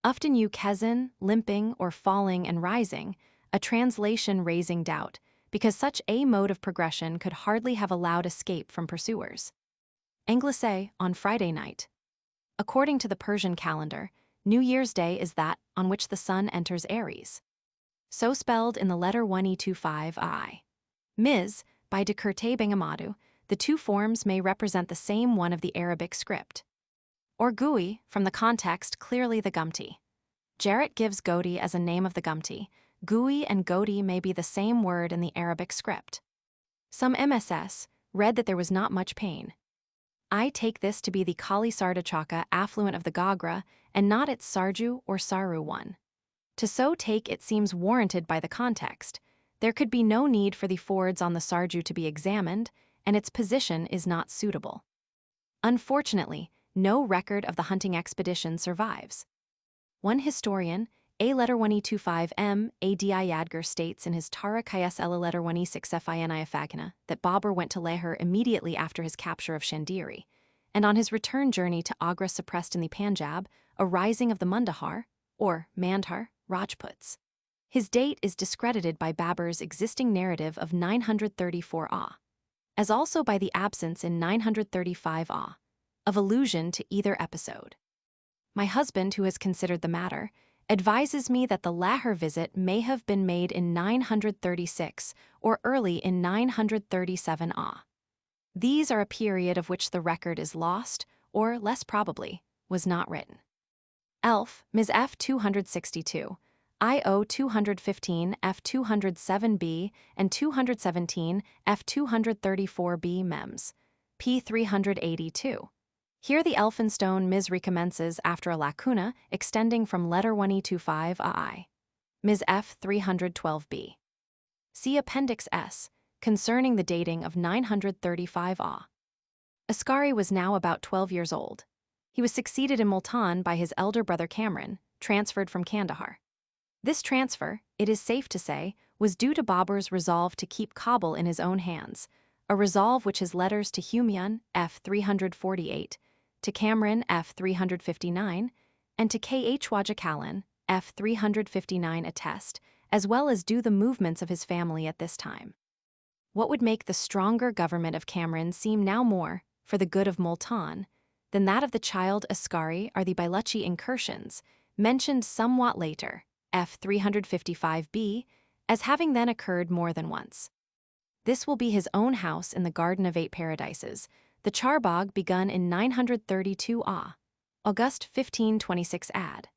Often you Kezan, limping or falling and rising, a translation raising doubt, because such a mode of progression could hardly have allowed escape from pursuers. Anglais, on Friday night. According to the Persian calendar, New Year's Day is that on which the sun enters Aries. So spelled in the letter 1e25i. Ms, by Dekirte Bengamadu, the two forms may represent the same one of the Arabic script. Or Gui, from the context clearly the Gumti. Jarrett gives Godi as a name of the Gumti. Gui and Godi may be the same word in the Arabic script. Some MSS read that there was not much pain. I take this to be the Kali Sardachaka affluent of the Gagra and not its Sarju or Saru one. To so take it seems warranted by the context. There could be no need for the fords on the Sarju to be examined, and its position is not suitable. Unfortunately, no record of the hunting expedition survives. One historian, A. Letter 1e25m, A.D. Yadgar states in his Tara Kayas Ella Letter 1e6fini Afagana that Babur went to Lahore immediately after his capture of Chandiri, and on his return journey to Agra suppressed in the Panjab a rising of the Mundahar, or Mandhar, Rajputs. His date is discredited by Babur's existing narrative of 934 Ah, as also by the absence in 935 Ah of allusion to either episode. My husband, who has considered the matter, advises me that the Lahore visit may have been made in 936 or early in 937 Ah. These are a period of which the record is lost, or, less probably, was not written. Elph MS F 262, IO 215 F 207b and 217 F 234b MEMS, P 382. Here the Elphinstone Ms recommences after a lacuna extending from letter 1e25 ai. Ms F 312b. See Appendix S, concerning the dating of 935 Ah. Ascari was now about 12 years old. He was succeeded in Multan by his elder brother Kamran, transferred from Kandahar. This transfer, it is safe to say, was due to Babur's resolve to keep Kabul in his own hands, a resolve which his letters to Humayun, F 348, to Kamran, F 359, and to K.H. Wajakalan, F 359 attest, as well as do the movements of his family at this time. What would make the stronger government of Kamran seem now more, for the good of Multan, than that of the child Ascari are the Bailuchi incursions, mentioned somewhat later, F 355b, as having then occurred more than once. This will be his own house in the Garden of Eight Paradises, the Charbagh begun in 932 Ah, August 1526 ad.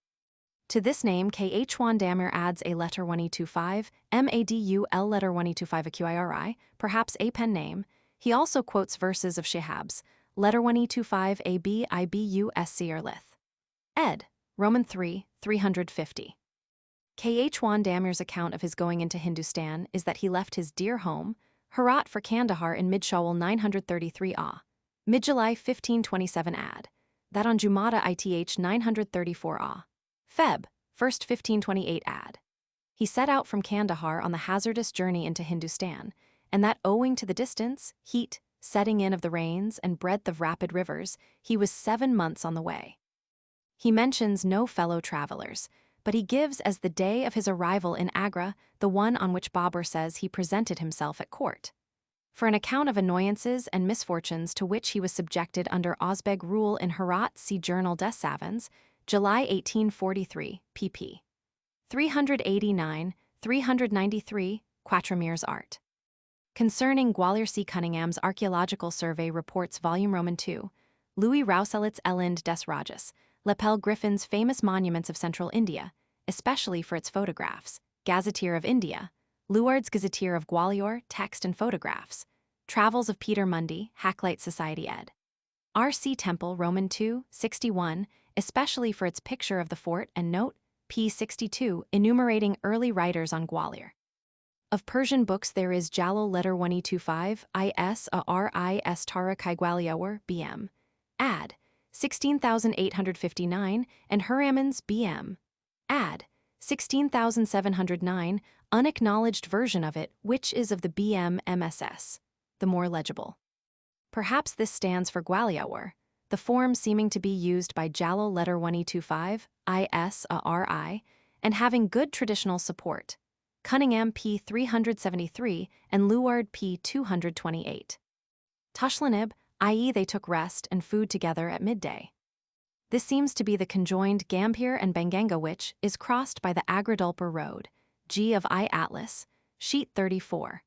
To this name K.H. Damir adds a letter 1e25, MADUL letter 1e25 AQIRI, perhaps a pen name. He also quotes verses of Shihab's, letter 1e25 ABIBUSC or Lith. Ed. Roman 3, 350. K.H. Damir's account of his going into Hindustan is that he left his dear home, Herat for Kandahar in mid-Shawwal 933 Ah, mid-July 1527 ad, that on Jumada ITH 934 Ah, Feb. 1st 1528 ad. He set out from Kandahar on the hazardous journey into Hindustan, and that owing to the distance, heat, setting in of the rains, and breadth of rapid rivers, he was 7 months on the way. He mentions no fellow travelers, but he gives as the day of his arrival in Agra the one on which Babur says he presented himself at court. For an account of annoyances and misfortunes to which he was subjected under Osbeg rule in Herat, see Journal des Savans, July 1843, pp. 389, 393, Quatramere's Art. Concerning Gwalior C. Cunningham's Archaeological Survey Reports Volume Roman II, Louis Rousselot's Elind des Rajas, Lepel Griffin's Famous Monuments of Central India, especially for its photographs, Gazetteer of India, Luard's Gazetteer of Gwalior, text and photographs, Travels of Peter Mundy, Hacklight Society ed. RC Temple Roman II, 61, especially for its picture of the fort, and note, p. 62, enumerating early writers on Gwalior. Of Persian books there is Jalal Letter 1225, is a ris Tara Gwalior, bm. Ad. 16,859, and Huraman's bm. Ad. 16,709, unacknowledged version of it, which is of the BM MSS, the more legible. Perhaps this stands for Gwalior, the form seeming to be used by Jalal Letter 1225, is a ri, and having good traditional support. Cunningham p. 373 and Luard p. 228. Tushlanib, i.e. they took rest and food together at midday. This seems to be the conjoined Gambhir and Banganga, which is crossed by the Agradulpur Road, G of I Atlas, sheet 34.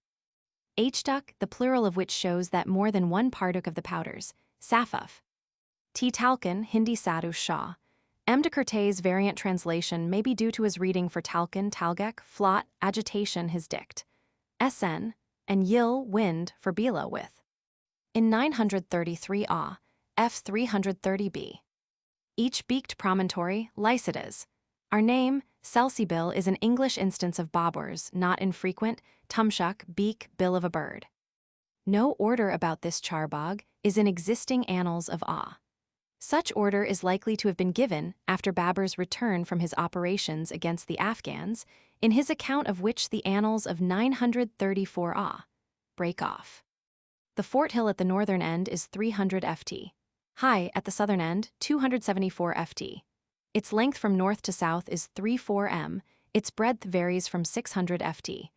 Hduk, the plural of which shows that more than one partuk of the powders, Safaf. T. Talcan, Hindi Sadhu Shah. M. de Curtay's variant translation may be due to his reading for Talcan, Talgek, Flot, agitation, his dict. Sn, and Yil, wind, for Bila, with. In 933 A, F 330b. Each beaked promontory, Lycidas. Our name, Selsibil, is an English instance of Babur's, not infrequent, tumshuk, beak, bill of a bird. No order about this charbagh is in existing annals of A. Such order is likely to have been given after Babur's return from his operations against the Afghans, in his account of which the annals of 934 A break off. The fort hill at the northern end is 300 ft. High at the southern end, 274 ft. Its length from north to south is 34 m, its breadth varies from 600 ft.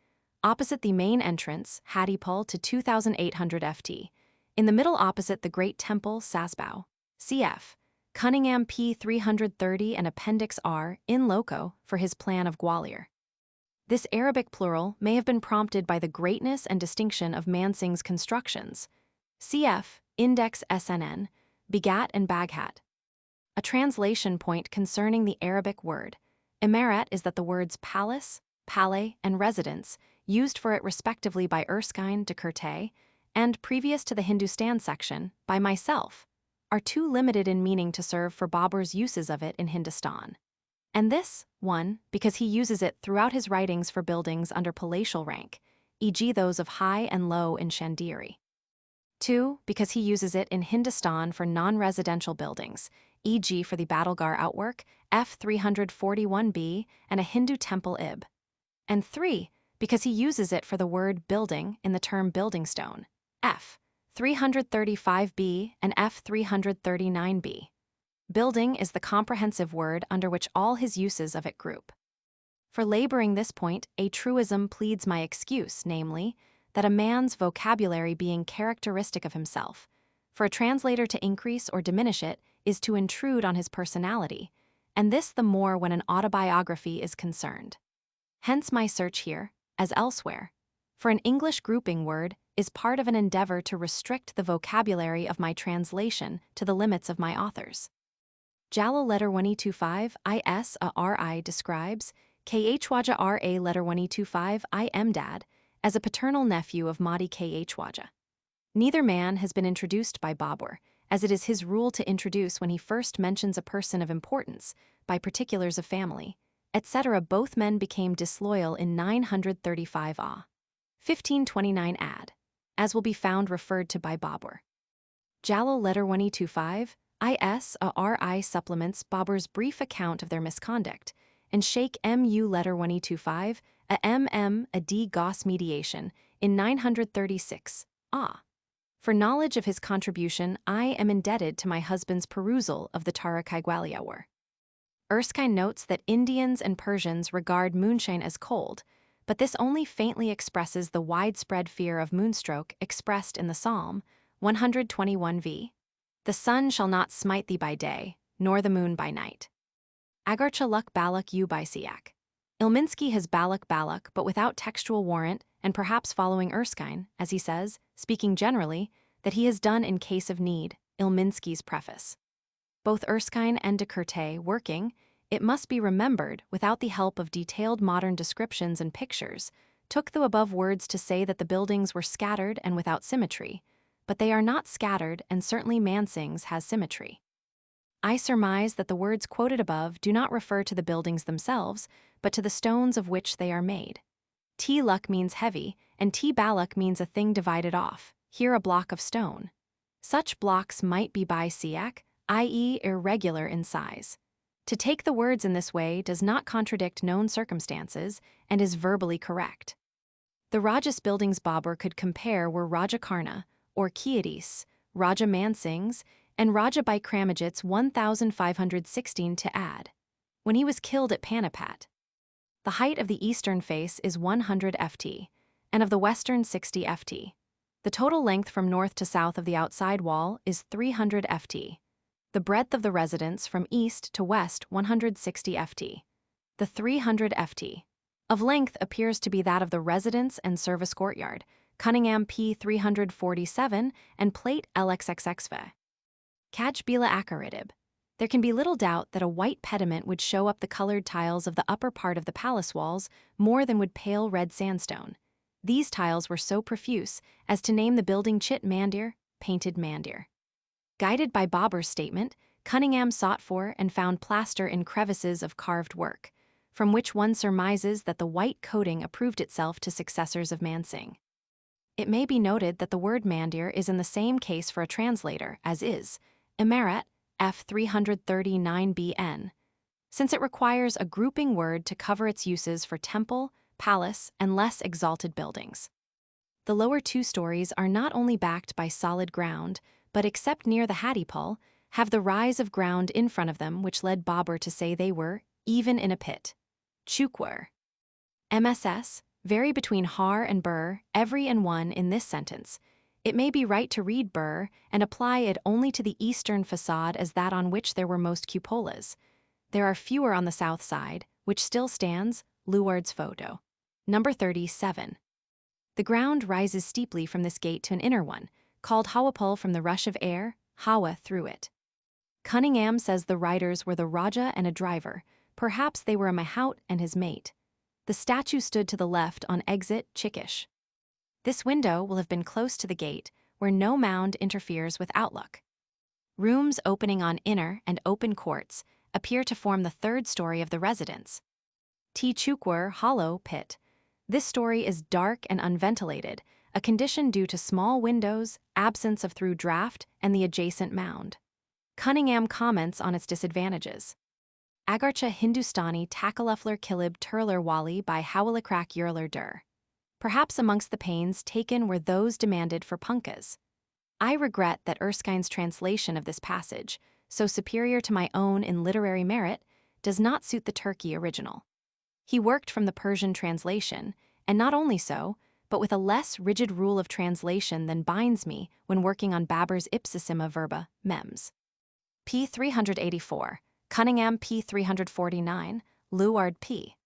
Opposite the main entrance, Hadipal, to 2,800 ft. In the middle opposite the Great Temple, Sasbao. Cf. Cunningham p. 330 and Appendix R, in loco, for his plan of Gwalior. This Arabic plural may have been prompted by the greatness and distinction of Mansing's constructions. Cf. Index SNN, Begat and Baghat. A translation point concerning the Arabic word Imarat is that the words palace, palais, and residence, used for it respectively by Erskine, de Curtay, and previous to the Hindustan section, by myself, are too limited in meaning to serve for Babur's uses of it in Hindustan. And this, 1, because he uses it throughout his writings for buildings under palatial rank, e.g. those of high and low in Chandiri. 2, because he uses it in Hindustan for non-residential buildings, e.g. for the Battlegar outwork, F 341b, and a Hindu temple Ib. And 3, because he uses it for the word building in the term building stone, F 335b and F 339b. Building is the comprehensive word under which all his uses of it group. For laboring this point, a truism pleads my excuse, namely, that a man's vocabulary being characteristic of himself, for a translator to increase or diminish it is to intrude on his personality, and this the more when an autobiography is concerned. Hence my search here, as elsewhere, for an English grouping word is part of an endeavor to restrict the vocabulary of my translation to the limits of my authors. Jalal Letter 1225 is a ri describes Khwaja ra Letter 1225 I Mdad as a paternal nephew of Mahdi Khwaja. Neither man has been introduced by Babur, as it is his rule to introduce when he first mentions a person of importance, by particulars of family, etc. Both men became disloyal in 935 A. 1529 ad, as will be found referred to by Babur. Jalal Letter 1225 is a ri supplements Babur's brief account of their misconduct, and Sheikh Mu Letter 1225 a d Goss mediation in 936 A. For knowledge of his contribution, I am indebted to my husband's perusal of the Tariq Gwalior. Erskine notes that Indians and Persians regard moonshine as cold, but this only faintly expresses the widespread fear of moonstroke expressed in the Psalm 121v. The sun shall not smite thee by day, nor the moon by night. Agarcha luk balak u by siak. Ilminsky has balak, but without textual warrant, and perhaps following Erskine, as he says, speaking generally, that he has done in case of need, Ilminsky's preface. Both Erskine and de Curtay working, it must be remembered, without the help of detailed modern descriptions and pictures, took the above words to say that the buildings were scattered and without symmetry, but they are not scattered, and certainly Mansing's has symmetry. I surmise that the words quoted above do not refer to the buildings themselves, but to the stones of which they are made. T-luk means heavy, and T-baluk means a thing divided off, here a block of stone. Such blocks might be bi-siak, i.e. irregular in size. To take the words in this way does not contradict known circumstances and is verbally correct. The Rajas buildings Babur could compare were Raja Karna, or Kiadis, Raja Mansing's, and Raja Bikramajit's 1516 to add, when he was killed at Panipat. The height of the eastern face is 100 ft, and of the western 60 ft. The total length from north to south of the outside wall is 300 ft. The breadth of the residence from east to west 160 ft. The 300 ft of length appears to be that of the residence and service courtyard, Cunningham p. 347 and plate LXXXV. Kajbila Akaridib. There can be little doubt that a white pediment would show up the colored tiles of the upper part of the palace walls more than would pale red sandstone. These tiles were so profuse as to name the building Chit Mandir, painted Mandir. Guided by Babur's statement, Cunningham sought for and found plaster in crevices of carved work, from which one surmises that the white coating approved itself to successors of Mansingh. It may be noted that the word Mandir is in the same case for a translator, as is Emarat, F 339BN, since it requires a grouping word to cover its uses for temple, palace, and less exalted buildings. The lower two stories are not only backed by solid ground, but except near the Hattipal, have the rise of ground in front of them which led Babur to say they were, even in a pit. Chukwar. MSS, vary between har and bur, every and one in this sentence. It may be right to read bur and apply it only to the eastern facade as that on which there were most cupolas. There are fewer on the south side, which still stands, Luard's photo. Number 37. The ground rises steeply from this gate to an inner one, called Hawapul from the rush of air, Hawa through it. Cunningham says the riders were the Raja and a driver, perhaps they were a mahout and his mate. The statue stood to the left on exit Chickish. This window will have been close to the gate, where no mound interferes with outlook. Rooms opening on inner and open courts appear to form the third story of the residence. T. Chukwar hollow pit. This story is dark and unventilated, a condition due to small windows, absence of through draft, and the adjacent mound. Cunningham comments on its disadvantages. Agarcha Hindustani Takalufler Kilib Turler Wali by Hawalakrak Yurler Dur. Perhaps amongst the pains taken were those demanded for punkas. I regret that Erskine's translation of this passage, so superior to my own in literary merit, does not suit the Turkey original. He worked from the Persian translation, and not only so, but with a less rigid rule of translation than binds me when working on Babur's ipsissima verba, mems. P. 384, Cunningham P. 349, Luard P.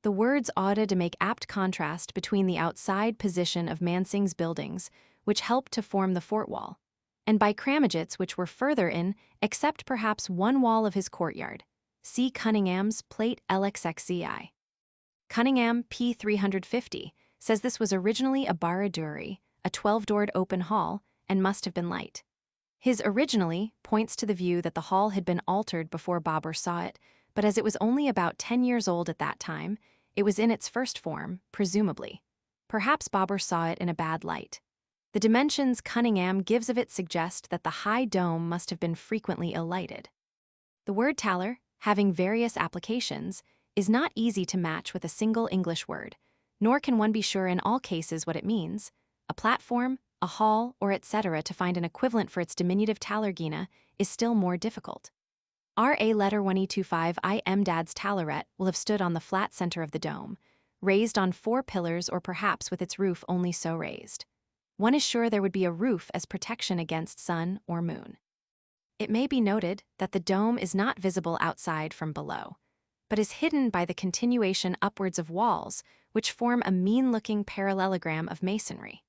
The words oughta to make apt contrast between the outside position of Mansingh's buildings, which helped to form the fort wall, and by Kramajit's which were further in, except perhaps one wall of his courtyard. See Cunningham's plate LXXCI. Cunningham P. 350 says this was originally a baraduri, a 12-doored open hall, and must have been light. His originally points to the view that the hall had been altered before Babur saw it, but as it was only about 10 years old at that time, it was in its first form, presumably. Perhaps Babur saw it in a bad light. The dimensions Cunningham gives of it suggest that the high dome must have been frequently ill-lighted. The word taller, having various applications, is not easy to match with a single English word, nor can one be sure in all cases what it means. A platform, a hall, or etc. to find an equivalent for its diminutive talargina is still more difficult. R.A. letter 1225 I. M. Dad's talaret will have stood on the flat center of the dome, raised on 4 pillars or perhaps with its roof only so raised. One is sure there would be a roof as protection against sun or moon. It may be noted that the dome is not visible outside from below, but is hidden by the continuation upwards of walls, which form a mean-looking parallelogram of masonry.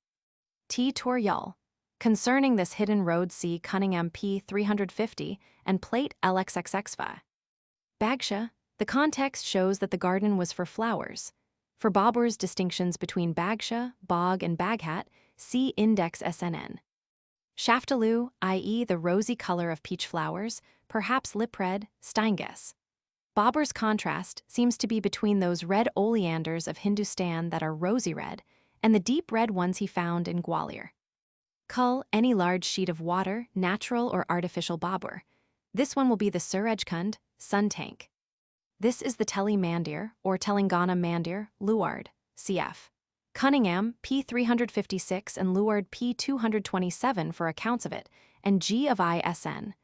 T. Toryal. Concerning this hidden road see Cunningham P. 350 and plate LXXXV. Bagsha. The context shows that the garden was for flowers. For Babur's distinctions between Bagsha, Bog, and Baghat, see Index SNN. Shaftalu, i.e. the rosy color of peach flowers, perhaps lip red, Steinges. Babur's contrast seems to be between those red oleanders of Hindustan that are rosy red and the deep red ones he found in Gwalior. Kull, any large sheet of water, natural or artificial Babur. This one will be the Surajkund, sun tank. This is the Teli Mandir, or Telangana Mandir, Luard, cf. Cunningham, p. 356 and Luard p. 227 for accounts of it, and G of ISN.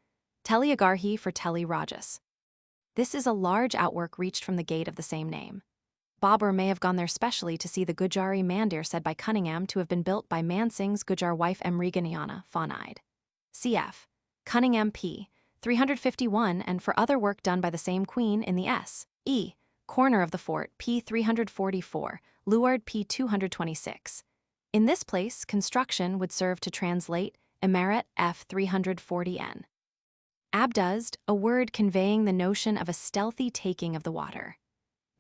Teliagarhi for Teli Rajas. This is a large outwork reached from the gate of the same name. Babur may have gone there specially to see the Gujari Mandir said by Cunningham to have been built by Mansingh's Gujar wife Emriganiana, Fawnide. Cf. Cunningham p. 351 and for other work done by the same queen in the S.E. corner of the fort p. 344, Luard p. 226. In this place, construction would serve to translate Emaret f. 340n. Abduzd, a word conveying the notion of a stealthy taking of the water.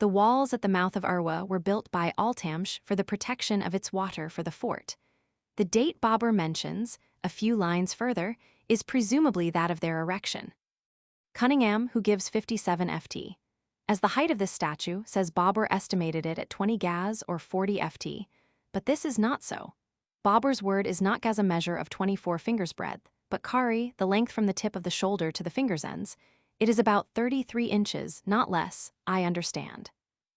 The walls at the mouth of Urwa were built by Altamsh for the protection of its water for the fort. The date Babur mentions, a few lines further, is presumably that of their erection. Cunningham, who gives 57 ft. As the height of this statue, says Babur estimated it at 20 gaz or 40 ft, but this is not so. Babur's word is not gaz, a measure of 24 fingers breadth, but kari, the length from the tip of the shoulder to the finger's ends. It is about 33 inches, not less, I understand.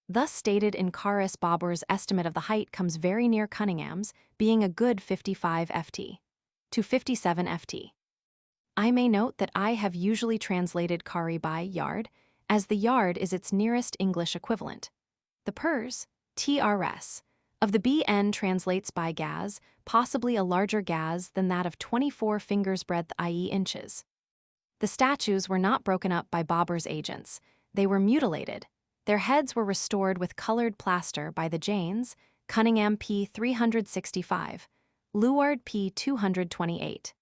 Thus stated in Karis, Babur's estimate of the height comes very near Cunningham's, being a good 55 ft. to 57 ft. I may note that I have usually translated kari by yard, as the yard is its nearest English equivalent. The Pers, TRS, of the BN translates by gaz, possibly a larger gaz than that of 24 fingers breadth, i.e. inches. The statues were not broken up by Babur's agents, they were mutilated. Their heads were restored with colored plaster by the Jains, Cunningham p. 365, Luard p. 228.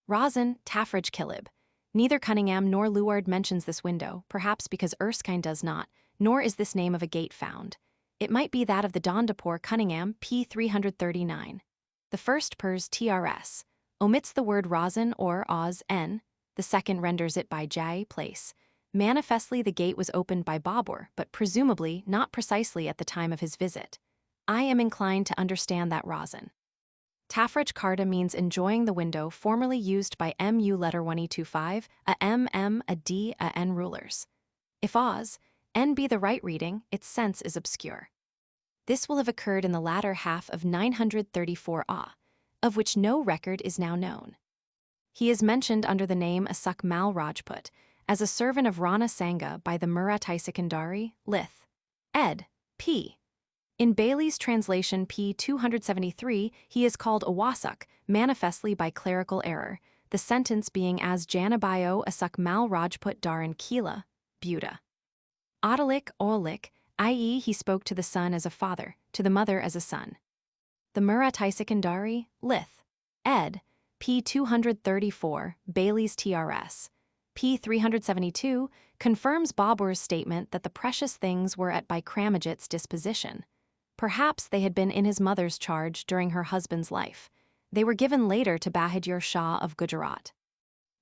Razan, Tafraj Kilib. Neither Cunningham nor Luard mentions this window, perhaps because Erskine does not, nor is this name of a gate found. It might be that of the Dandapur Cunningham p. 339. The first Pers TRS omits the word Razan or Oz n, the second renders it by J place. Manifestly the gate was opened by Babur, but presumably not precisely at the time of his visit. I am inclined to understand that Razan. Tafraj Karta means enjoying the window formerly used by MU letter 1225, a MM, a D, a N rulers. If Oz, N be the right reading, its sense is obscure. This will have occurred in the latter half of 934 A, of which no record is now known. He is mentioned under the name Asuk Mal Rajput, as a servant of Rana Sangha by the Marathai Sikandari, Lith. Ed. P. In Bailey's translation p. 273, he is called Awasuk, manifestly by clerical error, the sentence being as Janabayo Asuk Mal Rajput Daran Kila, Buddha. Adalik Olik, i.e. he spoke to the son as a father, to the mother as a son. The Marathai Sikandari, Lith. Ed. p. 234, Bailey's TRS. p. 372, confirms Babur's statement that the precious things were at Bikramajit's disposition. Perhaps they had been in his mother's charge during her husband's life. They were given later to Bahadur Shah of Gujarat.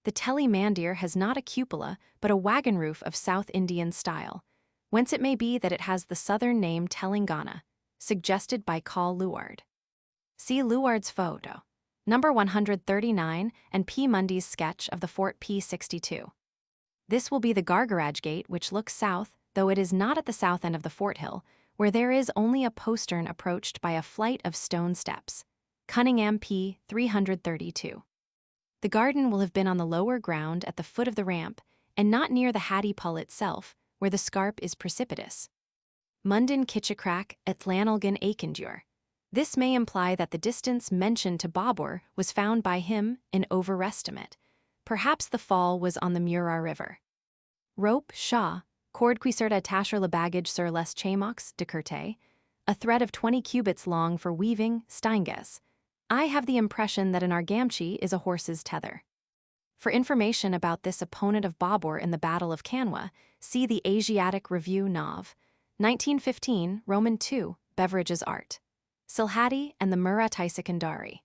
The Teli Mandir has not a cupola, but a wagon roof of South Indian style, whence it may be that it has the southern name Telangana, suggested by Call Luard. See Luard's photo, number 139, and P. Mundy's sketch of the fort p. 62. This will be the Gargaraj Gate, which looks south, though it is not at the south end of the fort hill, where there is only a postern approached by a flight of stone steps. Cunningham p. 332. The garden will have been on the lower ground at the foot of the ramp, and not near the Hattie Pull itself, where the scarp is precipitous. Mundin Kitchakrak at Llanelgan Akendur. This may imply that the distance mentioned to Babur was found by him in overestimate. Perhaps the fall was on the Murar River. Rope, Shah, cord cuiserta tasher la baggage sur les chamox de curte, a thread of 20 cubits long for weaving, Steinges. I have the impression that an argamchi is a horse's tether. For information about this opponent of Babur in the Battle of Kanwa, see the Asiatic Review Nav. 1915, Roman II, Beveridge's Art. Silhadi and the Marathai Sikandari.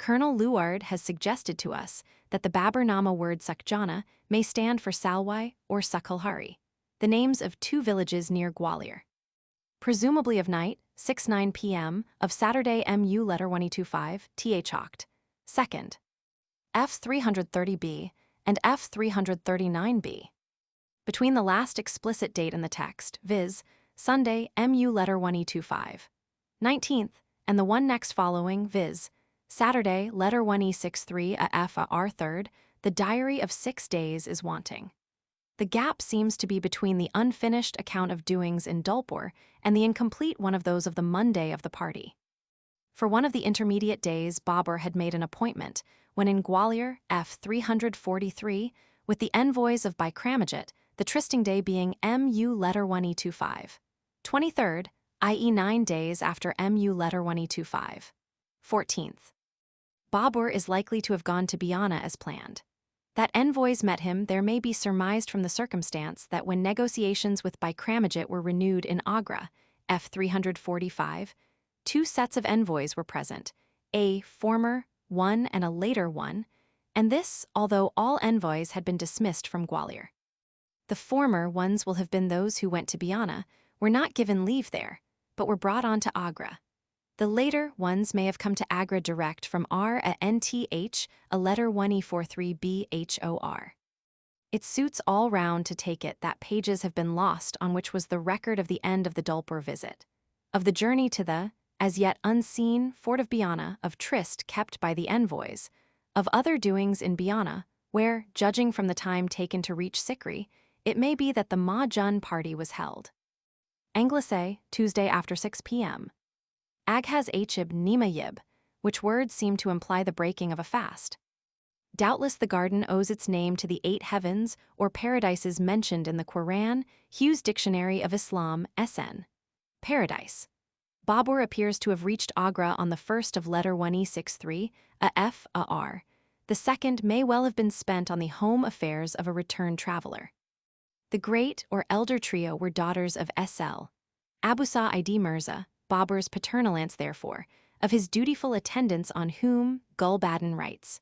Colonel Luard has suggested to us that the Bābur-nāma word Sakjana may stand for Salwai or Sakalhari, the names of two villages near Gwalior. Presumably of night, 6:09 p.m. of Saturday MU letter 1225, TH Oct. 2nd. F330b and F339b. Between the last explicit date in the text, viz., Sunday MU letter 1225, 19th, and the one next following, viz., Saturday letter 1E63 a F a R 3rd, the diary of 6 days is wanting. The gap seems to be between the unfinished account of doings in Dulpur and the incomplete one of those of the Monday of the party. For one of the intermediate days, Babur had made an appointment when in Gwalior, F 343, with the envoys of Bikramajit, the trysting day being MU letter 1E25, 23rd, i.e. 9 days after MU letter 1E25, 14th. Babur is likely to have gone to Biana as planned. That envoys met him there may be surmised from the circumstance that when negotiations with Bikramajit were renewed in Agra, F 345, 2 sets of envoys were present, a former one and a later one, and this although all envoys had been dismissed from Gwalior. The former ones will have been those who went to Biana, were not given leave there, but were brought on to Agra. The later ones may have come to Agra direct from R a NTH, a letter 1E43BHOR. It suits all round to take it that pages have been lost on which was the record of the end of the Dulpur visit, of the journey to the, as yet unseen, fort of Biana, of tryst kept by the envoys, of other doings in Biana, where, judging from the time taken to reach Sikri, it may be that the Ma-Jun party was held. Anglesey, Tuesday after 6 p.m. Aghaz Achib Nima Yib, which words seem to imply the breaking of a fast. Doubtless the garden owes its name to the 8 heavens or paradises mentioned in the Qoran, Hughes Dictionary of Islam, SN. Paradise. Babur appears to have reached Agra on the first of letter 1E63, a F a R. The second may well have been spent on the home affairs of a returned traveler. The great or elder trio were daughters of SL. Abusa Id Mirza, Babur's paternal aunts therefore, of his dutiful attendants on whom Gulbadan writes.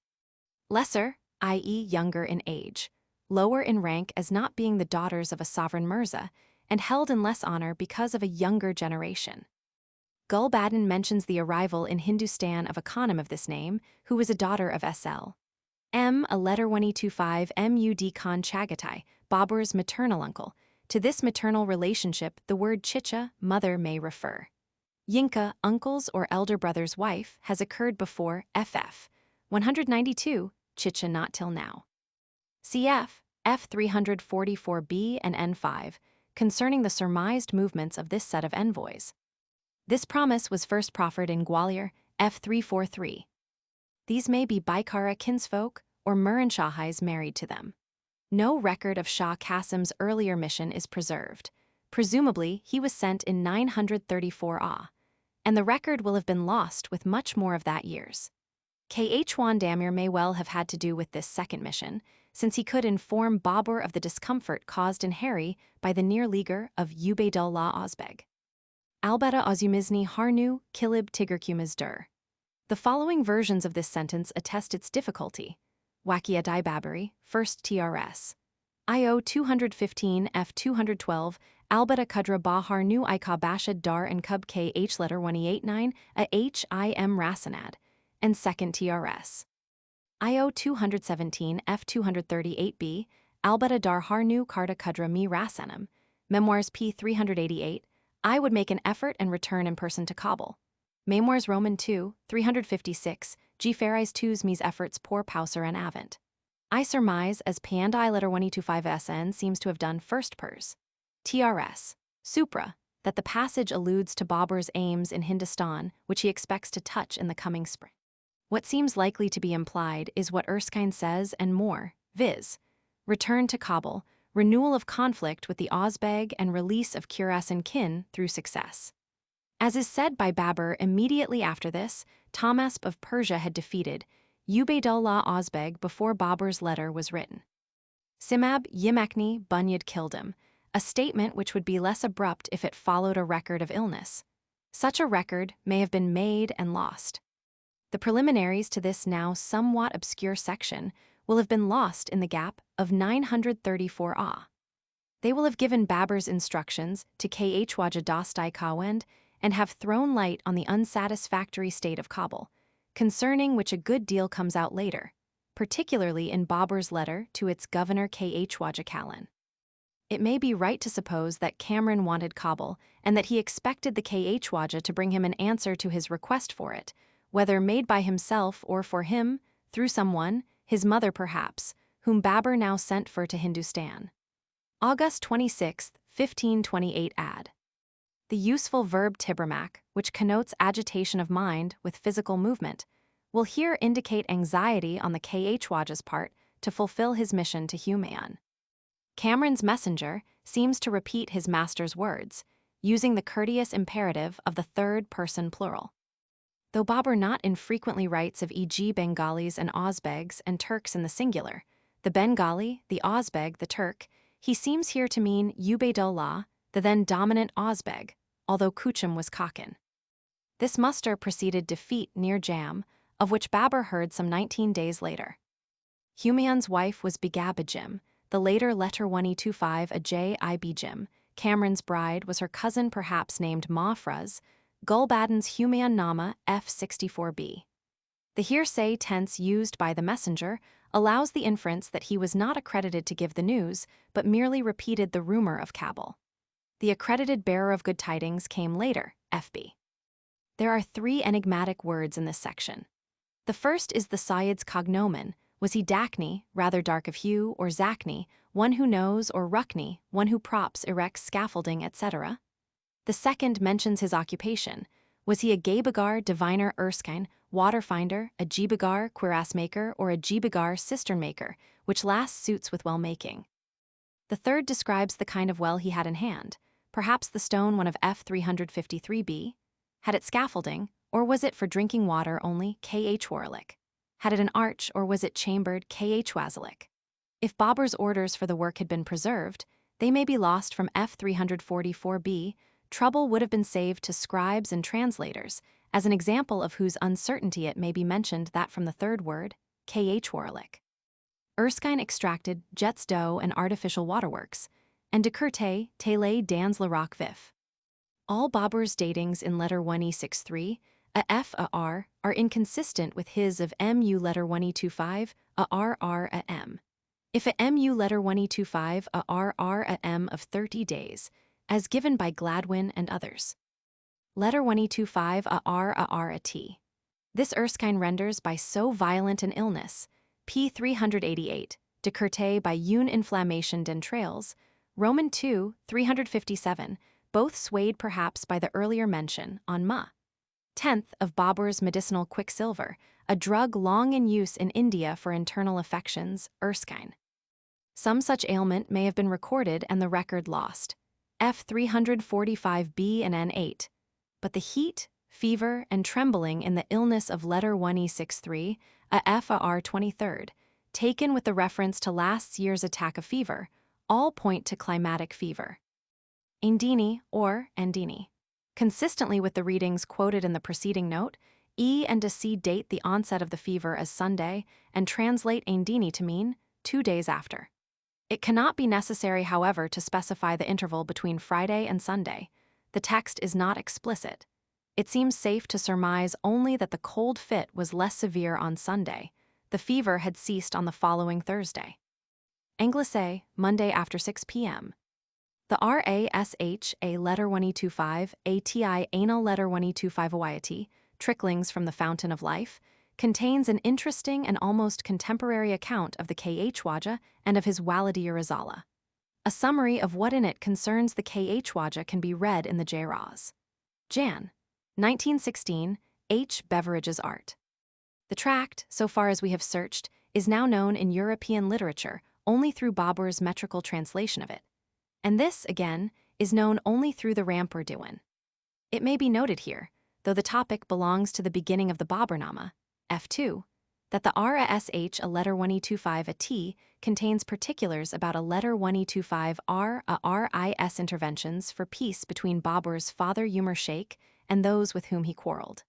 Lesser, i.e. younger in age, lower in rank as not being the daughters of a sovereign Mirza, and held in less honor because of a younger generation. Gulbadan mentions the arrival in Hindustan of a Khanum of this name, who was a daughter of SL. M. a letter 1E25 Mud Khan Chagatai, Babur's maternal uncle. To this maternal relationship the word chicha, mother, may refer. Yinka, uncle's or elder brother's wife, has occurred before FF. 192, chicha not till now. Cf. F344b and N5, concerning the surmised movements of this set of envoys. This promise was first proffered in Gwalior, F343. These may be Baikara kinsfolk or Muran Shahis married to them. No record of Shah Qasim's earlier mission is preserved. Presumably, he was sent in 934 AH, and the record will have been lost with much more of that year's. Khwan Damir may well have had to do with this second mission, since he could inform Babur of the discomfort caused in Harry by the near-leaguer of Ubaydullah Ozbeg. Albetta Ozumizni Harnu, Kilib Tigurkumizdur. The following versions of this sentence attest its difficulty. Wakia Dai Baburi, 1st TRS. IO 215 F 212, Albetta Kudra Bahar Nu Ika Bashad Dar and Kub KH letter 189, a HIM Rasanad, and 2nd TRS. IO 217 F 238b, Albetta Dar Harnu Karta Kudra Mi Rasanam, Memoirs P 388, I would make an effort and return in person to Kabul. Memoirs Roman 2, 356, G. Ferais 2's Mies efforts pour pauser and avant. I surmise, as Pandai letter 1E25 SN seems to have done first pers. TRS. Supra, that the passage alludes to Babur's aims in Hindustan, which he expects to touch in the coming spring. What seems likely to be implied is what Erskine says and more, viz. Return to Kabul, renewal of conflict with the Ozbeg and release of Khurasan kin through success. As is said by Babur immediately after this, Tahmasp of Persia had defeated Ubaydullah Ozbeg before Babur's letter was written. Simab Yimakni Bunyad killed him, a statement which would be less abrupt if it followed a record of illness. Such a record may have been made and lost. The preliminaries to this now somewhat obscure section will have been lost in the gap of 934 Ah. They will have given Babur's instructions to Khwaja Dostai Khawend and have thrown light on the unsatisfactory state of Kabul, concerning which a good deal comes out later, particularly in Babur's letter to its governor Khwaja Kalan. It may be right to suppose that Kamran wanted Kabul and that he expected the Khwaja to bring him an answer to his request for it, whether made by himself or for him, through someone, his mother perhaps, whom Babur now sent for to Hindustan. August 26, 1528 ad. The useful verb tibramak, which connotes agitation of mind with physical movement, will here indicate anxiety on the Khwaja's part to fulfill his mission to Humayun. Kamran's messenger seems to repeat his master's words, using the courteous imperative of the third-person plural. Though Babur not infrequently writes of e.g. Bengalis and Ozbegs and Turks in the singular, the Bengali, the Ozbeg, the Turk, he seems here to mean Ubaydullah, the then dominant Ozbeg, although Kuchum was Kakan. This muster preceded defeat near Jam, of which Babur heard some 19 days later. Humayun's wife was Begabajim, the later letter 1E25 Ajay-Ibjim. Kamran's bride was her cousin perhaps named Mafraz, Gulbadan's Humayun-Nama F64b. The hearsay tense used by the messenger allows the inference that he was not accredited to give the news, but merely repeated the rumor of Kabul. The accredited bearer of good tidings came later, FB. There are 3 enigmatic words in this section. The first is the Sayyid's cognomen. Was he Dakni, rather dark of hue, or Zakni, one who knows, or Rukni, one who props, erects scaffolding, etc.? The second mentions his occupation. Was he a Gaybagar, diviner, Erskine, water finder, a Jibagar, cuirass maker, or a Jibagar, cistern maker, which last suits with well-making? The third describes the kind of well he had in hand, perhaps the stone one of F353b. Had it scaffolding, or was it for drinking water only, Khwarlik? Had it an arch, or was it chambered, Khwazalik? If Babur's orders for the work had been preserved, they may be lost from F344b. Trouble would have been saved to scribes and translators, as an example of whose uncertainty it may be mentioned that from the third word, Khwarlik. Erskine extracted Jets dough and artificial waterworks, and de Curte, Tele dans la rock vif. All Babur's datings in letter 1E63, a F a R, are inconsistent with his of MU letter 1E25, a RR a M. If a MU letter 1E25, a RR a M of 30 days, as given by Gladwin and others. Letter 1E25, a R a T. This Erskine renders by so violent an illness, P 388, de Curte by une inflammation d'entrails, Roman 2, 357, both swayed perhaps by the earlier mention on Ma. 10th of Babur's medicinal quicksilver, a drug long in use in India for internal affections, Erskine. Some such ailment may have been recorded and the record lost, F345b and N8, but the heat, fever, and trembling in the illness of letter 1E63, a FAR 23rd, taken with the reference to last year's attack of fever, all point to climatic fever. Indini or Andini. Consistently with the readings quoted in the preceding note, E and a C date the onset of the fever as Sunday and translate Andini to mean 2 days after. It cannot be necessary, however, to specify the interval between Friday and Sunday. The text is not explicit. It seems safe to surmise only that the cold fit was less severe on Sunday. The fever had ceased on the following Thursday. Anglais, Monday after 6 p.m. The RASH, a letter 1E25, ATI anal letter 1E25 Awayati, tricklings from the fountain of life, contains an interesting and almost contemporary account of the Khwaja and of his Walidi Rizala. A summary of what in it concerns the Khwaja can be read in the Jairaz. Jan. 1916, H. Beveridge's Art. The tract, so far as we have searched, is now known in European literature only through Babur's metrical translation of it. And this, again, is known only through the Rampur Diwan. It may be noted here, though the topic belongs to the beginning of the Bābur-nāma, F2, that the RASH, a letter 1E25 a T, contains particulars about a letter 1E25 R a RIS interventions for peace between Babur's father Umar Sheikh and those with whom he quarreled.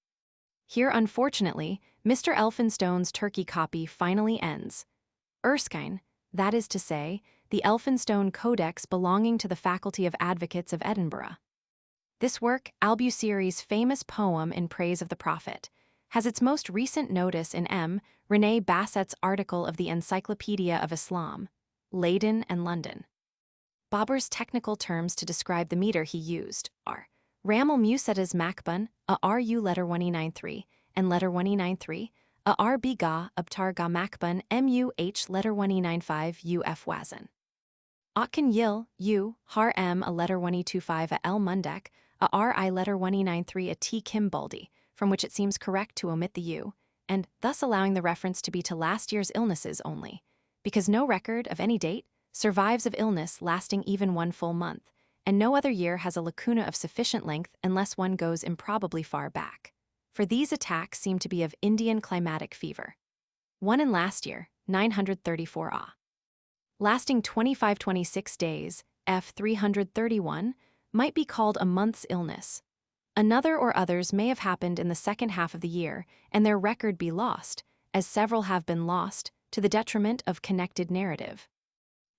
Here, unfortunately, Mr. Elphinstone's Turkey copy finally ends. Erskine, that is to say, the Elphinstone Codex belonging to the Faculty of Advocates of Edinburgh. This work, Albusiri's famous poem in praise of the Prophet, has its most recent notice in M. René Bassett's article of the Encyclopedia of Islam, Leiden and London. Babur's technical terms to describe the meter he used are Ramel Musetta's Makbun, a Ru letter 193, and letter 193, a RB Ga Abtar Ga Makbun MUH letter 195 UF Wazan. Otkin Yil, U, Har M a letter 125 a L Mundek, a RI letter 193 a T Kimbaldi, from which it seems correct to omit the U, and thus allowing the reference to be to last year's illnesses only, because no record of any date survives of illness lasting even one full month, and no other year has a lacuna of sufficient length unless one goes improbably far back. For these attacks seem to be of Indian climatic fever. One in last year, 934 Ah. Lasting 25-26 days, F 331, might be called a month's illness. Another or others may have happened in the second half of the year, and their record be lost, as several have been lost, to the detriment of connected narrative.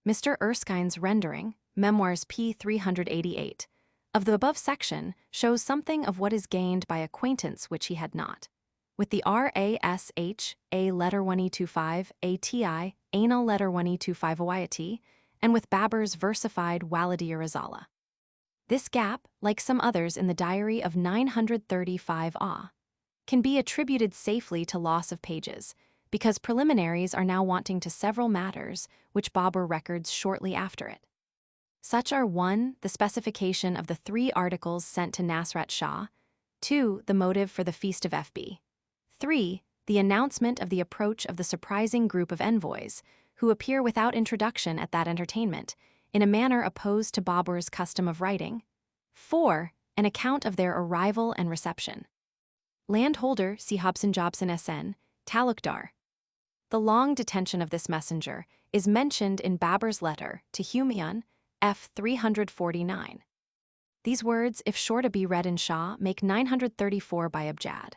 Mr. Erskine's rendering, Memoirs p. 388, of the above section shows something of what is gained by acquaintance which he had not. With the RASH, A letter 125, ATI, anal letter 125 Awayati, and with Babur's versified Walidia Razala. This gap, like some others in the diary of 935 Ah, can be attributed safely to loss of pages, because preliminaries are now wanting to several matters which Babur records shortly after it. Such are 1. The specification of the 3 articles sent to Nasrat Shah, 2. The motive for the Feast of FB, 3. The announcement of the approach of the surprising group of envoys, who appear without introduction at that entertainment, in a manner opposed to Babur's custom of writing, 4. An account of their arrival and reception. Landholder C. Hobson Jobson SN, Talukdar. The long detention of this messenger is mentioned in Babur's letter to Humayun, F 349. These words, if sure to be read in Shah, make 934 by Abjad.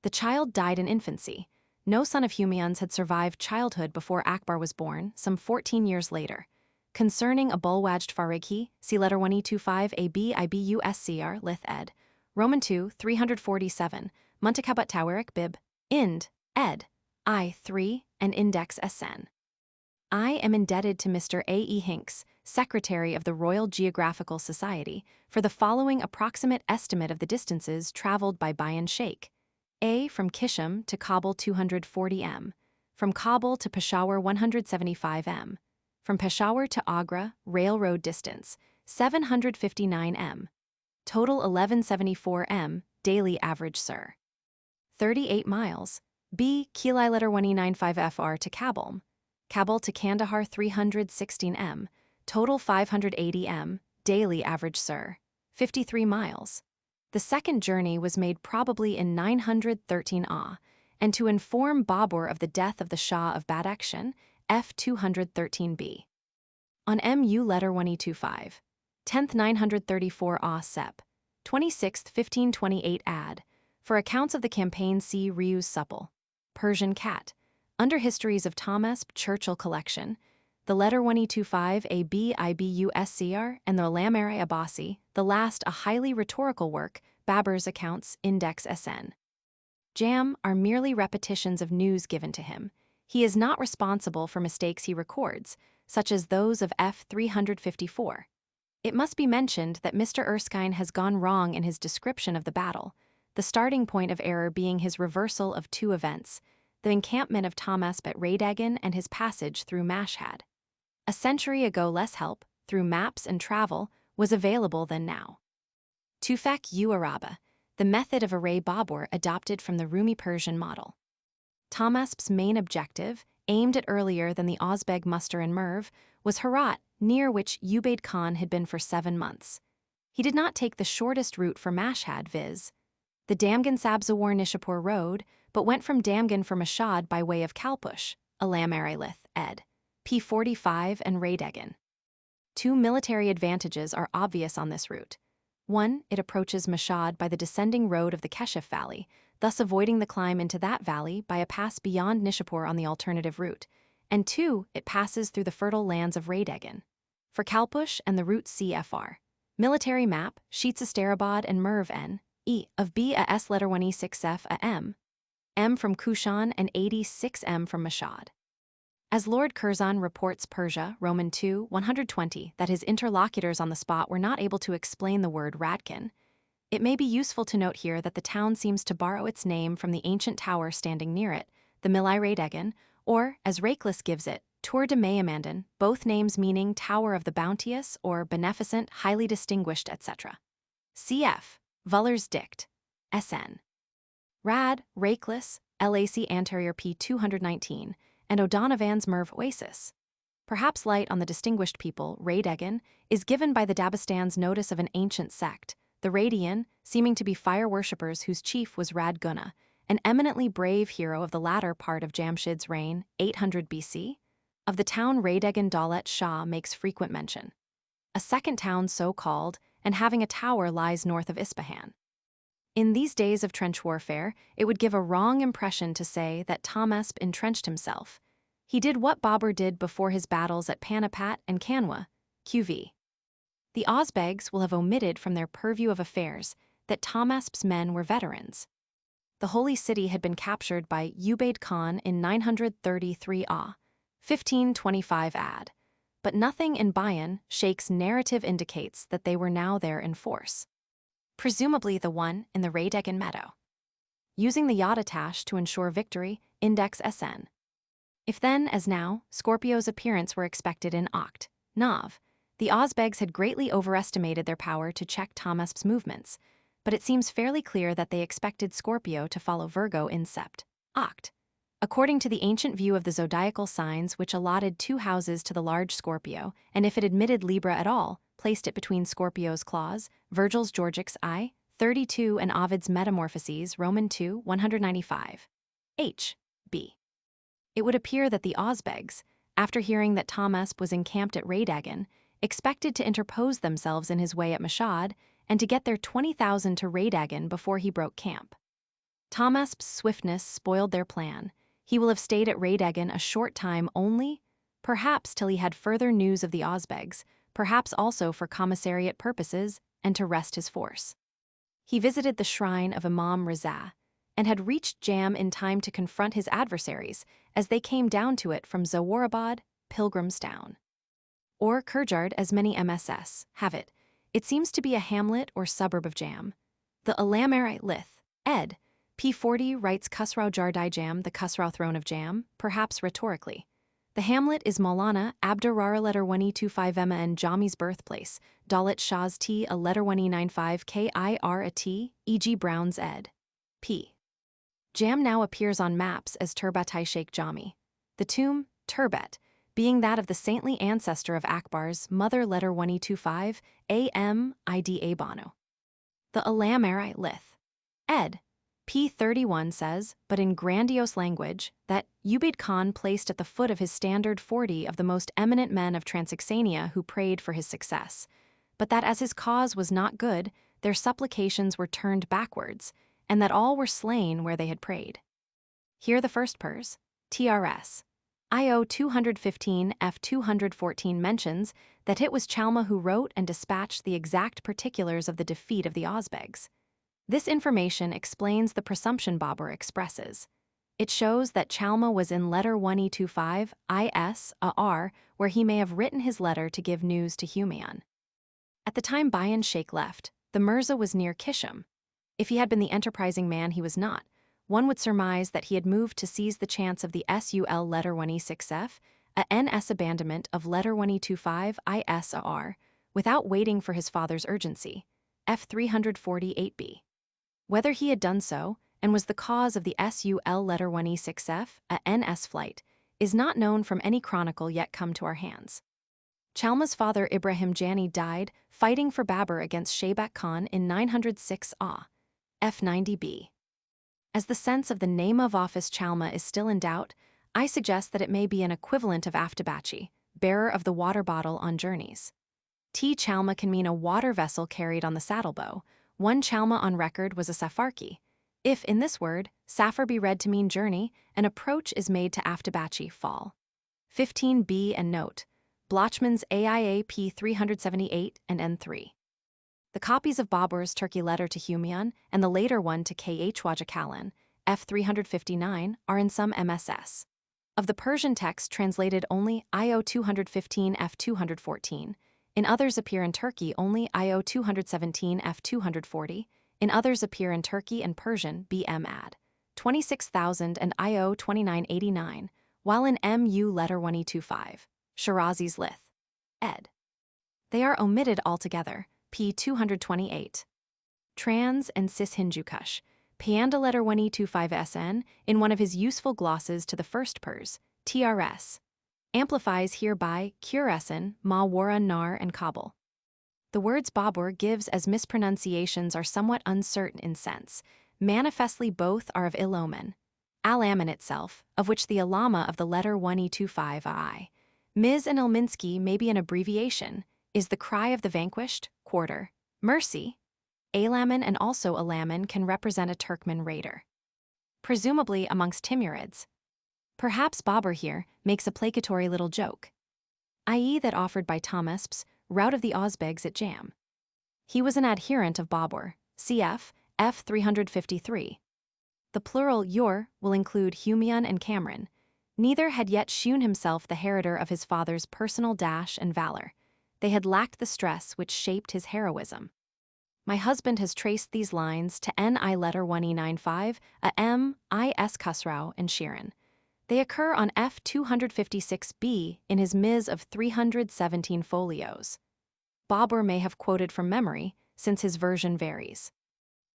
The child died in infancy. No son of Humayun's had survived childhood before Akbar was born, some 14 years later. Concerning a Bulwajd Farighi, see letter 125 AB IBUSCR, Lith ed. Roman 2, 347, Muntakabat Tawarik Bib, Ind, ed. I 3, and Index SN. I am indebted to Mr. A. E. Hinks, Secretary of the Royal Geographical Society, for the following approximate estimate of the distances traveled by Bayan Sheikh. A. From Kishim to Kabul 240 m. From Kabul to Peshawar 175 m. From Peshawar to Agra, railroad distance, 759 m. Total 1174 m, daily average sir. 38 miles. B. Kilai letter 195 FR to Kabul. Kabul to Kandahar 316 m. Total 580 m, daily average sir. 53 miles. The second journey was made probably in 913 Ah, and to inform Babur of the death of the Shah of Badakhshan, F 213b. On MU letter 125. 10th 934 Ah Sep. 26th 1528 Ad. For accounts of the campaign see Riu's Supple. Persian Cat. Under Histories of Thomas Churchill Collection, the letter 125 AB IBUSCR and the Lamere Abbasi, the last a highly rhetorical work, Babur's Accounts, Index SN. Jam are merely repetitions of news given to him. He is not responsible for mistakes he records, such as those of F 354. It must be mentioned that Mr. Erskine has gone wrong in his description of the battle, the starting point of error being his reversal of 2 events, the encampment of Tamasp at Raydagan and his passage through Mashhad. A century ago less help, through maps and travel, was available than now. Tufek u Araba, the method of array Babur adopted from the Rumi Persian model. Tamasp's main objective, aimed at earlier than the Ozbeg muster and Merv, was Herat, near which Ubaid Khan had been for 7 months. He did not take the shortest route for Mashhad, viz. the Damgan-Sabzawar Nishapur road, but went from Damgan for Mashhad by way of Kalpush, Alam Arilith, ed. P45 and Raydagan. 2 military advantages are obvious on this route. 1, it approaches Mashhad by the descending road of the Keshif Valley, thus avoiding the climb into that valley by a pass beyond Nishapur on the alternative route, and 2, it passes through the fertile lands of Raidegan. For Kalpush and the route CFR. Military map, Sheets Asterabad and Merv N. E. of B a S letter 1 E6F a M. M from Kushan and 86M from Mashhad. As Lord Curzon reports Persia, Roman 2, 120, that his interlocutors on the spot were not able to explain the word Radkin, it may be useful to note here that the town seems to borrow its name from the ancient tower standing near it, the Millai Raidegan, or, as Raiklis gives it, Tour de Mayamandin, both names meaning Tower of the Bounteous or Beneficent, Highly Distinguished, etc. Cf. Vuller's Dict. SN. Rad, Raiklis, LAC Anterior P 219, and O'Donovan's Merv Oasis. Perhaps light on the distinguished people, Raidegan, is given by the Dabistan's notice of an ancient sect, the Radian, seeming to be fire worshippers whose chief was Rad Gunna, an eminently brave hero of the latter part of Jamshid's reign, 800 BC. Of the town Raidegan Daulat Shah makes frequent mention. A second town so called, and having a tower lies north of Ispahan. In these days of trench warfare, it would give a wrong impression to say that Tahmasp entrenched himself. He did what Babur did before his battles at Panipat and Kanwa, QV. The Ozbegs will have omitted from their purview of affairs that Tahmasp's men were veterans. The holy city had been captured by Ubayd Khan in 933 AH, 1525 AD, but nothing in Bayan Sheikh's narrative indicates that they were now there in force. Presumably the one in the Raidegan meadow. Using the Yadatash to ensure victory, index SN. If then, as now, Scorpio's appearance were expected in Oct, Nav, the Ozbegs had greatly overestimated their power to check Tahmasp's movements, but it seems fairly clear that they expected Scorpio to follow Virgo in Sept, Oct. According to the ancient view of the zodiacal signs which allotted 2 houses to the large Scorpio, and if it admitted Libra at all, placed it between Scorpio's claws, Virgil's Georgics I, 32 and Ovid's Metamorphoses, Roman 2, 195. H. B. It would appear that the Ozbegs, after hearing that Tahmasp was encamped at Raidegan, expected to interpose themselves in his way at Mashhad and to get their 20,000 to Raidegan before he broke camp. Tahmasp's swiftness spoiled their plan. He will have stayed at Raidegan a short time only, perhaps till he had further news of the Ozbegs, perhaps also for commissariat purposes and to rest his force. He visited the shrine of Imam Riza and had reached Jam in time to confront his adversaries as they came down to it from Zawarabad, Pilgrim's Down. Or Kurjard, as many MSS have it. It seems to be a hamlet or suburb of Jam. The Alamarite Lith, ed. P40 writes Khusrau Jardai Jam, the Khusrau throne of Jam, perhaps rhetorically. The hamlet is Maulana Abdurar letter 1E25 Emma and Jami's birthplace, Dalit Shah's T a letter 1E95 KIR a T, E.G. Brown's ed. P. Jam now appears on maps as Turbatai Sheikh Jami. The tomb, Turbet, being that of the saintly ancestor of Akbar's mother letter 1E25 A.M. Ida Banu. The Alamarite Lith, ed. P31 says, but in grandiose language, that Ubayd Khan placed at the foot of his standard 40 of the most eminent men of Transoxania who prayed for his success, but that as his cause was not good, their supplications were turned backwards, and that all were slain where they had prayed. Here the first Pers, TRS. IO 215 F 214 mentions that it was Chalma who wrote and dispatched the exact particulars of the defeat of the Ozbegs. This information explains the presumption Babur expresses. It shows that Chalma was in letter 1E25 IS AR, where he may have written his letter to give news to Humayun. At the time Bayan Sheikh left, the Mirza was near Kishim. If he had been the enterprising man he was not, one would surmise that he had moved to seize the chance of the SUL letter 1E6F, a NS abandonment of letter 1E25 ISAR, without waiting for his father's urgency, F348B. Whether he had done so, and was the cause of the SUL letter 1E6F, a NS flight, is not known from any chronicle yet come to our hands. Chalma's father Ibrahim Jani died fighting for Babur against Shaybak Khan in 906 AH, F90B. As the sense of the name of office Chalma is still in doubt, I suggest that it may be an equivalent of Aftabachi, bearer of the water bottle on journeys. T. Chalma can mean a water vessel carried on the saddlebow. One Chalma on record was a safarki, If, in this word, Safar be read to mean journey, an approach is made to Aftabachi, fall. 15b and note, Blochmann's AIA p. 378 and N3. The copies of Babur's Turkey letter to Humayun and the later one to K.H. Wajakalan, f. 359, are in some MSS. Of the Persian text translated only IO 215 f. 214, in others appear in Turkey only IO 217 f. 240, in others appear in Turkey and Persian BM ad. 26,000 and IO 2989, while in MU letter 1225, Shirazi's Lith. Ed. They are omitted altogether, p. 228. Trans and Cis Hindukush, Pianda letter 1225 SN, in one of his useful glosses to the first Pers, TRS, amplifies hereby Kuresan, Ma Wara Nar and Kabul. The words Babur gives as mispronunciations are somewhat uncertain in sense. Manifestly both are of ill omen. Al-Amin itself, of which the alama of the letter 1225 I, Ms. and Ilminsky may be an abbreviation, is the cry of the vanquished, quarter, mercy. Alamin and also Alamin can represent a Turkmen raider. Presumably amongst Timurids. Perhaps Babur here makes a placatory little joke, i.e. that offered by Thomasps, rout of the Ozbegs at Jam. He was an adherent of Babur, cf. f. 353. The plural yor will include Humayun and Cameron. Neither had yet shewn himself the heriter of his father's personal dash and valor. They had lacked the stress which shaped his heroism. My husband has traced these lines to N.I. letter 1E95, a M.I.S. Khusrau and Shirin. They occur on f. 256b in his Ms. of 317 folios. Babur may have quoted from memory, since his version varies.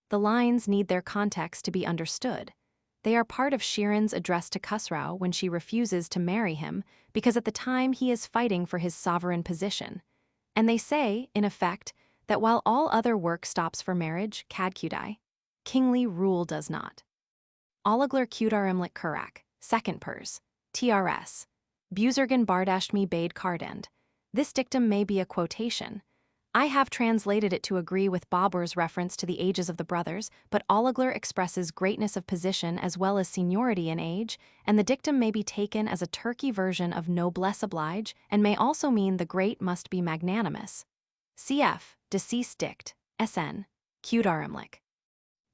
The lines need their context to be understood. They are part of Shirin's address to Khusrau when she refuses to marry him because at the time he is fighting for his sovereign position. And they say, in effect, that while all other work stops for marriage, Kadkudai, kingly rule does not. Alaglar Kudarimlik Kurak, second Pers, TRS, Buzergan Bardashmi Bade Kardend. This dictum may be a quotation. I have translated it to agree with Babur's reference to the ages of the brothers, but Alaglar expresses greatness of position as well as seniority in age, and the dictum may be taken as a Turkey version of noblesse oblige and may also mean the great must be magnanimous. Cf. Deceased dict, SN, Kudarimlik.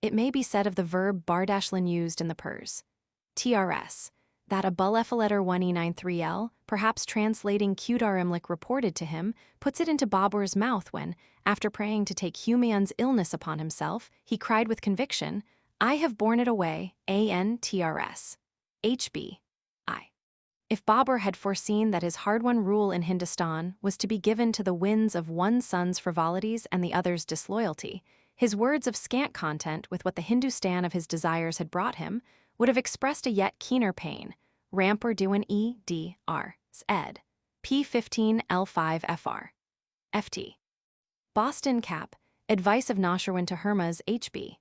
It may be said of the verb bardashlin used in the Pers, TRS, that a letter 1E93L, perhaps translating Kudarimlik reported to him, puts it into Babur's mouth when, after praying to take Humayun's illness upon himself, he cried with conviction, I have borne it away, ANTRS, HB, I. If Babur had foreseen that his hard-won rule in Hindustan was to be given to the winds of one son's frivolities and the other's disloyalty, his words of scant content with what the Hindustan of his desires had brought him would have expressed a yet keener pain. Rampur Duan E.D.R. Ed. P15 L5 FR. FT. Boston Cap, Advice of Noshirwan to Hermas HB.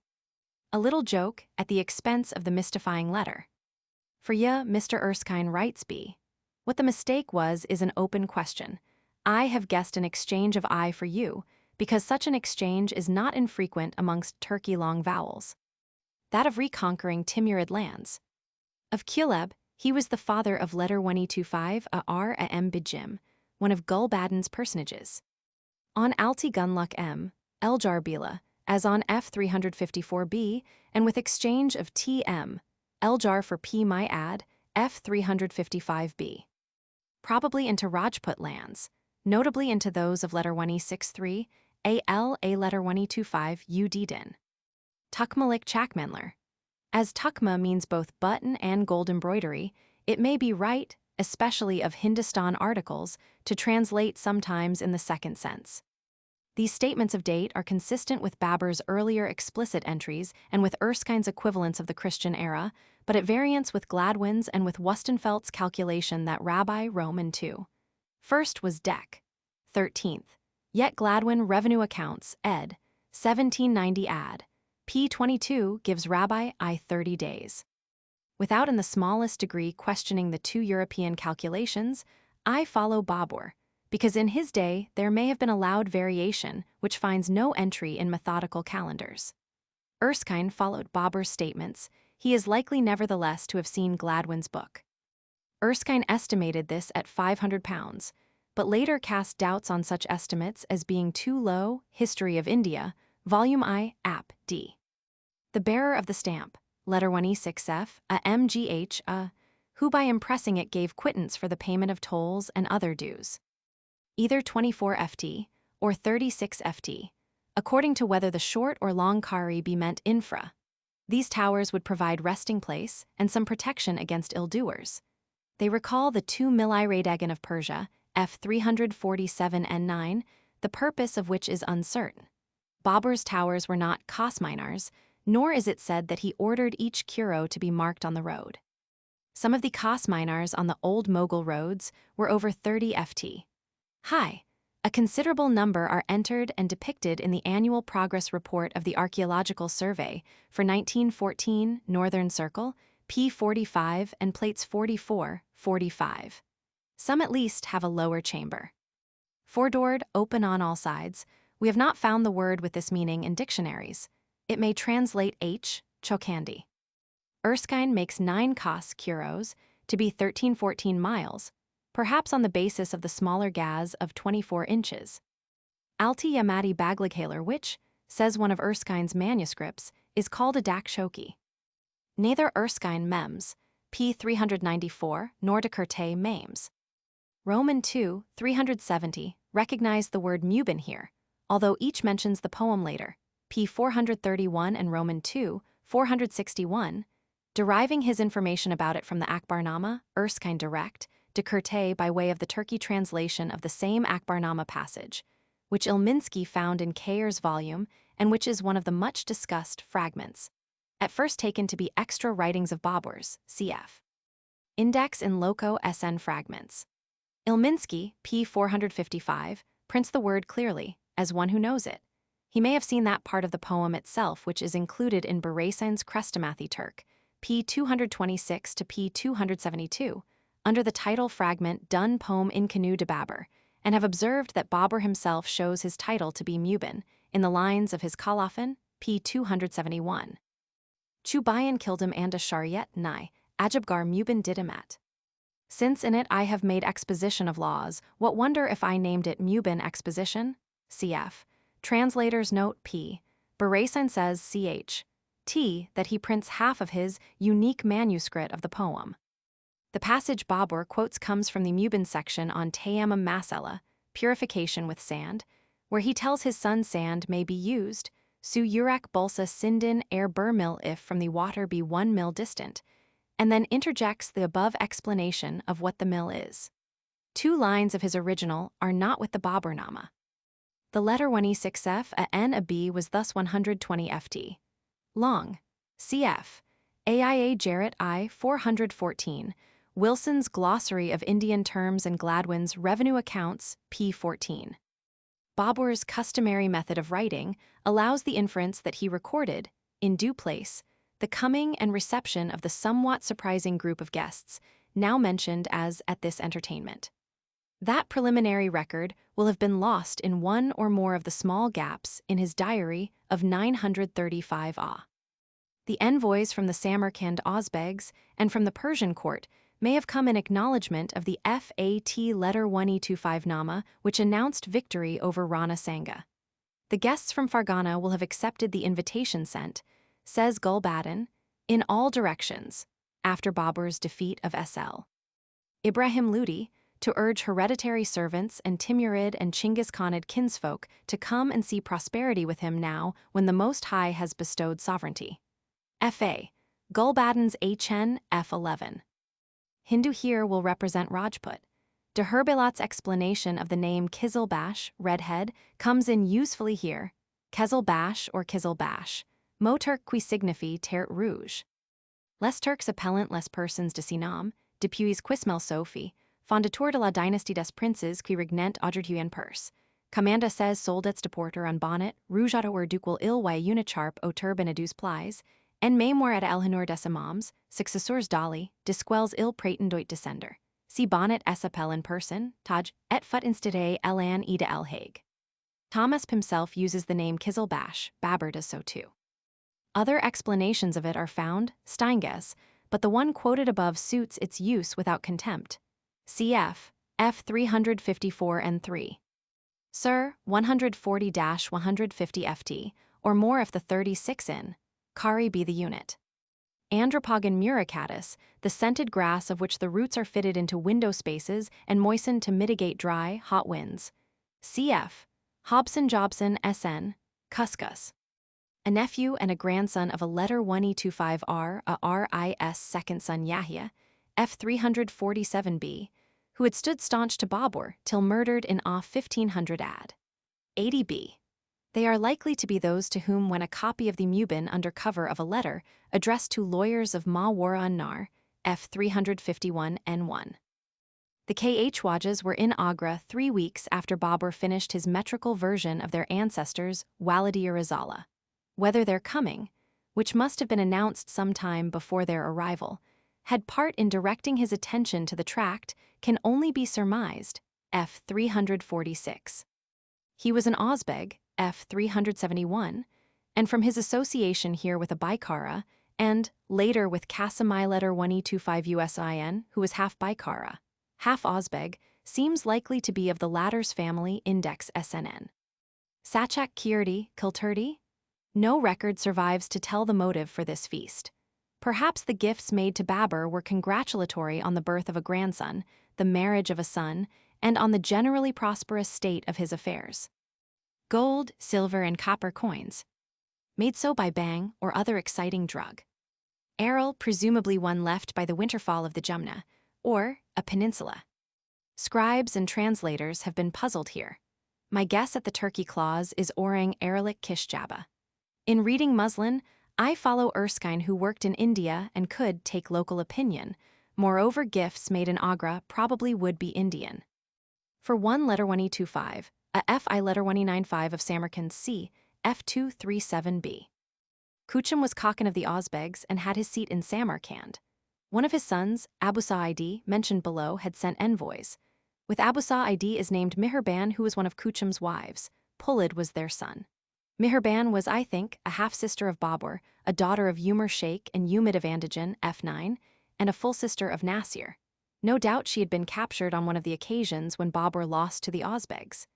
A little joke at the expense of the mystifying letter. For ya, Mr. Erskine writes B. What the mistake was is an open question. I have guessed an exchange of I for you, because such an exchange is not infrequent amongst Turkey long vowels. That of reconquering Timurid lands. Of Kuleb, he was the father of letter 1E25 a R a M Bijim, one of Gulbadan's personages. On Alti Gunluck M, Eljar Bila, as on F354B, and with exchange of TM, Eljar for P my ad, F355B. Probably into Rajput lands, notably into those of letter 1E63, AL a letter 1E25 UD Din. Tukmalik Chakmenler. As Tukma means both button and gold embroidery, it may be right, especially of Hindustan articles, to translate sometimes in the second sense. These statements of date are consistent with Babur's earlier explicit entries and with Erskine's equivalents of the Christian era, but at variance with Gladwin's and with Wustenfeldt's calculation that Rabbi Roman II. First was Dec. 13th. Yet Gladwin Revenue Accounts, ed. 1790 ad. P22 gives Rabbi I 30 days. Without in the smallest degree questioning the two European calculations, I follow Babur, because in his day there may have been allowed variation which finds no entry in methodical calendars. Erskine followed Babur's statements. He is likely nevertheless to have seen Gladwin's book. Erskine estimated this at £500, but later cast doubts on such estimates as being too low. History of India, Volume I, App D. The bearer of the stamp, letter 1E6F, a MGH, who by impressing it gave quittance for the payment of tolls and other dues. Either 24 FT or 36 FT, according to whether the short or long kari be meant infra. These towers would provide resting place and some protection against ill-doers. They recall the 2 Milai Dagan of Persia, F347N9, the purpose of which is uncertain. Babur's towers were not khas-minars, nor is it said that he ordered each kuro to be marked on the road. Some of the khas-minars on the old Mughal roads were over 30 FT high. A considerable number are entered and depicted in the annual progress report of the Archaeological Survey for 1914, Northern Circle, P45 and plates 44, 45. Some at least have a lower chamber. Four-doored, open on all sides. We have not found the word with this meaning in dictionaries. It may translate chokandi. Erskine makes 9 khas kuros to be 13-14 miles, perhaps on the basis of the smaller gaz of 24 inches. Alti Yamati Baglaghaler, which, says one of Erskine's manuscripts, is called a dakshoki. Neither Erskine mems, p. 394, nor de Curte memes. Roman II, 370, recognized the word Mubin here, although each mentions the poem later, p. 431 and Roman II, 461, deriving his information about it from the Akbar-Nama, Erskine direct, de Curte by way of the Turkey translation of the same Akbar-Nama passage, which Ilminsky found in Kayer's volume and which is one of the much discussed fragments, at first taken to be extra writings of Babur's, cf. Index in Loco SN fragments. Ilminsky, p. 455, prints the word clearly, as one who knows it. He may have seen that part of the poem itself which is included in Beresin's Krestamathi Turk, p. 226 to p. 272, under the title fragment Dun Poem Inkanu de Babur, and have observed that Babur himself shows his title to be Mubin in the lines of his Kalafan, p. 271. Chubayan kildum anda shariat nai, Ajabgar Mubin didamat. Since in it I have made exposition of laws, what wonder if I named it Mubin exposition? Cf. Translator's note p. Beresin says ch. T that he prints half of his unique manuscript of the poem. The passage Babur quotes comes from the Mubin section on Tayammum Masala, purification with sand, where he tells his son sand may be used, su yurak bulsa sindin air bur mil if from the water be 1 mil distant, and then interjects the above explanation of what the mil is. 2 lines of his original are not with the Bābur-nāma. The letter 1E6F a N a B was thus 120 FT long. Cf. AIA Jarrett I 414, Wilson's Glossary of Indian Terms and Gladwin's Revenue Accounts, p. 14. Babur's customary method of writing allows the inference that he recorded, in due place, the coming and reception of the somewhat surprising group of guests, now mentioned as at this entertainment. That preliminary record will have been lost in one or more of the small gaps in his diary of 935 Ah. The envoys from the Samarkand Ozbegs and from the Persian court may have come in acknowledgement of the FAT letter 1E25-Nama, which announced victory over Rana Sanga. The guests from Fargana will have accepted the invitation sent, says Gulbadan, in all directions, after Babur's defeat of SL. Ibrahim Ludi, to urge hereditary servants and Timurid and Chinggis Khanid kinsfolk to come and see prosperity with him now when the Most High has bestowed sovereignty. F.A. Gulbadan's HN F11. Hindu here will represent Rajput. De Herbelat's explanation of the name Kizilbash, redhead, comes in usefully here, Kezelbash or Kizilbash, Moturk qui signifie terre rouge. Les Turcs appellant les persons de Sinam, depuis quismel Sophie, fondateur de la dynastie des princes qui regnent aujourd'hui en Perse. Commanda says soldats de porter un bonnet, rougeato or duquel il y unicharp au turban à 12 plies, en mémoire à Elhanor des imams, successeurs d'Ali, disquels il prétendoit descender. Si bonnet es appel in person, taj, et fut instade elan e de el Hague. Thomas himself uses the name Kizilbash, Babur does so too. Other explanations of it are found, Steinges, but the one quoted above suits its use without contempt. Cf. F 354 and 3. Sir, 140-150 ft, or more if the 36 in. Kari be the unit. Andropogon muricatus, the scented grass of which the roots are fitted into window spaces and moistened to mitigate dry, hot winds. Cf. Hobson Jobson SN, Cuscus. A nephew and a grandson of a letter 1E25R, a RIS second son Yahya, F 347b, who had stood staunch to Babur till murdered in A 1500 AD. 80b. They are likely to be those to whom when a copy of the Mubin under cover of a letter addressed to lawyers of Mawar-an-Nar, F 351 N1. The Khwajas were in Agra 3 weeks after Babur finished his metrical version of their ancestors' Waladiya Risala. Whether their coming, which must have been announced some time before their arrival, had part in directing his attention to the tract can only be surmised. F 346. He was an Ozbeg, F 371, and from his association here with a Baikara, and later with Kasamai letter 1E25 USIN, who was half Baikara, half Ozbeg, seems likely to be of the latter's family index SNN. Sachak Kirti, Kilturti? No record survives to tell the motive for this feast. Perhaps the gifts made to Babur were congratulatory on the birth of a grandson, the marriage of a son, and on the generally prosperous state of his affairs. Gold, silver, and copper coins. Made so by bang or other exciting drug. Aril, presumably one left by the winterfall of the Jumna, or a peninsula. Scribes and translators have been puzzled here. My guess at the Turkey clause is Orang Aralik Kishjaba. In reading Muslin, I follow Erskine, who worked in India and could take local opinion. Moreover, gifts made in Agra probably would be Indian. For one letter 1E25, a FI letter 1E95 of Samarkand C, F237b. Kuchum was Khakan of the Ozbegs and had his seat in Samarkand. One of his sons, Abu Sa'idi, mentioned below, had sent envoys. With Abu Sa'idi is named Mihirban, who was one of Kuchum's wives. Pulid was their son. Mihirban was, I think, a half-sister of Babur, a daughter of Umar Sheikh and Umid of Andijan, F9, and a full sister of Nasir. No doubt she had been captured on one of the occasions when Babur lost to the Ozbegs.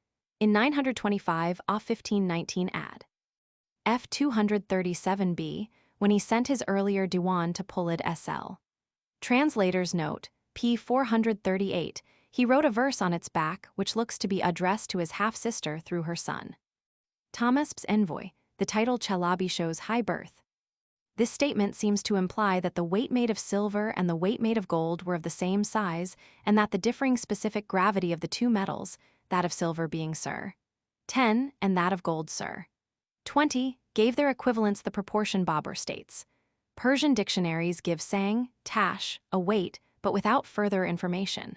In 925, A 1519 AD. F 237b, when he sent his earlier Diwan to Pulid SL. Translators note, p. 438, he wrote a verse on its back which looks to be addressed to his half-sister through her son. Thomas's envoy, the title Chalabi shows high birth. This statement seems to imply that the weight made of silver and the weight made of gold were of the same size, and that the differing specific gravity of the two metals, that of silver being Sir 10 and that of gold Sir 20, gave their equivalents the proportion Babur states. Persian dictionaries give sang, tash, a weight, but without further information.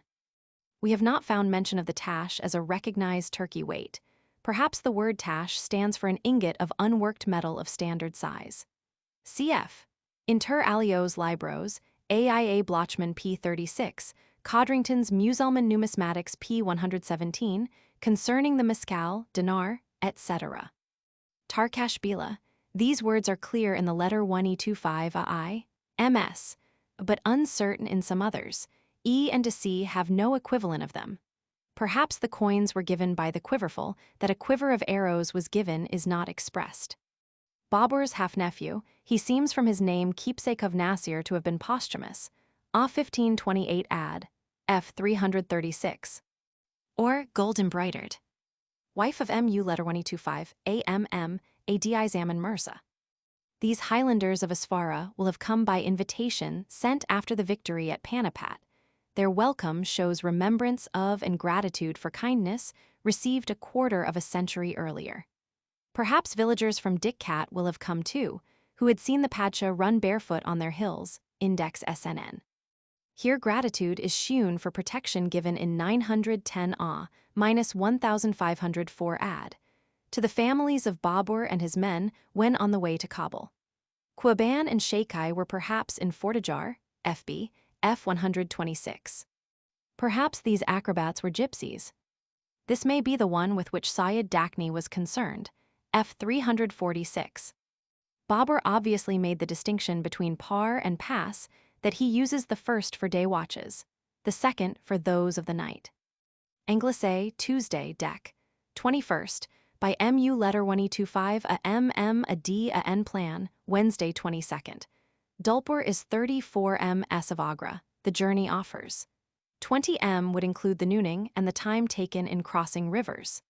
We have not found mention of the tash as a recognized Turkey weight. Perhaps the word tash stands for an ingot of unworked metal of standard size. Cf. Inter alios libros, AIA Blochman p. 36, Codrington's Muselman Numismatics p. 117, concerning the mescal, dinar, etc. Tarkash Bila. These words are clear in the letter 1E25 AI, MS, but uncertain in some others. E and C have no equivalent of them. Perhaps the coins were given by the quiverful, that a quiver of arrows was given is not expressed. Babur's half-nephew, he seems from his name keepsake of Nasir to have been posthumous, A 1528 AD, F 336. Or gold embroidered. Wife of Mu letter 1E25, AMM, ADI Zaman Mirza. These Highlanders of Asfara will have come by invitation sent after the victory at Panipat. Their welcome shows remembrance of and gratitude for kindness received a quarter of a century earlier. Perhaps villagers from Dikkat will have come too, who had seen the Padsha run barefoot on their hills, index SNN. Here gratitude is shewn for protection given in 910 AH, minus 1504 AD, to the families of Babur and his men when on the way to Kabul. Qaban and Sheikai were perhaps in Fortijar, FB, F 126. Perhaps these acrobats were gypsies. This may be the one with which Syed Dakni was concerned, F 346. Babur obviously made the distinction between par and pass, that he uses the first for day watches, the second for those of the night. Anglais, Tuesday, Dec. 21st, by MU letter 1225 a MM a D a N plan, Wednesday 22nd. Dulpur is 34 ms of Agra, the journey offers. 20 m would include the nooning and the time taken in crossing rivers.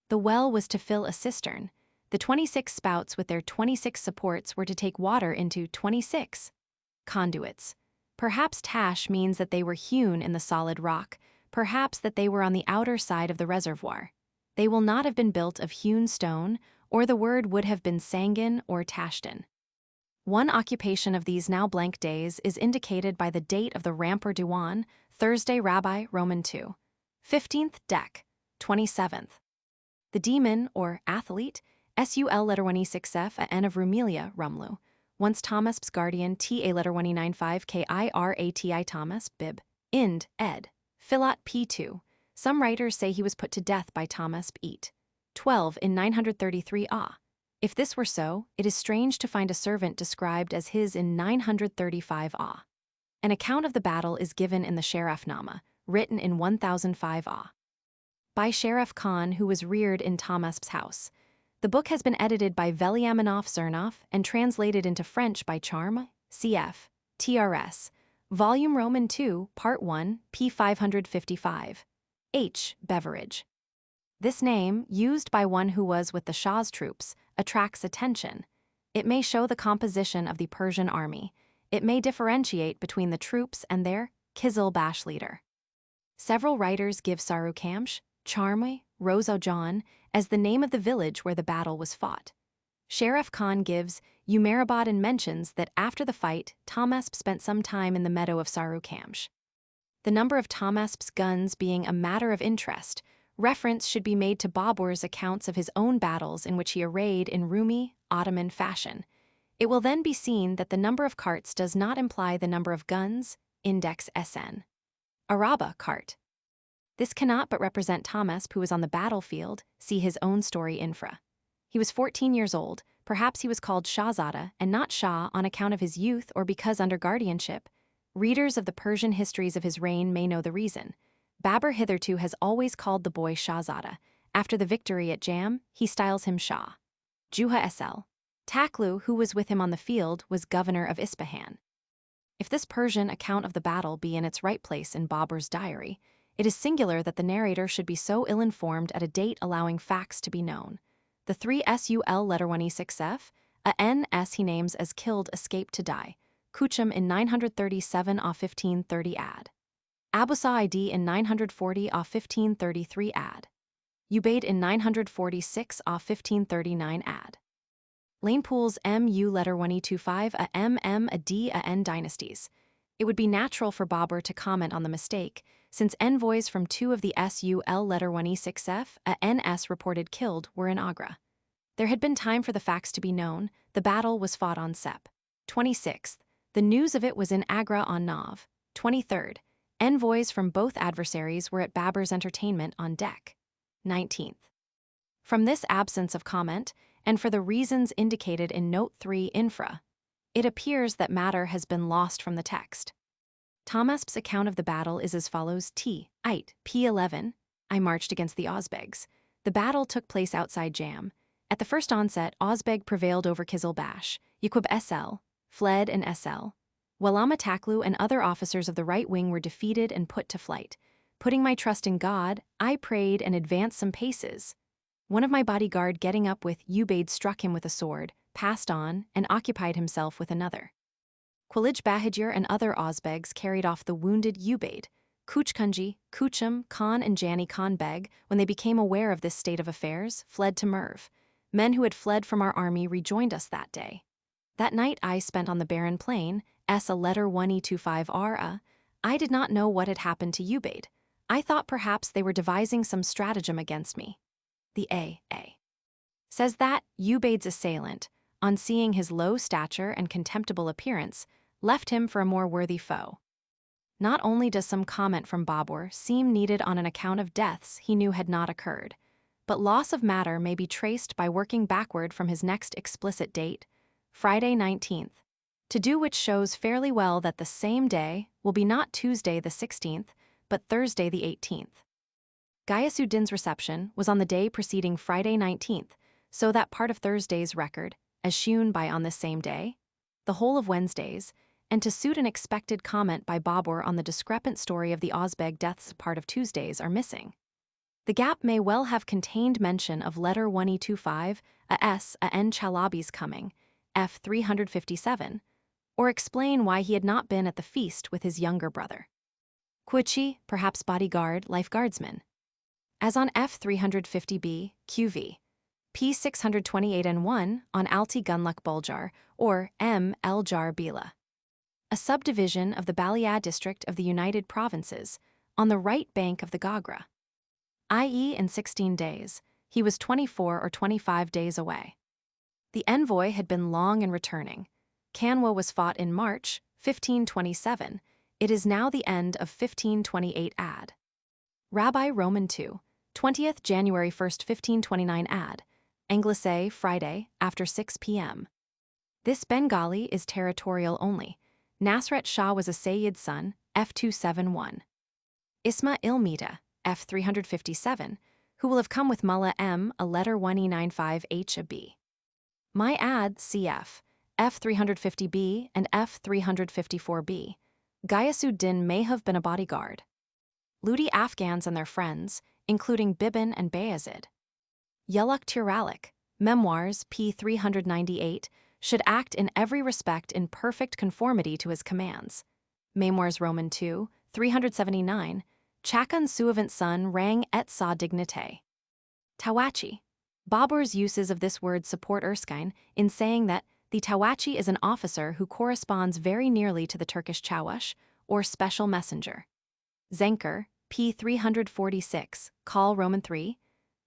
The well was to fill a cistern. The 26 spouts with their 26 supports were to take water into 26 conduits. Perhaps tash means that they were hewn in the solid rock, perhaps that they were on the outer side of the reservoir. They will not have been built of hewn stone, or the word would have been sangin or tashtan. One occupation of these now blank days is indicated by the date of the Rampur Diwan, Thursday Rabbi, Roman 2. 15th Dec. 27th. The demon, or athlete, SUL letter 1E6F a N of Rumelia, Rumlu, once Thomas's guardian TA letter 1E95 KIRATI Thomas, Bib, Ind, ed. Philat P2. Some writers say he was put to death by Thomas Eat. 12 in 933 Ah. If this were so, it is strange to find a servant described as his in 935 Ah. An account of the battle is given in the Elph-Nama, written in 1005 Ah. By Sheriff Khan, who was reared in Thomas's house. The book has been edited by Veliamenov Zernov and translated into French by Charme, CF, TRS, Volume Roman 2, Part 1, p. 555. H. Beveridge. This name, used by one who was with the Shah's troops, attracts attention. It may show the composition of the Persian army. It may differentiate between the troops and their Kizil Bash leader. Several writers give Sarukamsh, Charme, Rosojan, as the name of the village where the battle was fought. Sheriff Khan gives Umarabad and mentions that after the fight, Thomasp spent some time in the meadow of Sarukamsh. The number of Thomasp's guns being a matter of interest, reference should be made to Babur's accounts of his own battles in which he arrayed in Rumi, Ottoman fashion. It will then be seen that the number of carts does not imply the number of guns, index SN. Araba cart. This cannot but represent Thomasp, who was on the battlefield, see his own story infra. He was 14 years old, perhaps he was called Shahzada and not Shah on account of his youth or because under guardianship. Readers of the Persian histories of his reign may know the reason. Babur hitherto has always called the boy Shahzada. After the victory at Jam, he styles him Shah. Juha SL. Taklu, who was with him on the field, was governor of Ispahan. If this Persian account of the battle be in its right place in Babur's diary, it is singular that the narrator should be so ill-informed at a date allowing facts to be known. The 3 SUL letter 1E6F, a NS he names as killed escaped to die. Kuchum in 937 ah 1530 ad. Abusa ID in 940 ah 1533 ad. Ubaid in 946 ah 1539 ad. Lanepool's MU letter 1E25 a MM a D a N dynasties. It would be natural for Babur to comment on the mistake, since envoys from 2 of the SUL letter 1E6F a NS reported killed were in Agra. There had been time for the facts to be known. The battle was fought on Sep. 26th. The news of it was in Agra on Nav. 23rd. Envoys from both adversaries were at Babur's entertainment on Dec. 19th. From this absence of comment, and for the reasons indicated in Note 3 infra, it appears that matter has been lost from the text. Thomasp's account of the battle is as follows: T. Ait, P11. I marched against the Ozbegs. The battle took place outside Jam. At the first onset, Ozbeg prevailed over Kizilbash. Yaqub SL fled and SL. Walama Taklu and other officers of the right wing were defeated and put to flight. Putting my trust in God, I prayed and advanced some paces. One of my bodyguard, getting up with Ubaid, struck him with a sword, passed on, and occupied himself with another. Quilij Bahajir and other Ozbegs carried off the wounded Ubaid. Kuchkunji, Kuchum, Khan and Jani Khan Beg, when they became aware of this state of affairs, fled to Merv. Men who had fled from our army rejoined us that day. That night I spent on the barren plain, a letter 1E25 I did not know what had happened to Ubaid. I thought perhaps they were devising some stratagem against me. The A. says that Ubaid's assailant, on seeing his low stature and contemptible appearance, left him for a more worthy foe. Not only does some comment from Babur seem needed on an account of deaths he knew had not occurred, but loss of matter may be traced by working backward from his next explicit date, Friday 19th, to do which shows fairly well that the same day will be not Tuesday the 16th, but Thursday the 18th. Ghiyasuddin's reception was on the day preceding Friday 19th, so that part of Thursday's record, as shewn by on this same day, the whole of Wednesday's, and to suit an expected comment by Babur on the discrepant story of the Ozbeg deaths part of Tuesday's are missing. The gap may well have contained mention of letter 1E25, a S, a N Chalabi's coming, F 357, or explain why he had not been at the feast with his younger brother. Quichi, perhaps bodyguard, lifeguardsman. As on F 350B, QV. P 628N1 on Alti Gunluk Buljar, or M. Eljar Bila. A subdivision of the Balliad district of the United Provinces, on the right bank of the Gagra. I.e., in 16 days, he was 24 or 25 days away. The envoy had been long in returning. Kanwa was fought in March, 1527. It is now the end of 1528 ad. Rabbi Roman II, 20th January 1st, 1529 ad. Anglesey, Friday, after 6 p.m. This Bengali is territorial only. Nasrat Shah was a Sayyid son, F271. Isma Ilmita, F357, who will have come with Mullah M, a letter 1E95H a B. My ad, CF, F350B and F354B. Ghiyasuddin may have been a bodyguard. Ludi Afghans and their friends, including Bibin and Bayezid. Yuluk Tiralik, Memoirs, p. 398, should act in every respect in perfect conformity to his commands. Memoirs Roman II, 379, Chakan Suavant son rang et sa dignité. Tawachi. Babur's uses of this word support Erskine in saying that the Tawachi is an officer who corresponds very nearly to the Turkish Chawash, or special messenger. Zenker, p. 346, call Roman III,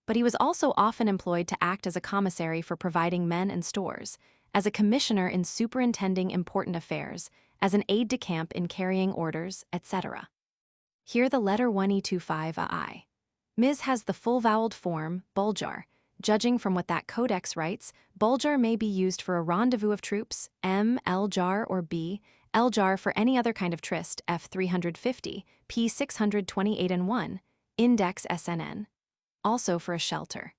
but he was also often employed to act as a commissary for providing men and stores, as a commissioner in superintending important affairs, as an aide-de-camp in carrying orders, etc. Here the letter 1E25ai. Ms. has the full-voweled form, Buljar. Judging from what that codex writes, Buljar may be used for a rendezvous of troops, M, Eljar, or B, Eljar for any other kind of tryst, F350, P 628N1, Index SNN, also for a shelter.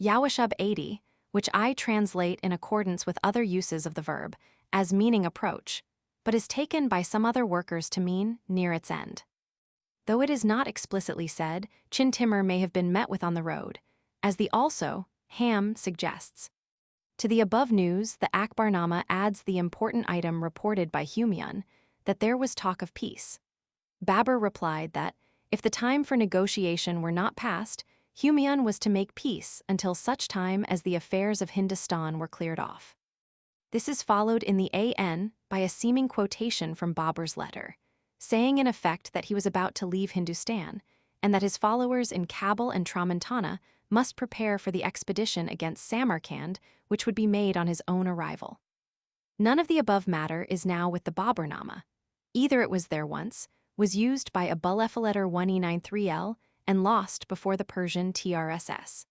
Yawashub 80, which I translate in accordance with other uses of the verb, as meaning approach, but is taken by some other workers to mean near its end. Though it is not explicitly said, Chintimur may have been met with on the road, as the also, Ham, suggests. To the above news, the Akbar-Nama adds the important item reported by Humayun, that there was talk of peace. Babur replied that, if the time for negotiation were not past, Humayun was to make peace until such time as the affairs of Hindustan were cleared off. This is followed in the AN by a seeming quotation from Babur's letter, saying in effect that he was about to leave Hindustan, and that his followers in Kabul and Tramontana must prepare for the expedition against Samarkand, which would be made on his own arrival. None of the above matter is now with the Bābur-nāma. Either it was there once, was used by a letter 1E93L, and lost before the Persian TRSS.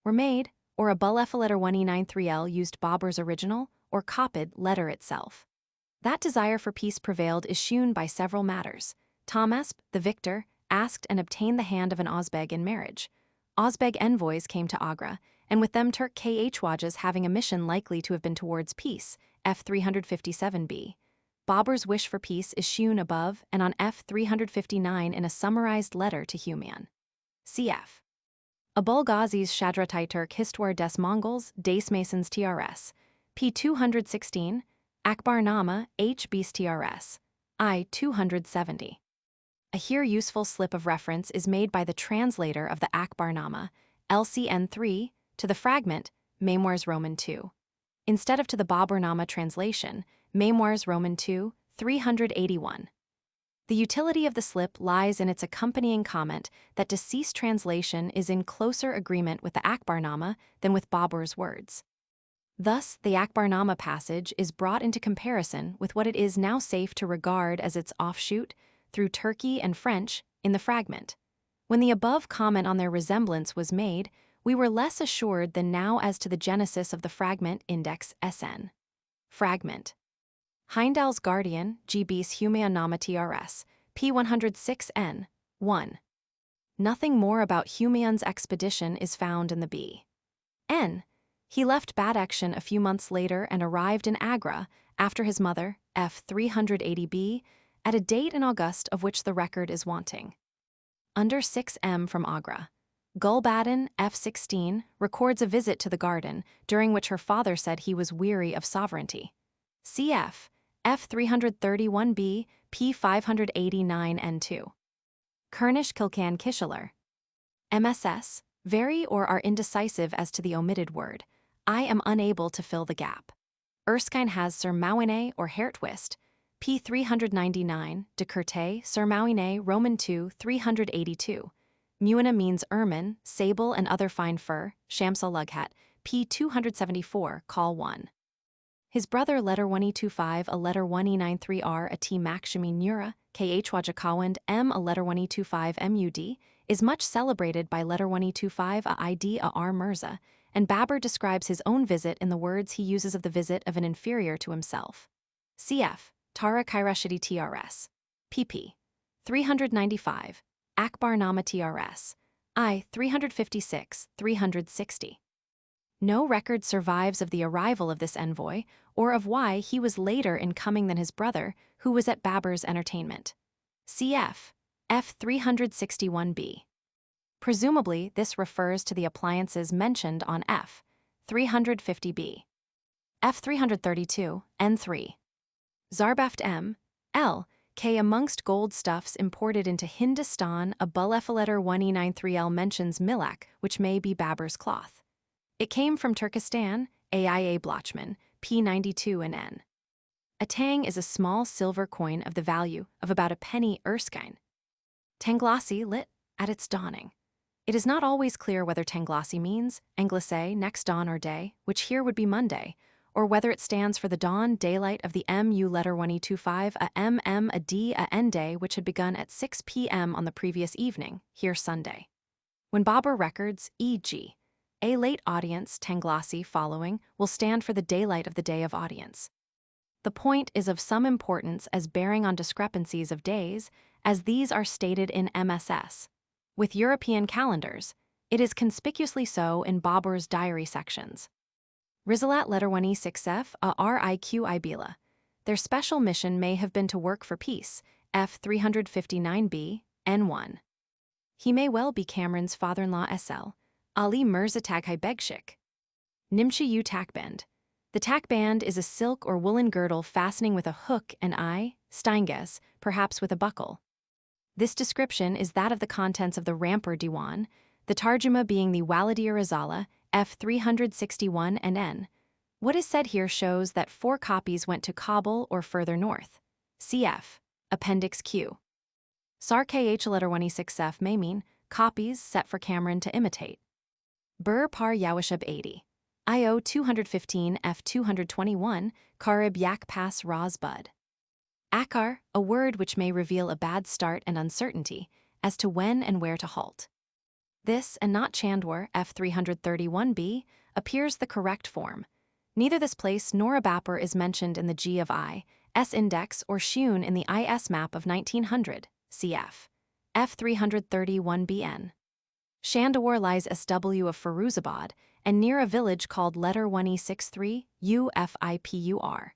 Were made, or a letter 1E93L used Babur's original, or copied, letter itself. That desire for peace prevailed is shewn by several matters. Tahmasp, the victor, asked and obtained the hand of an Ozbeg in marriage. Ozbeg envoys came to Agra, and with them Turk Khwajas having a mission likely to have been towards peace, F357b. Babur's wish for peace is shewn above and on F359 in a summarized letter to Humayun. Cf. Abul Ghazi's Chagatai Turk Histoire des Mongols, des Masons TRS, p. 216, Akbar-Nāma, H. Beast TRS, I. 270. A here useful slip of reference is made by the translator of the Akbar-Nāma, LCN 3, to the fragment, Memoirs Roman II. Instead of to the Bābur-nāma translation, Memoirs Roman II, 381. The utility of the slip lies in its accompanying comment that deceased translation is in closer agreement with the Akbar-Nāma than with Babur's words. Thus, the Akbar-Nāma passage is brought into comparison with what it is now safe to regard as its offshoot, through Turkey and French, in the fragment. When the above comment on their resemblance was made, we were less assured than now as to the genesis of the fragment Index SN. Fragment. Heimdall's Guardian, GB's Humayun-Nama TRS, P106N, 1. Nothing more about Humayun's expedition is found in the B. N. He left Badakhshan a few months later and arrived in Agra after his mother, F380B, at a date in August of which the record is wanting. Under 6M from Agra, Gulbadan, F16, records a visit to the garden during which her father said he was weary of sovereignty. Cf. F331B, P589N2. Kernish Kilcan Kishalar. MSS, vary or are indecisive as to the omitted word. I am unable to fill the gap. Erskine has Sir Mawine or Hairtwist, P399, de Curte, Sir Mawine, Roman II, 382. Muina means ermine, sable and other fine fur, Shamsa Lughat, P274, call 1. His brother letter 1E25 a letter 1E93R a T Makshami Nura, KH Wajakawand M a letter 1E25 MUD, is much celebrated by letter 1E25 a ID a R Mirza, and Babur describes his own visit in the words he uses of the visit of an inferior to himself. Cf. Tara Kairashidi TRS. pp. 395. Akbar-Nama TRS. I. 356, 360. No record survives of the arrival of this envoy, or of why he was later in coming than his brother, who was at Babur's entertainment. Cf. F361b. Presumably, this refers to the appliances mentioned on F350b. F332, N3. Zarbaft M. L. K. Amongst gold stuffs imported into Hindustan, a Bullefaletter 1E93L mentions milak, which may be Babur's cloth. It came from Turkestan, AIA Blochman, P92 and N. A tang is a small silver coin of the value of about a penny Erskine. Tanglasi lit at its dawning. It is not always clear whether Tanglasi means Anglais next dawn or day, which here would be Monday, or whether it stands for the dawn, daylight of the MU letter 1E25, a MM, a D, a N day, which had begun at 6 p.m. on the previous evening, here Sunday. When Babur records, e.g., a late audience, Tanglasi following, will stand for the daylight of the day of audience. The point is of some importance as bearing on discrepancies of days, as these are stated in MSS. With European calendars, it is conspicuously so in Babur's diary sections. Rizalat letter 1E6F a RIQ Ibila. Their special mission may have been to work for peace, F359b, N1. He may well be Cameron's father-in-law SL, Ali Mirza Taghai Begshik. Nimchi U Takband. The takband is a silk or woolen girdle fastening with a hook and steinges, perhaps with a buckle. This description is that of the contents of the Rampur Diwan, the Tarjuma being the Walidir Rizala, F361 and N. What is said here shows that 4 copies went to Kabul or further north. Cf. Appendix Q. Sar KH letter 1E6F may mean copies set for Cameron to imitate. Bur Par Yawashab 80. IO 215 F221, Karib Yak Pass Raz Bud. Akar, a word which may reveal a bad start and uncertainty as to when and where to halt. This, and not Chandwar, F331b, appears the correct form. Neither this place nor a Babur is mentioned in the G of I, S index or Shun in the IS map of 1900, cf. F331bn. Shandawar lies SW of Firuzabad and near a village called letter 1E63, UFIPUR.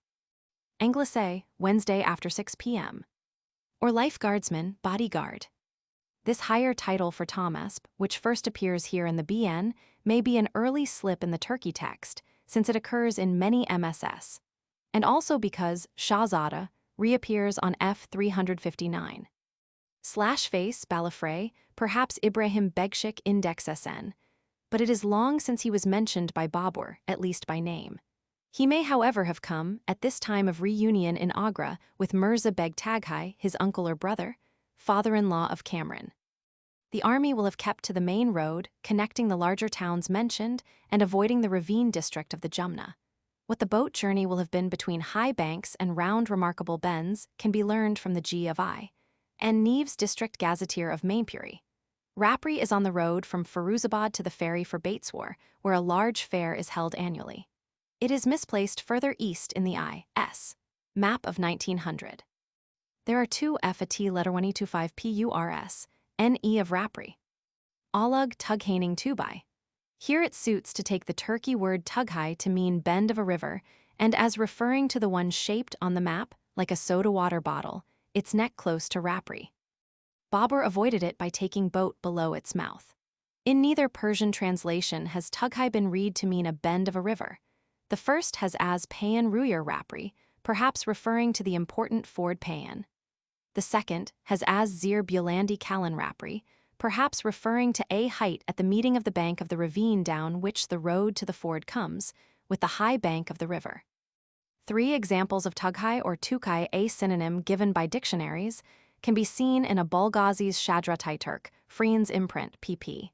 Anglais, Wednesday after 6 p.m. Or lifeguardsman, bodyguard. This higher title for Thomasp, which first appears here in the BN, may be an early slip in the Turkey text, since it occurs in many MSS, and also because Shahzada reappears on F359. /face Balafray, perhaps Ibrahim Begshik Index SN, but it is long since he was mentioned by Babur, at least by name. He may, however, have come, at this time of reunion in Agra, with Mirza Beg Taghai, his uncle or brother, father-in-law of Cameron. The army will have kept to the main road, connecting the larger towns mentioned and avoiding the ravine district of the Jumna. What the boat journey will have been between high banks and round remarkable bends can be learned from the G of I, and Neve's district gazetteer of Mainpuri. Rapri is on the road from Firuzabad to the ferry for Bateswar, where a large fair is held annually. It is misplaced further east in the I.S. map of 1900. There are two F-A-T letter 1E25 PURS, N-E of Rapri. Alug Tughaining Tubai. Here it suits to take the Turkey word Tughai to mean bend of a river, and as referring to the one shaped on the map, like a soda water bottle, its neck close to Rapri. Babur avoided it by taking boat below its mouth. In neither Persian translation has Tughai been read to mean a bend of a river. The first has as Payan Ruyar Rapri, perhaps referring to the important ford Payan. The second has as Zir Bulandi Kalan Rapri, perhaps referring to a height at the meeting of the bank of the ravine down which the road to the ford comes, with the high bank of the river. 3 examples of Tughai or Tukai, a synonym given by dictionaries, can be seen in a Bulgazi's Chagatai Turk, Freen's imprint, pp.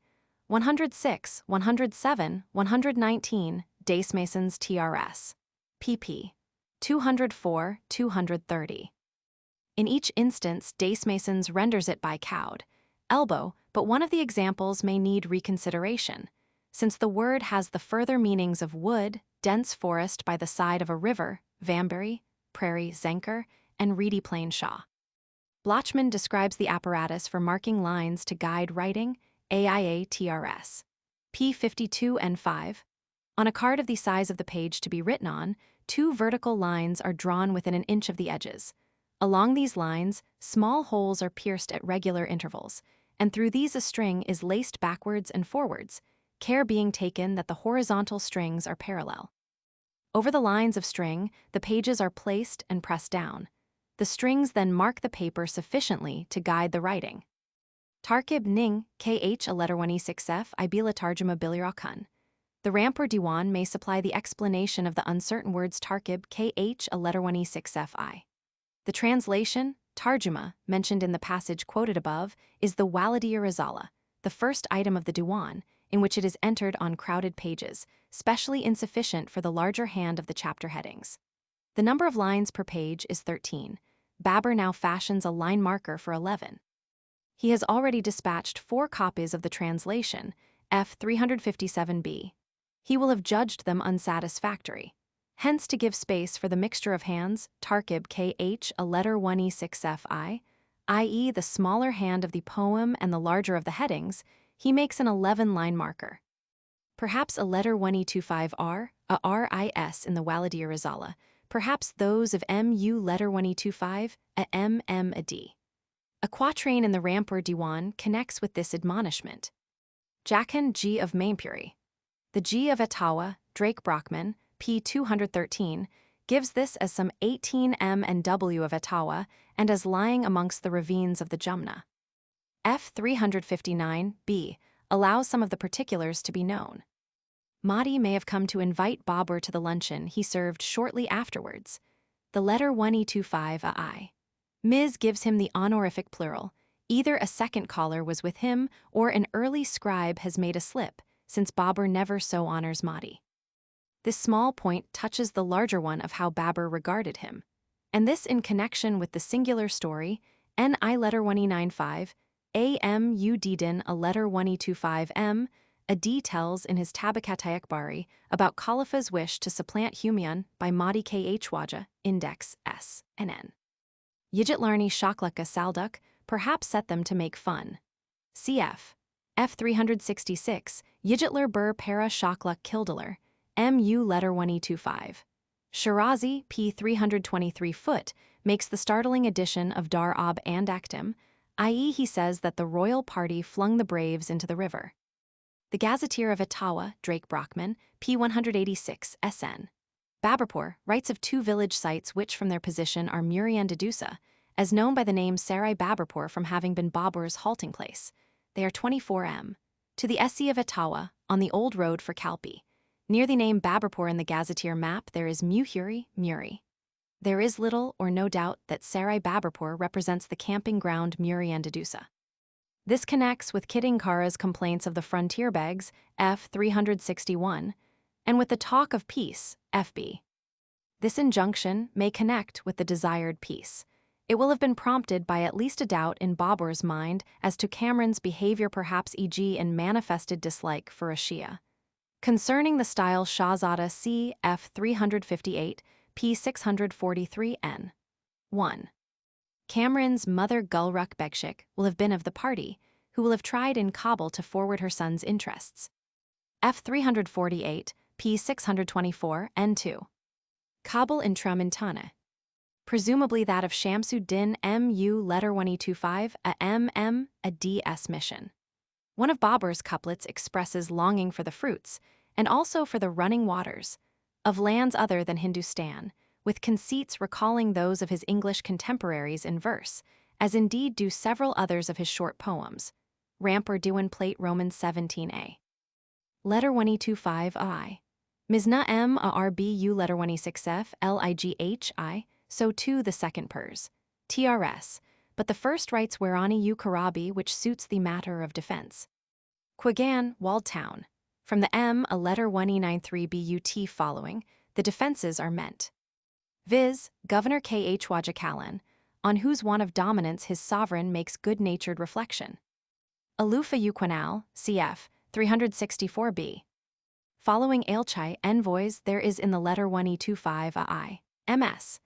106, 107, 119, Dacemason's TRS. pp. 204, 230. In each instance, Dacemason's renders it by cowed, elbow, but one of the examples may need reconsideration, since the word has the further meanings of wood, dense forest by the side of a river, Vambury, prairie, Zenker, and reedy plain Shaw. Blochman describes the apparatus for marking lines to guide writing, AIA TRS. P52 and 5. On a card of the size of the page to be written on, 2 vertical lines are drawn within an inch of the edges. Along these lines, small holes are pierced at regular intervals, and through these a string is laced backwards and forwards, care being taken that the horizontal strings are parallel. Over the lines of string, the pages are placed and pressed down. The strings then mark the paper sufficiently to guide the writing. Tarkib Ning, KH a letter 1E6F, Ibila Tarjuma Bilirakun. The Rampur Diwan may supply the explanation of the uncertain words Tarkib KH a letter 1E6Fi. The translation, Tarjuma, mentioned in the passage quoted above, is the Walidiya Rizala, the first item of the Diwan, in which it is entered on crowded pages, specially insufficient for the larger hand of the chapter headings. The number of lines per page is 13. Babur now fashions a line marker for 11. He has already dispatched 4 copies of the translation, F357b. He will have judged them unsatisfactory. Hence, to give space for the mixture of hands, Tarkib KH a letter 1E6Fi, i.e. the smaller hand of the poem and the larger of the headings, he makes an 11-line marker. Perhaps a letter 1E25R, a RIS in the Walidiya Rizala, perhaps those of MU letter 1E25, a MM a D. A quatrain in the Rampur Diwan connects with this admonishment. Jachan G. of Mainpuri. The G of Atawa, Drake Brockman, p. 213, gives this as some 18 M and W of Atawa and as lying amongst the ravines of the Jumna. F359b allows some of the particulars to be known. Mahdi may have come to invite Babur to the luncheon he served shortly afterwards. The letter 1E25ai. Ms. gives him the honorific plural. Either a second caller was with him or an early scribe has made a slip, since Babur never so honors Mahdi. This small point touches the larger one of how Babur regarded him, and this in connection with the singular story, N.I. letter 1E95, A.M. Udidin a letter 1E25M, a D tells in his Tabakatai Akbari about Khalifa's wish to supplant Humayun by Mahdi K.H. Waja, Index S. and N. Yigitlarni Shaklaka Salduk perhaps set them to make fun. Cf. F366, Yigitlar Bur Para Shakluk Kildalar, MU letter 1E25. Shirazi, p. 323 foot, makes the startling addition of Dar Ab and Aktim, i.e. he says that the royal party flung the braves into the river. The Gazetteer of Etawa, Drake Brockman, p. 186 SN. Baburpur writes of 2 village sites which from their position are Muri and Dedusa, as known by the name Sarai Baburpur from having been Babur's halting place. They are 24 m. To the SC of Etawa, on the old road for Kalpi. Near the name Baburpur in the Gazetteer map there is Muhuri, Muri. There is little or no doubt that Sarai Baburpur represents the camping ground Muri and Dedusa. This connects with Kidingkara's complaints of the frontier begs, F361, and with the talk of peace, FB. This injunction may connect with the desired peace. It will have been prompted by at least a doubt in Babur's mind as to Kamran's behavior, perhaps e.g. in manifested dislike for a Shia. Concerning the style Shahzada c. f. 358, p. 643 n. 1. Kamran's mother Gulrukh Begshik will have been of the party, who will have tried in Kabul to forward her son's interests. F. 348, p. 624 n. 2. Kabul Intramontana. Presumably that of Shamsuddin Mu letter 1025 a DS mission. One of Babur's couplets expresses longing for the fruits, and also for the running waters, of lands other than Hindustan, with conceits recalling those of his English contemporaries in verse, as indeed do several others of his short poems. Ramper Diwan Plate Roman 17a. Letter 1025I. Mizna M a RBU letter 106F LIGHI, so too the second pers. TRS, but the first writes Werani U Karabi, which suits the matter of defense. Quagan, walled town. From the M a letter 1E93 BUT following, the defenses are meant. Viz. Governor K.H. Wajakalan, on whose want of dominance his sovereign makes good-natured reflection. Alufa Uquanal, cf. 364b. Following Ailchai envoys there is in the letter 1E25 MS.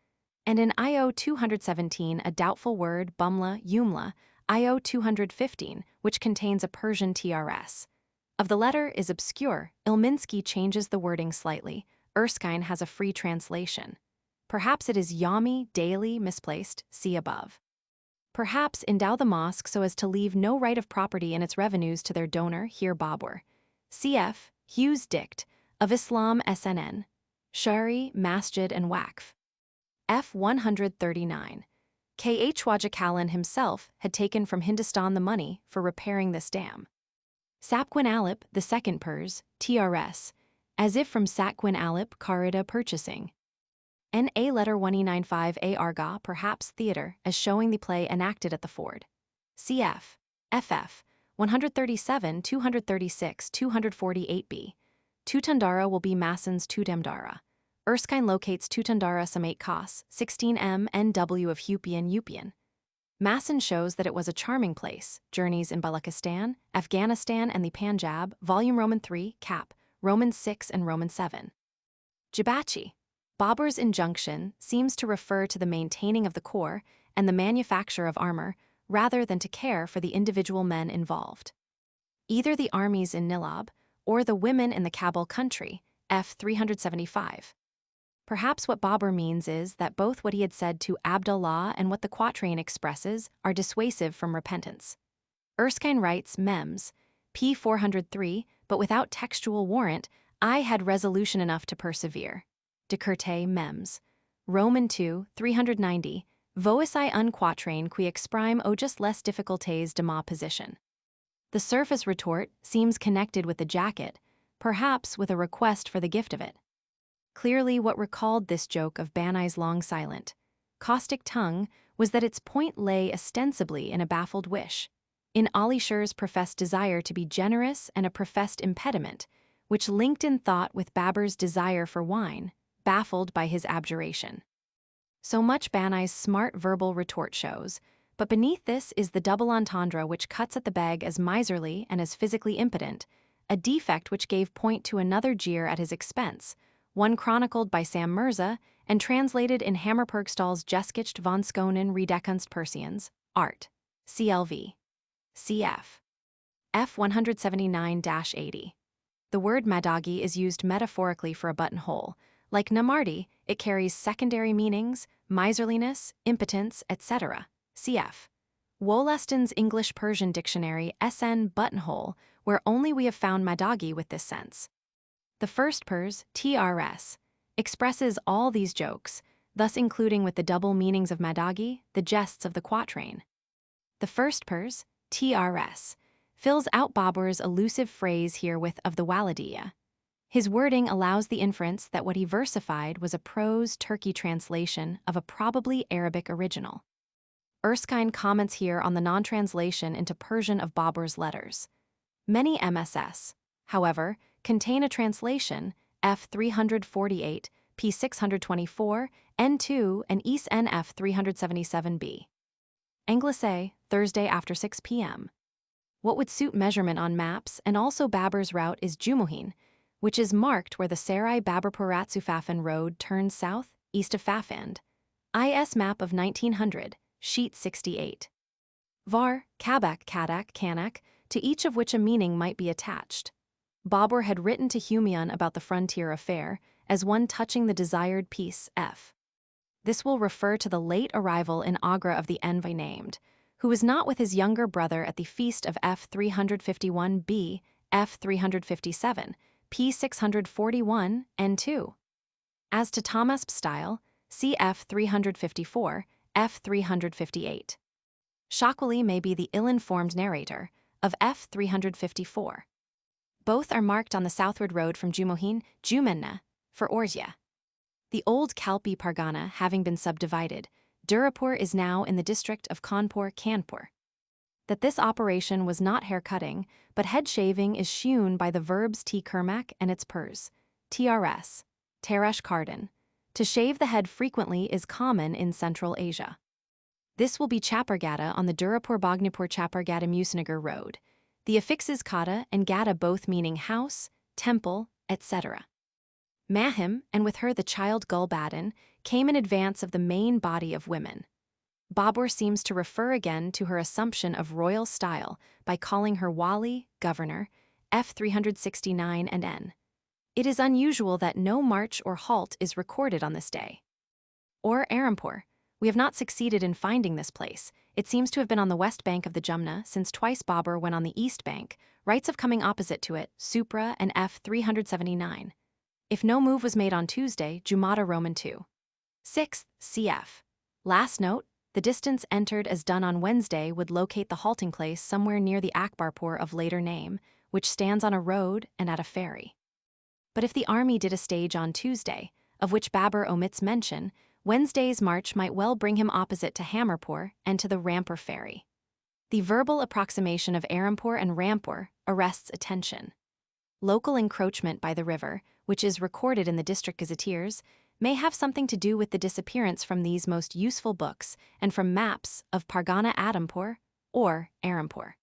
And in IO 217 a doubtful word Bumla Yumla, IO 215, which contains a Persian TRS. Of the letter is obscure, Ilminsky changes the wording slightly, Erskine has a free translation. Perhaps it is Yami, daily, misplaced, see above. Perhaps endow the mosque so as to leave no right of property in its revenues to their donor, here Babur. Cf. Hughes Dict, of Islam SNN. Shari, Masjid and Waqf. F. 139. K.H. Wajakalan himself had taken from Hindustan the money for repairing this dam. Sapquin Alip, the second pers, TRS, as if from Satquin Alip Karida purchasing. N.A. letter 1E95 A. Arga, perhaps theatre, as showing the play enacted at the ford. Cf. FF. 137, 236, 248b. Tutundara will be Mason's Tutamdara. Erskine locates Tutundara some 8 Kos, 16m NW of Hupian. Masson shows that it was a charming place. Journeys in Balochistan, Afghanistan and the Panjab, volume Roman 3, cap, Roman 6 and Roman 7. Jibachi. Babur's injunction seems to refer to the maintaining of the corps and the manufacture of armor, rather than to care for the individual men involved. Either the armies in Nilab, or the women in the Kabul country, F. 375. Perhaps what Babur means is that both what he had said to Abdullah and what the quatrain expresses are dissuasive from repentance. Erskine writes Mems, p. 403, but without textual warrant, I had resolution enough to persevere. De Curte Mems. Roman 2, 390, Vois I un quatrain qui exprime ojus les difficultés de ma position. The surface retort seems connected with the jacket, perhaps with a request for the gift of it. Clearly what recalled this joke of Banai's long silent, caustic tongue was that its point lay ostensibly in a baffled wish, in Alisher's professed desire to be generous and a professed impediment, which linked in thought with Babur's desire for wine, baffled by his abjuration. So much Banai's smart verbal retort shows, but beneath this is the double entendre which cuts at the beg as miserly and as physically impotent, a defect which gave point to another jeer at his expense, one chronicled by Sam Mirza and translated in Hammerpurgstall's Geskicht von Skonen Redekunst Persians, Art. CLV. Cf. F 179-80. The word madagi is used metaphorically for a buttonhole. Like namardi, it carries secondary meanings, miserliness, impotence, etc. Cf. Wollaston's English-Persian Dictionary SN buttonhole, where only we have found madagi with this sense. The first pers, TRS, expresses all these jokes, thus including with the double meanings of madagi, the jests of the quatrain. The first pers, TRS, fills out Babur's elusive phrase here with of the Walidiya. His wording allows the inference that what he versified was a prose Turkey translation of a probably Arabic original. Erskine comments here on the non-translation into Persian of Babur's letters. Many MSS, however, contain a translation, F 348, P 624, N2, and ES NF 377b. Anglais, Thursday after 6 p.m. What would suit measurement on maps and also Babur's route is Jumuhin, which is marked where the Sarai Babur-Puratsufafan Road turns south, east of Fafand. IS map of 1900, sheet 68. Var, Kabak, Kadak, Kanak, to each of which a meaning might be attached. Babur had written to Humayun about the frontier affair, as one touching the desired peace, F. This will refer to the late arrival in Agra of the envoy named, who was not with his younger brother at the feast of F 351b, F 357, P 641, N2. As to Thomas's style, see F 354, F 358. Shakwali may be the ill-informed narrator of F 354. Both are marked on the southward road from Jumohin, Jumenna, for Orzya. The old Kalpi Pargana having been subdivided, Durapur is now in the district of Kanpur. That this operation was not hair-cutting, but head-shaving is shewn by the verbs t kurmak and its pers, trs, teresh kardan. To shave the head frequently is common in Central Asia. This will be Chapargata on the Durapur-Bhagnapur-Chapargata Musnagar road. The affixes kata and gata both meaning house, temple, etc. Mahim, and with her the child Gulbadan, came in advance of the main body of women. Babur seems to refer again to her assumption of royal style by calling her Wali, governor, F 369 and N. It is unusual that no march or halt is recorded on this day. Or Arampur. We have not succeeded in finding this place. It seems to have been on the west bank of the Jumna, since twice Babur went on the east bank, writes of coming opposite to it, Supra and F 379. If no move was made on Tuesday, Jumada Roman 2. 6th, cf. Last note, the distance entered as done on Wednesday would locate the halting place somewhere near the Akbarpur of later name, which stands on a road and at a ferry. But if the army did a stage on Tuesday, of which Babur omits mention, Wednesday's march might well bring him opposite to Hamirpur and to the Rampur ferry. The verbal approximation of Arampur and Rampur arrests attention. Local encroachment by the river, which is recorded in the district gazetteers, may have something to do with the disappearance from these most useful books and from maps of Pargana Adampur or Arampur.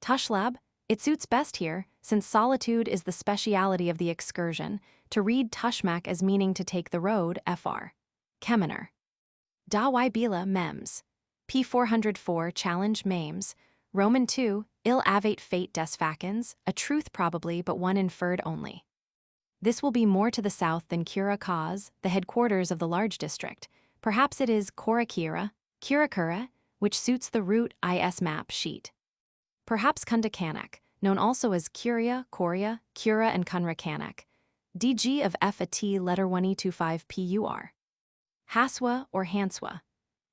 Tushlab, it suits best here, since solitude is the speciality of the excursion, to read Tushmak as meaning to take the road, fr. Kemener. Da Bila Mems. P 404 Challenge Mames. Roman 2, Il avate fate des facens, a truth probably but one inferred only. This will be more to the south than Kura Kaz, the headquarters of the large district. Perhaps it is Korakira, Kirakura, which suits the route IS map sheet. Perhaps Kunda Kanak, known also as Kuria, Korea, Kura and Kunra Kanak. DG of FAT letter 1225 PUR. Haswa or Hanswa.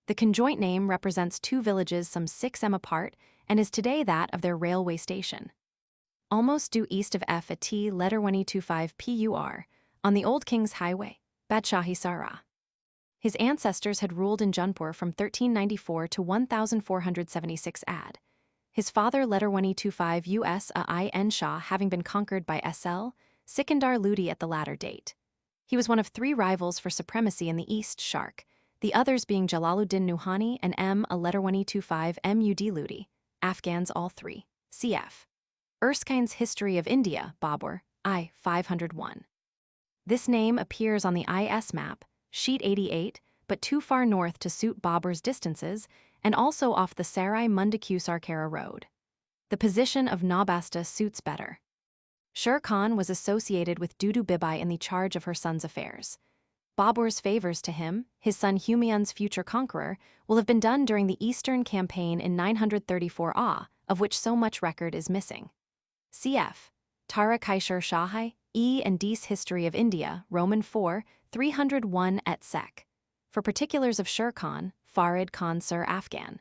The conjoint name represents two villages some 6 m apart and is today that of their railway station. Almost due east of FAT letter 1225 PUR, on the Old King's Highway, Badshahi Sara. His ancestors had ruled in Jaunpur from 1394 to 1476 AD. His father letter 1225 US A.I.N. Shah having been conquered by SL, Sikandar Ludi at the latter date. He was one of 3 rivals for supremacy in the East Shark, the others being Jalaluddin Nuhani and M. a letter 1225 Mud Ludi, Afghans all 3, cf. Erskine's History of India, Babur, I. 501. This name appears on the IS map, sheet 88, but too far north to suit Babur's distances, and also off the Sarai-Mundaku-Sarkara road. The position of Nabasta suits better. Sher Khan was associated with Dudu Bibai in the charge of her son's affairs. Babur's favors to him, his son Humayun's future conqueror, will have been done during the Eastern Campaign in 934 AH, of which so much record is missing. Cf. Tara Kaishar Shahai, E. and D's History of India, Roman 4, 301 et sec. For particulars of Sher Khan, Farid Khan Sir Afghan.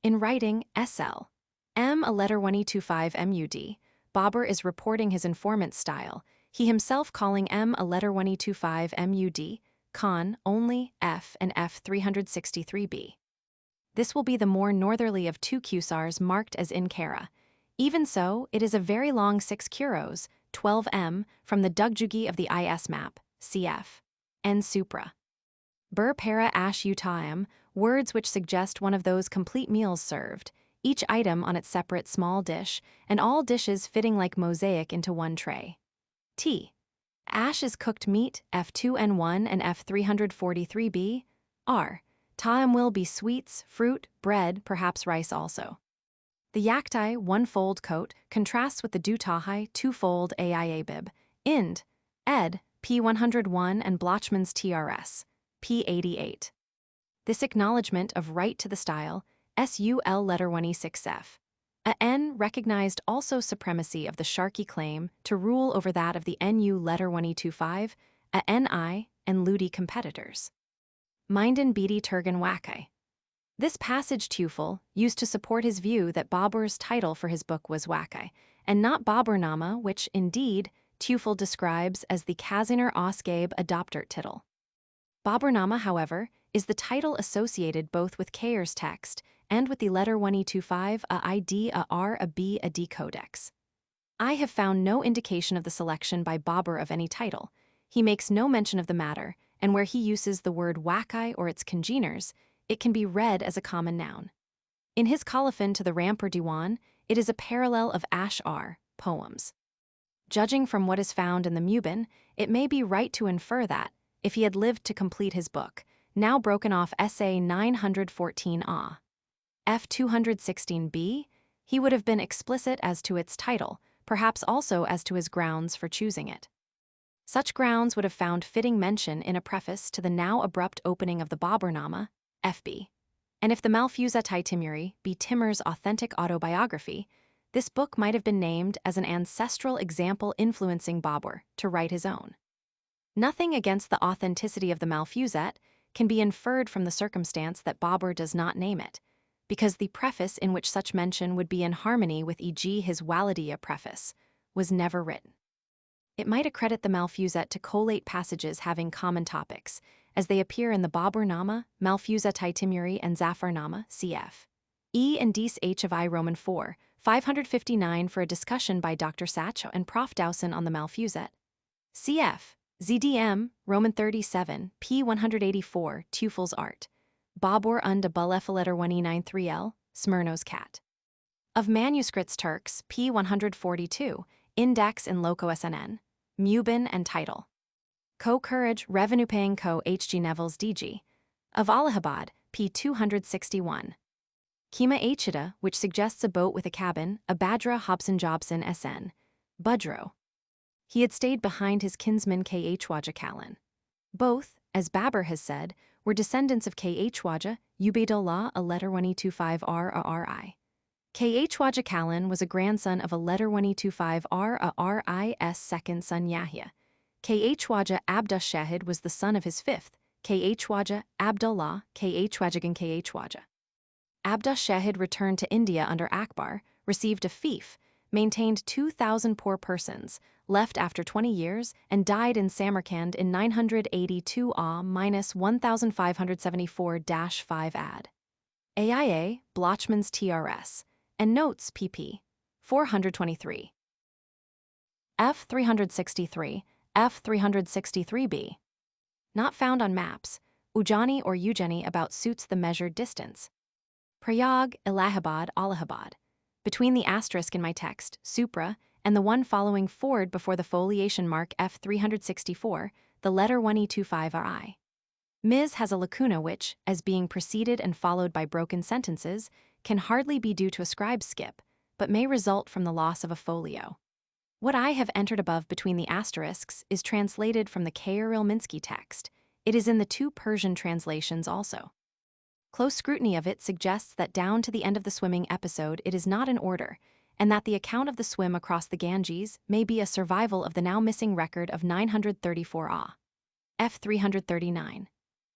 In writing, SL. M. a letter 1225 MUD, Babur is reporting his informant style, he himself calling M. a letter 1225 MUD, Khan, only, F and F 363b. This will be the more northerly of 2 Kusars marked as in Kara. Even so, it is a very long 6 kuros, 12 m, from the Dugjugi of the IS map, cf. N. Supra. Bur para ash utaim, words which suggest one of those complete meals served, each item on its separate small dish, and all dishes fitting like mosaic into one tray. T. Ash is cooked meat, F2N1 and F343b. R. Ta'am will be sweets, fruit, bread, perhaps rice also. The Yaktai one-fold coat contrasts with the Dutahai two-fold AIA bib. Ind. Ed. P101 and Blochmann's TRS. P88. This acknowledgement of right to the style, SUL letter 1E6F. A N recognized also supremacy of the Sharkey claim to rule over that of the NU letter 1E25, a NI, and Ludi competitors. Minden Beatty Turgan Wakai. This passage Tufel used to support his view that Babur's title for his book was Wakai, and not Bābur-nāma, which, indeed, Tufel describes as the Kaziner Ausgabe Adoptert title. Bābur-nāma, however, is the title associated both with Kayer's text and with the letter 1E25, a ID, a R, a B, a D codex. I have found no indication of the selection by Babur of any title. He makes no mention of the matter, and where he uses the word Wakai or its congeners, it can be read as a common noun. In his colophon to the Rampur Diwan, it is a parallel of Ash'ar, poems. Judging from what is found in the Mubin, it may be right to infer that, if he had lived to complete his book, now broken off SA 914A, F216b, he would have been explicit as to its title, perhaps also as to his grounds for choosing it. Such grounds would have found fitting mention in a preface to the now abrupt opening of the Bābur-nāma, FB. And if the Malfuzat-i Timuri be Timur's authentic autobiography, this book might have been named as an ancestral example influencing Babur to write his own. Nothing against the authenticity of the Malfuzat can be inferred from the circumstance that Babur does not name it, because the preface in which such mention would be in harmony with e.g. his Walidiya preface was never written. It might accredit the Malfuzat to collate passages having common topics, as they appear in the Bābur-nāma, Malfuzat-i Timuri, and Zafar-nāma, cf. E and Dis H of I Roman 4, 559 for a discussion by Dr. Sach and Prof. Dowson on the Malfuzat. Cf. ZDM, Roman 37, p. 184, Tufel's Art. Babur und Abulef letter 1E93L, Smyrno's Cat. Of Manuscripts Turks, p. 142, Index in Loco SNN, Mubin and Title. Co-Courage, Revenue-Paying Co. H.G. Neville's DG. Of Allahabad, p. 261. Kima Achita, which suggests a boat with a cabin, a Badra Hobson Jobson SN. Budrow. He had stayed behind his kinsman K.H. Waja Kalin. Both, as Babur has said, were descendants of K.H. Waja, Ubaidullah, a letter 1E25R a R.I. K.H. Waja Kalin was a grandson of a letter 1E25R a R.I.'s second son Yahya. K.H. Waja Abdush Shahid was the son of his fifth, K.H. Waja Abdullah, K.H. Wajagan K.H. Waja. Abdush Shahid returned to India under Akbar, received a fief, maintained 2,000 poor persons, left after 20 years, and died in Samarkand in 982 A-1574-5 AD. AIA, Blochmann's TRS, and Notes pp. 423. F363, F363b. Not found on maps, Ujjani or Ujjani about suits the measured distance. Prayag, Allahabad, Allahabad. Between the asterisk in my text, Supra, and the one following forward before the foliation mark F364, the letter 1E25RI. Ms. has a lacuna which, as being preceded and followed by broken sentences, can hardly be due to a scribe skip, but may result from the loss of a folio. What I have entered above between the asterisks is translated from the Khair-il-Minsky text. It is in the two Persian translations also. Close scrutiny of it suggests that down to the end of the swimming episode it is not in order, and that the account of the swim across the Ganges may be a survival of the now missing record of 934 A. F339.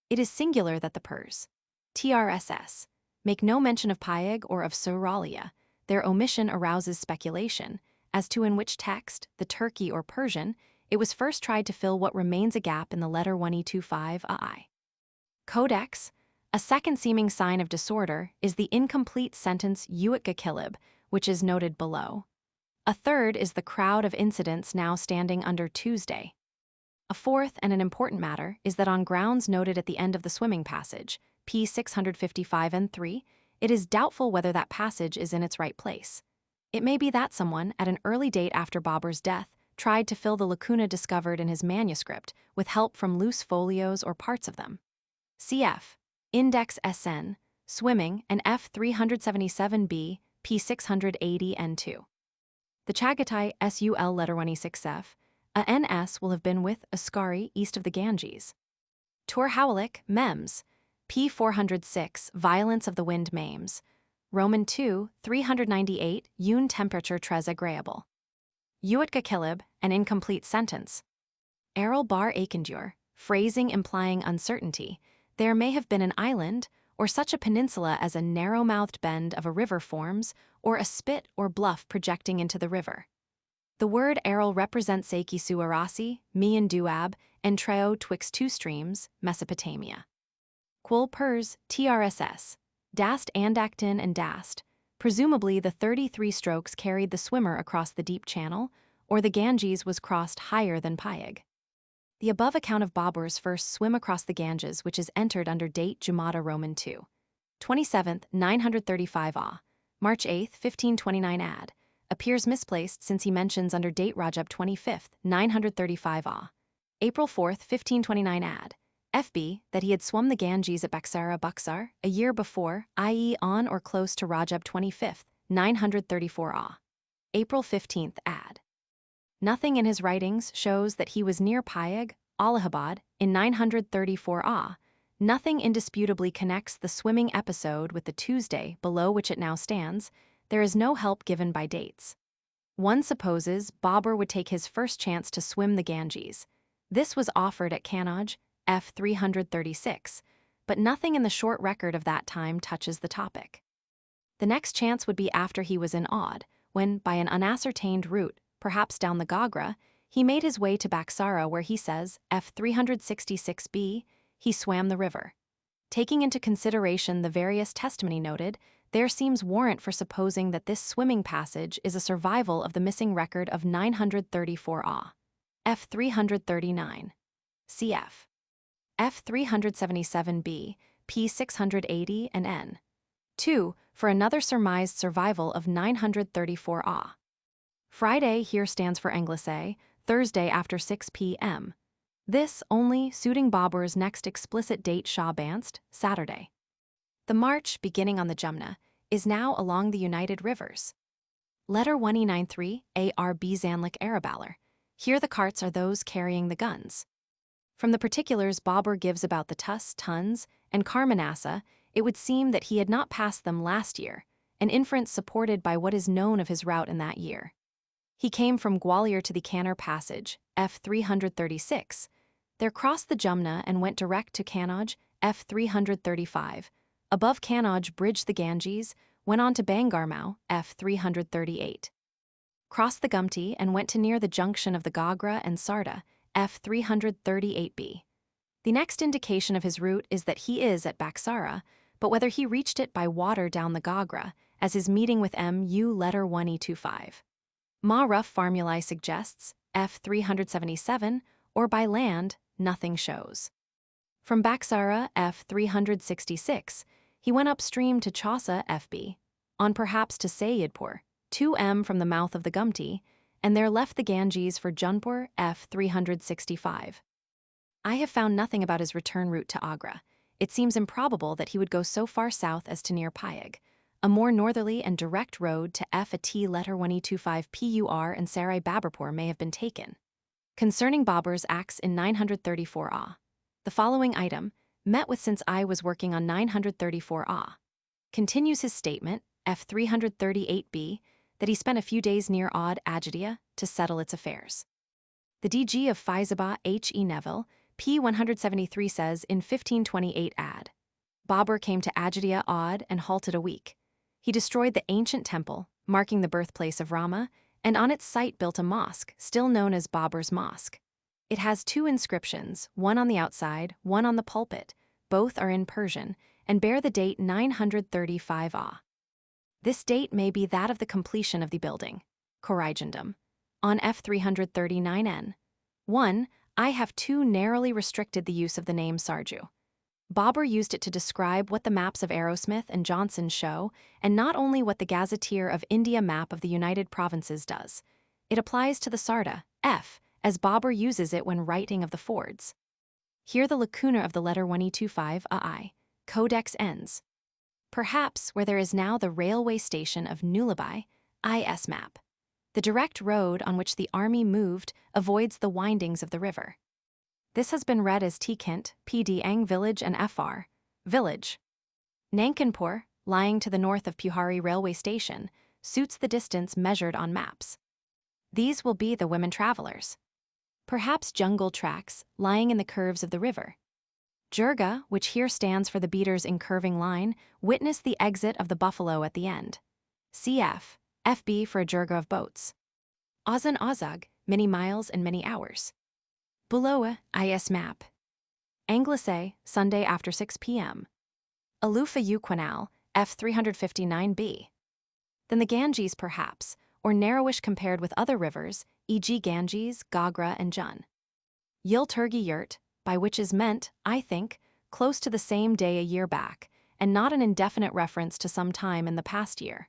It is singular that the Pers, TRSS, make no mention of Payag or of Suralia. Their omission arouses speculation as to in which text, the Turkey or Persian, it was first tried to fill what remains a gap in the letter 1E25 AI. Codex. A second seeming sign of disorder is the incomplete sentence Uitka Kilib, which is noted below. A third is the crowd of incidents now standing under Tuesday. A fourth and an important matter is that on grounds noted at the end of the swimming passage, p. 655 and 3, it is doubtful whether that passage is in its right place. It may be that someone, at an early date after Babur's death, tried to fill the lacuna discovered in his manuscript with help from loose folios or parts of them. Cf. Index SN, Swimming, and F377b, P680N2. The Chagatai SUL letter 26F, a NS will have been with Ascari east of the Ganges. Tor-Hawalik, Mems, P406, Violence of the Wind Mames. Roman 2, 398, Yun temperature tres agreeable. Uatka Kilib, an incomplete sentence. Errol bar Akendur, phrasing implying uncertainty, there may have been an island, or such a peninsula as a narrow-mouthed bend of a river forms, or a spit or bluff projecting into the river. The word Errol represents Seiki Suarasi, Mian Duab, and Treo twixt two streams, Mesopotamia. Quil Pers, TRSS, Dast Andactin and Dast, presumably the 33 strokes carried the swimmer across the deep channel, or the Ganges was crossed higher than Payag. The above account of Babur's first swim across the Ganges, which is entered under date Jumada Roman 2. 27th, 935 AH, March 8th, 1529 ad, appears misplaced since he mentions under date Rajab 25th, 935 AH, April 4th, 1529 ad, FB, that he had swum the Ganges at Baksara Buxar a year before, i.e. on or close to Rajab 25th, 934 AH, April 15th ad. Nothing in his writings shows that he was near Payag, Allahabad, in 934 AH. Nothing indisputably connects the swimming episode with the Tuesday below which it now stands. There is no help given by dates. One supposes Babur would take his first chance to swim the Ganges. This was offered at Kannauj, F 336, but nothing in the short record of that time touches the topic. The next chance would be after he was in Oud, when, by an unascertained route, perhaps down the Gagra, he made his way to Baksara where he says, F 366b, he swam the river. Taking into consideration the various testimony noted, there seems warrant for supposing that this swimming passage is a survival of the missing record of 934 AH. F 339. Cf. F 377b, P 680 and N. 2, for another surmised survival of 934 AH. Friday here stands for Anglais, Thursday after 6 p.m. This only suiting Babur's next explicit date Shah-Banst, Saturday. The march, beginning on the Jumna, is now along the United Rivers. Letter 1E93, ARB Zanlik Arabalar. Here the carts are those carrying the guns. From the particulars Babur gives about the Tus, Tuns, and Karmanasa, it would seem that he had not passed them last year, an inference supported by what is known of his route in that year. He came from Gwalior to the Kannur Passage, F 336, there crossed the Jumna and went direct to Kannauj, F 335, above Kannauj bridged the Ganges, went on to Bangarmau, F 338. Crossed the Gumti and went to near the junction of the Gagra and Sarda, F 338b. The next indication of his route is that he is at Baksara, but whether he reached it by water down the Gagra, as his meeting with M.U. letter 1E25. Ma rough formulae suggests, F 377, or by land, nothing shows. From Baksara, F 366, he went upstream to Chausa, FB, on perhaps to Sayyidpur, 2m from the mouth of the Gumti, and there left the Ganges for Junpur, F 365. I have found nothing about his return route to Agra. It seems improbable that he would go so far south as to near Payag. A more northerly and direct road to F-A-T letter 1E25 PUR and Sarai Baburpur may have been taken. Concerning Babur's acts in 934 AH. The following item, met with since I was working on 934 AH. Continues his statement, F 338b, that he spent a few days near Oud Ajadia to settle its affairs. The DG of Faizabad H.E. Neville, P 173 says in 1528 ad. Babur came to Ajadia Oud and halted a week. He destroyed the ancient temple, marking the birthplace of Rama, and on its site built a mosque, still known as Babur's Mosque. It has two inscriptions, one on the outside, one on the pulpit. Both are in Persian, and bear the date 935 AH. This date may be that of the completion of the building. Corrigendum. On F 339n. 1. I have too narrowly restricted the use of the name Sarju. Babur used it to describe what the maps of Arrowsmith and Johnson show, and not only what the Gazetteer of India map of the United Provinces does. It applies to the Sarda, F, as Babur uses it when writing of the fords. Here the lacuna of the letter 1E25 AI, codex ends. Perhaps where there is now the railway station of Nulibai, IS map. The direct road on which the army moved avoids the windings of the river. This has been read as Tikint, PD Ang village and FR, village. Nankanpur, lying to the north of Puhari railway station, suits the distance measured on maps. These will be the women travelers. Perhaps jungle tracks, lying in the curves of the river. Jirga, which here stands for the beaters in curving line, witness the exit of the buffalo at the end. CF, FB for a jirga of boats. Azan Azag, many miles and many hours. Buloa, IS map. Anglesey, Sunday after 6 p.m. Alufa Uquanal, F359b. Then the Ganges perhaps, or narrowish compared with other rivers, e.g. Ganges, Gagra and Jun. Yilturgi Yurt, by which is meant, I think, close to the same day a year back, and not an indefinite reference to some time in the past year.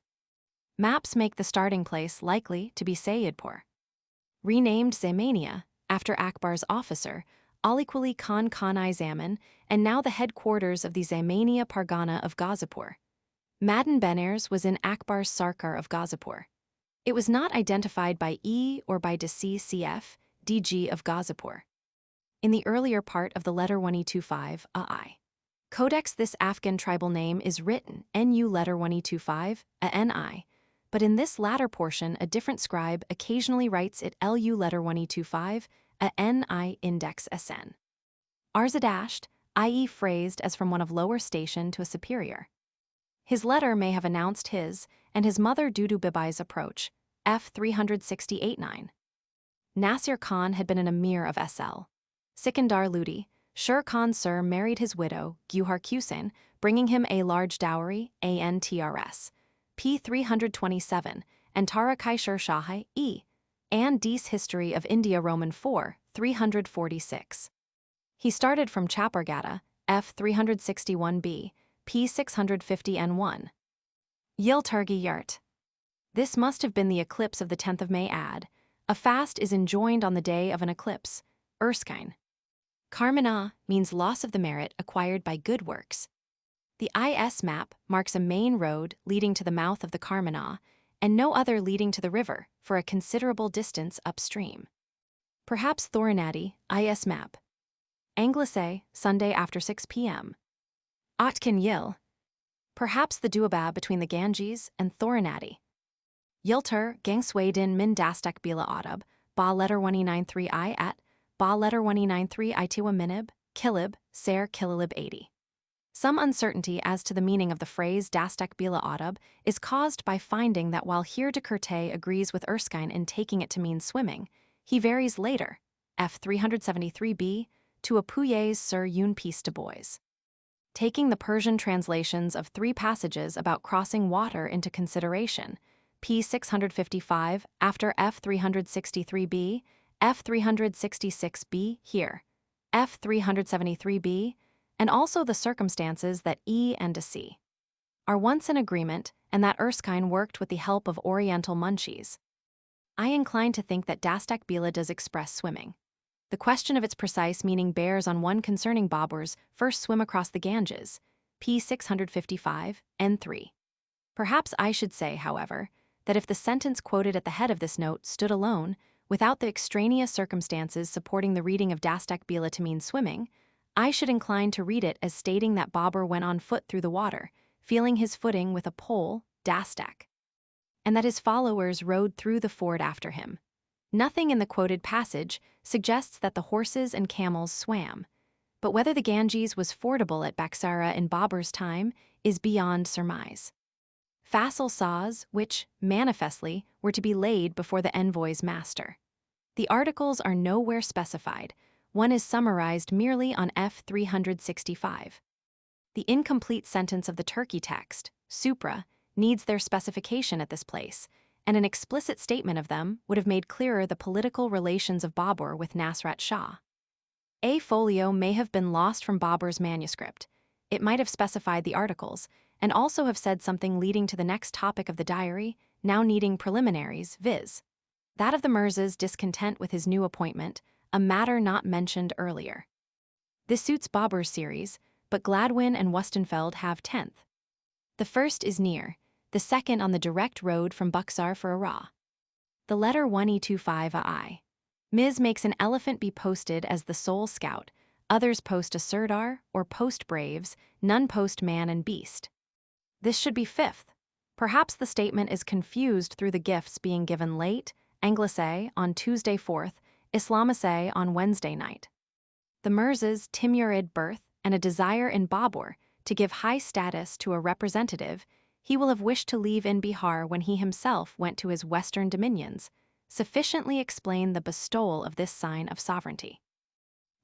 Maps make the starting place likely to be Sayyidpur. Renamed Zaymania, after Akbar's officer, Aliquali Khan-i Zaman, and now the headquarters of the Zaymania Pargana of Ghazipur. Madan Benairs was in Akbar's Sarkar of Ghazipur. It was not identified by E or by DCF, DG of Ghazipur. In the earlier part of the letter 1E25 AI. Codex this Afghan tribal name is written NU letter 1E25 NI, but in this latter portion a different scribe occasionally writes it LU letter 1E25 NI index SN. Arzadashed, i.e. phrased as from one of lower station to a superior. His letter may have announced his and his mother Dudu Bibai's approach, F368-9. Nasir Khan had been an emir of SL. Sikandar Ludi, Sher Khan Sir married his widow, Guhar Kusain, bringing him a large dowry, ANTRS, P327, and Tara Kaishar Shahai, E. and Dees History of India Roman 4, 346. He started from Chapargata, F361b, P650N1. Yilturgi Yurt. This must have been the eclipse of the 10th of May ad. A fast is enjoined on the day of an eclipse, Erskine. Karmana means loss of the merit acquired by good works. The IS map marks a main road leading to the mouth of the Karmana, and no other leading to the river for a considerable distance upstream. Perhaps Thorinati, IS map. Anglesey, Sunday after 6 p.m. Otkin Yil. Perhaps the Duabab between the Ganges and Thorinati. Yiltur, Gangswaydin Min Dastak Bila Adab, Ba letter 1E93I at, Ba letter 1E93 Itiwa Minib, Kilib, Ser Kililib 80. Some uncertainty as to the meaning of the phrase Dastak Bila Adab is caused by finding that while here de Curte agrees with Erskine in taking it to mean swimming, he varies later, F373b, to a Pouillet's Sur une piste de bois. Taking the Persian translations of 3 passages about crossing water into consideration, P655 after F363b, F366b here, F373b, and also the circumstances that E and C are once in agreement and that Erskine worked with the help of Oriental munchies. I incline to think that Dastak Bila does express swimming. The question of its precise meaning bears on one concerning Babur's first swim across the Ganges, P655, N3. Perhaps I should say, however, that if the sentence quoted at the head of this note stood alone, without the extraneous circumstances supporting the reading of Dastak Bila to mean swimming, I should incline to read it as stating that Babur went on foot through the water, feeling his footing with a pole, Dastak, and that his followers rode through the ford after him. Nothing in the quoted passage suggests that the horses and camels swam, but whether the Ganges was fordable at Baksara in Babur's time is beyond surmise. Facile saws, which, manifestly, were to be laid before the envoy's master. The articles are nowhere specified. One is summarized merely on F365. The incomplete sentence of the Turkey text, supra, needs their specification at this place, and an explicit statement of them would have made clearer the political relations of Babur with Nasrat Shah. A folio may have been lost from Babur's manuscript. It might have specified the articles, and also have said something leading to the next topic of the diary, now needing preliminaries, viz. that of the Mirza's discontent with his new appointment, a matter not mentioned earlier. This suits Babur's series, but Gladwin and Wustenfeld have 10th. The first is near, the second on the direct road from Buxar for Ara. The letter 1E25ai. Ms. makes an elephant be posted as the sole scout, others post a sirdar or post braves, none post man and beast. This should be 5th. Perhaps the statement is confused through the gifts being given late, Anglicé on Tuesday 4th, Islamicé on Wednesday night. The Mirza's Timurid birth and a desire in Babur to give high status to a representative he will have wished to leave in Bihar when he himself went to his western dominions, sufficiently explain the bestowal of this sign of sovereignty.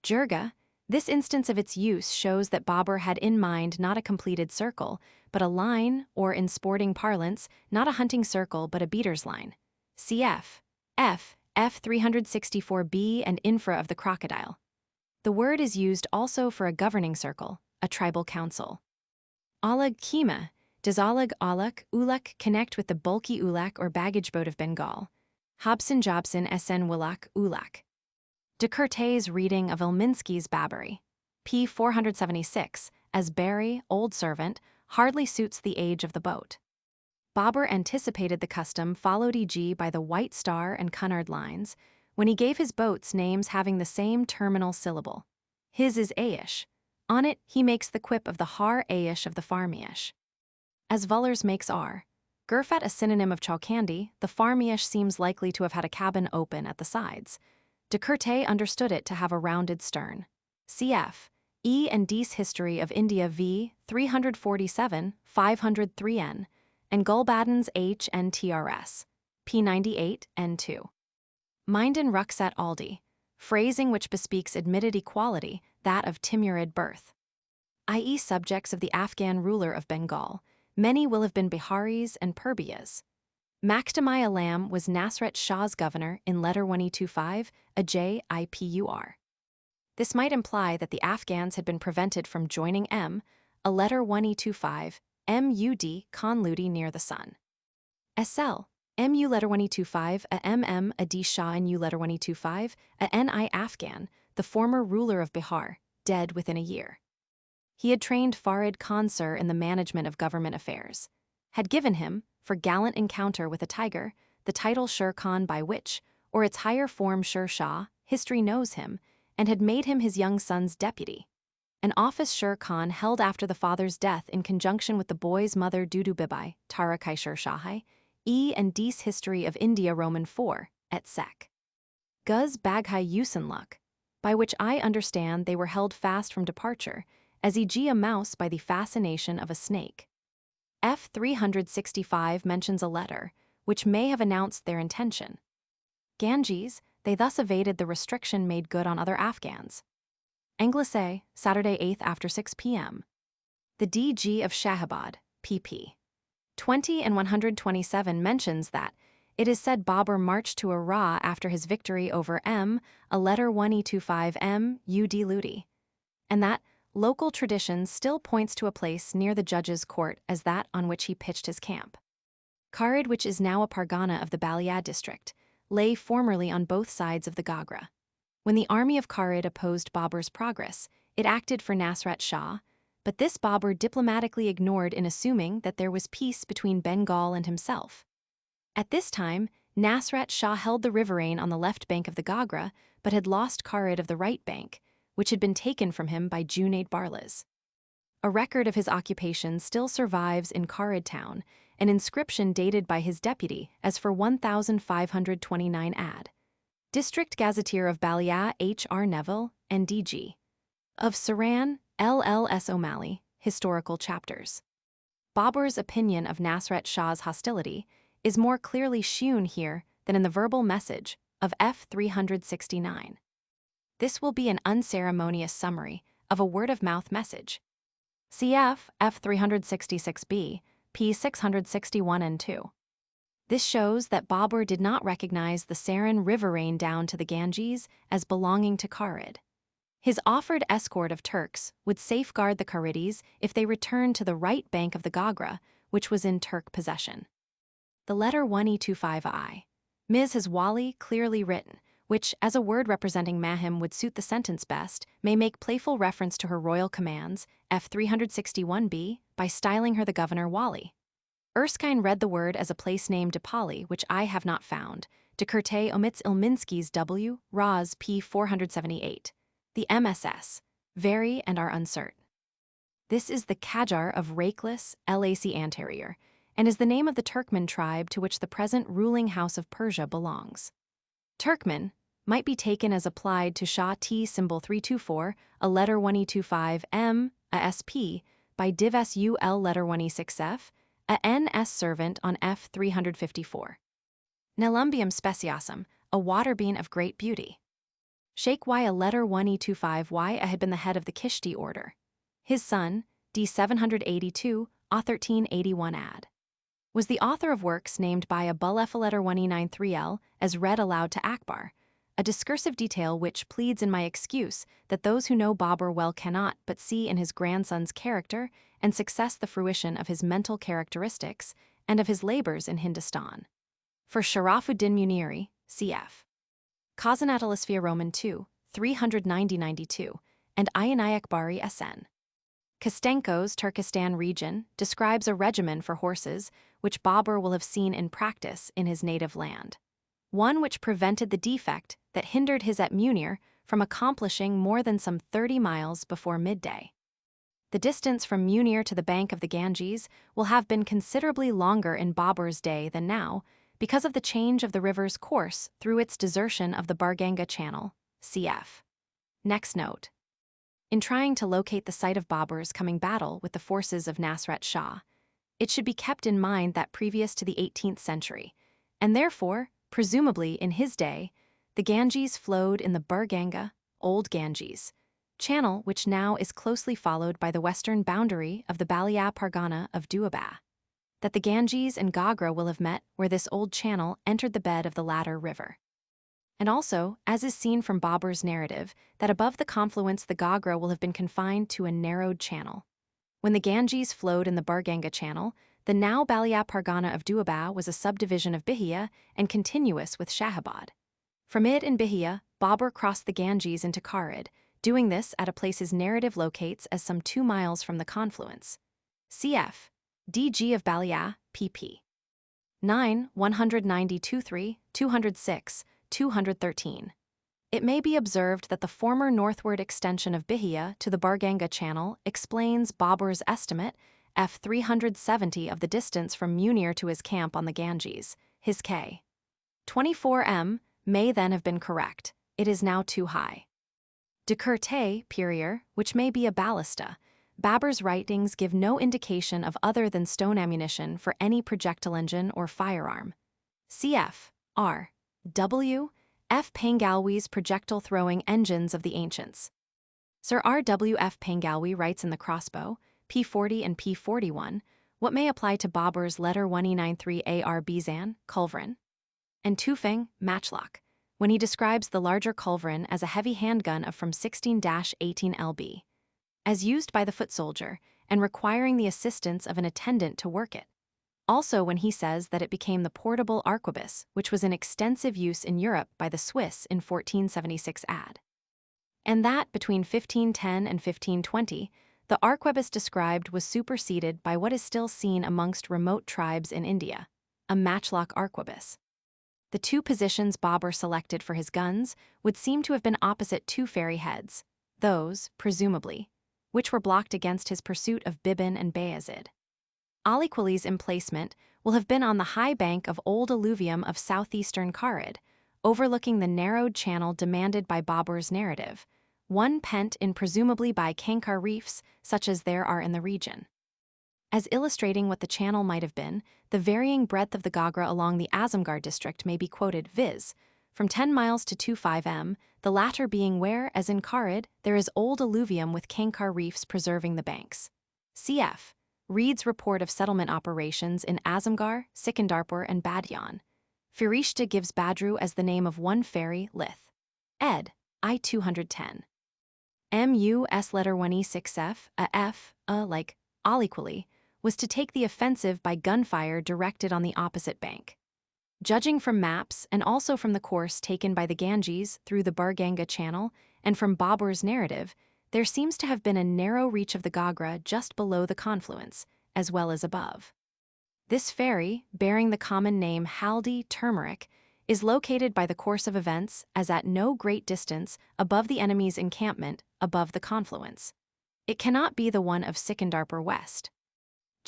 Jirga, this instance of its use shows that Babur had in mind not a completed circle, but a line, or in sporting parlance, not a hunting circle but a beater's line. Cf. F. 364b and infra of the crocodile. The word is used also for a governing circle, a tribal council. Alag Kima, does Alag Alak Ulak connect with the bulky Ulak or baggage boat of Bengal? Hobson Jobson Sn Wilak Ulak. Descartes' reading of Ilminski's Baburi, p. 476, as Barry, old servant, hardly suits the age of the boat. Babur anticipated the custom followed e.g. by the White Star and Cunard lines, when he gave his boats names having the same terminal syllable. His is Aish. On it, he makes the quip of the Har Aish of the Farmiash. As Vullers makes R. Gurfat a synonym of Chalkandi, the Farmiash seems likely to have had a cabin open at the sides. Descartes understood it to have a rounded stern. Cf. E. and D's History of India v. 347, 503n, and Gulbaden's H. and TRS. p. 98 n. 2. Minden Ruxat Aldi, phrasing which bespeaks admitted equality, that of Timurid birth. I.e. subjects of the Afghan ruler of Bengal, many will have been Biharis and Purbiyas. Makdamai Alam was Nasrat Shah's governor in letter 1E25, a JIPUR. This might imply that the Afghans had been prevented from joining a letter 1E25, MUD Conludi near the sun. SL, MU letter 1E25, a D Shah and U letter 1E25, a NI Afghan, the former ruler of Bihar, dead within a year. He had trained Farid Khan Sir in the management of government affairs, had given him, for gallant encounter with a tiger, the title Sher Khan by which, or its higher form Sher Shah, history knows him, and had made him his young son's deputy. An office Sher Khan held after the father's death in conjunction with the boy's mother Dudu Bibai, Tarakai Sher Shahai, E. and D's History of India Roman 4, et sec. Guz Baghai Yusinluk, by which I understand they were held fast from departure, as e.g. a mouse by the fascination of a snake. F. 365 mentions a letter, which may have announced their intention. Ganges, they thus evaded the restriction made good on other Afghans. Anglicé, Saturday 8th after 6 p.m. The DG of Shahabad, pp. 20 and 127 mentions that it is said Babur marched to Ara after his victory over a letter 1E25 UD Ludi, and that local tradition still points to a place near the judge's court as that on which he pitched his camp. Karid, which is now a pargana of the Ballia district, lay formerly on both sides of the Gagra. When the army of Karid opposed Babur's progress, it acted for Nasrat Shah, but this Babur diplomatically ignored in assuming that there was peace between Bengal and himself. At this time, Nasrat Shah held the riverain on the left bank of the Gagra, but had lost Karid of the right bank, which had been taken from him by Junaid Barlas. A record of his occupation still survives in Karid town, an inscription dated by his deputy as for 1529 ad. District Gazetteer of Ballia H. R. Neville, and D.G. Of Saran, L.L.S. O'Malley, Historical Chapters. Babur's opinion of Nasrat Shah's hostility is more clearly shewn here than in the verbal message of F. 369. This will be an unceremonious summary of a word-of-mouth message. Cf. F. 366b, p. 661 and 2. This shows that Babur did not recognize the Saran riverain down to the Ganges as belonging to Karid. His offered escort of Turks would safeguard the Karidis if they returned to the right bank of the Gagra, which was in Turk possession. The letter 1E25I. Ms. has wali clearly written, which, as a word representing Mahim would suit the sentence best, may make playful reference to her royal commands, F 361b, by styling her the governor wali. Erskine read the word as a place name Depali, which I have not found. Decurte omits Ilminski's W, Raz P 478. The MSS. Vary and are uncertain. This is the Qajar of rakeless, LAC anterior, and is the name of the Turkmen tribe to which the present ruling house of Persia belongs. Turkmen might be taken as applied to Shah T symbol 324, a letter 1E25 M, a SP, by div SUL letter 1E6F, a NS servant on F 354. Nelumbium speciosum, a water bean of great beauty. Sheikh Y, a letter 1E25Y, had been the head of the Kishti order. His son, D 782, A 1381 ad. Was the author of works named by a Bulef letter 1E93L as read aloud to Akbar, a discursive detail which pleads in my excuse that those who know Babur well cannot but see in his grandson's character and success the fruition of his mental characteristics and of his labors in Hindustan. For Sharafuddin Muniri, cf. Khazanat-ul-Asfiya Roman 2, 390-92, and Ayani Akbari SN. Kostenko's Turkestan region describes a regimen for horses which Babur will have seen in practice in his native land, one which prevented the defect that hindered his at Munir from accomplishing more than some 30 miles before midday. The distance from Munir to the bank of the Ganges will have been considerably longer in Babur's day than now because of the change of the river's course through its desertion of the Barganga Channel, cf. Next note. In trying to locate the site of Babur's coming battle with the forces of Nasrat Shah, it should be kept in mind that previous to the 18th century, and therefore, presumably in his day, the Ganges flowed in the Barganga, Old Ganges, channel which now is closely followed by the western boundary of the Balia Pargana of Doaba. That the Ganges and Gagra will have met where this old channel entered the bed of the latter river. And also, as is seen from Babur's narrative, that above the confluence the Gagra will have been confined to a narrowed channel. When the Ganges flowed in the Barganga channel, the now Balia Pargana of Doaba was a subdivision of Bihia and continuous with Shahabad. From it in Bihia, Babur crossed the Ganges into Karid, doing this at a place his narrative locates as some 2 miles from the confluence. Cf. DG of Balia, pp. 9, 192-3, 206, 213. It may be observed that the former northward extension of Bihia to the Barganga Channel explains Babur's estimate, F 370, of the distance from Munir to his camp on the Ganges, his K. 24 may then have been correct. It is now too high. Decurte, Pirier, which may be a ballista. Babur's writings give no indication of other than stone ammunition for any projectile engine or firearm. Cf. R. W. F. Pangalwi's projectile-throwing engines of the ancients. Sir R. W. F. Pangalwi writes in The Crossbow, P40 and P41, what may apply to Babur's letter 1E93 AR Bizan, culverin, and Tufeng, matchlock, when he describes the larger culverin as a heavy handgun of from 16-18 lb. As used by the foot soldier, and requiring the assistance of an attendant to work it. Also when he says that it became the portable arquebus, which was in extensive use in Europe by the Swiss in 1476 ad. And that between 1510 and 1520, the arquebus described was superseded by what is still seen amongst remote tribes in India, a matchlock arquebus. The two positions Babur selected for his guns would seem to have been opposite two ferry heads, those, presumably, which were blocked against his pursuit of Bibin and Bayezid. Aliquali's emplacement will have been on the high bank of old alluvium of southeastern Karid, overlooking the narrowed channel demanded by Babur's narrative, one pent in presumably by Kankar reefs such as there are in the region. As illustrating what the channel might have been, the varying breadth of the Gagra along the Azamgarh district may be quoted, viz., from 10 miles to 25 m, the latter being where, as in Karid, there is old alluvium with Kankar reefs preserving the banks. Cf. Reed's report of settlement operations in Azamgarh, Sikandarpur, and Badyan. Firishta gives Badru as the name of one ferry, Lith. Ed. I 210. MUS letter 1E6F, a F, like Aliquali, was to take the offensive by gunfire directed on the opposite bank. Judging from maps and also from the course taken by the Ganges through the Bar-Ganga Channel and from Babur's narrative, there seems to have been a narrow reach of the Gagra just below the confluence, as well as above. This ferry, bearing the common name Haldi turmeric, is located by the course of events as at no great distance above the enemy's encampment above the confluence. It cannot be the one of Sikandarpur West.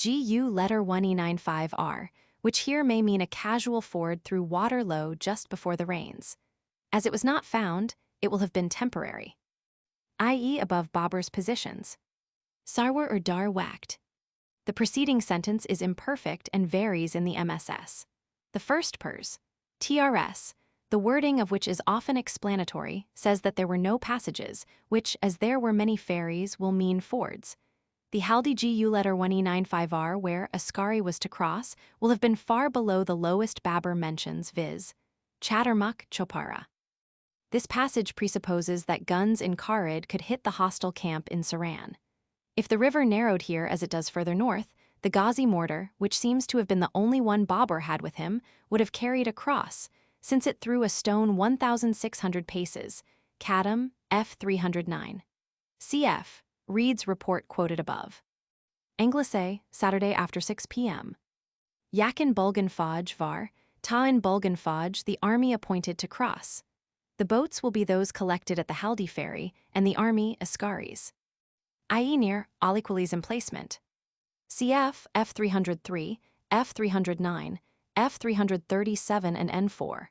GU letter 1E95R, which here may mean a casual ford through water low just before the rains. As it was not found, it will have been temporary, i.e. above Babur's positions. Sarwar or Dar whacked. The preceding sentence is imperfect and varies in the MSS. The first pers, TRS, the wording of which is often explanatory, says that there were no passages, which, as there were many ferries, will mean fords. The Haldi GU letter 1E95R, where Askari was to cross, will have been far below the lowest Babur mentions, viz. Chattermuck, Chopara. This passage presupposes that guns in Karid could hit the hostile camp in Saran. If the river narrowed here as it does further north, the Ghazi mortar, which seems to have been the only one Babur had with him, would have carried across, since it threw a stone 1,600 paces, Kadam, F309. Cf. Reed's report quoted above. Anglesey, Saturday after 6 p.m. Yakin Bulgan Faj Var, Ta'in Bulgan Faj, the army appointed to cross. The boats will be those collected at the Haldi ferry, and the army Askaris, i.e. near Aliquali's emplacement. Cf. F303, F309, F337 and N4.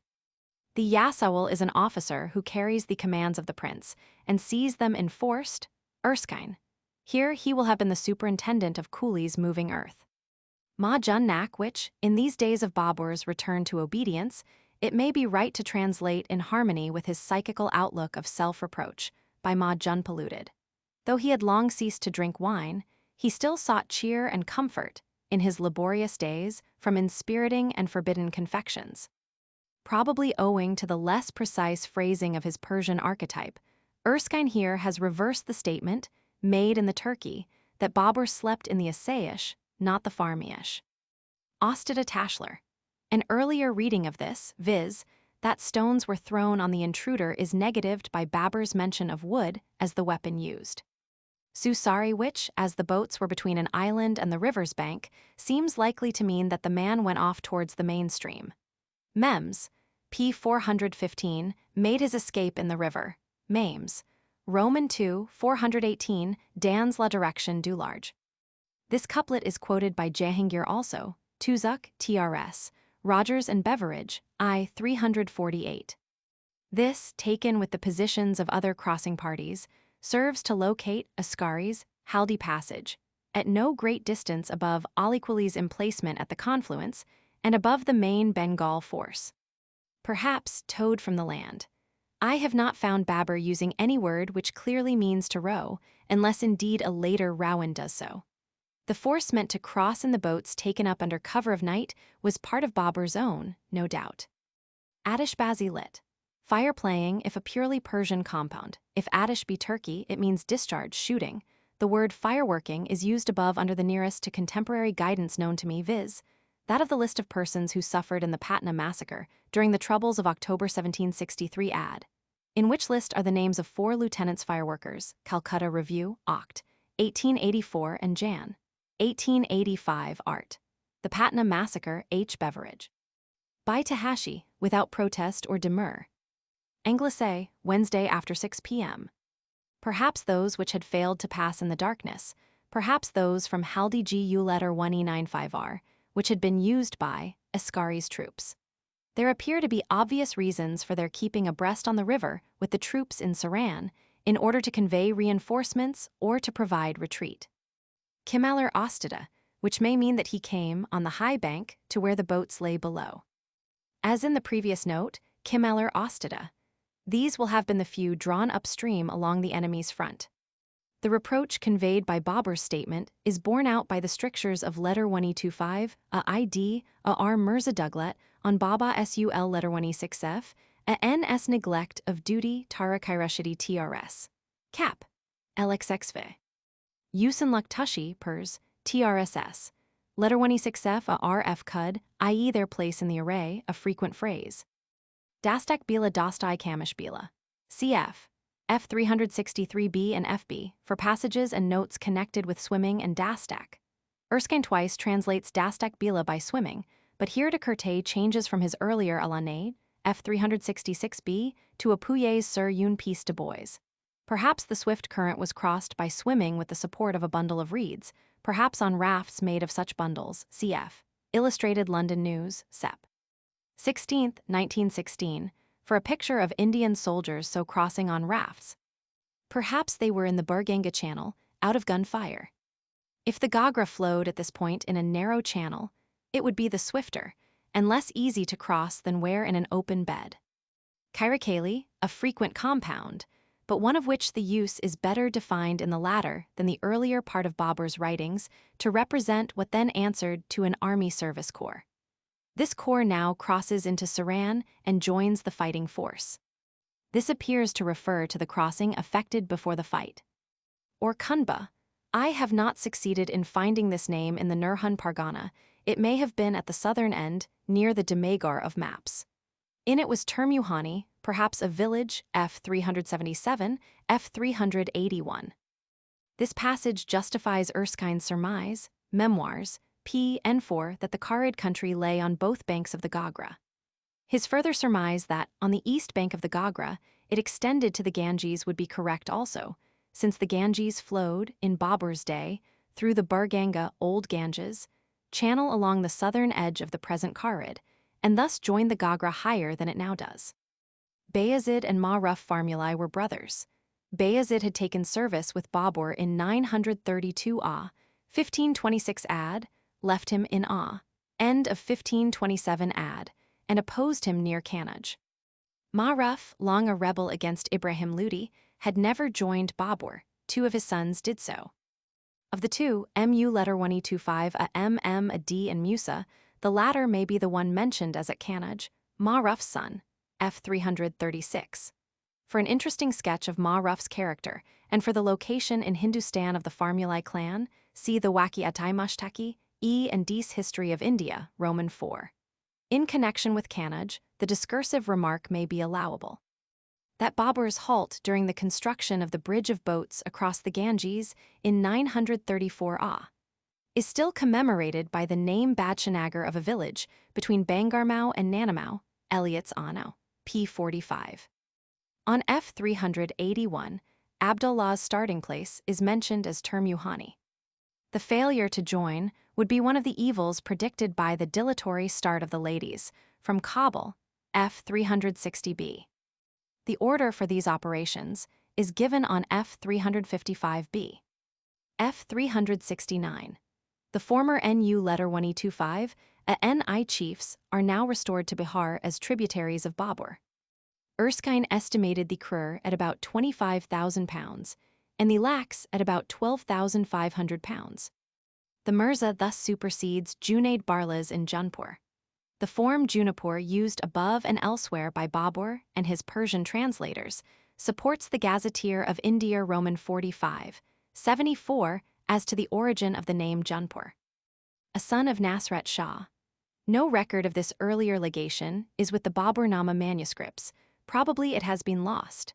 The Yasawal is an officer who carries the commands of the prince and sees them enforced, Erskine. Here he will have been the superintendent of coolies moving earth. Ma Jun Nak, which, in these days of Babur's return to obedience, it may be right to translate in harmony with his psychical outlook of self-reproach, by Ma Jun polluted. Though he had long ceased to drink wine, he still sought cheer and comfort, in his laborious days, from inspiriting and forbidden confections. Probably owing to the less precise phrasing of his Persian archetype, Erskine here has reversed the statement, made in the Turkey, that Babur slept in the Asayish, not the Farmiish. Ostida Tashler. An earlier reading of this, viz., that stones were thrown on the intruder, is negatived by Babur's mention of wood as the weapon used. Susari, which, as the boats were between an island and the river's bank, seems likely to mean that the man went off towards the mainstream. Mems, p. 415, made his escape in the river. Mames, Roman 2, 418, dans la direction du large. This couplet is quoted by Jahangir also, Tuzuk, TRS, Rogers and Beveridge, I. 348. This, taken with the positions of other crossing parties, serves to locate Askari's Haldi passage, at no great distance above Aliquali's emplacement at the confluence and above the main Bengal force. Perhaps towed from the land. I have not found Babur using any word which clearly means to row, unless indeed a later Rowan does so. The force meant to cross in the boats taken up under cover of night was part of Babur's own, no doubt. Atishbazi lit. Fire playing, if a purely Persian compound. If Atish be Turkey, it means discharge, shooting. The word fireworking is used above under the nearest to contemporary guidance known to me, viz., that of the list of persons who suffered in the Patna massacre during the troubles of October 1763 ad. In which list are the names of 4 lieutenants fireworkers, Calcutta Review, Oct. 1884 and Jan. 1885 Art. The Patna Massacre, H. Beveridge. By Tahashi, without protest or demur. Anglesey, Wednesday after 6 p.m. Perhaps those which had failed to pass in the darkness, perhaps those from Haldi GU letter 1E95R, which had been used by Askari's troops. There appear to be obvious reasons for their keeping abreast on the river with the troops in Saran in order to convey reinforcements or to provide retreat. Kimaler Ostida, which may mean that he came on the high bank to where the boats lay below. As in the previous note, Kimaler Ostida. These will have been the few drawn upstream along the enemy's front. The reproach conveyed by Babur's statement is borne out by the strictures of letter 1E25, a ID, a R Mirza Douglet, on Baba Sul letter 1E6F, a NS neglect of duty Tarakairashidi TRS. Cap. LXXV. Yusin Tushi, Pers, TRSS. Letter 106F a RF cud, i.e. their place in the array, a frequent phrase. Dastak bila dostai kamish bila. Cf. F363b and FB, for passages and notes connected with swimming and dastak. Erskine twice translates dastak bila by swimming, but here de Curte changes from his earlier Alanade, F366b, to a Pouillet's sur une piste de bois. Perhaps the swift current was crossed by swimming with the support of a bundle of reeds, perhaps on rafts made of such bundles, cf. Illustrated London News, Sep. 16th, 1916, for a picture of Indian soldiers so crossing on rafts. Perhaps they were in the Burganga Channel, out of gunfire. If the Gagra flowed at this point in a narrow channel, it would be the swifter, and less easy to cross than where in an open bed. Chirically, a frequent compound, but one of which the use is better defined in the latter than the earlier part of Babur's writings to represent what then answered to an army service corps. This corps now crosses into Saran and joins the fighting force. This appears to refer to the crossing effected before the fight. Or Kunba. I have not succeeded in finding this name in the Nurhan Pargana. It may have been at the southern end, near the Demagar of maps. In it was Termuhani, perhaps a village, F377, F381. This passage justifies Erskine's surmise, Memoirs, P. N4, that the Kharid country lay on both banks of the Gagra. His further surmise that, on the east bank of the Gagra, it extended to the Ganges would be correct also, since the Ganges flowed, in Babur's day, through the Burganga Old Ganges, channel along the southern edge of the present Kharid, and thus joined the Gagra higher than it now does. Bayezid and Ma'ruf formulae were brothers. Bayezid had taken service with Babur in 932 AH, 1526 AD, left him in AH, end of 1527 AD, and opposed him near Kannauj. Ma'ruf, long a rebel against Ibrahim Ludi, had never joined Babur. Two of his sons did so. Of the two, Mu letter 1225 a MM a D and Musa, the latter may be the one mentioned as at Kannauj, Ma'ruf's son, F336. For an interesting sketch of Ma'ruf's character, and for the location in Hindustan of the Formulae clan, see the Waki-atai Mashtaki, E and D's History of India, Roman 4. In connection with Kannauj, the discursive remark may be allowable. That Babur's halt during the construction of the bridge of boats across the Ganges in 934 AH is still commemorated by the name Badshanagar of a village between Bangarmau and Nanamau, Eliot's Anno, p. 45. On F381, Abdullah's starting place is mentioned as Termuhani. The failure to join would be one of the evils predicted by the dilatory start of the ladies, from Kabul, F360b. The order for these operations is given on F355b. F369. The former NU letter 1225, NI chiefs are now restored to Bihar as tributaries of Babur. Erskine estimated the Krur at about 25,000 pounds, and the lakhs at about 12,500 pounds. The Mirza thus supersedes Junaid Barlas in Jaunpur. The form Junipur used above and elsewhere by Babur and his Persian translators supports the Gazetteer of India Roman 45, 74 as to the origin of the name Jaunpur. A son of Nasrat Shah. No record of this earlier legation is with the Bābur-nāma manuscripts. Probably it has been lost.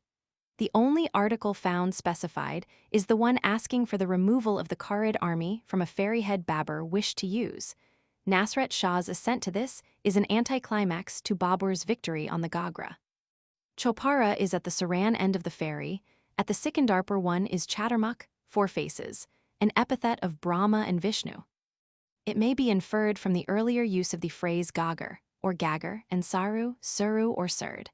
The only article found specified is the one asking for the removal of the Kharid army from a ferryhead Babur wished to use. Nasrat Shah's assent to this is an anticlimax to Babur's victory on the Gagra. Chopara is at the Saran end of the ferry. At the Sikandarpur one is Chattermukh, four faces, an epithet of Brahma and Vishnu. It may be inferred from the earlier use of the phrase Gagar, or Gagar, and Saru, Suru, or Surd,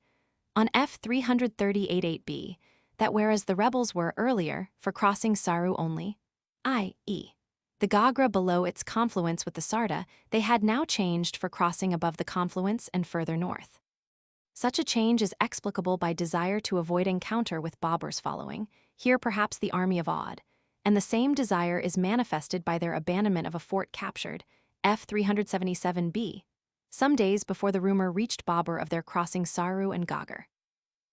on F338-8b, that whereas the rebels were earlier for crossing Saru only, i.e., the Gagra below its confluence with the Sarda, they had now changed for crossing above the confluence and further north. Such a change is explicable by desire to avoid encounter with Babur's following, here perhaps the army of Oudh, and the same desire is manifested by their abandonment of a fort captured, F377b, some days before the rumor reached Babur of their crossing Saru and Gagar.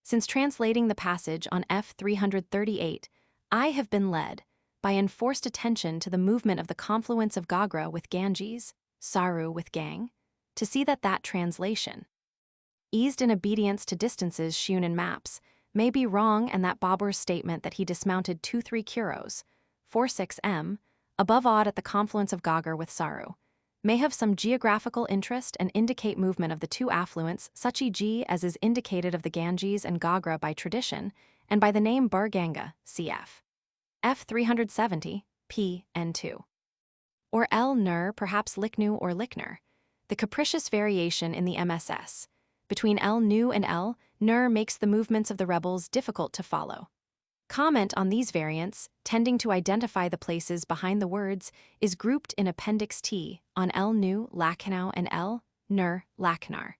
Since translating the passage on F338, I have been led, by enforced attention to the movement of the confluence of Gagra with Ganges, Saru with Gang, to see that translation, eased in obedience to distances shewn in maps, may be wrong, and that Babur's statement that he dismounted 2-3 kuros, 4-6 m, above Odd at the confluence of Gagar with Saru, may have some geographical interest and indicate movement of the two affluents, such e.g. as is indicated of the Ganges and Gagra by tradition, and by the name Bur-Ganga, cf. F 370, p. n2. Or L-Nur, perhaps Liknu or Likner, the capricious variation in the MSS. Between L-Nu and L-Nur makes the movements of the rebels difficult to follow. Comment on these variants, tending to identify the places behind the words, is grouped in Appendix T on L-Nu, Lakhnow, and L-Nur, Lakhnar.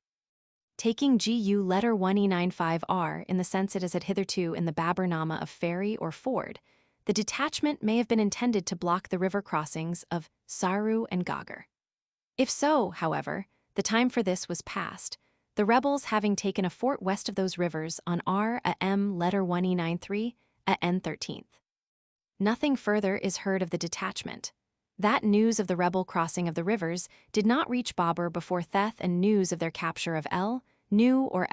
Taking GU letter 1E95R in the sense it has had hitherto in the Bābur-nāma of ferry or ford, the detachment may have been intended to block the river crossings of Saru and Gagar. If so, however, the time for this was past, the rebels having taken a fort west of those rivers on R-M letter 1E93 at N13th. Nothing further is heard of the detachment. That news of the rebel crossing of the rivers did not reach Babur before Theth, and news of their capture of Nu or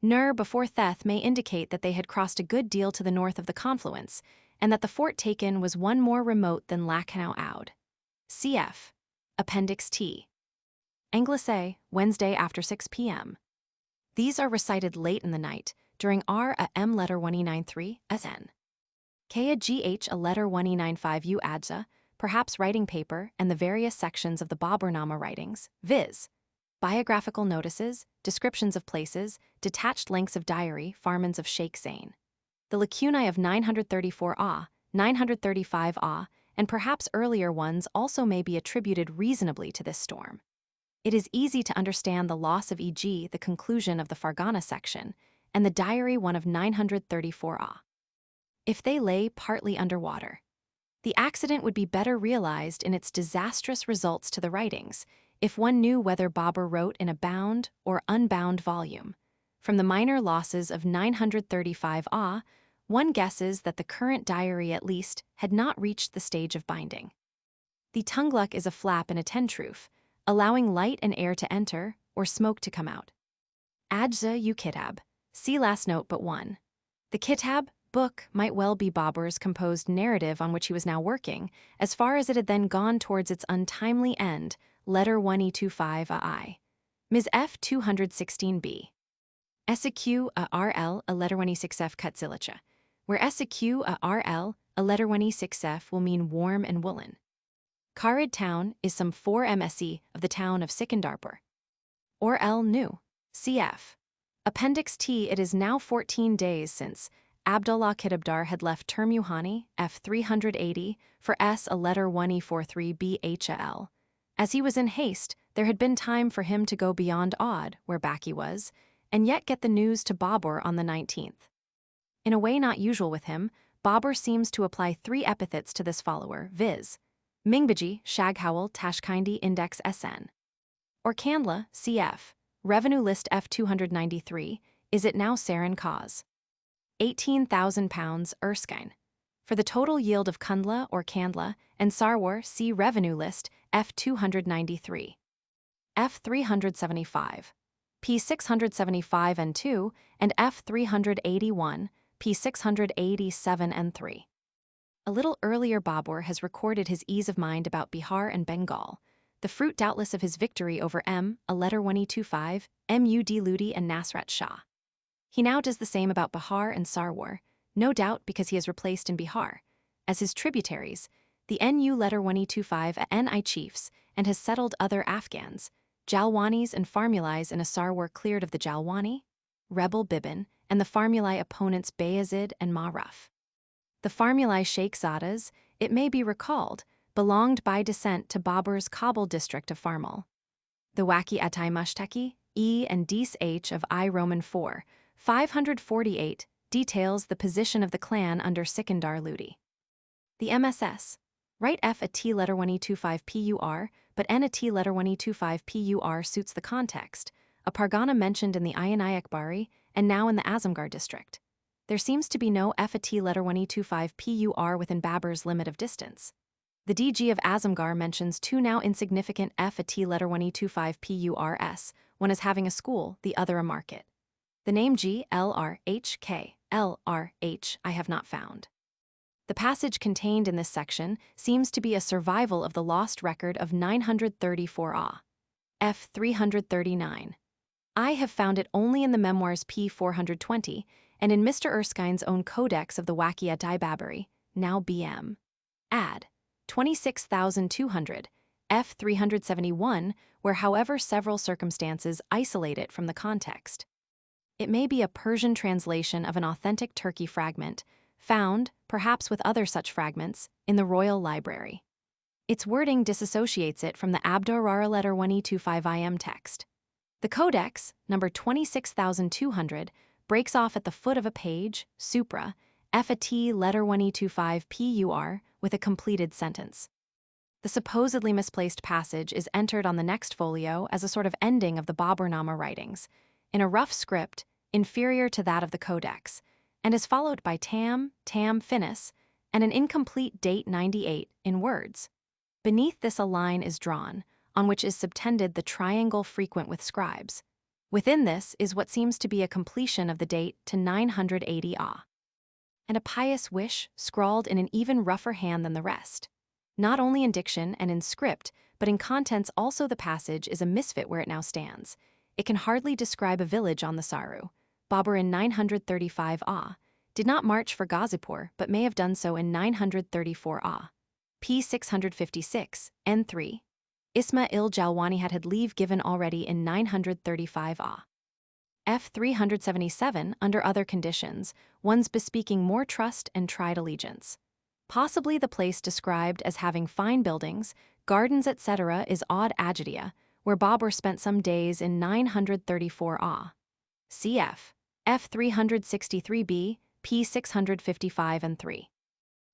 Nur before Theth may indicate that they had crossed a good deal to the north of the confluence, and that the fort taken was one more remote than Lakhnow Oud. Cf. Appendix T. Anglais, Wednesday after 6 p.m. These are recited late in the night, during R-M letter 1E93 SN. K-GH a letter 1E95 U-Adza, perhaps writing paper, and the various sections of the Bābur-nāma writings, viz. Biographical notices, descriptions of places, detached lengths of diary, farmans of Sheikh Zain. The lacunae of 934 Ah, 935 Ah, and perhaps earlier ones also may be attributed reasonably to this storm. It is easy to understand the loss of e.g. the conclusion of the Fargana section, and the diary one of 934 Ah. If they lay partly underwater, the accident would be better realized in its disastrous results to the writings, if one knew whether Babur wrote in a bound or unbound volume. From the minor losses of 935 Ah, one guesses that the current diary at least had not reached the stage of binding. The tungluk is a flap in a tentroof, allowing light and air to enter or smoke to come out. Ajza u Kitab, see last note but one. The Kitab, book, might well be Babur's composed narrative on which he was now working, as far as it had then gone towards its untimely end, letter 1E25 AI. Ms. F 216b. SQ a RL a letter 1E6F Kutzilicha, where SQ a RL a letter 1E6F will mean warm and woolen. Karid town is some 4 MSE of the town of Sikandarpur. Or L-Nu, cf. Appendix T. It is now 14 days since Abdullah Kitabdar had left Termuhani, F 380, for S a letter 1E43 BHL. As he was in haste, there had been time for him to go beyond Odd, where Baki was, and yet get the news to Babur on the 19th. In a way not usual with him, Babur seems to apply 3 epithets to this follower, viz. Mingbaji, Shaghowal, Tashkindi, Index SN. Or Kandla, cf. Revenue List F 293, is it now Sarin cause? 18,000 pounds Erskine. For the total yield of Kundla or Kandla and Sarwar, see Revenue List F 293. F 375. P 675 and 2, and F 381, P 687 and 3. A little earlier Babur has recorded his ease of mind about Bihar and Bengal, the fruit doubtless of his victory over a letter 1E25, Mud Ludi and Nasrat Shah. He now does the same about Bihar and Sarwar, no doubt because he has replaced in Bihar, as his tributaries, the NU letter 1E25 NI chiefs, and has settled other Afghans, Jalwanis and Farmulais in a Sarwar cleared of the Jalwani, rebel Bibin, and the Farmulai opponents Bayazid and Maruf. The Farmulai Sheikhzadas, it may be recalled, belonged by descent to Babur's Kabul district of Farmal. The Waki Atai Mushtaki, E and Dis H of I Roman 4, 548, details the position of the clan under Sikandar Ludi. The MSS. Write F a T letter 1E25 PUR, but N a T letter 1E25 PUR suits the context, a pargana mentioned in the Ayanai Akbari and now in the Azamgar district. There seems to be no FAT letter 1E25 PUR within Babur's limit of distance. The DG of Azamgar mentions two now insignificant FAT letter 1E25 PURS, one as having a school, the other a market. The name GLRHK, I have not found. The passage contained in this section seems to be a survival of the lost record of 934 F 339. I have found it only in the Memoirs P 420 and in Mr. Erskine's own Codex of the Waqiyat-i Baburi, now BM. Add 26,200, F 371, where however several circumstances isolate it from the context. It may be a Persian translation of an authentic Turkey fragment, found, perhaps with other such fragments, in the Royal Library. Its wording disassociates it from the Abdur-Rara letter 1E25 IM text. The Codex, number 26,200, breaks off at the foot of a page, supra, FAT letter 1E25 PUR, with a completed sentence. The supposedly misplaced passage is entered on the next folio as a sort of ending of the Bābur-nāma writings, in a rough script inferior to that of the Codex, and is followed by tam, finis, and an incomplete date 98 in words. Beneath this a line is drawn, on which is subtended the triangle frequent with scribes. Within this is what seems to be a completion of the date to 980 and a pious wish scrawled in an even rougher hand than the rest. Not only in diction and in script, but in contents also the passage is a misfit where it now stands. It can hardly describe a village on the Saru. Babur in 935 did not march for Ghazipur but may have done so in 934 p. 656, N3. Isma-il Jalwani had leave given already in 935 F 377 under other conditions, one's bespeaking more trust and tried allegiance. Possibly the place described as having fine buildings, gardens etc. is Odd Agidia, where Babur spent some days in 934 cf. F 363b, p. 655 and 3.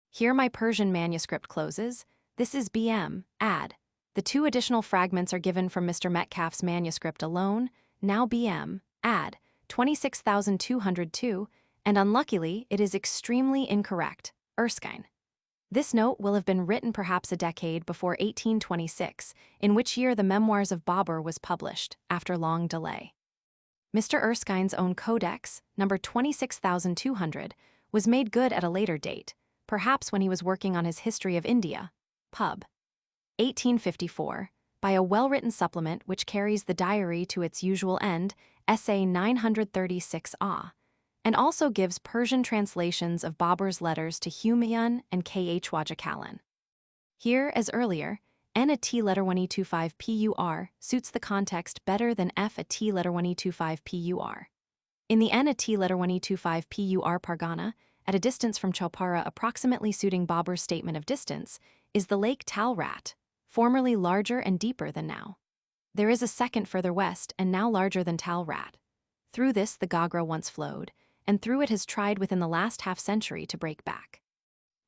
Here my Persian manuscript closes. This is BM, add. The two additional fragments are given from Mr. Metcalfe's manuscript alone, now BM, add, 26,202, and unluckily it is extremely incorrect, Erskine. This note will have been written perhaps a decade before 1826, in which year the Memoirs of Bābur was published, after long delay. Mr. Erskine's own Codex, number 26,200, was made good at a later date, perhaps when he was working on his History of India, Pub. 1854, by a well-written supplement which carries the diary to its usual end, Essay 936 and also gives Persian translations of Babur's letters to Humayun and K.H. Wajakalan. Here, as earlier, N-A-T letter 1E25 PUR suits the context better than F-A-T letter 1E25 PUR. In the N-A-T letter 1E25 PUR Pargana, at a distance from Chowpara approximately suiting Babur's statement of distance, is the lake Talrat, formerly larger and deeper than now. There is a second further west and now larger than Talrat. Through this the Gagra once flowed, and through it has tried within the last half-century to break back.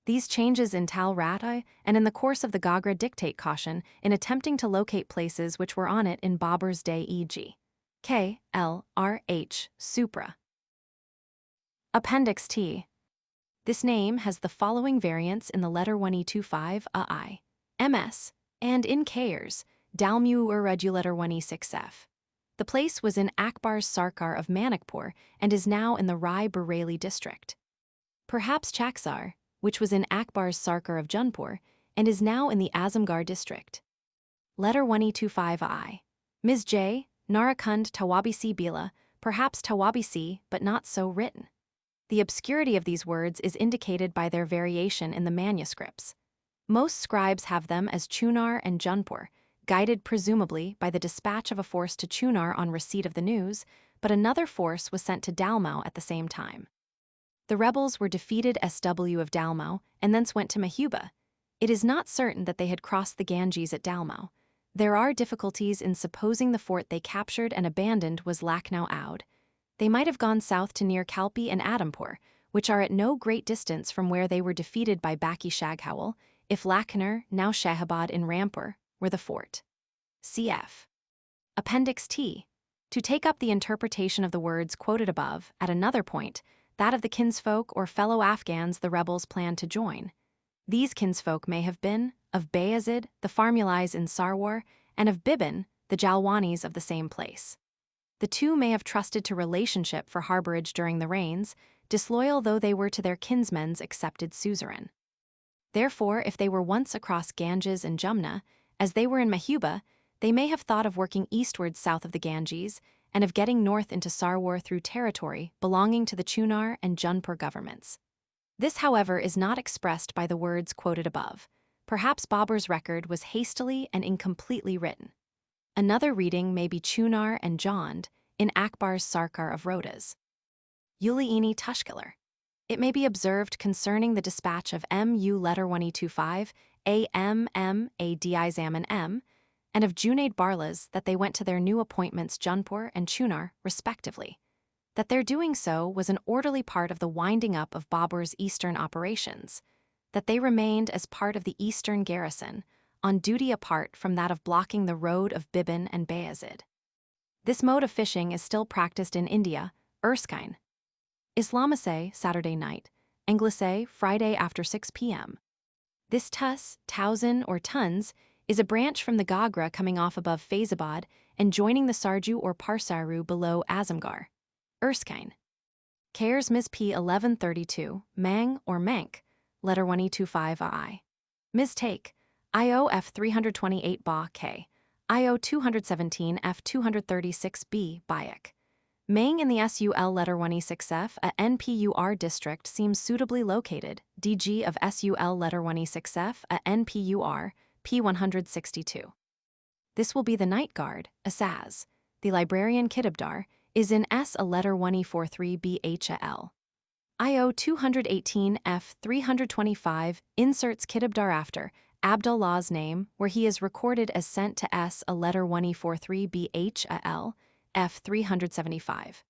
These changes in Talrat and in the course of the Gagra dictate caution in attempting to locate places which were on it in Babur's day, e.g. K, L, R, H, Supra. Appendix T. This name has the following variants in the letter 1E25 AI, MS, and in Kayers, Dalmu Uradu letter 1E6F. The place was in Akbar's Sarkar of Manikpur and is now in the Rai Bareilly district. Perhaps Chaksar, which was in Akbar's Sarkar of Jaunpur and is now in the Azamgar district. Letter 1E25I. Ms. J, Narakund Tawabisi Bila, perhaps Tawabisi, but not so written. The obscurity of these words is indicated by their variation in the manuscripts. Most scribes have them as Chunar and Jaunpur, guided presumably by the dispatch of a force to Chunar on receipt of the news, but another force was sent to Dalmau at the same time. The rebels were defeated SW of Dalmau and thence went to Mahuba. It is not certain that they had crossed the Ganges at Dalmau. There are difficulties in supposing the fort they captured and abandoned was Lucknow Oud. They might have gone south to near Kalpi and Adampur, which are at no great distance from where they were defeated by Baki Shaghawal, if Lucknow, now Shahabad in Rampur, were the fort. Cf. Appendix T. To take up the interpretation of the words quoted above, at another point, that of the kinsfolk or fellow Afghans the rebels planned to join. These kinsfolk may have been of Bayezid, the Farmulais in Sarwar, and of Bibin, the Jalwanis of the same place. The two may have trusted to relationship for harborage during the reigns, disloyal though they were to their kinsmen's accepted suzerain. Therefore, if they were once across Ganges and Jumna, as they were in Mahuba, they may have thought of working eastward south of the Ganges and of getting north into Sarwar through territory belonging to the Chunar and Jaunpur governments. This, however, is not expressed by the words quoted above. Perhaps Babur's record was hastily and incompletely written. Another reading may be Chunar and Jand in Akbar's Sarkar of Rodas. Uliini Tushkalar. It may be observed concerning the dispatch of Mu letter 1025, Adizam and of Junaid Barlas that they went to their new appointments Jaunpur and Chunar, respectively. That their doing so was an orderly part of the winding up of Babur's eastern operations, that they remained as part of the eastern garrison, on duty apart from that of blocking the road of Bibin and Bayezid. This mode of fishing is still practiced in India, Erskine. Islamisé, Saturday night, Anglicé, Friday after 6 p.m. This tuss, Towson or Tuns, is a branch from the Gagra coming off above Faizabad and joining the Sarju or Parsaru below Azamgar. Erskine. Cares Ms. P 1132, Mang or Mank, letter 1025 I. Ms. Take, IOF 328 Ba K, IO 217 F 236 B Bayek. Mang in the SUL letter 1E6F, a NPUR district seems suitably located, DG of SUL letter 1E6F, a NPUR, P162. This will be the Night Guard, Asaz. The librarian Kitabdar is in S a letter 1E43 BHAL. IO 218 F 325 inserts Kitabdar after Abdullah's name, where he is recorded as sent to S a letter 1E43 BHAL, F 375.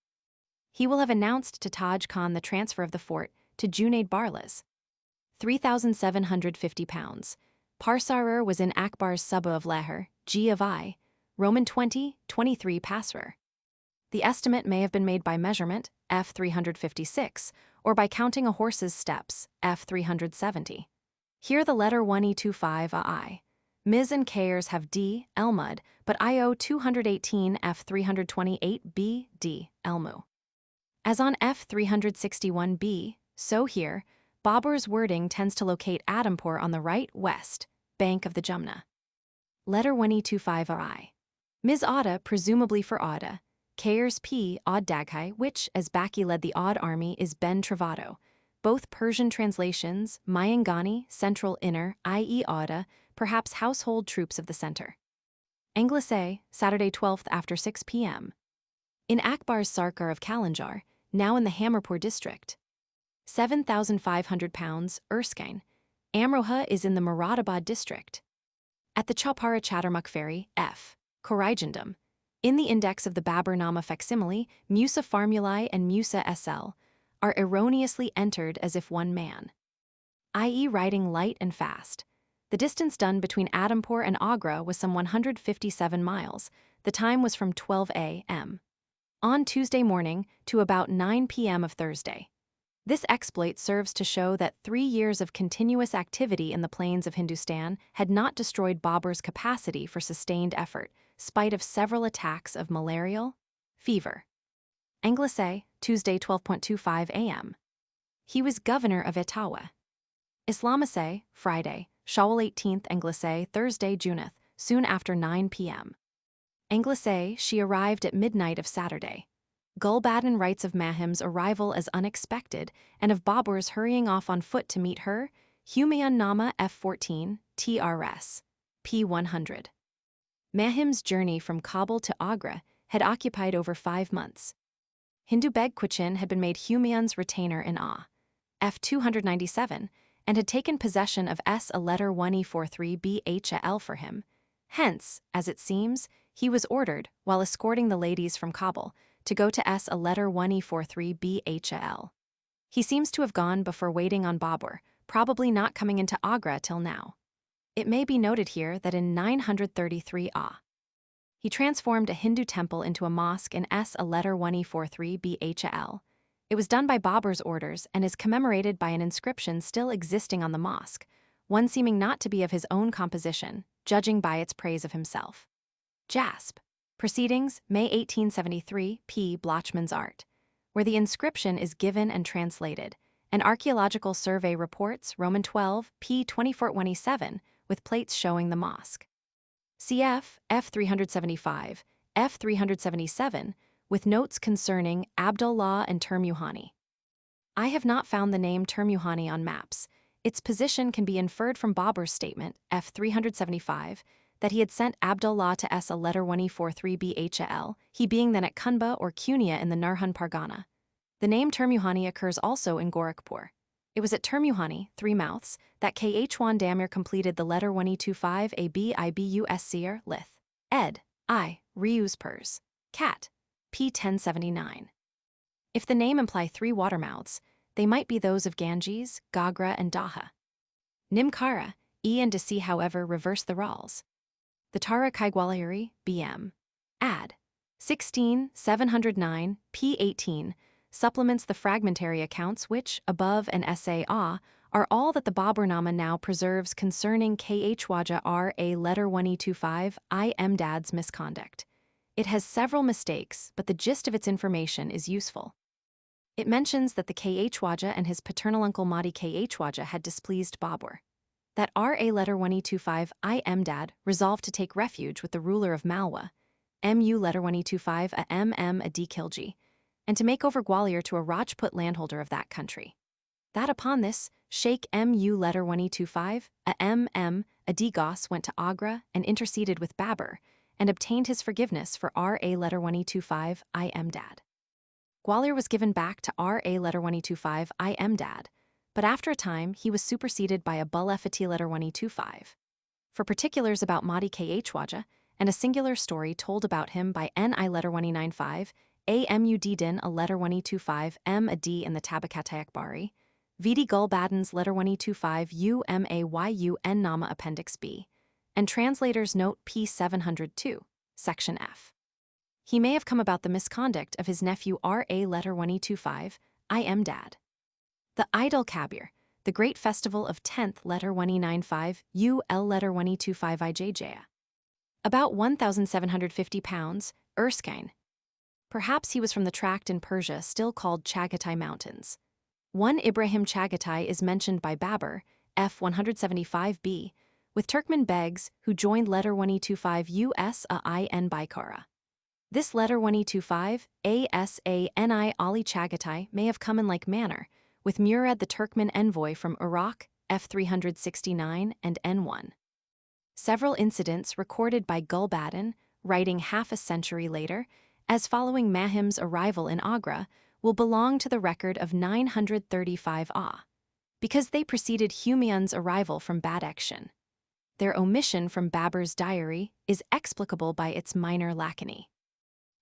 He will have announced to Taj Khan the transfer of the fort to Junaid Barlas. 3,750 pounds. Parsarar was in Akbar's Suba of Lahir, G of I, Roman 20, 23 Pasrar. The estimate may have been made by measurement, F 356, or by counting a horse's steps, F 370. Here the letter 1E25 I. Ms and Kayers have D, Elmud, but IO 218 F 328 B, D, Elmu. As on F 361B, so here, Babur's wording tends to locate Adampur on the right, west, bank of the Jumna. Letter 1E25 I. Ms Auda, presumably for Auda, Kayers P, Aud Daghai, which, as Baki led the Aud army, is Ben Travado. Both Persian translations, Mayangani, Central Inner, i.e. Auda, perhaps household troops of the center. Anglicé, Saturday 12th after 6 p.m. In Akbar's Sarkar of Kalanjar, now in the Hamirpur district. 7,500 pounds, Erskine. Amroha is in the Moradabad district. At the Chopara Chattermuck ferry, F. Koraijandam. In the index of the Bābur-nāma facsimile, Musa Farmulae and Musa SL are erroneously entered as if one man, i.e. riding light and fast. The distance done between Adampur and Agra was some 157 miles. The time was from 12 a.m. on Tuesday morning to about 9 p.m. of Thursday. This exploit serves to show that 3 years of continuous activity in the plains of Hindustan had not destroyed Babur's capacity for sustained effort, spite of several attacks of malarial fever. Anglicé, Tuesday 12.25 a.m. He was governor of Etawah. Islamisé, Friday, Shawwal 18th Anglicé, Thursday Juneth, soon after 9 p.m. Anglicé, she arrived at midnight of Saturday. Gulbadan writes of Mahim's arrival as unexpected and of Babur's hurrying off on foot to meet her, Humayun-Nama F14, TRS, P100. Mahim's journey from Kabul to Agra had occupied over 5 months. Hindu Beg Quichin had been made Humayun's retainer in F297 and had taken possession of S a letter 1E43 BHAL for him. Hence, as it seems, he was ordered, while escorting the ladies from Kabul, to go to S a letter 1E43 BHAL. He seems to have gone before waiting on Babur, probably not coming into Agra till now. It may be noted here that in 933 he transformed a Hindu temple into a mosque in S a letter 1E43 BHAL. It was done by Babur's orders and is commemorated by an inscription still existing on the mosque, one seeming not to be of his own composition, judging by its praise of himself. Jasp. Proceedings, May 1873, P. Blochmann's Art, where the inscription is given and translated, and Archaeological Survey reports, Roman 12, p. 2427, with plates showing the mosque. Cf. F375, F377, with notes concerning Abdullah and Termuhani. I have not found the name Termuhani on maps. Its position can be inferred from Babur's statement, F375, that he had sent Abdullah to S a letter 1E43 Bhal, he being then at Kunba or Kunia in the Narhun Pargana. The name Termuhani occurs also in Gorakhpur. It was at Termuhani, 3 mouths, that Khwan Damir completed the letter 1E25 Abibus Seer, Lith. Ed. I. Reus Pers. Cat. P. 1079. If the name imply 3 watermouths, they might be those of Ganges, Gagra, and Daha. Nimkara, E and Desi, however, reverse the roles. The Tara Kaigwalahiri, B.M. Ad. 16, 709, p. 18, supplements the fragmentary accounts which, above and sa, are all that the Bābur-nāma now preserves concerning Khwaja R.A. letter 1E25 I. Mdad's misconduct. It has several mistakes, but the gist of its information is useful. It mentions that the Khwaja and his paternal uncle Mahdi Khwaja had displeased Babur. That R.A. letter 1E25 I. Mdad resolved to take refuge with the ruler of Malwa, Mu letter 1E25 a MM a D. Khilji, and to make over Gwalior to a Rajput landholder of that country. That upon this, Sheikh Mu letter 1E25 a MM a D. Gos went to Agra and interceded with Babur, and obtained his forgiveness for R.A. letter 1E25 I. Mdad. Gwalior was given back to R.A. letter 1E25 I. Mdad, but after a time he was superseded by a Bulefati letter 1E25. For particulars about Mahdi Khwaja, and a singular story told about him by N.I. letter 1E95, A.M.U.D. Din a letter 1E25 M. a D. in the Tabakatai Akbari, V.D. Gulbadan's letter 1E25 U.M.A.Y.U.N. Appendix B, and translator's note P. 702, section F. He may have come about the misconduct of his nephew R.A. letter 1E25 I. Mdad. The Eid al-Kabir, the great festival of 10th letter 1E95 U.L. letter 1E25 IJJ. About 1,750 pounds, Erskine. Perhaps he was from the tract in Persia still called Chagatai Mountains. One Ibrahim Chagatai is mentioned by Babur, F. 175b, with Turkmen begs who joined letter 1E25 USAIN Baikara. This letter 1E25 ASANI Ali Chagatai may have come in like manner, with Murad the Turkmen envoy from Iraq, F369 and N1. Several incidents recorded by Gulbadan, writing half a century later, as following Mahim's arrival in Agra, will belong to the record of 935 Ah, because they preceded Humayun's arrival from Badakhshan. Their omission from Babur's diary is explicable by its minor lacony.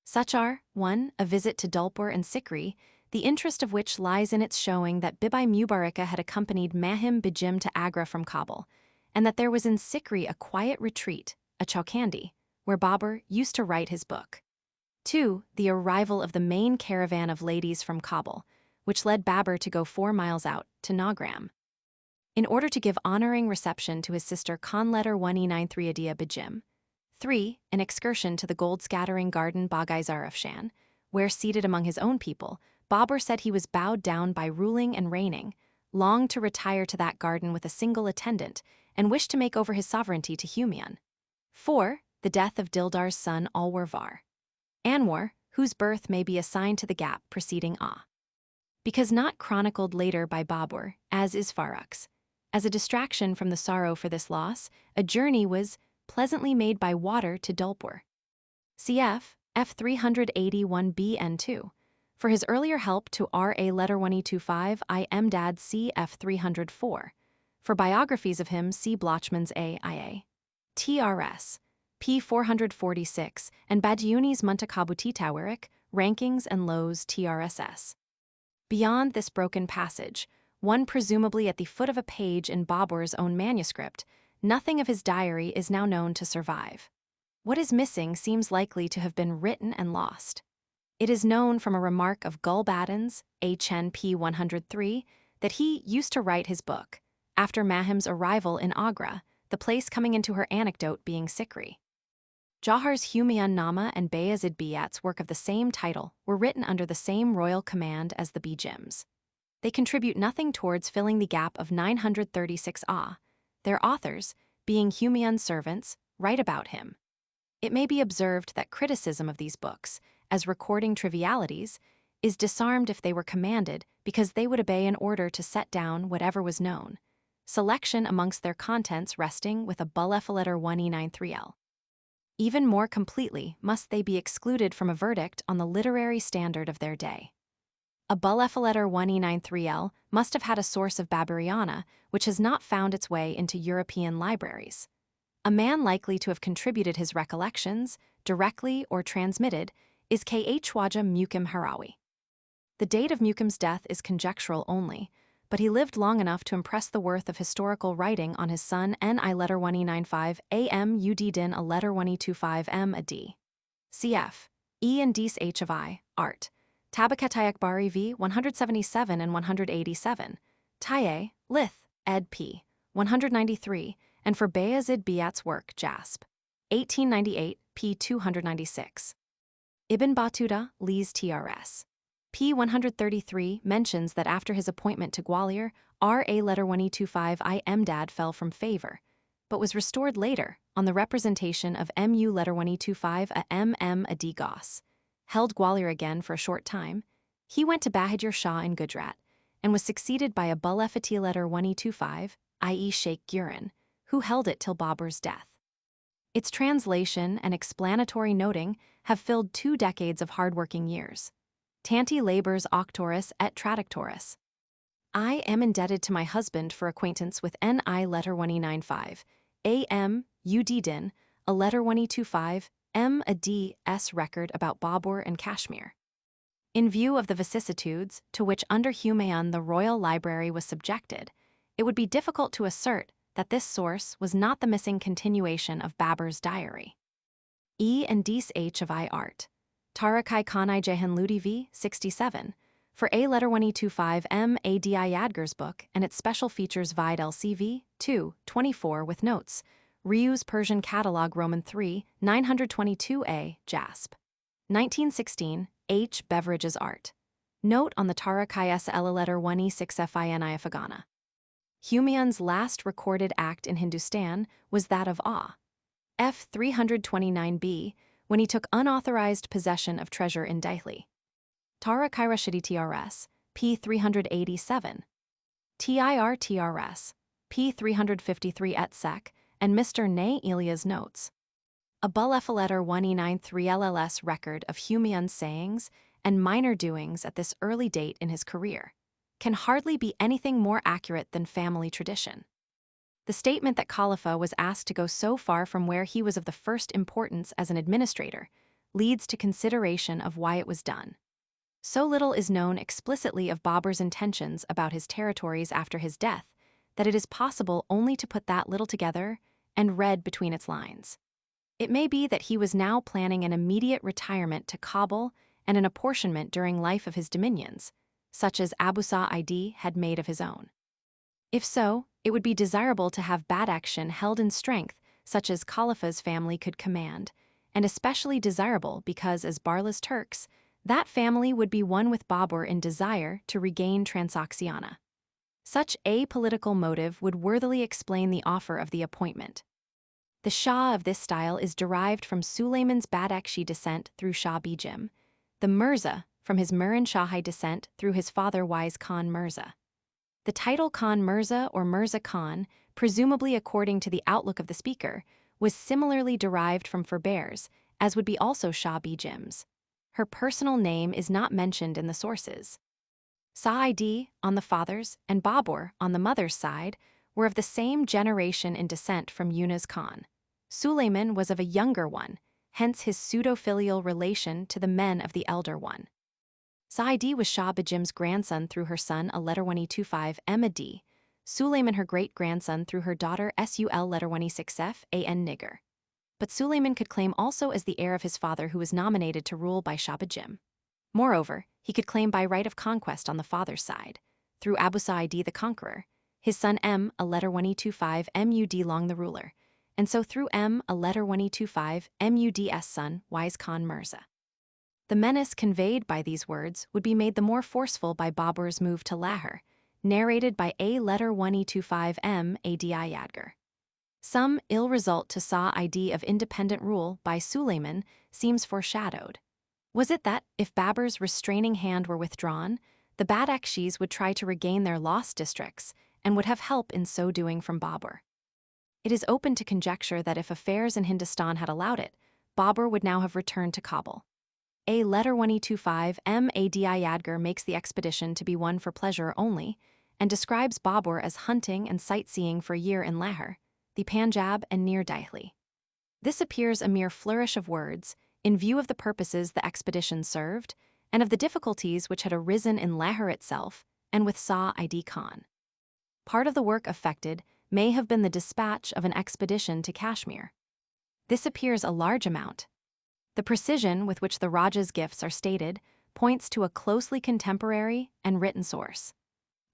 Such are, 1. A visit to Dulpur and Sikri, the interest of which lies in its showing that Bibi Mubaraka had accompanied Mahim Bijim to Agra from Kabul, and that there was in Sikri a quiet retreat, a Chowkandi, where Babur used to write his book. 2. The arrival of the main caravan of ladies from Kabul, which led Babur to go 4 miles out, to Nagram, in order to give honoring reception to his sister Khan letter 1E93 Adia Bijim. 3. An excursion to the gold-scattering garden Bagaizar of Shan, where, seated among his own people, Babur said he was bowed down by ruling and reigning, longed to retire to that garden with a single attendant, and wished to make over his sovereignty to Humayun. 4. The death of Dildar's son Alwarvar Anwar, whose birth may be assigned to the gap preceding Ah. Because not chronicled later by Babur, as is Farrukh's. As a distraction from the sorrow for this loss, a journey was pleasantly made by water to Dulpur. Cf. F381BN2. For his earlier help to R.A. letter 1E25 I. Mdad Cf. 304. For biographies of him see Blochmann's A.I.A. TRS. P. 446 and Badiuni's Muntakabuti Tawarik, Rankings and Lows TRSS. Beyond this broken passage, one presumably at the foot of a page in Babur's own manuscript, nothing of his diary is now known to survive. What is missing seems likely to have been written and lost. It is known from a remark of Gulbadan's, HNP 103, that he used to write his book after Mahim's arrival in Agra, the place coming into her anecdote being Sikri. Jauhar's Humayun-Nama and Bayazid Biat's work of the same title were written under the same royal command as the Bijims. They contribute nothing towards filling the gap of 936 Ah. Their authors, being Humayun's servants, write about him. It may be observed that criticism of these books, as recording trivialities, is disarmed if they were commanded because they would obey an order to set down whatever was known, selection amongst their contents resting with a Bulefaletter 1E93L. Even more completely must they be excluded from a verdict on the literary standard of their day. A Bulefaletter 1E93L must have had a source of Baburiana which has not found its way into European libraries. A man likely to have contributed his recollections, directly or transmitted, is Khwaja Mukim Harawi. The date of Mukim's death is conjectural only, but he lived long enough to impress the worth of historical writing on his son Ni letter 1E95 am ud din a letter 1E25 m a d. Cf. E and Dis H of I, Art. Tabakatai Akbari v. 177 and 187. Taye, Lith, ed. p. 193, and for Bayazid Biat's work, Jasp. 1898, p. 296. Ibn Battuta, Lees Trs. p. 133 mentions that after his appointment to Gwalior, Ra letter 1E25 I Mdad fell from favor, but was restored later on the representation of Mu letter 1E25 a MM a D Gauss. Held Gwalior again for a short time, he went to Bahadur Shah in Gujarat and was succeeded by a Bulefati letter 1E25, i.e. Sheikh Gurin, who held it till Babur's death. Its translation and explanatory noting have filled 2 decades of hard-working years. Tanti labors auctoris et traductoris. I am indebted to my husband for acquaintance with Ni letter 1E95, am ud din, a letter 1E25, m a d s record about Babur and Kashmir. In view of the vicissitudes to which under Humayun the royal library was subjected, it would be difficult to assert that this source was not the missing continuation of Babur's diary. E and Dis H of I Art. Tarakai Kanai Jahan Ludi v. 67, for A letter 1E25 M. A. D. I. Yadgar's book and its special features Vide LCV 2, 24 with notes, Riu's Persian Catalog Roman 3, 922a, Jasp. 1916, H. Beveridge's Art. Note on the Tarakai Ela letter 1E6 Fini Afghana. Humayun's last recorded act in Hindustan was that of Ah. F. 329b, when he took unauthorized possession of treasure in Delhi. Tara Kairashidi TRS, p. 387. TIR TRS, p. 353 et sec, and Mr. Nay Elia's notes. A Bulefaletter 1E93 LLS record of Humayun's sayings and minor doings at this early date in his career can hardly be anything more accurate than family tradition. The statement that Khalifa was asked to go so far from where he was of the first importance as an administrator leads to consideration of why it was done. So little is known explicitly of Babur's intentions about his territories after his death that it is possible only to put that little together and read between its lines. It may be that he was now planning an immediate retirement to Kabul and an apportionment during life of his dominions, such as Abu Sa'id had made of his own. If so, it would be desirable to have Badakhshan held in strength such as Khalifa's family could command, and especially desirable because, as Barla's Turks, that family would be one with Babur in desire to regain Transoxiana. Such a political motive would worthily explain the offer of the appointment. The Shah of this style is derived from Sulayman's Badakhshi descent through Shah Bijim, the Mirza from his Muran Shahi descent through his father Wise Khan Mirza. The title Khan Mirza or Mirza Khan, presumably according to the outlook of the speaker, was similarly derived from Furbears, as would be also Shah Bijim's. Her personal name is not mentioned in the sources. Sa'idi, on the father's, and Babur, on the mother's side, were of the same generation in descent from Yunus Khan. Sulayman was of a younger one, hence his pseudo-filial relation to the men of the elder one. Sa'idi was Shah Bijim's grandson through her son, a letter 1E25 Emadi, Sulayman her great-grandson through her daughter Sul letter 1E6F An Nigger. But Sulayman could claim also as the heir of his father who was nominated to rule by Shah Bijim. Moreover, he could claim by right of conquest on the father's side, through Abu Sa'id the conqueror, his son M, a letter 1225 Mud Long the ruler, and so through M, a letter 1225 Mud's son, Wise Khan Mirza. The menace conveyed by these words would be made the more forceful by Babur's move to Lahore, narrated by a letter 1225 Adi Yadgar. Some ill result to Sa'id of independent rule by Sulayman seems foreshadowed. Was it that, if Babur's restraining hand were withdrawn, the Badakshis would try to regain their lost districts and would have help in so doing from Babur? It is open to conjecture that if affairs in Hindustan had allowed it, Babur would now have returned to Kabul. A letter 1225 Adi Yadgar makes the expedition to be one for pleasure only, and describes Babur as hunting and sightseeing for a year in Lahore, the Panjab and near Delhi. This appears a mere flourish of words, in view of the purposes the expedition served, and of the difficulties which had arisen in Lahore itself and with Sa'id Khan. Part of the work effected may have been the dispatch of an expedition to Kashmir. This appears a large amount. The precision with which the Raja's gifts are stated points to a closely contemporary and written source.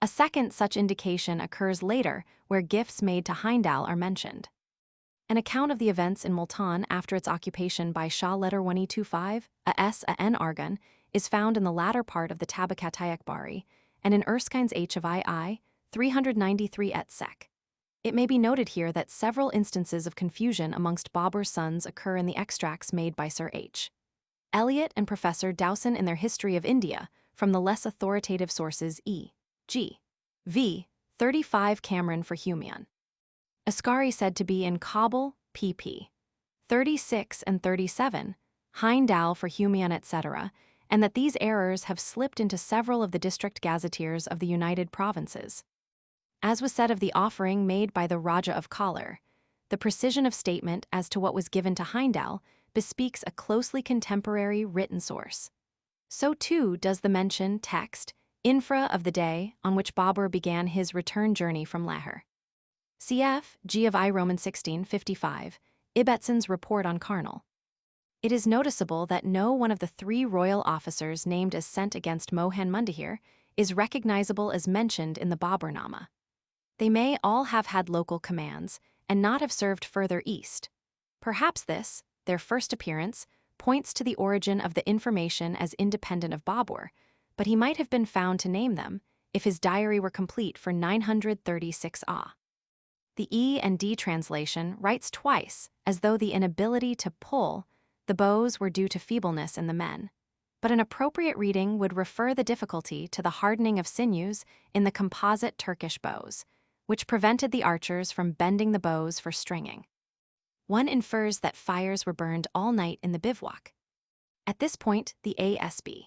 A second such indication occurs later, where gifts made to Hindal are mentioned. An account of the events in Multan after its occupation by Shah letter 1225, a N Argun, is found in the latter part of the Tabakatai Akbari, and in Erskine's H of II, 393 et sec. It may be noted here that several instances of confusion amongst Babur's sons occur in the extracts made by Sir H. Eliot and Professor Dowson in their History of India, from the less authoritative sources E.G. v. 35 Cameron for Humeon. Ascari said to be in Kabul, pp. 36 and 37, Hindal for Humeon, etc., and that these errors have slipped into several of the district gazetteers of the United Provinces. As was said of the offering made by the Raja of Kalar, the precision of statement as to what was given to Hindal bespeaks a closely contemporary written source. So too does the mention text, infra of the day on which Babur began his return journey from Lahore. Cf. G of I Roman 1655, Ibbetson's report on Carnal. It is noticeable that no one of the three royal officers named as sent against Mohan Mundahir is recognizable as mentioned in the Bābur-nāma. They may all have had local commands and not have served further east. Perhaps this, their first appearance, points to the origin of the information as independent of Babur, but he might have been found to name them if his diary were complete for 936 Ah. The E and D translation writes twice, as though the inability to pull the bows were due to feebleness in the men, but an appropriate reading would refer the difficulty to the hardening of sinews in the composite Turkish bows, which prevented the archers from bending the bows for stringing. One infers that fires were burned all night in the bivouac. At this point, the ASB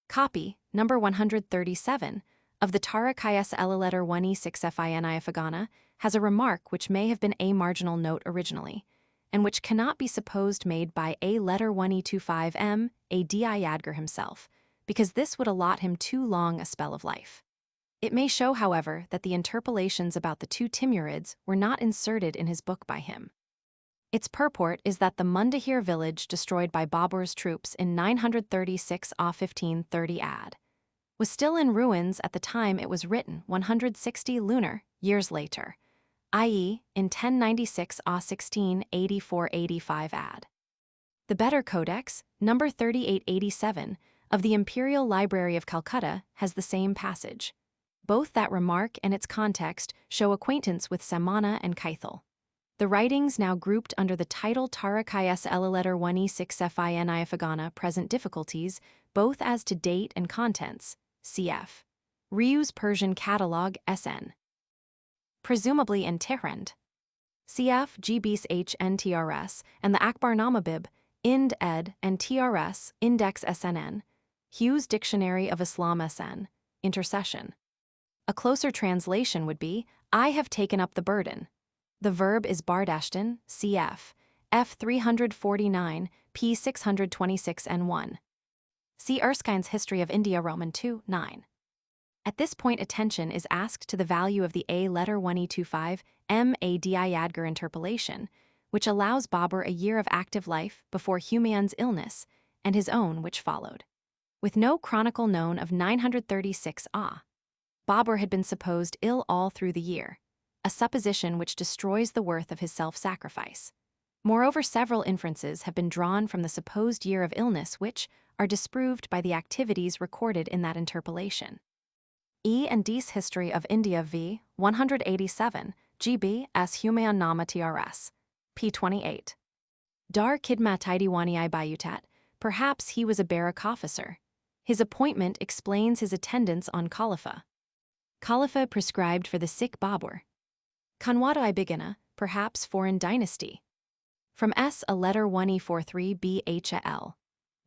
copy, number 137, of the Tarakayas letter 1E6 FINI Afghana has a remark which may have been a marginal note originally, and which cannot be supposed made by a letter 1E25 Adi Yadgar himself, because this would allot him too long a spell of life. It may show, however, that the interpolations about the two Timurids were not inserted in his book by him. Its purport is that the Mundahir village destroyed by Babur's troops in 936 Ah 1530 AD was still in ruins at the time it was written 160 lunar years later, i.e., in 1096 Ah 1684-85 AD. The Better Codex, number 3887, of the Imperial Library of Calcutta has the same passage. Both that remark and its context show acquaintance with Samana and Kaithal. The writings now grouped under the title Tarakayas letter 1E6 FINI Afghana present difficulties both as to date and contents, cf. Ryu's Persian Catalogue SN. Presumably in Tihrind. Cf. Gbis HNTRS and the Akbar-Nama Bib, Ind Ed and TRS, Index SNN, Hughes Dictionary of Islam SN, Intercession. A closer translation would be, I have taken up the burden. The verb is bardashtan, cf. F 349, p 626 N1. See Erskine's History of India Roman 2, 9. At this point attention is asked to the value of the A letter 1E25 Adi Yadgar interpolation, which allows Babur a year of active life before Humayun's illness, and his own which followed. With no chronicle known of 936 Babur had been supposed ill all through the year, a supposition which destroys the worth of his self-sacrifice. Moreover, several inferences have been drawn from the supposed year of illness which are disproved by the activities recorded in that interpolation. E. and D's History of India v. 187, GB as Bābur-NAMA TRS. p. 28. Dar Khidmat-i-Diwani-i Bayutat, perhaps he was a barrack officer. His appointment explains his attendance on Khalifa. Khalifa prescribed for the sick Babur. Kanwada-i Begina, perhaps foreign dynasty. From S. a letter 1E43 Bhal.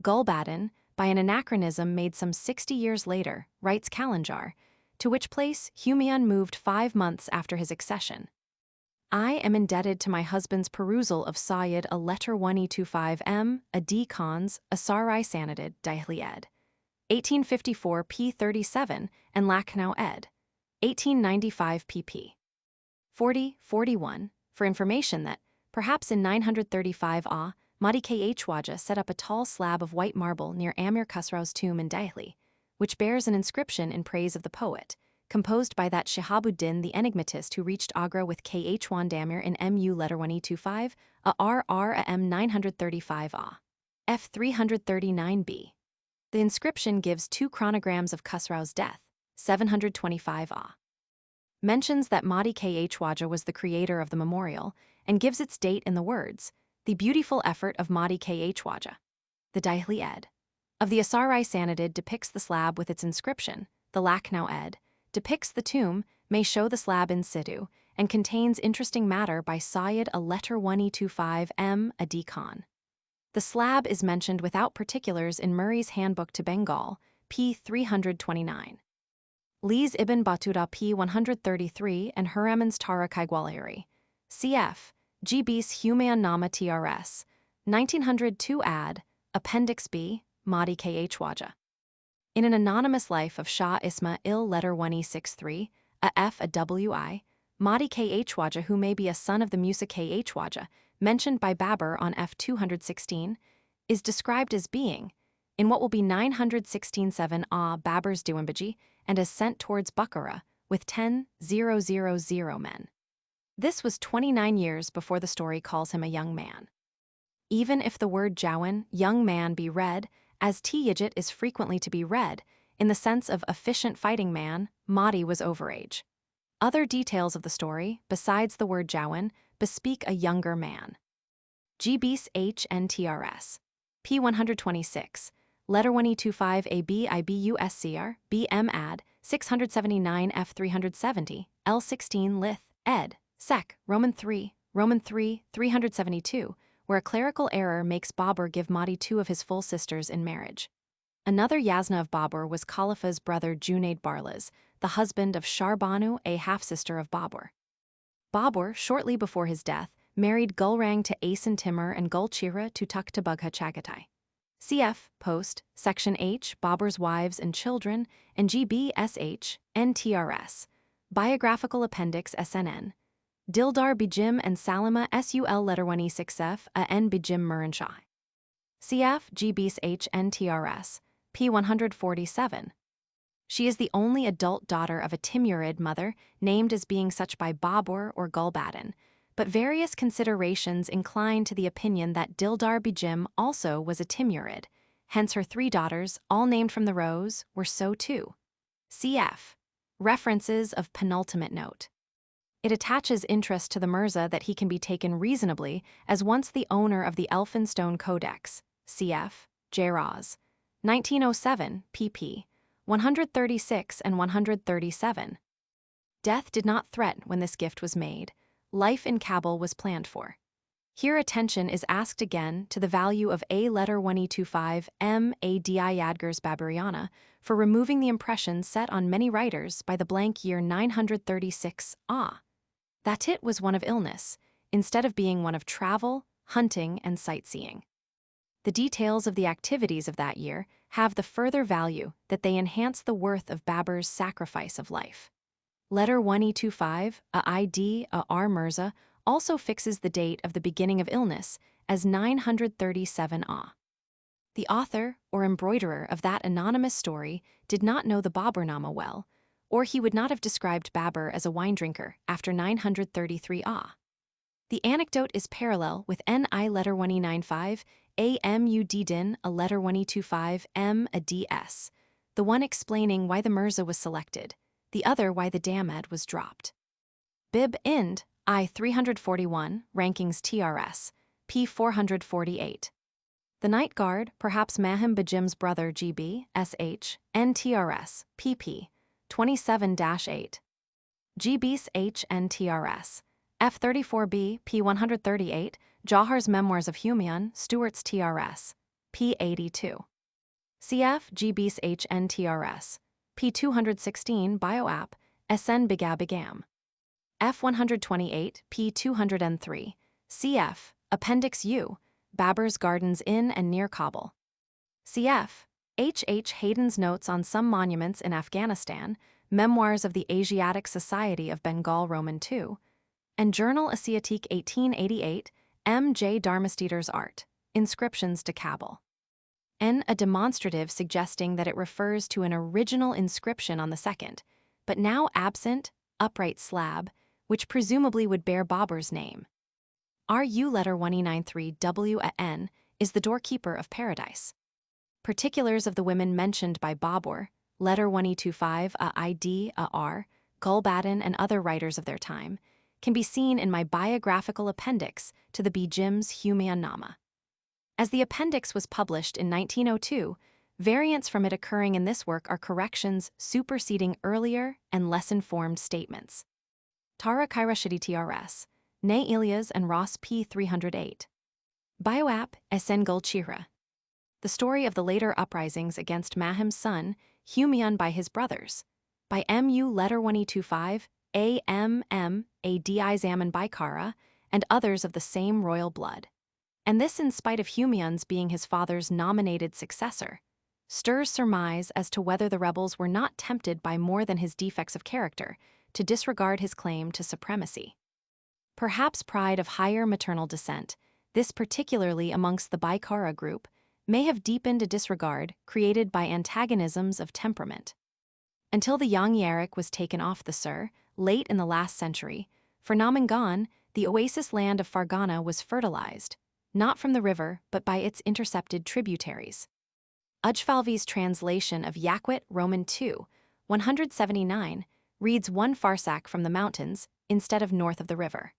Gulbadan, by an anachronism made some 60 years later, writes Kalanjar, to which place Humayun moved 5 months after his accession. I am indebted to my husband's perusal of Sayyid a letter 1E25 M. a D. Khan's, a Sarai Sanadid, Dihli ed. 1854 p. 37, and Lucknow ed. 1895 pp. 40-41, for information that, perhaps in 935 Madi Khwaja set up a tall slab of white marble near Amir Khusrau's tomb in Dihli, which bears an inscription in praise of the poet, composed by that Shihabuddin the enigmatist who reached Agra with Khwan Damir in Mu letter 1E25, a RR a M 935 F 339b. The inscription gives 2 chronograms of Khusrau's death, 725 mentions that Madi Khwaja was the creator of the memorial, and gives its date in the words, the beautiful effort of Madi Khwaja. The Dihli ed. of the Asarai Sanadid depicts the slab with its inscription. The Lucknow ed. depicts the tomb, may show the slab in situ, and contains interesting matter by Sayyid a letter 1E25 M. a D. Khan. The slab is mentioned without particulars in Murray's Handbook to Bengal, p. 329. Lees Ibn Battuta p. 133 and Huraman's Tara Kaigwalari. Cf. GB's Bābur-NAMA TRS. 1902 ad. Appendix B. Madi Khwaja. In an anonymous life of Shah Isma il letter 1E63, a F a WI, Madi Khwaja, who may be a son of the Musa Khwaja, mentioned by Babur on F 216, is described as being, in what will be 916-7 Babur's Duimbaji, and as sent towards Bukhara with 10,000 men. This was 29 years before the story calls him a young man. Even if the word Jawan, young man, be read, as T-Yijit is frequently to be read, in the sense of efficient fighting man, Mahdi was overage. Other details of the story, besides the word Jawan, bespeak a younger man. GB's HNTRS. P 126. Letter 1E25 AB IBUSCR, BM ad, 679 F 370, L16 Lith, ed. Sec. Roman 3, 372, where a clerical error makes Babur give Mahdi 2 of his full sisters in marriage. Another Yasna of Babur was Khalifa's brother Junaid Barlas, the husband of Sharbanu, a half-sister of Babur. Babur, shortly before his death, married Gulrang to Asen Timur and Gulchira to Tuktabugha Chagatai. Cf. Post, Section H, Babur's Wives and Children, and GBSH, NTRS, Biographical Appendix SNN, Dildar Bijim and Salima SUL letter 1E6F, a N Bijim Muranshai. Cf. GBSH NTRS, P 147. She is the only adult daughter of a Timurid mother, named as being such by Babur or Gulbadan, but various considerations incline to the opinion that Dildar Bijim also was a Timurid, hence her 3 daughters, all named from the rose, were so too. Cf. References of penultimate note. It attaches interest to the Mirza that he can be taken reasonably as once the owner of the Elphinstone Codex, cf. Jairaz, 1907, pp. 136 and 137. Death did not threaten when this gift was made. Life in Kabul was planned for. Here attention is asked again to the value of A letter 1E25 M. A. D. I. Yadgar's Baburiana for removing the impression set on many writers by the blank year 936 that it was one of illness, instead of being one of travel, hunting, and sightseeing. The details of the activities of that year have the further value that they enhance the worth of Babur's sacrifice of life. Letter 1E25, a ID, a R. Mirza, also fixes the date of the beginning of illness as 937 The author or embroiderer of that anonymous story did not know the Bābur-nāma well, or he would not have described Babur as a wine drinker after 933 Ah. The anecdote is parallel with Ni letter 1E95, A Mud din a letter 1E25 M a DS, the one explaining why the Mirza was selected, the other why the Damad was dropped. Bib Ind, I 341, Rankings TRS, p. 448. The Night Guard, perhaps Mahim Bajim's brother GB, SH, NTRS, pp. 27-8. GB's HNTRS, F34B, p. 138, Jawhar's Memoirs of Humayun, Stuart's TRS, p. 82. CF GB's HNTRS, p. 216, Bioapp, SN Bigam. F128, p. 203, CF, Appendix U, Babur's Gardens in and near Kabul. Cf. H. Hayden's Notes on Some Monuments in Afghanistan, Memoirs of the Asiatic Society of Bengal Roman II, and Journal Asiatique 1888, M. J. Darmasteder's Art, Inscriptions to Kabul. N. A demonstrative suggesting that it refers to an original inscription on the second, but now absent, upright slab, which presumably would bear Babur's name. RU letter 1E93 W at N is the doorkeeper of paradise. Particulars of the women mentioned by Babur, letter 1E25 a ID a R, Gulbadan and other writers of their time, can be seen in my biographical appendix to the Bijim's Humayun-nama. As the appendix was published in 1902, variants from it occurring in this work are corrections superseding earlier and less informed statements. Tara Kairashidi TRS, Ne Ilias and Ross P. 308. Bioapp SN Gulchira. The story of the later uprisings against Mahim's son, Humayun by his brothers, by MU letter 1E25, AMM, ADI Zaman Baikara, and others of the same royal blood. And this in spite of Humayun's being his father's nominated successor, stirs surmise as to whether the rebels were not tempted by more than his defects of character to disregard his claim to supremacy. Perhaps pride of higher maternal descent, this particularly amongst the Baikara group, may have deepened a disregard created by antagonisms of temperament. Until the Yang Yarik was taken off the Sur, late in the last century, for Namangan, the oasis land of Fargana was fertilized, not from the river but by its intercepted tributaries. Ujfalvi's translation of Yaquit Roman II, 179, reads one farsak from the mountains instead of north of the river.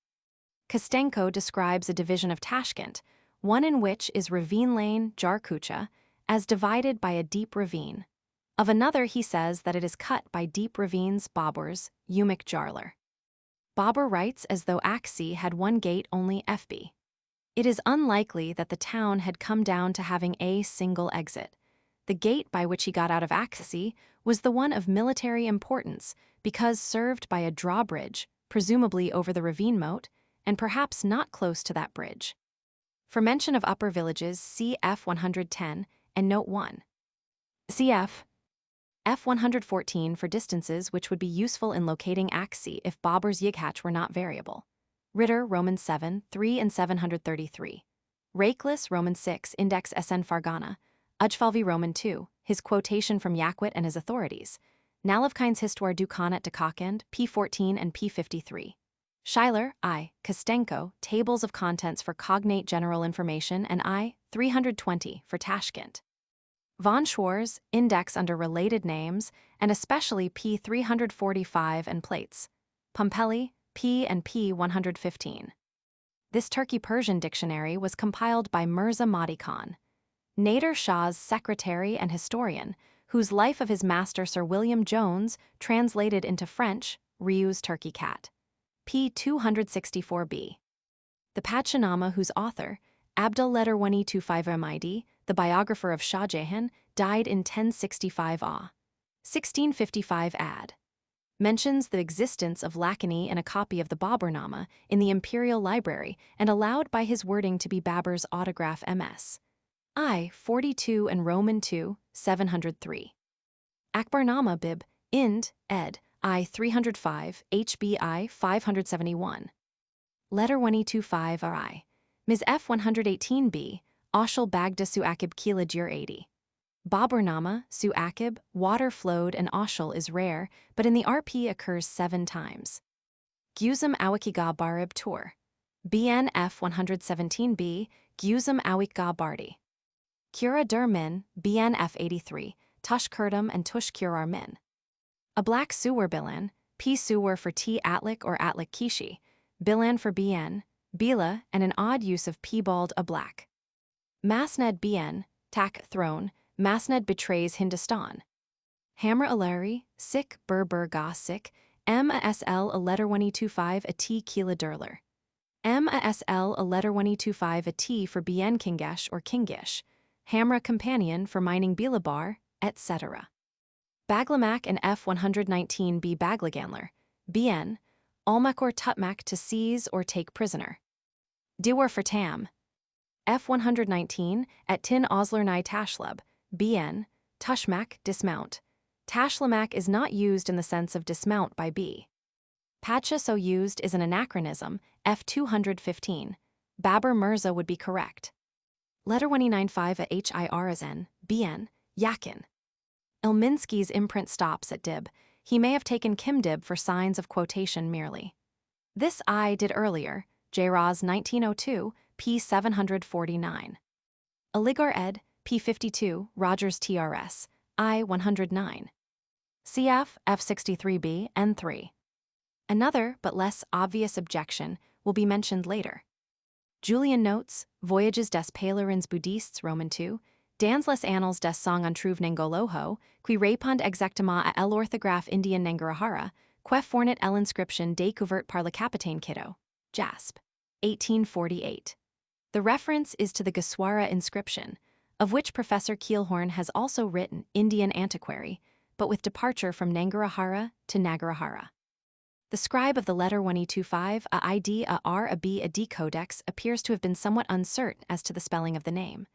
Kostenko describes a division of Tashkent, one in which is ravine lane Jarkucha, as divided by a deep ravine. Of another he says that it is cut by deep ravines Babur's, Umik Jarlar. Babur writes as though Aksi had one gate only FB. It is unlikely that the town had come down to having a single exit. The gate by which he got out of Aksi was the one of military importance because served by a drawbridge, presumably over the ravine moat, and perhaps not close to that bridge. For mention of upper villages, see F110 and Note 1. Cf. F114 for distances which would be useful in locating Aksi if Babur's Yighach were not variable. Ritter, Roman 7, 3 and 733. Rakelis, Roman 6, Index SN Fargana. Ujfalvi, Roman 2, his quotation from Yaquit and his authorities. Nalivkine's Histoire du Khanat de Kakand, P14 and P53. Schuyler, I. Kostenko, Tables of Contents for Cognate General Information, and I. 320 for Tashkent. Von Schwarz, Index under related names, and especially P345 and plates. Pompelli, P and P115. This Turkey-Persian dictionary was compiled by Mirza Mahdi Khan, Nader Shah's secretary and historian, whose life of his master Sir William Jones translated into French, Rieu's Turkey Cat. P264b. The Padshah-nama, whose author, Abdul letter 1E25 Mid, the biographer of Shah Jahan, died in 1065 Ah. 1655 ad. Mentions the existence of Lakini in a copy of the Bābur-nāma in the Imperial Library and allowed by his wording to be Babur's autograph MS. I. 42 and Roman 2, 703. Akbar-nāma Bib, Ind, ed. I. 305, HBI 571. Letter 1E25 RI. Ms. F 118b, Ashal Bagda su Akib Kila Jir 80. Bābur-nāma, su Akib, water flowed and Ashal is rare, but in the RP occurs 7 times. Gyuzum Awikiga Barib Tur. BNF 117b, Gyuzum Awikga Bardi. Kura Dur Min, BNF 83, Tush Kurdum and Tush Kurar Min. A black suwar bilan, P suwar for T Atlik or Atlik Kishi, bilan for BN, Bila, and an odd use of P bald a black. Masned BN, Tak throne, Masned betrays Hindustan. Hamra Aleri, Sikh Berber Ga Sikh, MASL a letter 1225 a T Kila Durler. MASL a letter 1225 a T for BN Kingesh or Kingish, Hamra companion for mining Bilabar, etc. Baglamak and F119b Baglaganler, BN, Almak or Tutmak to seize or take prisoner. Diwar for Tam. F119 at Tin Osler Nai Tashlub, BN, Tushmak dismount. Tashlamak is not used in the sense of dismount by B. Pacha so used is an anachronism, F215. Babur Mirza would be correct. Letter 195 at HIRSN, BN, Yakin. Ilminsky's imprint stops at Dib. He may have taken Kimdib for signs of quotation merely. This I did earlier, J-Raz 1902, p. 749. Aligar ed. p. 52, Rogers TRS, I 109. Cf. F63b, N3. Another, but less obvious objection will be mentioned later. Julian notes, Voyages des Pèlerins Bouddhistes, Roman 2, Dans les Annales des Song Antrouve Nengoloho, qui répond exactement à l'orthographe indienne Nangarahara, que fournit l'inscription découverte par le capitaine Kitto, Jasp. 1848. The reference is to the Goswara inscription, of which Professor Keelhorn has also written Indian Antiquary, but with departure from Nangarahara to Nagarahara. The scribe of the letter 1225, a ID, a R, a B, a D codex appears to have been somewhat uncertain as to the spelling of the name.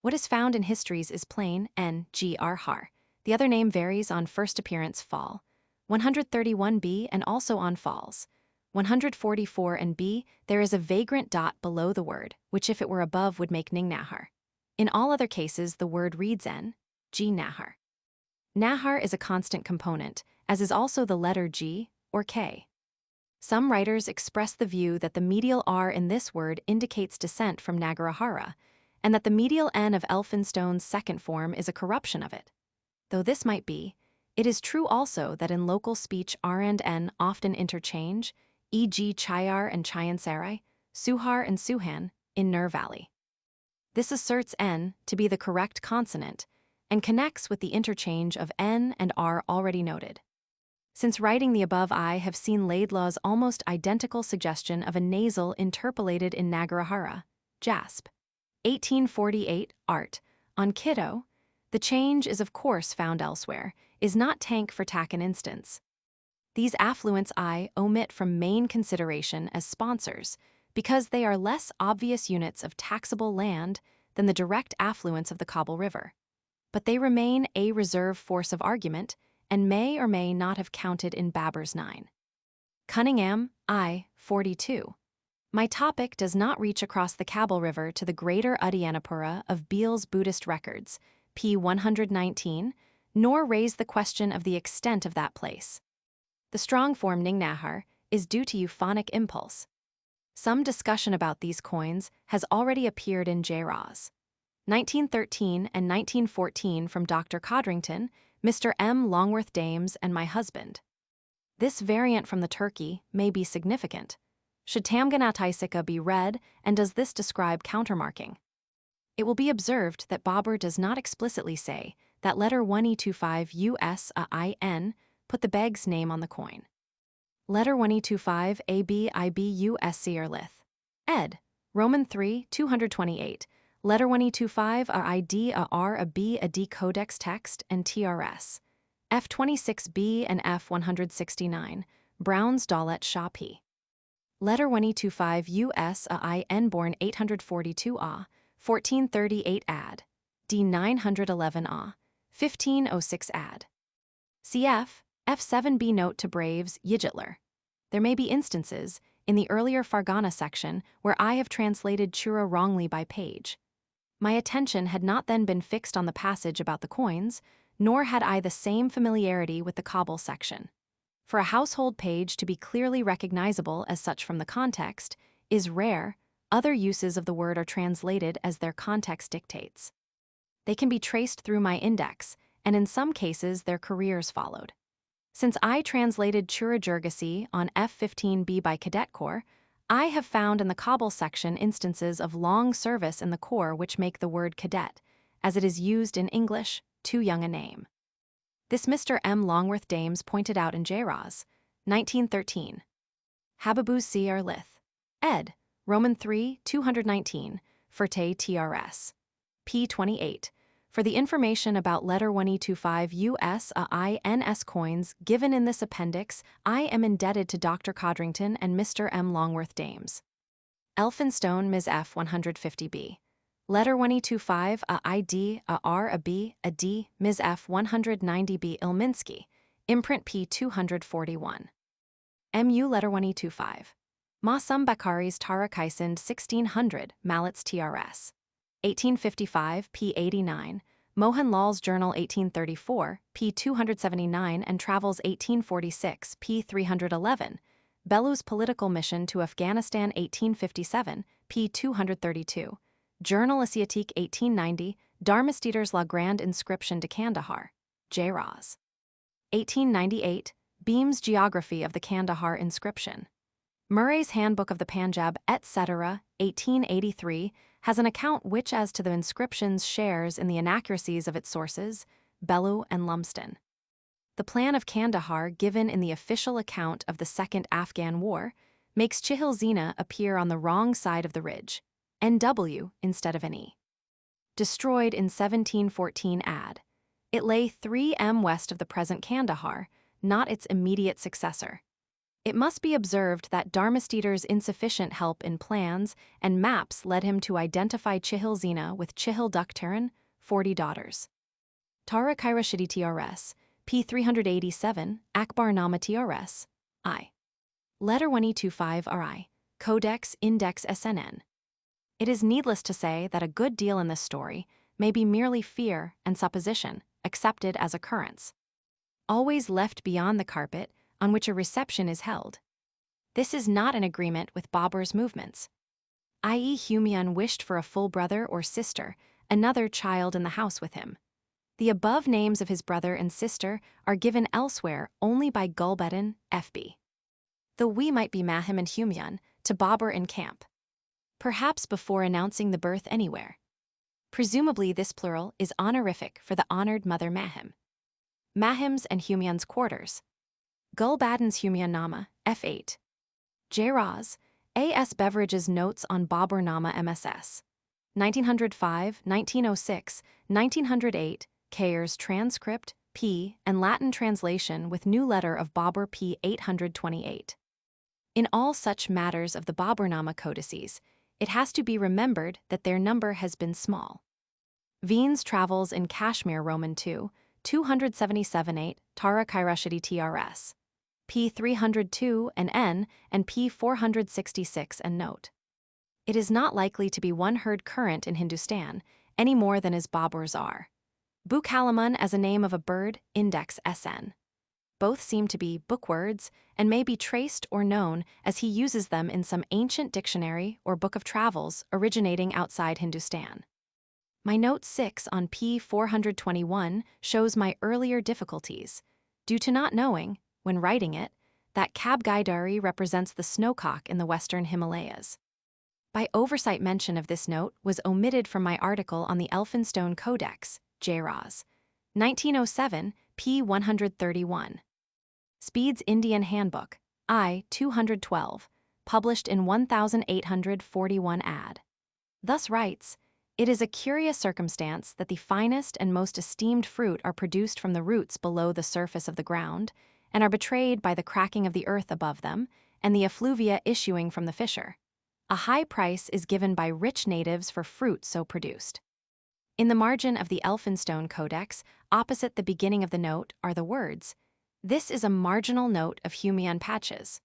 What is found in histories is plain, N-G-R Har. The other name varies on first appearance Fall. 131b and also on Falls. 144 and B, there is a vagrant dot below the word, which if it were above would make Ningnahar. In all other cases, the word reads N-G Nahar. Nahar is a constant component, as is also the letter G or K. Some writers express the view that the medial R in this word indicates descent from Nagarahara, and that the medial N of Elphinstone's second form is a corruption of it. Though this might be, it is true also that in local speech R and N often interchange, e.g. Chayar and Chayansarai, Suhar and Suhan, in Nur Valley. This asserts N to be the correct consonant, and connects with the interchange of N and R already noted. Since writing the above, I have seen Laidlaw's almost identical suggestion of a nasal interpolated in Nagarahara, Jasp. 1848, Art. On Kitto, the change is of course found elsewhere, is not tank for tack an instance. These affluents I omit from main consideration as sponsors, because they are less obvious units of taxable land than the direct affluents of the Kabul River. But they remain a reserve force of argument, and may or may not have counted in Babur's 9. Cunningham, I, 42. My topic does not reach across the Kabul River to the greater Udyanapura of Beale's Buddhist records, p. 119, nor raise the question of the extent of that place. The strong form Ningnahar is due to euphonic impulse. Some discussion about these coins has already appeared in J-Raz. 1913 and 1914 from Dr. Codrington, Mr. M. Longworth Dames, and my husband. This variant from the Turkey may be significant. Should Tamganataisika be read, and does this describe countermarking? It will be observed that Babur does not explicitly say that letter 1E25 US a IN put the beg's name on the coin. Letter 1E25 ABIBUSC or lith. Ed. Roman 3, 228. Letter 1E25 a ID a R a B a D codex text and TRS. F26B and F169. Brown's Dalet Shah P. Letter 1E25 US a IN born 842 A, 1438 ad. D 911 A, 1506 ad. Cf. F7B note to Braves, Yijitler. There may be instances, in the earlier Fargana section, where I have translated Chura wrongly by page. My attention had not then been fixed on the passage about the coins, nor had I the same familiarity with the Kabul section. For a household page to be clearly recognizable as such from the context is rare. Other uses of the word are translated as their context dictates. They can be traced through my index, and in some cases their careers followed. Since I translated Churajurgasi on F-15B by Cadet Corps, I have found in the Kabul section instances of long service in the Corps which make the word cadet, as it is used in English, too young a name. This Mr. M. Longworth Dames pointed out in J-Raz, 1913. Habibuz C.R. Lith. ed. Roman 3, 219, Ferté TRS. p. 28. For the information about letter 1025 US-INS coins given in this appendix, I am indebted to Dr. Codrington and Mr. M. Longworth Dames. Elphinstone Ms. F. 150b. Letter 1025 ID R B D Ms. F. 190b Ilminsky. Imprint P. 241. MU Letter 1025. Masum Bakari's Tara Kaisind 1600 Mallets TRS. 1855 p. 89, Mohan Lal's Journal 1834 p. 279 and Travels 1846 p. 311, Bellu's Political Mission to Afghanistan 1857 p. 232, Journal Asiatique 1890, Dharmistiter's La Grande Inscription de Kandahar, J-Raz. 1898, Beam's Geography of the Kandahar Inscription. Murray's Handbook of the Panjab, etc., 1883, has an account which as to the inscriptions shares in the inaccuracies of its sources, Bellu and Lumsden. The plan of Kandahar given in the official account of the Second Afghan War makes Chihil-Zina appear on the wrong side of the ridge, NW instead of an E. Destroyed in 1714 AD, it lay 3 m west of the present Kandahar, not its immediate successor. It must be observed that Dharmistiter's insufficient help in plans and maps led him to identify Chihil-Zina with Chihil-Duktaran, 40 daughters. Tara Kairashidi TRS, p. 387, Akbar-Nama TRS, I. Letter 1025 RI, Codex Index SNN. It is needless to say that a good deal in this story may be merely fear and supposition, accepted as occurrence. Always left beyond the carpet, on which a reception is held. This is not in agreement with Babur's movements, i.e. Humayun wished for a full brother or sister, another child in the house with him. The above names of his brother and sister are given elsewhere only by Gulbuddin, FB. Though we might be Mahim and Humayun, to Babur in camp. Perhaps before announcing the birth anywhere. Presumably this plural is honorific for the honored mother Mahim. Mahim's and Humayun's quarters. Gulbuddin's Humayun-Nama, F8. J-Raz, A.S. Beveridge's Notes on Bābur-Nāma MSS. 1905, 1906, 1908, Kayer's Transcript, P. and Latin translation with new letter of Babur P. 828. In all such matters of the Bābur-Nāma codices, it has to be remembered that their number has been small. Veen's Travels in Kashmir Roman II, 277-8, Tara Kairashidi TRS. P. 302 and N, and P. 466 and note. It is not likely to be one heard current in Hindustan, any more than is Babur's are. Bukalamun as a name of a bird, index SN. Both seem to be bookwords and may be traced or known as he uses them in some ancient dictionary or book of travels originating outside Hindustan. My note 6 on P. 421 shows my earlier difficulties, due to not knowing, when writing it, that Kabgaidari represents the snowcock in the western Himalayas. By oversight mention of this note was omitted from my article on the Elphinstone Codex, J-Raz. 1907, p. 131. Speed's Indian Handbook, I. 212, published in 1841 ad. Thus writes, it is a curious circumstance that the finest and most esteemed fruit are produced from the roots below the surface of the ground, and are betrayed by the cracking of the earth above them, and the effluvia issuing from the fissure. A high price is given by rich natives for fruit so produced. In the margin of the Elphinstone Codex, opposite the beginning of the note, are the words, "This is a marginal note of Humayun patches."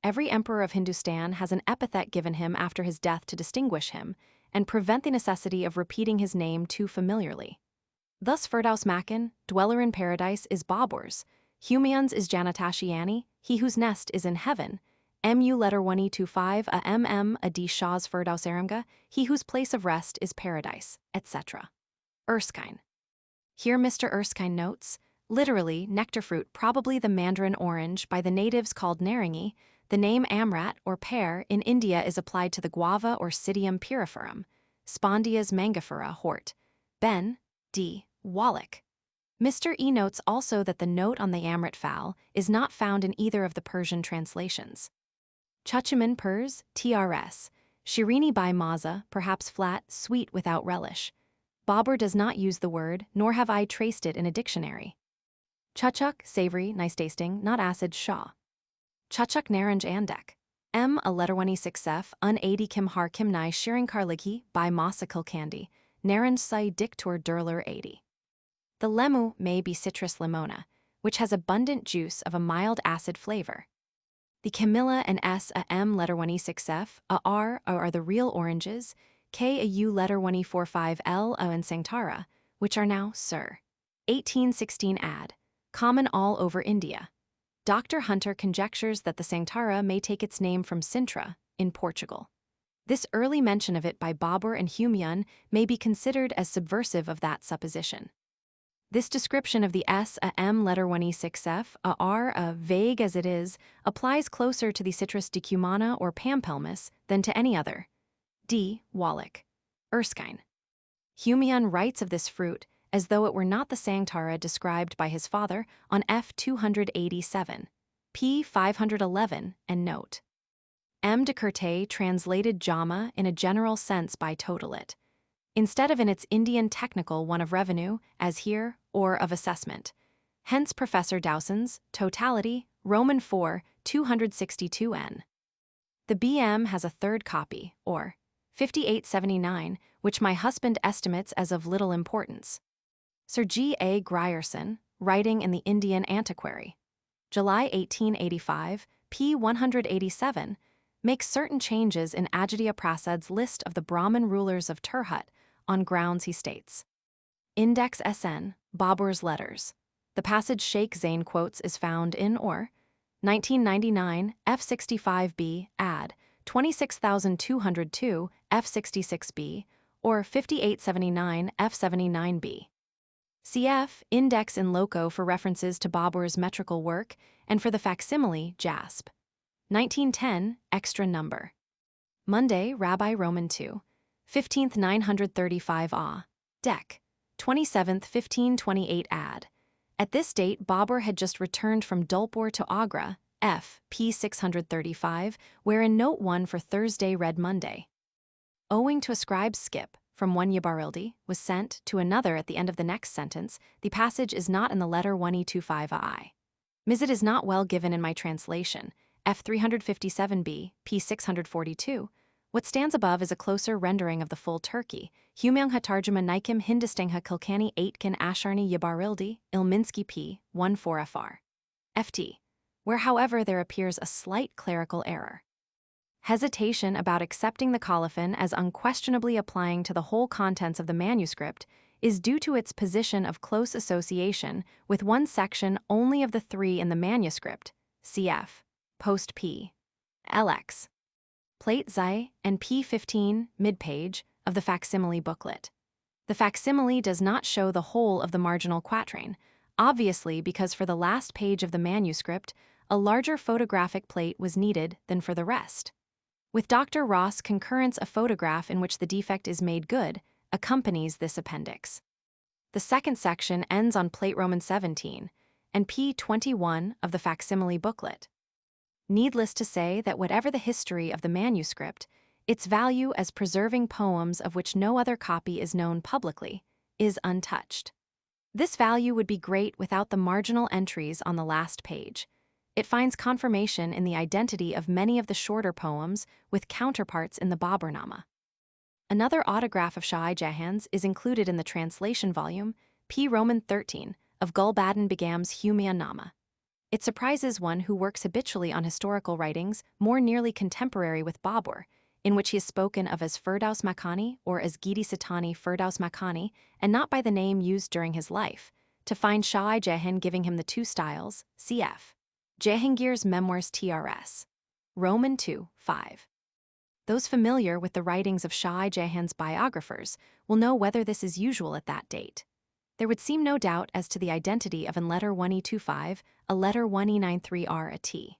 Every emperor of Hindustan has an epithet given him after his death to distinguish him, and prevent the necessity of repeating his name too familiarly. Thus Firdaus Makan, dweller in paradise, is Babur's. Humayun's is Janatashiani, he whose nest is in heaven. Mu letter 1E25 a D Shah's Firdaus Aramga, he whose place of rest is paradise, etc. Erskine. Here Mr. Erskine notes, literally, nectar fruit, probably the mandarin orange, by the natives called narangi. The name amrat or pear in India is applied to the guava or Psidium pyriferum. Spondia's mangifera hort. Ben. D. Wallach. Mr. E notes also that the note on the amrat fowl is not found in either of the Persian translations. Chuchuman Pers, TRS. Shirini by Maza, perhaps flat, sweet without relish. Babur does not use the word, nor have I traced it in a dictionary. Chuchuk, savory, nice tasting, not acid, Shah. Chuchuk naranj andek. A letter 1E6F, un 80 kim har kim nai shiring karlighi, by Masakil candy, naranj sai dictur durler 80. The lemu may be Citrus limona, which has abundant juice of a mild acid flavor. The Camilla and S.A.M. letter 1E6F, A.R. are the real oranges, K.A.U. letter 1E45L and Sanktara, which are now Sir. 1816 ad. Common all over India. Dr. Hunter conjectures that the Sanktara may take its name from Sintra, in Portugal. This early mention of it by Babur and Humayun may be considered as subversive of that supposition. This description of the S.A.M. letter 1E6F, A.R. Vague as it is, applies closer to the citrus decumana or pampelmis than to any other. D. Wallach. Erskine. Humayun writes of this fruit as though it were not the Sanktara described by his father on F 287, p. 511, and note. M. de Curte translated Jama in a general sense by totalit, instead of in its Indian technical one of revenue, as here, or of assessment. Hence Professor Dowson's totality, Roman 4, 262n. The BM has a third copy, or 5879, which my husband estimates as of little importance. Sir G. A. Grierson, writing in the Indian Antiquary, July 1885, p. 187, makes certain changes in Ajitya Prasad's list of the Brahmin rulers of Tirhut on grounds he states. Index SN, Babur's Letters. The passage Sheikh Zain quotes is found in or 1999 F65B ad 26202 F66B or 5879 F79B. Cf. Index in loco for references to Babur's metrical work and for the facsimile JASP. 1910 extra number. Monday Rabbi Roman 2. 15th 935 A. Dec. 27th 1528 ad. At this date Babur had just returned from Dulpur to Agra, F. P. 635, wherein note 1 for Thursday read Monday. Owing to a scribe's skip from one Yabarildi was sent to another at the end of the next sentence, the passage is not in the letter 1E25I. Mizit is not well given in my translation, F. 357b, p. 642. What stands above is a closer rendering of the full Turkey. Humayung Hatarjuma Nikim Hindustangha Kilkani 8kin Asharni Yabarildi, Ilminsky p. 14 fr. Ft. Where however there appears a slight clerical error. Hesitation about accepting the colophon as unquestionably applying to the whole contents of the manuscript is due to its position of close association with one section only of the three in the manuscript, cf. Post P. LX. Plate Xi and P15, mid-page, of the facsimile booklet. The facsimile does not show the whole of the marginal quatrain, obviously because for the last page of the manuscript, a larger photographic plate was needed than for the rest. With Dr. Ross' concurrence, a photograph in which the defect is made good accompanies this appendix. The second section ends on plate Roman 17 and P21 of the facsimile booklet. Needless to say that whatever the history of the manuscript, its value as preserving poems of which no other copy is known publicly is untouched. This value would be great without the marginal entries on the last page. It finds confirmation in the identity of many of the shorter poems with counterparts in the Bābur-nāma. Another autograph of Shah Jahan's is included in the translation volume, P. Roman 13, of Gulbadan Begam's Humayun-nāma. It surprises one who works habitually on historical writings more nearly contemporary with Babur, in which he is spoken of as Firdaus Makani or as Gidi Sitani Firdaus Makani, and not by the name used during his life, to find Shah-Jahan giving him the two styles, cf. Jahangir's Memoirs Trs. Roman 2, 5. Those familiar with the writings of Shah-Jahan's biographers will know whether this is usual at that date. There would seem no doubt as to the identity of in letter 1E25, a letter 1E93R a T.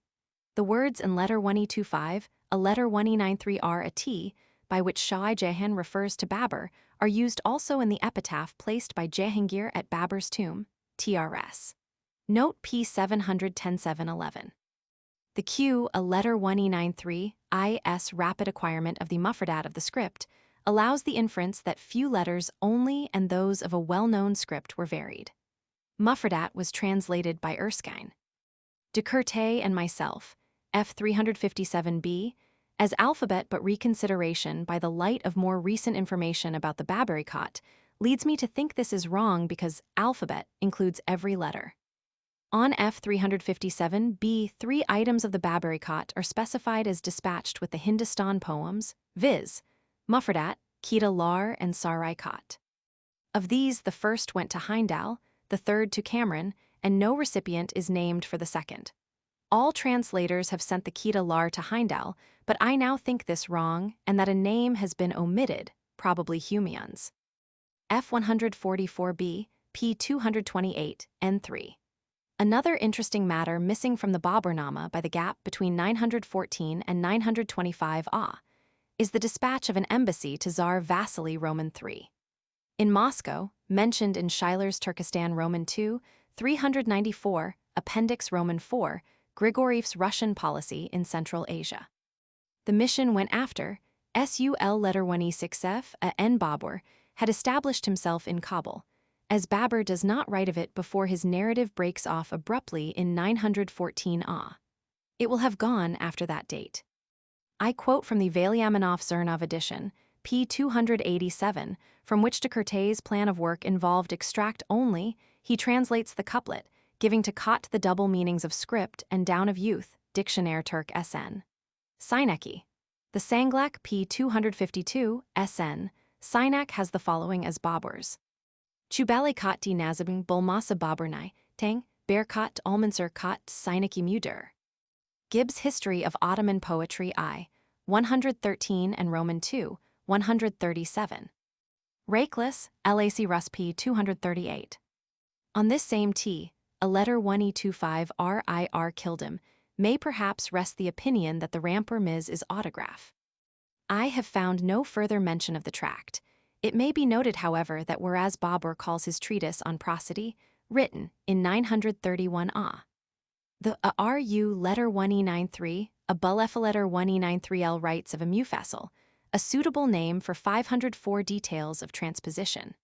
The words in letter 1E25, a letter 1E93R a T, by which Shah-Jahan refers to Babur, are used also in the epitaph placed by Jahangir at Babur's tomb, Trs. Note P 710-711. The Q, a letter 1E93, IS rapid acquirement of the mufradat of the script, allows the inference that few letters only and those of a well-known script were varied. Mufradat was translated by Erskine. Decurte and myself, F 357b, as alphabet but reconsideration by the light of more recent information about the Baburikat, leads me to think this is wrong because alphabet includes every letter. On F 357b, 3 items of the Baburikat are specified as dispatched with the Hindustan poems, viz. Mufradat, Kita Lar, and Sarai Khat. Of these, the first went to Heindal, the third to Cameron, and no recipient is named for the second. All translators have sent the Kita Lar to Heindal, but I now think this wrong and that a name has been omitted, probably Humayun's. F 144b, P 228, N3. Another interesting matter missing from the Bābur-nāma by the gap between 914 and 925 is the dispatch of an embassy to Tsar Vasily Roman III. In Moscow, mentioned in Schuyler's Turkestan Roman II, 394, Appendix Roman 4, Grigoriev's Russian policy in Central Asia. The mission went after Sul letter 1E6f a N. Babur had established himself in Kabul, as Babur does not write of it before his narrative breaks off abruptly in 914 It will have gone after that date. I quote from the Valiaminov Zernov edition, p. 287, from which Decurte's plan of work involved extract only. He translates the couplet, giving to Khat the double meanings of script and down of youth, Dictionnaire Turk SN. Sineki. The Sanglak p. 252, SN, Sinak has the following as Babur's. Chubali Khat di Nazabing Bulmasa Baburnai, Tang, Bear Khat Almansur Khat Sineki Mudur. Gibbs' History of Ottoman Poetry I, 113 and Roman II, 137. Rakeless, LAC Rus p. 238. On this same T, a letter 1E25 RIR Kildem, may perhaps rest the opinion that the Rampur Ms is autograph. I have found no further mention of the tract. It may be noted, however, that whereas Babur calls his treatise on prosody, written in 931 the RU letter 1E93, a Bulefa letter 1E93L writes of a Mufassil, a suitable name for 504 details of transposition.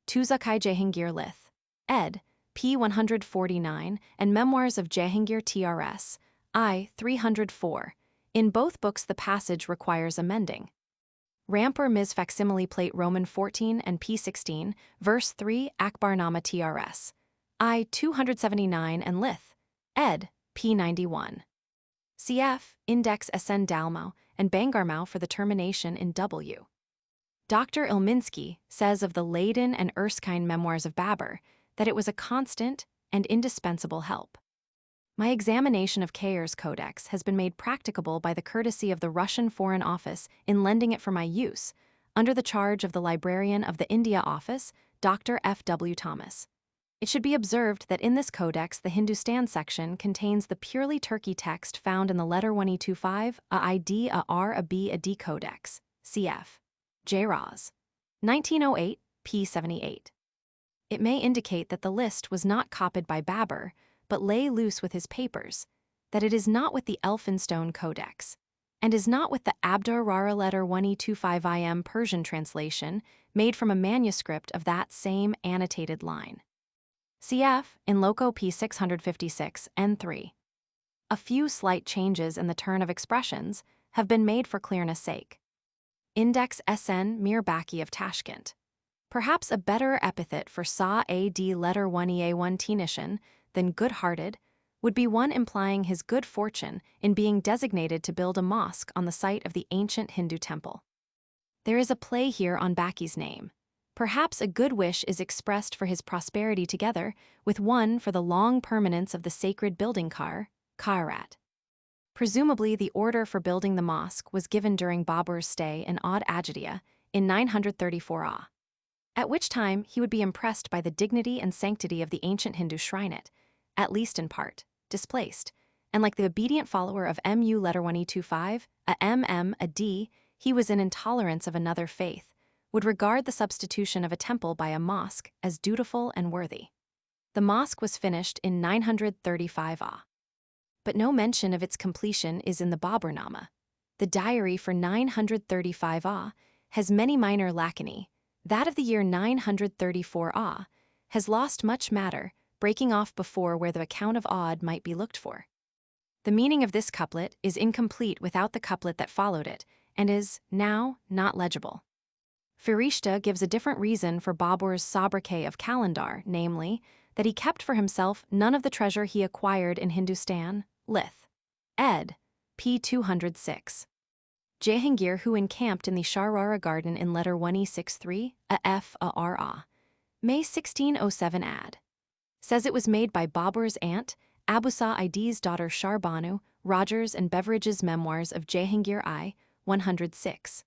Tuzakai Jahangir Lith, ed. p. 149, and Memoirs of Jahangir Trs. I. 304. In both books the passage requires amending. Rampur Ms facsimile plate Roman 14 and p. 16, verse 3 Akbar-Nāma Trs. I. 279 and Lith, ed. p. 91. Cf. Index SN Dalmau and Bangarmau for the termination in W. Dr. Ilminsky says of the Leyden and Erskine Memoirs of Bābur that it was a constant and indispensable help. My examination of Kayer's Codex has been made practicable by the courtesy of the Russian Foreign Office in lending it for my use, under the charge of the librarian of the India Office, Dr. F. W. Thomas. It should be observed that in this codex the Hindustan section contains the purely Turkey text found in the letter 1E25, a ID, a R, a B, a D codex, cf. J. Raz. 1908, p. 78. It may indicate that the list was not copied by Babur, but lay loose with his papers, that it is not with the Elphinstone Codex, and is not with the Abdur-Rara letter 1E25 IM Persian translation made from a manuscript of that same annotated line. Cf. in loco p. 656, N3. A few slight changes in the turn of expressions have been made for clearness' sake. Index SN Mirbaki of Tashkent. Perhaps a better epithet for Sa AD letter 1EA1 Tinishan than good-hearted would be one implying his good fortune in being designated to build a mosque on the site of the ancient Hindu temple. There is a play here on Baki's name. Perhaps a good wish is expressed for his prosperity together with one for the long permanence of the sacred building Kairat. Presumably the order for building the mosque was given during Babur's stay in Ayodhya in 934 AH, at which time he would be impressed by the dignity and sanctity of the ancient Hindu shrine, at least in part, displaced, and like the obedient follower of Mu letter 1E25, a D, he was in intolerance of another faith, would regard the substitution of a temple by a mosque as dutiful and worthy. The mosque was finished in 935 AH. But no mention of its completion is in the Bābur-nāma. The diary for 935 AH has many minor lacunae. That of the year 934 AH has lost much matter, breaking off before where the account of Aud might be looked for. The meaning of this couplet is incomplete without the couplet that followed it, and is, now, not legible. Firuzpur gives a different reason for Babur's sobriquet of Kalandar, namely, that he kept for himself none of the treasure he acquired in Hindustan, Lith. Ed. p. 206. Jahangir, who encamped in the Sharara garden in letter 1E63, May 1607 ad. Says it was made by Babur's aunt, Abusa Id's daughter Sharbanu, Rogers and Beveridge's Memoirs of Jahangir I, 106.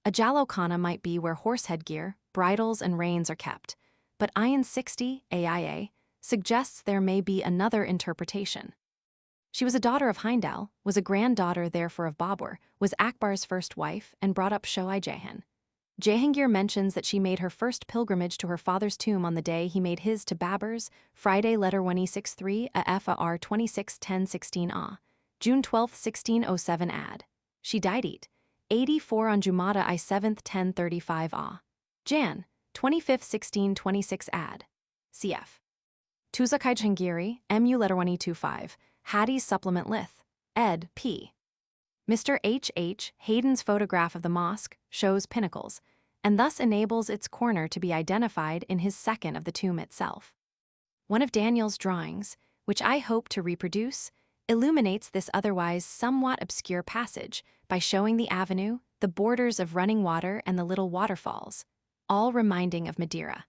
A jalokana might be where horse headgear, bridles and reins are kept, but Ayan 60, AIA, suggests there may be another interpretation. She was a daughter of Hindal, was a granddaughter therefore of Babur, was Akbar's first wife, and brought up Shoai Jahan. Jahangir mentions that she made her first pilgrimage to her father's tomb on the day he made his to Babur's, Friday letter 1E63, FAR 261016 Ah, June 12, 1607 ad. She died 84 on Jumada I 7th 1035 Ah. Jan. 25, 1626 ad. Cf. Tuzakai Jahangiri, Mu letter 1E25, Hattie's Supplement Lith. Ed. P. Mr. H. Hayden's photograph of the mosque shows pinnacles, and thus enables its corner to be identified in his second of the tomb itself. One of Daniel's drawings, which I hope to reproduce, illuminates this otherwise somewhat obscure passage by showing the avenue, the borders of running water and the little waterfalls, all reminding of Madeira.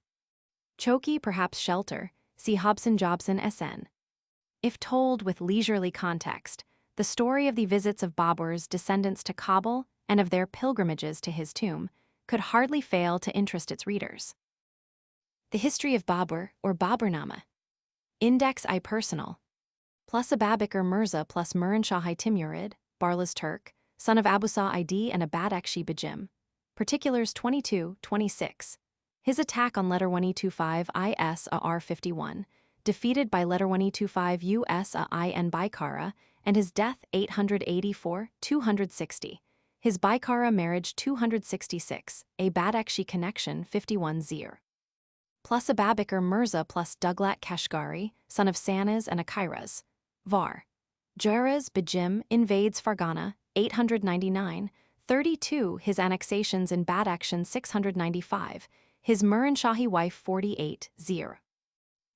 Choki, perhaps shelter, see Hobson Jobson SN. If told with leisurely context, the story of the visits of Babur's descendants to Kabul and of their pilgrimages to his tomb could hardly fail to interest its readers. The History of Babur, or Bābur-nāma. Index I personal. Plus a Babakar Mirza plus Muran-Shahi Timurid, Barlas Turk, son of Abusa ID and a Badakshi Bajim. Particulars 22-26. His attack on letter 1E25 IS AR 51, defeated by letter 1E25 US IN Baikara, and his death 884-260. His Baikara marriage 266, a Badakshi connection 51-0. Plus a Babakar Mirza plus Duglat Kashgari, son of Sanas and Akiras. Var. Jaraz Bajim invades Fargana, 899, 32 his annexations in Badakhshan 695, his Muran-Shahi wife 48-0.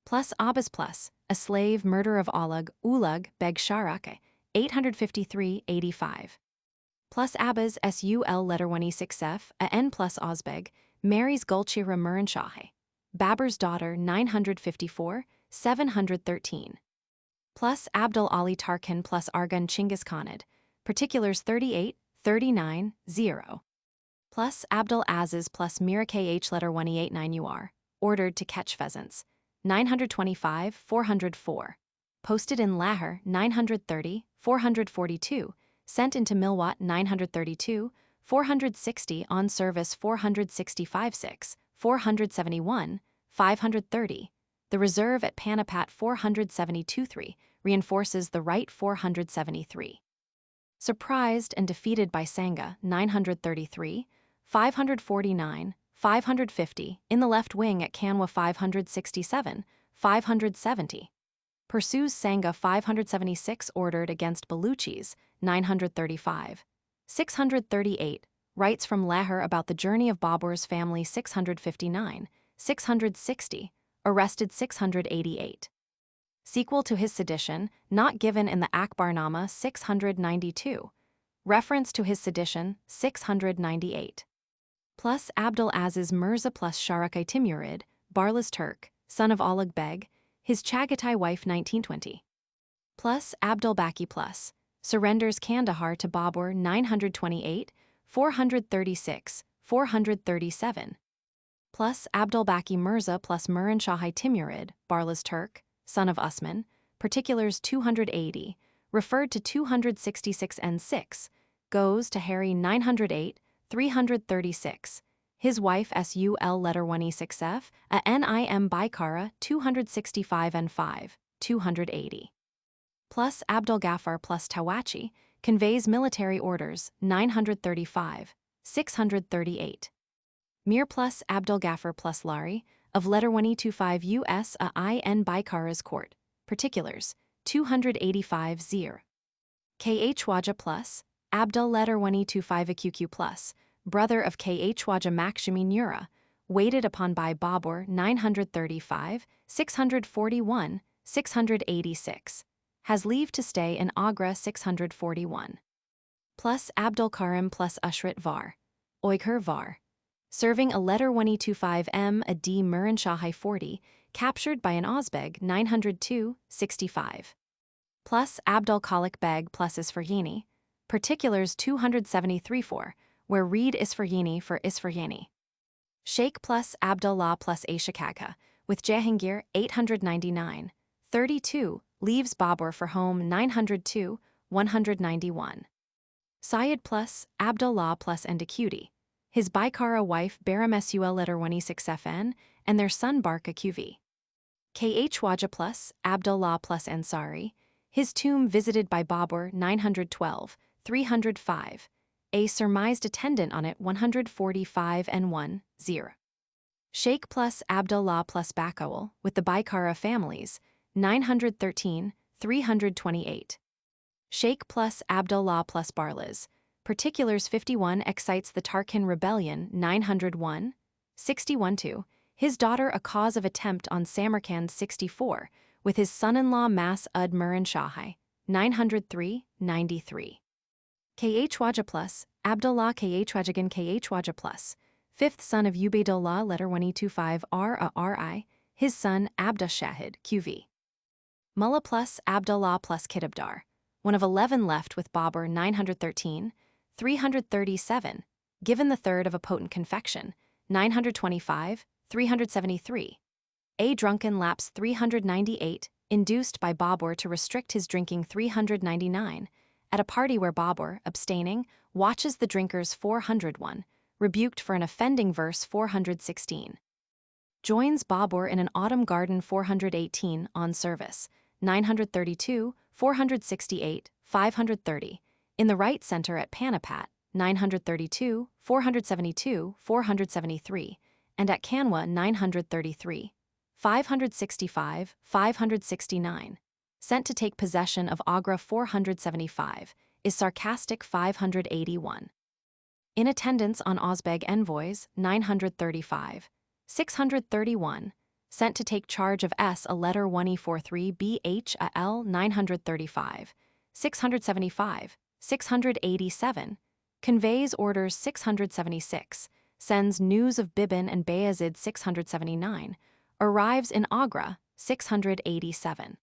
Plus Abbas plus, a slave murder of Ulug Beg Sharake, 853-85. Plus Abbas Sul letter 1E6F, a N plus Ozbeg, marries Gulchira Muran-Shahi. Babur's daughter 954-713. Plus Abdul Ali Tarkan plus Argun Chinggis Khanid, particulars 38-39-0. Plus Abdul Aziz plus Mira KH letter 1E89 UR, ordered to catch pheasants, 925-404. Posted in Lahore 930-442, sent into Milwat 932-460 on service 465-6, 471, 530. The reserve at Panipat 472-3 reinforces the right 473. Surprised and defeated by Sangha 933, 549, 550 in the left wing at Kanwa 567, 570. Pursues Sangha 576 ordered against Baluchis 935. 638 writes from Lahore about the journey of Babur's family 659, 660. Arrested 688. Sequel to his sedition, not given in the Akbar-Nāma 692. Reference to his sedition 698. Plus Abdul Aziz Mirza plus Sharakai Timurid, Barlas Turk, son of Oleg Beg, his Chagatai wife 1920. Plus Abdul Baki plus surrenders Kandahar to Babur 928, 436, 437. Plus Abdul Baki Mirza plus Muran Shahai Timurid, Barlas Turk, son of Usman, particulars 280, referred to 266 and 6, goes to Harry 908, 336. His wife Sul letter 1E6F, a Nim Baikara 265 and 5, 280. Plus Abdul Ghaffar plus Tawachi, conveys military orders 935, 638. Mir plus Abdul Ghaffar plus Lari, of letter 1E25 US a In Baikara's court, particulars 285 0. KH Waja plus Abdul letter 1E25 AQQ plus, brother of KH Waja Makshmi Nura, waited upon by Babur 935, 641, 686. Has leave to stay in Agra 641. Plus Abdul Karim plus Ushrat Var. Oighur Var. Serving a letter 1E25M a D Muran Shahai 40, captured by an Ozbeg 902, 65. Plus Abdul Khalik Beg plus Isfaryini, particulars 273 4, where read Isfaryini for Isfaryini. Sheikh plus Abdullah plus Ashikagha, with Jahangir 899, 32, leaves Babur for home 902, 191. Syed plus Abdullah plus Endacuti, his Baikara wife Baramesul letter 1E6FN, and their son Barka QV. KH Waja plus Abdullah plus Ansari, his tomb visited by Babur 912, 305, a surmised attendant on it 145 and 1, 0. Sheikh plus Abdullah plus Bakawal, with the Baikara families, 913, 328. Sheikh plus Abdullah plus Barlas, particulars 51 excites the Tarkin rebellion 901, 61-2, his daughter a cause of attempt on Samarkand 64, with his son-in-law Mas Ud Muran Shahai, 903, 93. KH Waja plus, Abdullah KH Wajagan KH Waja plus, fifth son of Ubaidullah letter 1E25 R.A.R.I., his son Abda Shahid QV. Mullah plus Abdullah plus Kitabdar, one of 11 left with Babur 913, 337, given the third of a potent confection, 925, 373. A drunken lapse 398, induced by Babur to restrict his drinking 399, at a party where Babur, abstaining, watches the drinkers 401, rebuked for an offending verse 416. Joins Babur in an autumn garden 418 on service, 932, 468, 530, in the right center at Panipat, 932, 472, 473, and at Kanwa 933, 565, 569, sent to take possession of Agra 475, is sarcastic 581. In attendance on Ozbeg envoys 935, 631, sent to take charge of S a letter 1E43 BH a L 935, 675, 687, conveys orders 676, sends news of Bibin and Bayazid 679, arrives in Agra 687.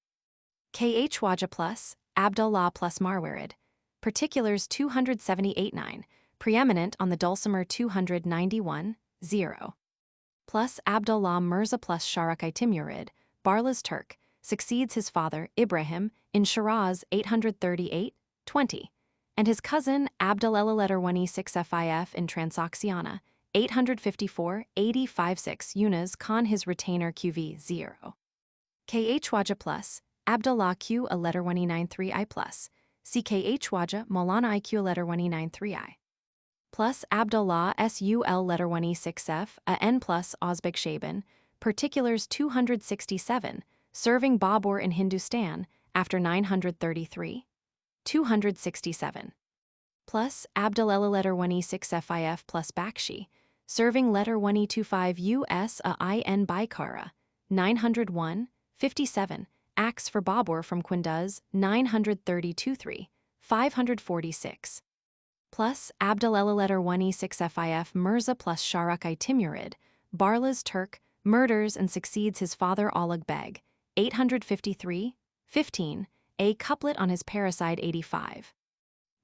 KH Waja plus, Abdullah plus Marwarid, particulars 278-9, preeminent on the dulcimer 291, 0. Plus Abdullah Mirza plus Sharakai Timurid, Barlas Turk, succeeds his father Ibrahim in Shiraz 838, 20, and his cousin Abdullah letter 1E6FIF in Transoxiana 854, 8056 Yunus Khan his retainer QV 0. KH Waja plus, Abdullah Q a letter 1E93I plus, CKH Waja Maulana IQ letter 1E93I. Plus Abdullah SUL letter 1E6F a N plus Ozbek Shaban, particulars 267, serving Babur in Hindustan after 933, 267. Plus Abdullah letter 1E6FIF plus Bakshi, serving letter 1E25 US a IN Baikara, 901, 57, Acts for Babur from Quinduz, 932-3, 546. Plus Abdallah letter 1E6 FIF Mirza plus Sharak-I Timurid, Barlas Turk, murders and succeeds his father Oleg Beg, 853, 15, a couplet on his parricide 85.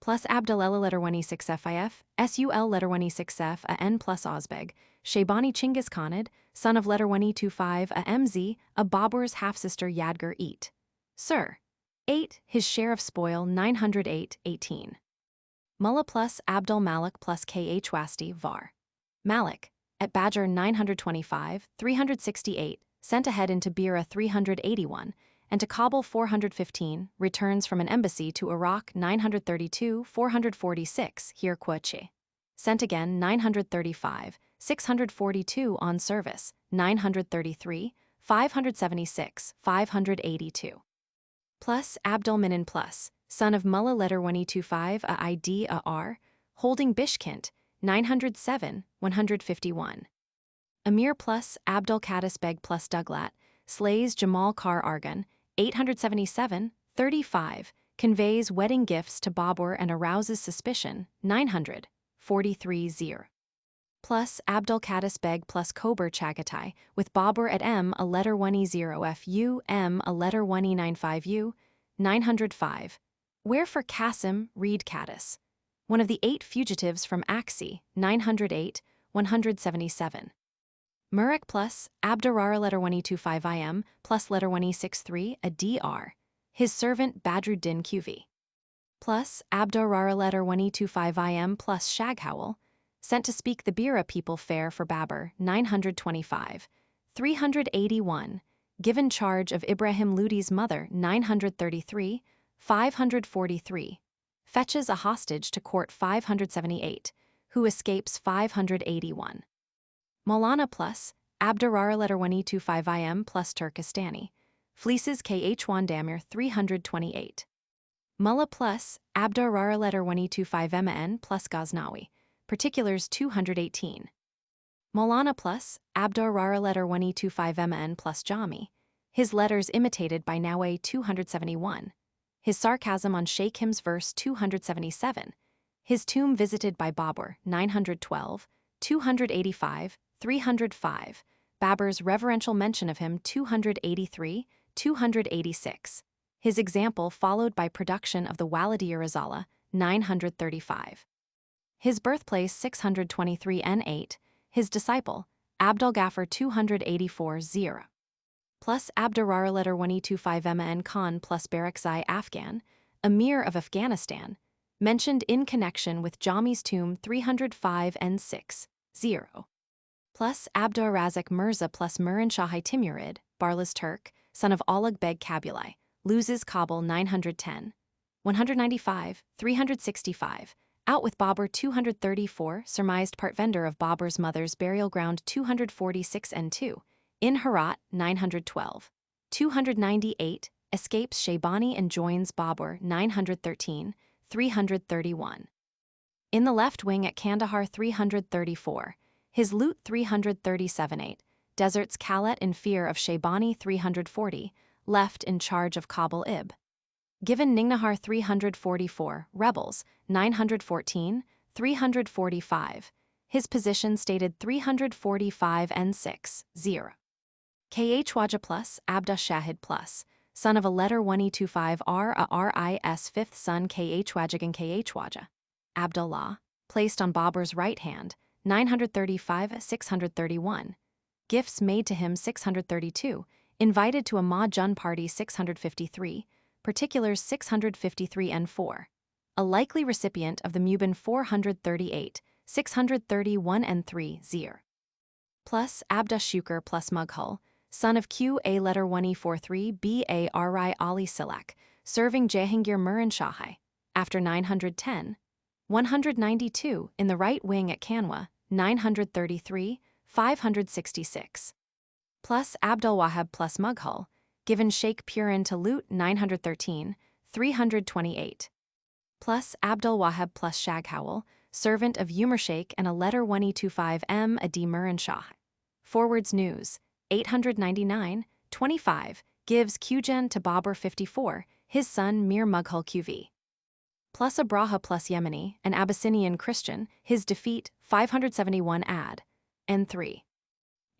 Plus Abdallah letter 1E6 FIF, SUL letter 1E6 F a N plus Ozbeg, Shaybani Chinggis Khanid, son of letter 1E25 a MZ, a Babur's half-sister Yadgar Eat. Sir. 8. His share of spoil 908, 18. Mullah plus Abdul Malik plus KH Wasti var. Malik, at Bajor 925, 368, sent ahead into Beera 381, and to Kabul 415, returns from an embassy to Iraq 932, 446, here Quachi. Sent again 935, 642 on service, 933, 576, 582. Plus Abdul Minan plus, son of Mullah letter 1E25 a ID a R, holding Bishkent, 907, 151. Amir plus Abdul Qaddis Beg plus Duglat, slays Jamal Kar Argan, 877, 35, conveys wedding gifts to Babur and arouses suspicion, 900, 43-0. Plus Abdul Qaddis Beg plus Kober Chagatai, with Babur at M a letter 1E0FU, M a letter 1E95U, 905. Where for Qasim, read Qaddis. One of the 8 fugitives from Aksi, 908, 177. Murak plus Abdurar letter 1E25 IM plus letter 1E63 a DR, his servant Badruddin Qv. Plus Abdurar letter 1E25 IM plus Shaghowl, sent to speak the Beera people fair for Babur, 925, 381, given charge of Ibrahim Ludi's mother, 933, 543, fetches a hostage to court 578, who escapes 581. Maulana plus Abdurar letter 1E25 IM plus Turkestani, fleeces KH1 Damir 328. Mullah plus Abdurar letter 1E25 MN plus Ghaznawi, particulars 218. Maulana plus Abdurar letter 1E25 MN plus Jami, his letters imitated by Nawe 271. His sarcasm on Sheikh Him's verse 277, his tomb visited by Babur 912, 285, 305, Babur's reverential mention of him 283, 286, his example followed by production of the Walidiya Risala 935. His birthplace 623 N8, his disciple, Abdul Ghaffar 284-0. Plus Abdurar letter 1E25 MN Khan plus Barakzai Afghan, Emir of Afghanistan, mentioned in connection with Jami's tomb 305 N6, 0. Plus Abdur-Razak Mirza plus Murin Shahai Timurid, Barlas Turk, son of Oleg Beg Kabulai, loses Kabul 910, 195, 365, out with Babur 234, surmised part vendor of Babur's mother's burial ground 246 N2, in Herat 912, 298, escapes Shaybani and joins Babur 913, 331. In the left wing at Kandahar 334, his loot 337-8, deserts Khalat in fear of Shaybani 340, left in charge of Kabul Ib. Given Ningnahar 344, rebels, 914, 345, his position stated 345 N6, 0. KH Waja plus Abda Shahid plus, son of a letter 1E25 R a RIS 5th son KH Wajagan KH Waja, Abdullah, placed on Babur's right hand, 935, 631, gifts made to him 632, invited to a Ma-Jun party 653, particulars 653 N4, a likely recipient of the Mubin 438, 631 N3, 0. Plus Abda Shukr plus Mughal, son of Q a letter 1E43 Bari Ali Silak, serving Jahangir Murin Shahai, after 910, 192 in the right wing at Kanwa, 933, 566. Plus Abdul Wahab plus Mughal, given Sheikh Purin to loot 913, 328. Plus Abdul Wahab plus Shaghowl, servant of Umar Sheikh and a letter 1E25 M a D Murin Shah. Forwards News, 899, 25, gives Qgen to Babur 54, his son Mir Mughal QV. Plus Abraha plus Yemeni, an Abyssinian Christian, his defeat, 571 ad. N3.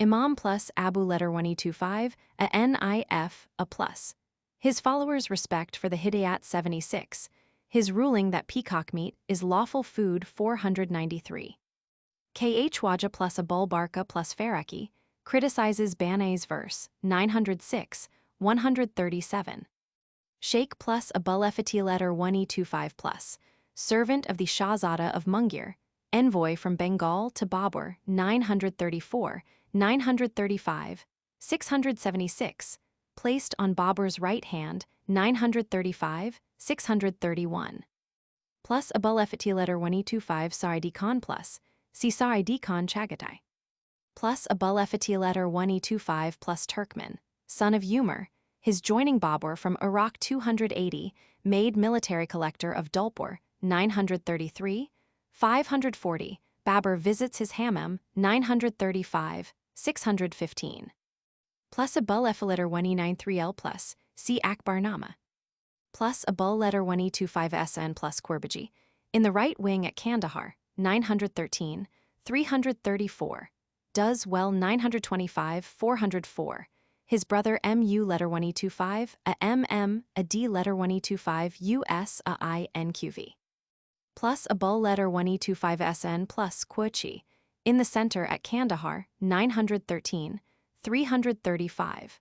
Imam plus Abu letter 1E25, a NIF, a plus. His followers' respect for the Hidayat 76. His ruling that peacock meat is lawful food 493. KH Waja plus Abul Barka plus Faraki criticizes Banay's verse 906, 137. Sheikh plus Abul Efati letter 1E25 plus, servant of the Shahzada of Mungir, envoy from Bengal to Babur 934, 935, 676, placed on Babur's right hand 935, 631. Plus Abul Efati letter 1E25 Saidi Khan plus, see Saidi Khan Chagatai. Plus Abul Efati letter 1E25 plus Turkmen, son of Umar, his joining Babur from Iraq 280, made military collector of Dulpur 933, 540, Babur visits his Hammam 935, 615. Plus Abul Efati letter 1E93L plus, see Akbar-Nama. Plus Abul letter 1E25 SN plus Qurbiji, in the right wing at Kandahar 913, 334, does well 925, 404. His brother MU letter 1E25, a MM, a D letter 1E25 US, a I NQV. Plus Abul letter 1E25 SN plus Quchi, in the center at Kandahar 913, 335.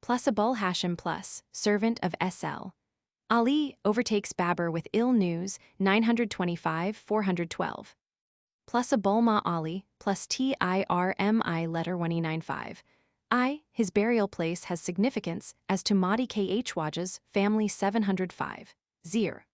Plus Abul Hashim plus, servant of SL. Ali overtakes Babur with ill news 925, 412. Plus Abul Ma Ali plus TIRMI letter 1E95. His burial place has significance as to Mahdi KH Waja's family 705. Zir.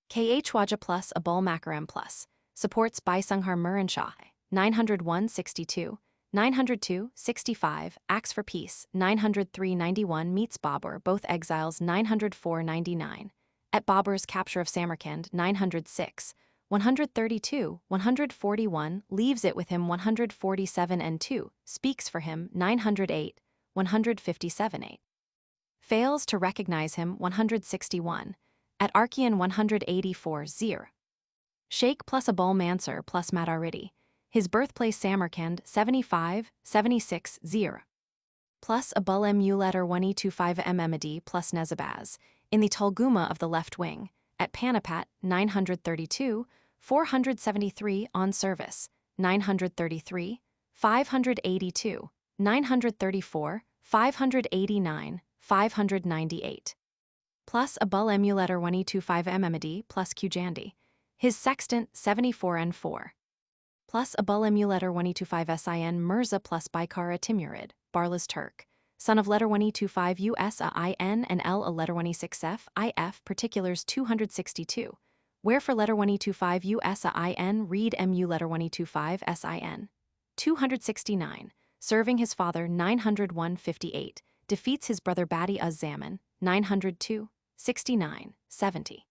KH Waja plus Abul Makaram plus, supports Baisunghar Muran Shah, 901 62, 902 65, acts for peace, 903 91 meets Babur, both exiles 904 99. At Babur's capture of Samarkand 906, 132, 141, leaves it with him 147 and 2, speaks for him 908, 157 8. Fails to recognize him 161, at Archean 184 0. Sheikh plus Abul Mansur plus Madaridi, his birthplace Samarkand 75, 76 0. Plus Abul Mu letter 1E25 Mmadi plus Nezabaz, in the Tulguma of the left wing, at Panipat 932, 473 on service, 933, 582, 934, 589, 598. Plus Abul Mu letter 1E25 Mmadi plus Qjandi, his sextant 74 and 4. Plus Abul Mu letter 1E25 Sin Mirza plus Baikara Timurid, Barlas Turk, son of letter 1E25 US AIN and L a letter 1E6F IF particulars 262, where for letter 1E25 US AIN read MU letter 1E25 SIN. 269, serving his father 901 58, defeats his brother Badi Az-Zaman 902, 69, 70.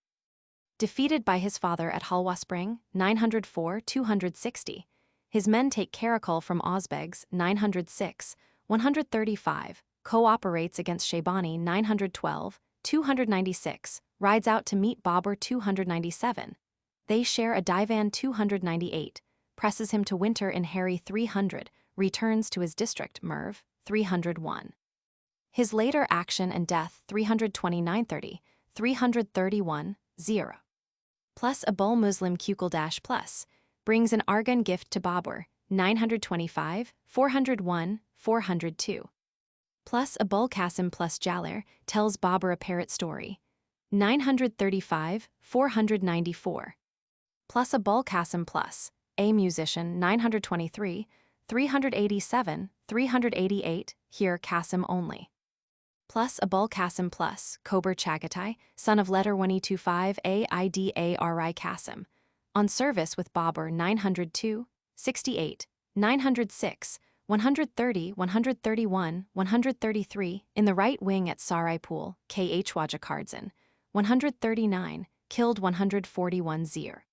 Defeated by his father at Halwa Spring 904, 260, his men take Karakul from Ozbegs 906, 135, cooperates against Shaybani 912, 296, rides out to meet Babur 297. They share a divan 298, presses him to winter in Harry 300, returns to his district Merv 301. His later action and death 329-30, 331, 0. Plus Abul Muslim Kukul plus, brings an Argan gift to Babur 925, 401, 402. Plus Abul Qasim plus Jalir tells Babur a parrot story 935, 494. Plus Abul Qasim plus, a musician 923, 387, 388, here Qasim only. Plus Abul Qasim plus, Kober Chagatai, son of letter 1E25 Aidari Qasim, on service with Babur 902, 68, 906, 130, 131, 133, in the right wing at Saraipul, KH Wajakardzan, 139, killed 141 Zir.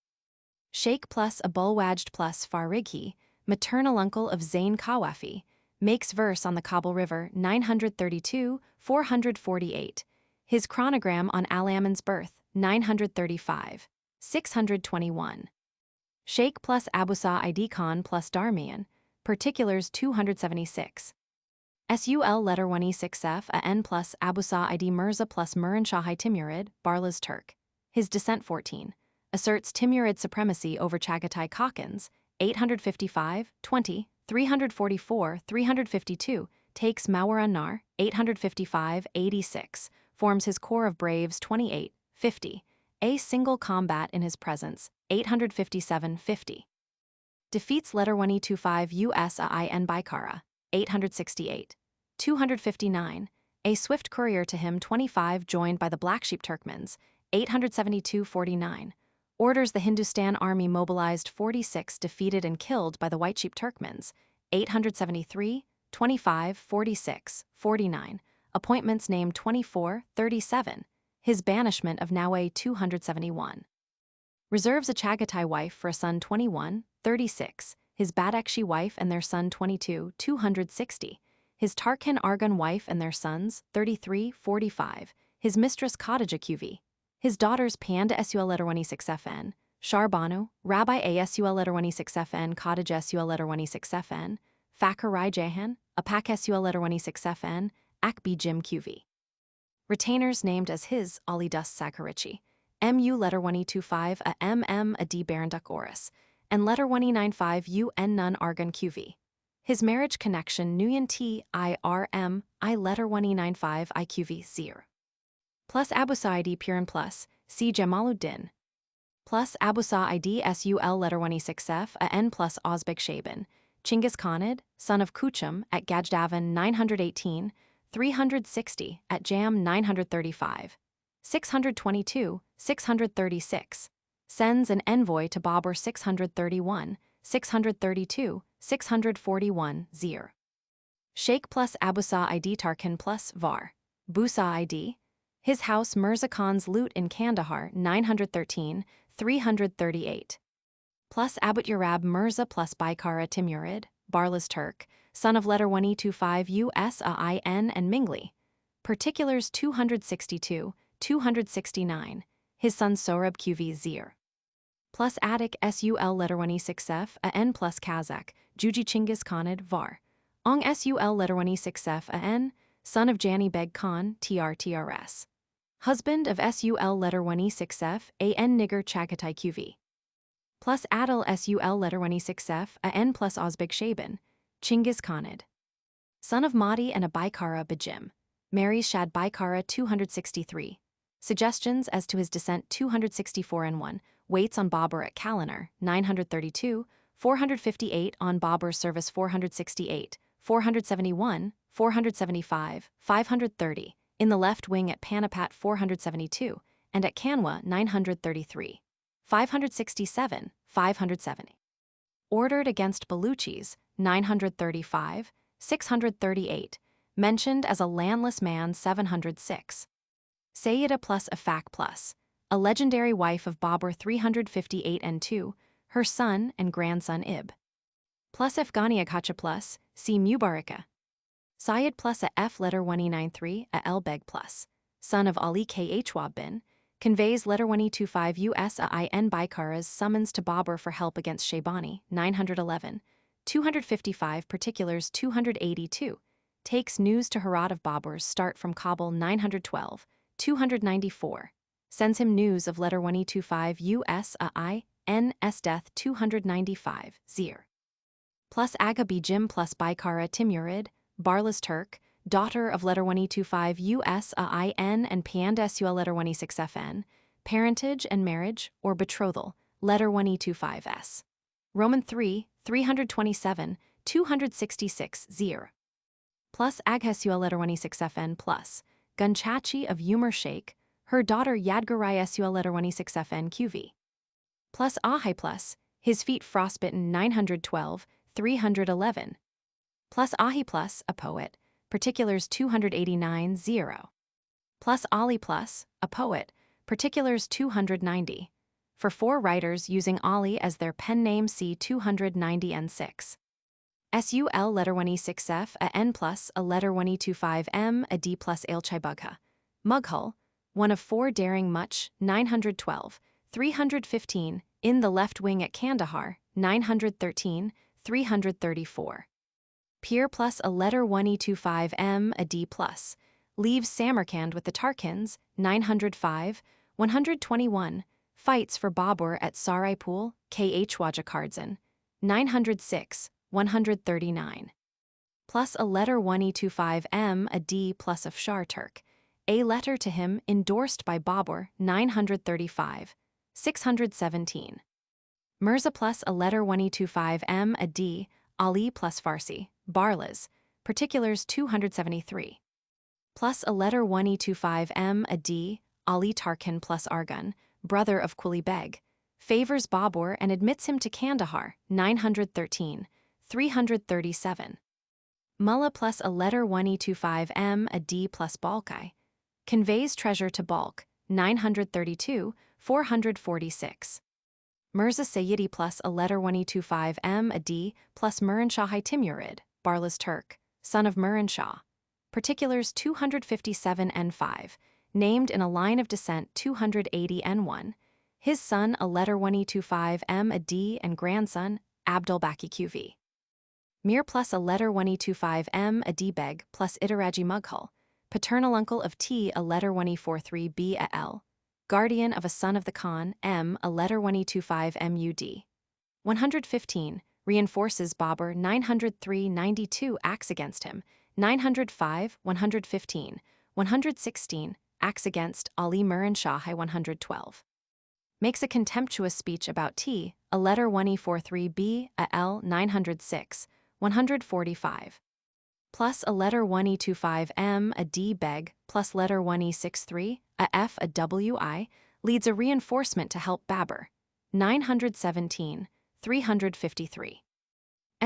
Sheikh plus Abul Wajd plus Farighi, maternal uncle of Zain Kawafi, makes verse on the Kabul River 932, 448. His chronogram on Al-Amin's birth 935, 621. Sheikh plus Abusa ID Khan plus Darmian, particulars 276. Sul letter 1e6f a n plus Abusa ID Mirza plus Muran Shahai Timurid, Barlas Turk. His descent 14. Asserts Timurid supremacy over Chagatai Khakhans, 855, 20, 344, 352, takes Mawar-an-Nar, 855, 86, forms his corps of braves 28, 50, a single combat in his presence, 857, 50. Defeats letter 1e25 USAIN Baikara, 868, 259, a swift courier to him 25 joined by the Black Sheep Turkmens, 872, 49. Orders the Hindustan army mobilized 46 defeated and killed by the White Sheep Turkmens, 873, 25, 46, 49, appointments named 24, 37, his banishment of Nawe 271. Reserves a Chagatai wife for a son 21, 36, his Badakshi wife and their son 22, 260, his Tarkan Argun wife and their sons 33, 45, his mistress Khadija QV, his daughters Panda Sul letter 1e6fn, Sharbanu, Rabbi Asul letter 1e6fn, Khadija Sul letter 1e6fn, Fakhr Rai Jahan, Apak Sul letter 1e6fn, Akbi Jim QV. Retainers named as his Ali Dus Sakharichi, Mu letter 1e25 a a D Baranduk Oris, and letter 1e95 UN Nun Argun QV. His marriage connection Nguyen T IRM I letter 1e95 IQV 0. Plus Abusa ID Puran plus C Jamaluddin. Plus Abusa ID SUL letter 1e6f a N plus Ozbek Shaban, Chinggis Khanid, son of Kuchum at Gajdavan 918, 360 at Jam 935, 622, 636. Sends an envoy to Babur 631, 632, 641, 0. Sheikh plus Abusa ID Tarkan plus Var. Busa ID. His house Mirza Khan's loot in Kandahar 913, 338. Plus Abut Yarab Mirza plus Baikara Timurid, Barlas Turk, son of letter 1e25 USAIN and Mingli. Particulars 262, 269. His son Sorab QV 0. Plus Attic SUL letter 1e6f a N plus Kazakh, Juji Chinggis Khanid Var. Ong SUL letter 1e6f a N, son of Jani Beg Khan TRTRS. Husband of SUL letter 1e6f a N Nigger Chagatai QV. Plus Adil SUL letter 1e6f a N plus Ozbek Shaban, Chinggis Khanid. Son of Mahdi and a Baikara Bajim. Marries Shad Baikara 263. Suggestions as to his descent 264 and 1. Waits on Babur at Kalanar 932, 458 on Babur's service 468, 471, 475, 530, in the left wing at Panipat 472, and at Kanwa 933, 567, 570. Ordered against Baluchis 935, 638, mentioned as a landless man 706. Sayyida plus Afak plus, a legendary wife of Babur 358 and 2, her son and grandson Ib. Plus Afghania Kacha plus, C. Mubaraka. Syed plus a F letter 1e93 a Elbeg plus, son of Ali Khwab bin, conveys letter 1e25 USAIN Baikara's summons to Babur for help against Shaybani 911, 255 particulars 282, takes news to Herat of Babur's start from Kabul 912, 294. Sends him news of letter 1e25 USAIN's death 295, 0. Plus Agabi Jim plus Baikara Timurid, Barlas Turk, daughter of letter 1e25 USAIN and Panda Sul letter 1e6fn, parentage and marriage, or betrothal, letter 1e25s. Roman 3, 327, 266, 0. Plus Aghesul letter 1e6fn plus, Gunchachi of Umar Sheikh, her daughter Yadgarai Sul letter 1e6fn QV. Plus Ahai plus, his feet frostbitten 912, 311. Plus Ahi plus, a poet, particulars 289, 0. Plus Ali plus, a poet, particulars 290. For 4 writers using Ali as their pen name C 290 and 6. SUL letter 1E6F a N plus a letter 1E25M a D plus Ailchai Bugha. Mughal, one of 4 daring much, 912, 315, in the left wing at Kandahar, 913, 334. Peer plus a letter 1E25M a D plus. Leaves Samarkand with the Tarkins, 905, 121, fights for Babur at Saraipul, KH Wajakardsan, 906, 139. Plus a letter 1E25M a D plus of Shah Turk. A letter to him endorsed by Babur, 935, 617. Mirza plus a letter 1E25M a D, Ali plus Farsi, Barlas, particulars 273. Plus a letter 1E25M a D, Ali Tarkan plus Argun, brother of Quli Beg, favors Babur and admits him to Kandahar, 913, 337. Mullah plus a letter 1E25M a D plus Balkai, conveys treasure to Balkh, 932, 446. Mirza Sayyidi plus a letter 1E25M a D plus Muranshah Timurid, Barlas Turk, son of Muranshah. Particulars 257 and 5, named in a line of descent 280 and 1. His son a letter 1E25M a D and grandson, Abdul Baki QV. Mir plus a letter 1E25M a D Beg plus Itaraji Mughal, paternal uncle of T a letter 1E43B a L, guardian of a son of the Khan, M a letter 1E25MUD. 115, reinforces Babur 903-92 acts against him, 905, 115, 116, acts against Ali Muranshah 112. Makes a contemptuous speech about T, a letter 1E43B a L 906, 145. Plus a letter 1E25M a D Beg plus letter 1E63 a F a WI leads a reinforcement to help Babur, 917, 353.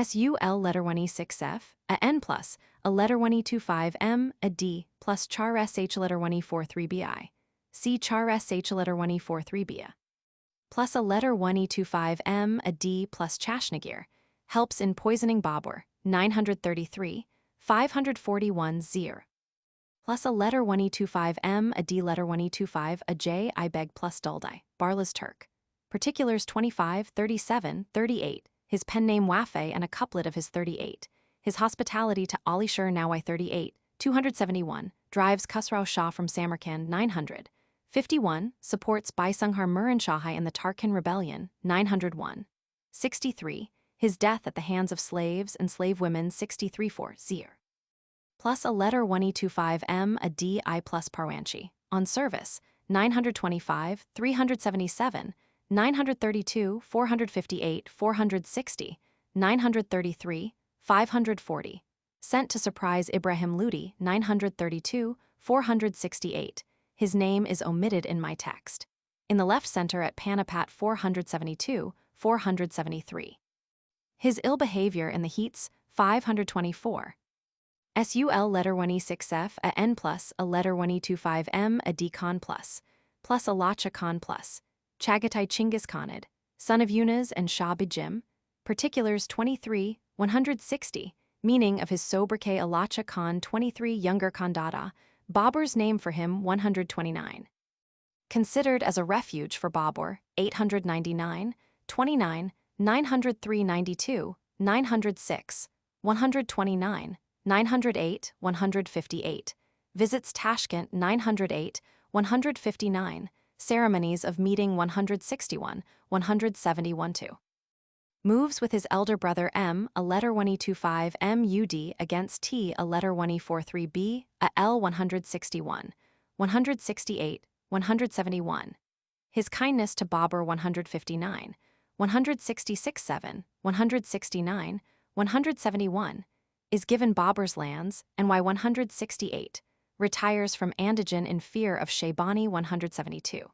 SUL letter 1E6F a N plus a letter 1E25M a D plus char SH letter 1E43BI. See char SH letter 1E43BI. Plus a letter 1E25M a D plus Chashnagir helps in poisoning Babur, 933, 541 0. Plus a letter 1E25M a D letter 1E25 a J I Beg plus Duldai, Barlas Turk. Particulars 25, 37, 38, his pen name Wafe and a couplet of his 38. His hospitality to Ali Shur Nawai 38, 271, drives Khusrau Shah from Samarkand 900. 51, supports Baisunghar Muranshah in the Tarkin Rebellion, 901. 63, his death at the hands of slaves and slave women 63 0. Plus a letter 1E25M a D I plus Parwanchi, on service, 925, 377, 932, 458, 460, 933, 540. Sent to surprise Ibrahim Ludi, 932, 468. His name is omitted in my text. In the left center at Panipat 472, 473. His ill behavior in the heats, 524. SUL letter 1E6F a N plus a letter 1E25M a D Khan plus a Lacha Khan plus. Chagatai Chinggis Khanid, son of Yunus and Shah Bijim. Particulars 23, 160, meaning of his sobriquet Alacha Khan 23 younger Khandada, Babur's name for him 129. Considered as a refuge for Babur, 899, 29, 903-92, 906, 129, 908, 158. Visits Tashkent 908, 159. Ceremonies of meeting 161, 171-2. Moves with his elder brother M, a letter 1E25 MUD against T, a letter 1E43B, a L 161, 168, 171. His kindness to Babur 159, 166-7, 169, 171, is given Babur's lands, and Y 168. Retires from Andajan in fear of Shaybani 172.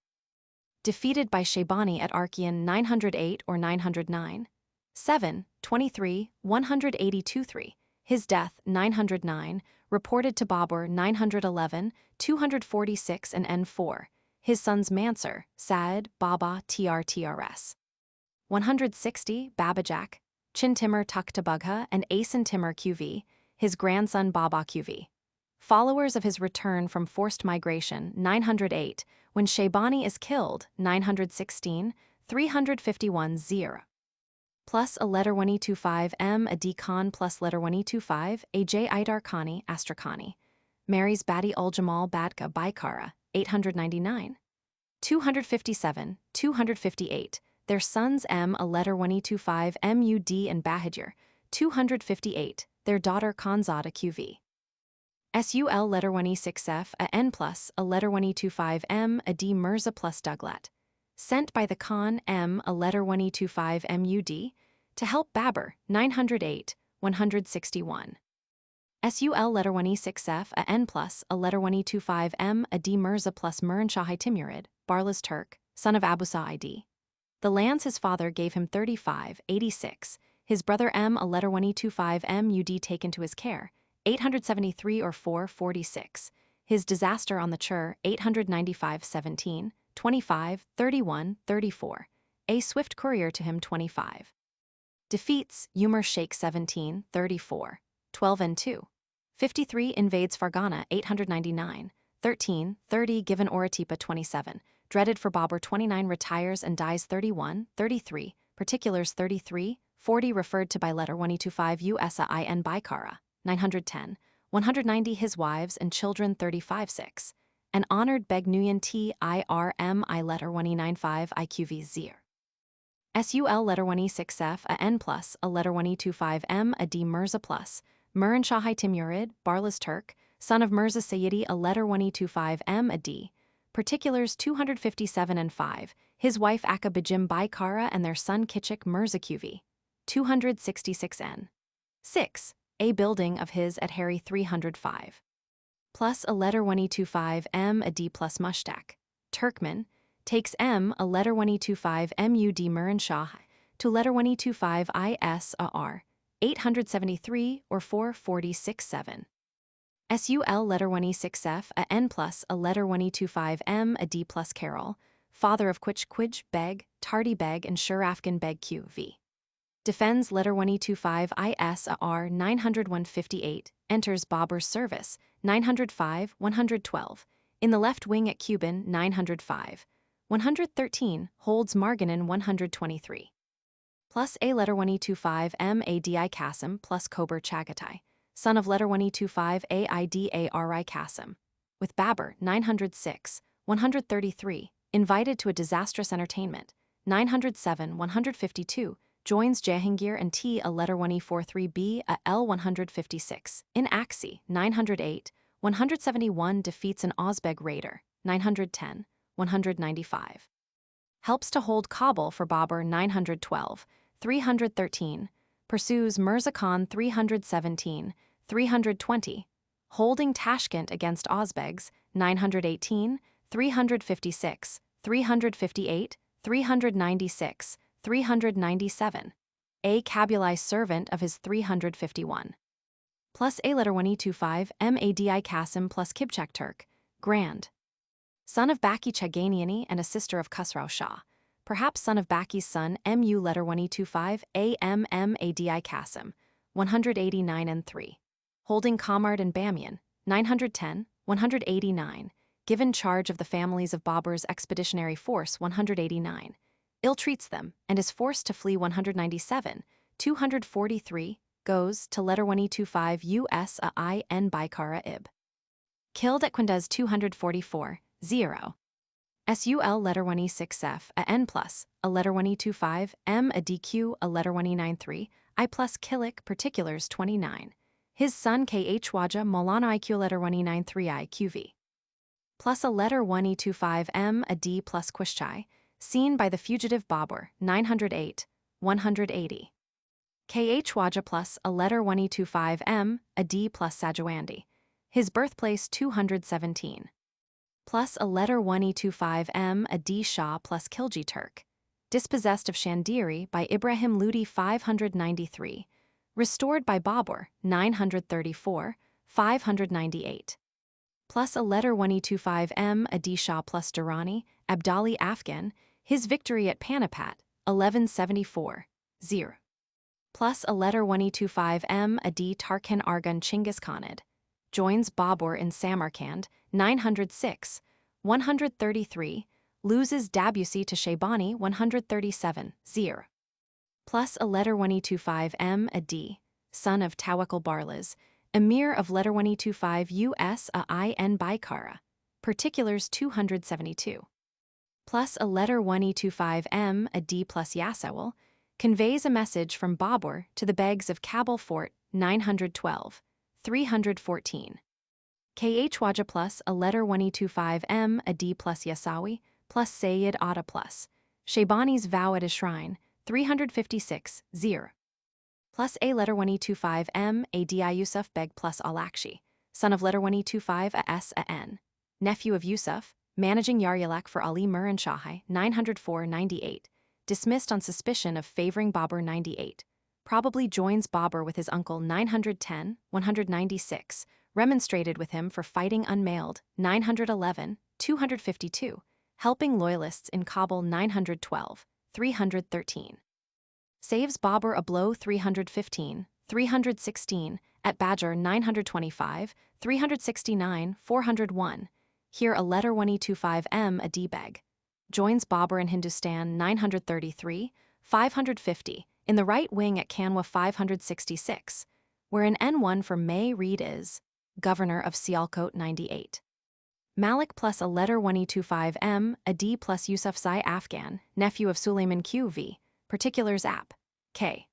Defeated by Shaybani at Archean 908 or 909. 7, 23, 182-3. His death 909, reported to Babur 911, 246 and N4. His sons Mansur, Saad, Baba, TRTRS. 160, Babajak, Chin Timur Takhta Bugha and Asen Timur QV, his grandson Baba QV. Followers of his return from forced migration, 908, when Shaybani is killed, 916, 351 0. Plus a letter 125 M. Adi Khan plus letter 125 A.J. Idar Khani, Astrakhani. Marries Badi ul Jamal Badka Baikara, 899. 257, 258. Their sons M. A letter 125 Mud and Bahadur, 258. Their daughter Khanzada QV. SUL letter 126F a N plus a letter 125 M. A D Mirza plus Duglat. Sent by the Khan M. A letter 125 MUD to help Babur, 908, 161. SUL letter 126F a N plus a letter 125 M. A D Mirza plus Muran Shahai Timurid, Barlas Turk, son of Abusa ID. The lands his father gave him 35, 86. His brother M. A letter 125 MUD taken to his care, 873 or 446. His disaster on the Chur, 895 17, 25, 31, 34. A swift courier to him 25. Defeats Umar Sheikh 17, 34, 12 and 2. 53 invades Fargana 899, 13, 30 given Oratipa 27. Dreaded for Babur 29 retires and dies 31, 33. Particulars 33, 40 referred to by letter 125 USAIN Baikara, 910, 190 his wives and children 35 6. An honored Beg Nguyen TIRM I letter 195 IQV Zir. SUL letter 126F a N plus a letter 125 M. A D Mirza plus Muran Shahai Timurid, Barlas Turk, son of Mirza Sayyidi a letter 125 M. A D. Particulars 257 and 5. His wife Akka Bijim Baikara and their son Kichik Mirza QV. 266 N. 6. A building of his at Harry 305. Plus a letter 125 M. A D plus Mushtaq. Turkmen. Takes M. A letter 125 MUD Muran Shah to letter 125 ISAR. 873 or 446 7. SUL letter 126F a N plus a letter 125 M. A D plus Carol, father of Quij Beg, Tardi Beg and Shurafgan Beg QV. Defends letter 125 ISAR 90158, enters Babur's service, 905, 112. In the left wing at Cuban, 905. 113, holds Marganin 123. Plus a letter 125 MADI Qasim plus Kober Chagatai, son of letter 125 AIDARI Qasim. With Babur, 906, 133, invited to a disastrous entertainment, 907, 152, joins Jahangir and T a letter 143B a L 156. In Axi, 908, 171 defeats an Ozbeg raider, 910, 195. Helps to hold Kabul for Babur 912, 313, pursues Mirza Khan 317, 320, holding Tashkent against Ozbegs 918, 356, 358, 396, 397. A Kabuli servant of his 351. Plus a letter 125 MADI Qasim plus Kibchak Turk, Grand. Son of Baki Chaganiani and a sister of Khusrau Shah, perhaps son of Baki's son MU letter 125 AMMADI Qasim, 189 and 3. Holding Kamard and Bamiyan, 910, 189, given charge of the families of Babur's expeditionary force 189, ill-treats them and is forced to flee 197, 243, goes to letter 125 USAIN Baikara Ib. Killed at Quindez 244, 0. SUL letter 126F a N plus, a letter 125 M a DQ a letter 193, I plus Kilik particulars 29. His son KH Waja Molana IQ letter 193 I QV. Plus a letter 125 M a D plus Quishchai, seen by the fugitive Babur, 908, 180. KH Waja plus a letter 125 M a D plus Sajawandi. His birthplace 217. Plus a letter 125 M a D Shah plus Khilji Turk. Dispossessed of Shandiri by Ibrahim Ludi 593. Restored by Babur, 934, 598. Plus a letter 125 M a D Shah plus Durrani, Abdali Afghan, his victory at Panipat, 1174, 0. plus a letter 1E25M Adi Tarkan Argun Chinggis Khanid. Joins Babur in Samarkand, 906, 133, loses Dabusi to Shaybani 137, 0. Plus a letter 1E25M Adi, son of Tawakkul Barlas, Emir of letter 1E25 US in Baikara, particulars 272. Plus a letter 1E25M Adi plus Yasawal, conveys a message from Babur to the begs of Kabul Fort 912, 314. Khwaja plus a letter 1E25M Adi plus Yasawi plus Sayyid Atta plus Shaybani's vow at a shrine 356, 0. Plus a letter 1E25M Adi Yusuf Beg plus Al-Akshi, son of letter 1E25 An, nephew of Yusuf, managing Yaryalak for Ali Muran Shahai 904-98, dismissed on suspicion of favoring Babur 98, probably joins Babur with his uncle 910-196, remonstrated with him for fighting unmailed 911-252, helping loyalists in Kabul 912-313. Saves Babur a blow 315-316, at Bajor 925, 369, 401. Here a letter 1E25M Adi Beg. Joins Babur in Hindustan 933, 550, in the right wing at Kanwa 566, where an N1 for May Reed is governor of Sialkot 98. Malik plus a letter 1E25M Adi plus Yusufzai Afghan, nephew of Suleiman QV, particulars app, K.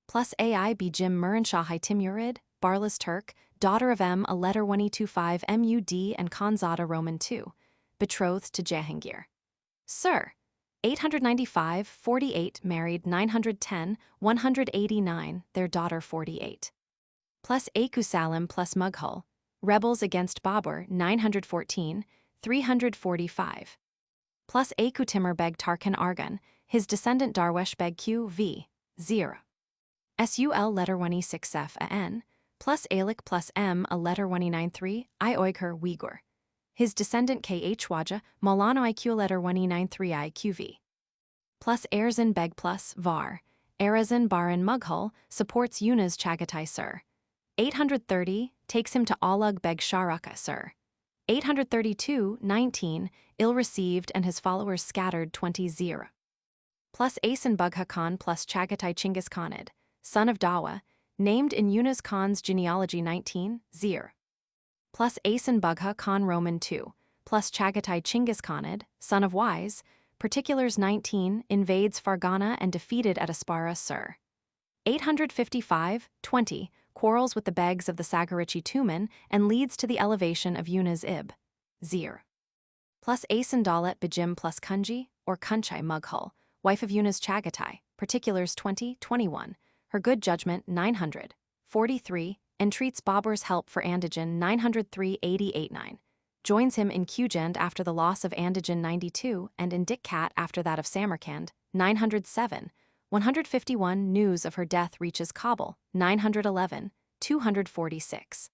Plus AI Jim Muran Shahai Timurid, Barlas Turk, daughter of M a letter 1E25 MUD and Khanzada Roman II, betrothed to Jahangir. Sir. 895, 48, married 910, 189, their daughter 48. Plus Akusalam plus Mughal, rebels against Babur 914, 345. Plus Akutimur Beg Tarkan Argun, his descendant Darwesh Beg Q.V. 0. Sul letter 1E6F An, plus Alik plus M a letter 1E93 I Oighur Uyghur. His descendant Khwaja, Maulana IQ letter 1E93 IQV. Plus Erzan Beg plus Var, Arazan Baran Mughal, supports Yunus Chagatai Sir. 830, takes him to Alug Beg Sharaka Sir. 832, 19, ill-received and his followers scattered 20-0. Plus Asan Bugha Khan plus Chagatai Chinggis Khanid, son of Dawa, named in Yunus Khan's genealogy 19-0. Plus Asan Bugha Khan Roman II, plus Chagatai Chinggis Khanid, son of Wise, particulars 19, invades Fargana and defeated at Aspara Sir. 855, 20, quarrels with the begs of the Sagarichi Tuman and leads to the elevation of Yunus Ib. 0. Plus Asan Dalet Bijim plus Kunji, or Kunchai Mughal, wife of Yunus Chagatai, particulars 20, 21, her good judgment 900, 43, entreats Babur's help for Andajan 903-88-9, joins him in Qjand after the loss of Andajan 92 and in Dikkat after that of Samarkand 907, 151. News of her death reaches Kabul 911, 246.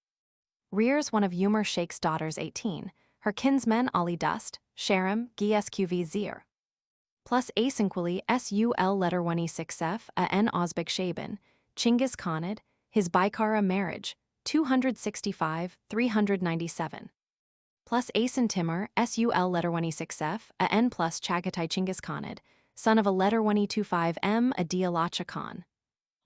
Rears one of Umar Sheikh's daughters 18, her kinsmen Ali Dust, Sharam, Gsqv Zir. Plus Asinquili Sul letter 1E6F An Ozbek Shaban, Chinggis Khanid, his Baikara marriage, 265, 397. Plus Asan Timur Sul letter 1E6F An plus Chagatai Chinggis Khanid, son of a letter 1E25M Adi Alacha Khan.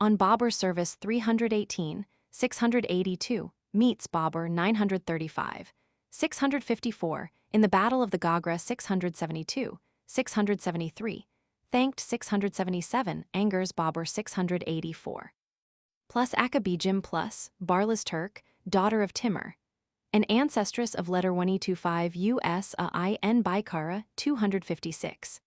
On Babur service 318, 682, meets Babur 935, 654, in the Battle of the Gagra 672, 673, thanked 677, angers Babur 684. Plus Akabijim plus, Barlas Turk, daughter of Timur, an ancestress of letter 1E25 US in Baikara 256.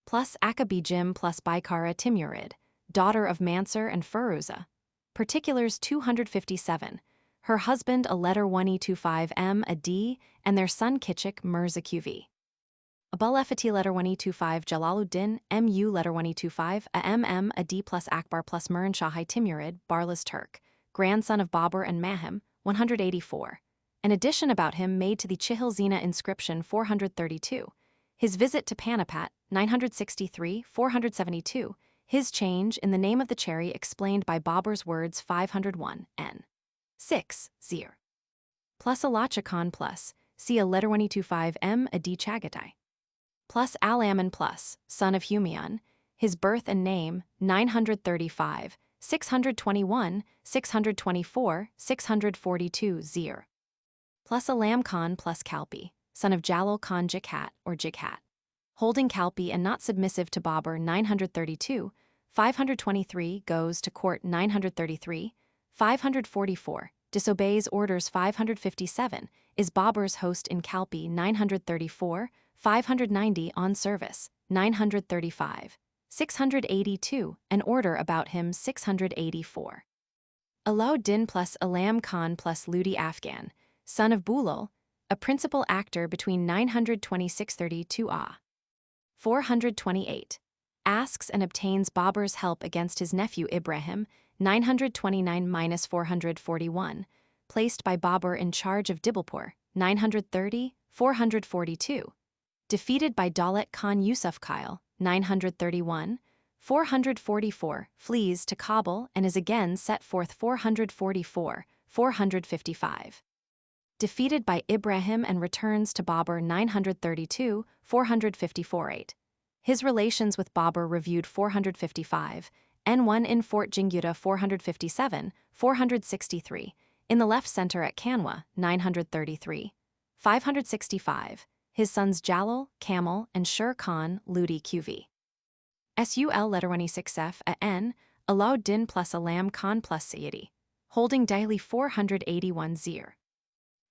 Plus Akabijim plus Baikara Timurid, daughter of Mansur and Firuza, particulars 257, her husband a letter 1E25M Adi and their son Kichik Mirza QV. Abul Efati letter 1E25 Jalaluddin, MU letter 1E25 Adi plus Akbar plus Muran Shahai Timurid, Barlas Turk, grandson of Babur and Mahim, 184. An addition about him made to the Chihil Zina inscription 432. His visit to Panipat, 963, 472, his change in the name of the cherry explained by Babur's words 501 n. 6, 0. Plus Alachakhan plus, see a letter 125 m a d Chagatai. Plus Al-Amin plus, son of Humayun, his birth and name, 935, 621, 624, 642 0. Plus Alam Khan plus Kalpi, son of Jalal Khan Jikhat or Jikhat, holding Kalpi and not submissive to Babur 932, 523 goes to court 933, 544, disobeys orders 557, is Babur's host in Kalpi 934, 590 on service, 935, 682, an order about him 684. Alauddin plus Alam Khan plus Ludi Afghan, son of Bulal, a principal actor between 926-32 Ah. 428, asks and obtains Babur's help against his nephew Ibrahim, 929-441, placed by Babur in charge of Dibalpur, 930, 442, defeated by Daulat Khan Yusuf Kyle, 931, 444, flees to Kabul and is again set forth 444, 455. Defeated by Ibrahim and returns to Babur 932, 454-8. His relations with Babur reviewed 455, N1 in Fort Jingudda 457, 463, in the left center at Kanwa 933, 565, his sons Jalal, Kamal, and Sher Khan, Ludi QV. SUL letter 26F a N, Alauddin plus Alam Khan plus Sayyidi, holding daily 481 zir.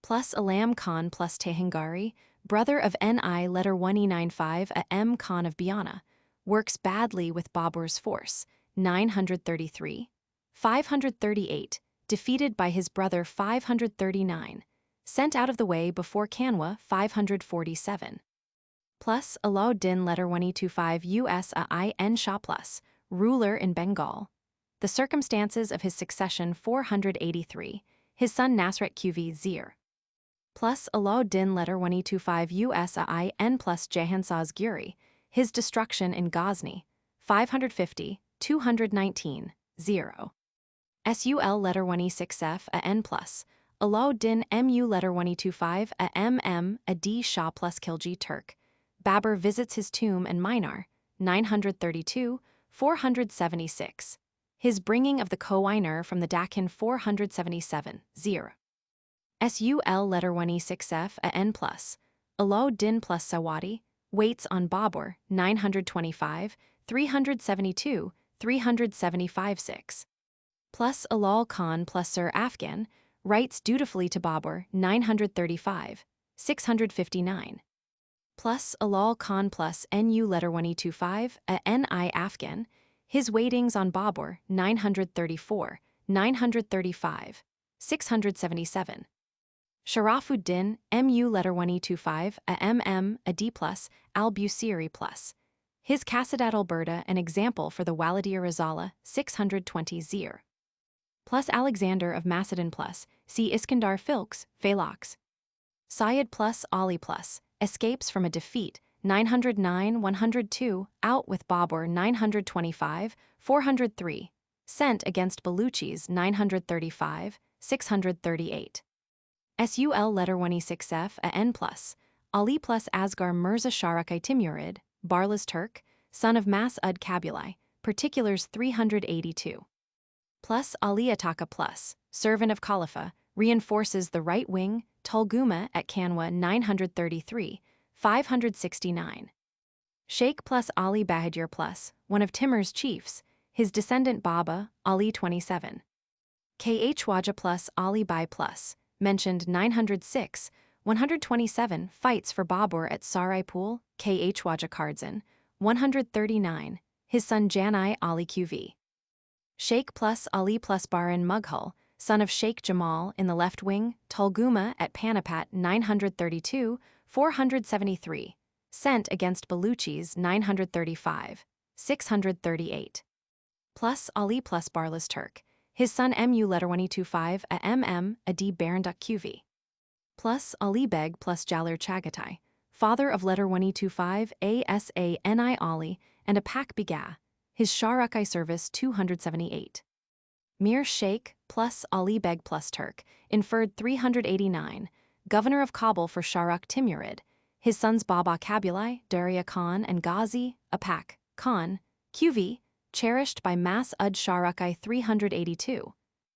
Plus Alam Khan plus Tehangari, brother of Ni letter 1E95 a M Khan of Biana, works badly with Babur's force, 933, 538, defeated by his brother 539, sent out of the way before Kanwa 547. Plus Alauddin letter 1E25 US a I.N. Shah plus, ruler in Bengal. The circumstances of his succession 483, his son Nasrat QV Zir. Plus Alauddin letter 1E25 US a I.N. plus Jahansaz Guri, his destruction in Ghazni, 550, 219, 0. SUL letter 1E6F a N plus, Alauddin MU letter 1E25 a MM a D Shah plus Khilji Turk. Babur visits his tomb and Minar, 932, 476. His bringing of the Kohinoor from the Deccan 477, 0. SUL letter 1E6F a N plus, Alauddin plus Sawadi, waits on Babur, 925, 372, 375 6. Plus Alal Khan plus Sir Afghan, writes dutifully to Babur, 935, 659. Plus Alal Khan plus NU letter 1E25 a NI Afghan, his waitings on Babur, 934, 935, 677. Sharafuddin, MU letter 1E25 a MM a D plus, al-Busiri plus. His Kasadat Alberta an example for the Walidir Rizala, 620 zir. Plus Alexander of Macedon plus, see Iskandar Filks, Phalox. Syed plus Ali plus, escapes from a defeat, 909, 102, out with Babur 925, 403, sent against Baluchis 935, 638. SUL letter 1E6F a N plus, Ali plus Asgar Mirza Sharak Timurid, Barlas Turk, son of Mas-ud Kabulai, particulars 382. Plus Ali Ataka plus, servant of Khalifa, reinforces the right wing, Tulguma at Kanwa 933, 569. Sheikh plus Ali Bahadur plus, one of Timur's chiefs, his descendant Baba, Ali 27. KH Waja plus Ali Bai plus, mentioned 906, 127 fights for Babur at Saraipul, KH Waja Kardzan, 139, his son Janai Ali QV. Sheikh plus Ali plus Baran Mughal, son of Sheikh Jamal in the left wing, Tulguma at Panipat 932, 473, sent against Baluchis 935, 638. Plus Ali plus Barlas Turk, his son MU letter 1E25 a MM a D Baranduk QV. Plus Ali Beg plus Jalir Chagatai, father of letter 1E25 ASA NI Ali and a Pak Biga, his Shahrukh service 278. Mir Sheikh plus Ali Beg plus Turk, inferred 389, governor of Kabul for Shahrukh Timurid, his sons Baba Kabulai, Darya Khan and Ghazi, Apak, Khan, QV, cherished by Mas-ud Shahrukh 382.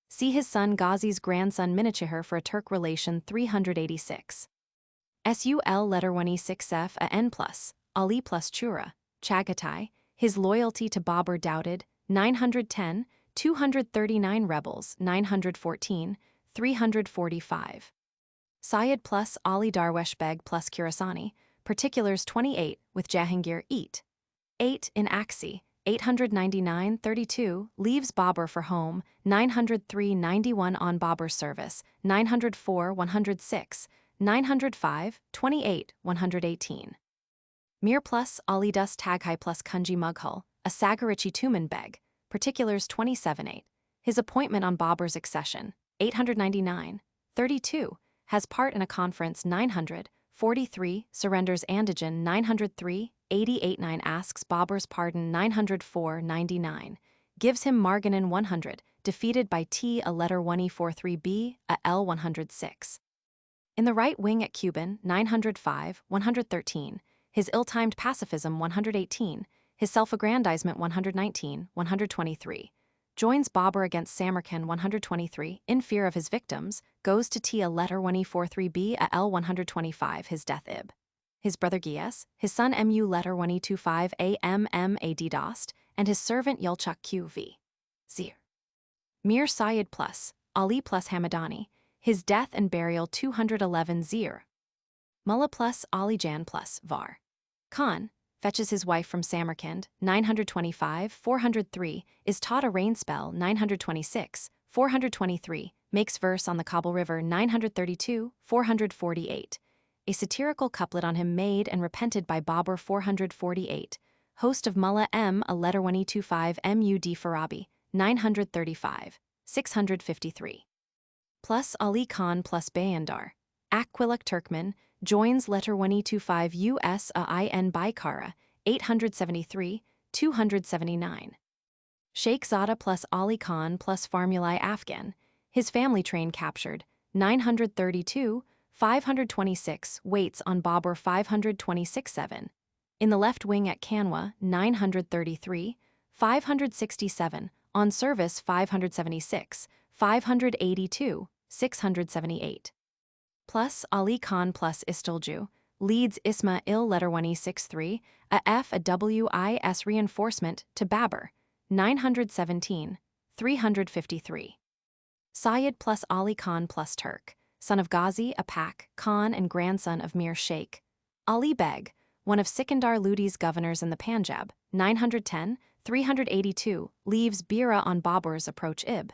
See his son Ghazi's grandson Minichihar for a Turk relation 386. Sul letter 1E6F a N plus, Ali plus Chura, Chagatai, his loyalty to Babur doubted, 910, 239 rebels, 914, 345. Syed plus Ali Darwesh Beg plus Khurasani, particulars 28, with Jahangir eat. 8 in Aksi, 899-32, leaves Babur for home, 903-91 on Babur's service, 904-106, 905-28-118. Mir plus Ali Dus Taghai plus Kunji Mughal, a Sagarichi Tuman Beg, particulars 27-8, his appointment on Babur's accession, 899-32, has part in a conference 943, surrenders Andajan 903, 88-9 asks Babur's pardon 904-99, gives him Marganin 100, defeated by T a letter 1E43B a L 106. In the right wing at Cuban 905, 113, his ill-timed pacifism 118, his self-aggrandizement 119, 123. Joins Babur against Samarkand 123, in fear of his victims, goes to T a letter 1E43B a L 125 his death ib. His brother Gias, his son Mu letter 1E25 a MMAD dost, and his servant Yulchuk QV. Zir. Mir Syed plus, Ali plus Hamadani, his death and burial 211 Zir. Mullah plus Ali Jan plus Var. Khan, fetches his wife from Samarkand, 925, 403, is taught a rain spell, 926, 423, makes verse on the Kabul River, 932, 448. A satirical couplet on him made and repented by Babur, 448. Host of Mullah M, a letter 1E25 Mud Farabi, 935, 653. Plus Ali Khan plus Bayandar. Aquilak Turkmen, joins letter 1E25 US a IN Baikara, 873, 279. Sheikh Zada plus Ali Khan plus Farmulai Afghan, his family train captured, 932, 526, waits on Babur 526-7. In the left wing at Kanwa, 933, 567, on service 576, 582, 678. Plus Ali Khan plus Istilju, leads Isma Il letter 1E63, a F a WIS reinforcement to Babur, 917, 353. Syed plus Ali Khan plus Turk, son of Ghazi, Apak, Khan and grandson of Mir Sheikh. Ali Beg, one of Sikandar Lodi's governors in the Panjab, 910, 382, leaves Bira on Babur's approach Ib.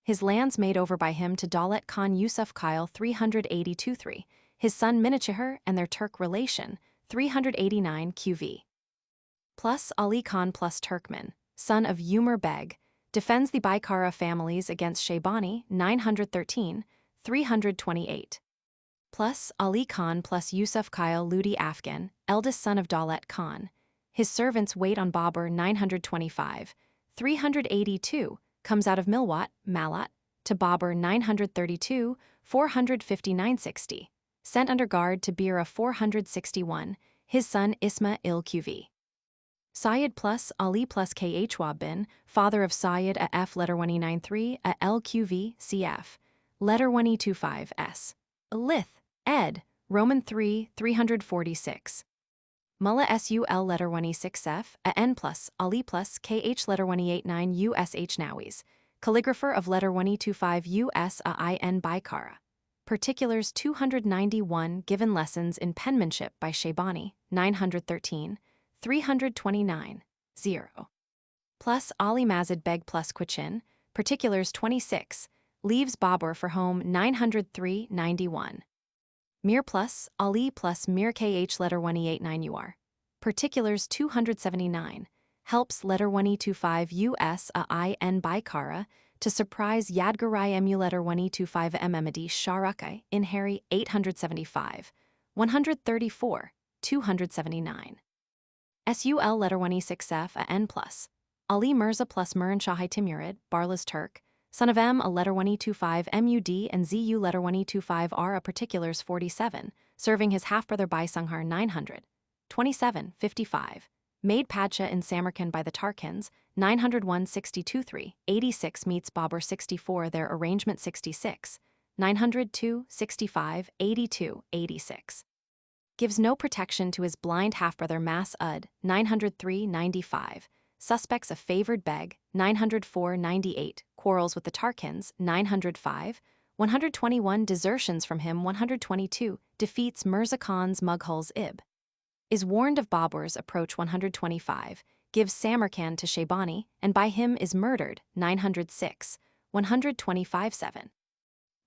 His lands made over by him to Daulat Khan Yusuf Kyle 382-3, his son Minichihar and their Turk relation, 389 QV. Plus Ali Khan plus Turkmen, son of Umar Beg, defends the Baikara families against Shaybani, 913, 328. Plus Ali Khan plus Yusuf Kyle Ludi Afghan, eldest son of Daulat Khan. His servants wait on Babur, 925, 382, comes out of Milwat, Malat, to Babur 932, 459-60, sent under guard to Bira 461, his son Isma Il Qv. Syed plus Ali plus Khwab bin, father of Syed a F letter 1E93 a LQV CF, letter 1E25 S. Lith, ed. Roman 3, 346. Mullah Sul letter 1E6F, a N plus, Ali plus, KH letter 1E89 USH Nawis, calligrapher of letter 1E25 US a IN Baikara. Particulars 291 given lessons in penmanship by Shaybani, 913, 329, 0. Plus Ali Mazid Beg plus Quichin, particulars 26, leaves Babur for home 903-91. Mir plus Ali plus Mir KH letter 1E89 UR. Particulars 279, helps letter 1E25 US a IN Baikara to surprise Yadgarai Mu letter 1E25 Mmadi Shahrukh in Harry 875, 134, 279. SUL letter 1E6F a N plus. Ali Mirza plus Miran-Shah Timurid, Barlas Turk, son of M a letter 1E25 MUD and ZU letter 1E25R a particulars 47, serving his half-brother Baisunghar 900. 27, 55. Made Padshah in Samarkand by the Tarkans, 901 62-3, 86 meets Babur 64 their arrangement 66, 902, 65, 82, 86. Gives no protection to his blind half-brother Mas-ud, 903, 95. Suspects a favored beg, 904, 98. Quarrels with the Tarkans, 905. 121 desertions from him 122. Defeats Mirza Khan's Mughals Ib. Is warned of Babur's approach 125, gives Samarkand to Shaybani, and by him is murdered 906, 125-7.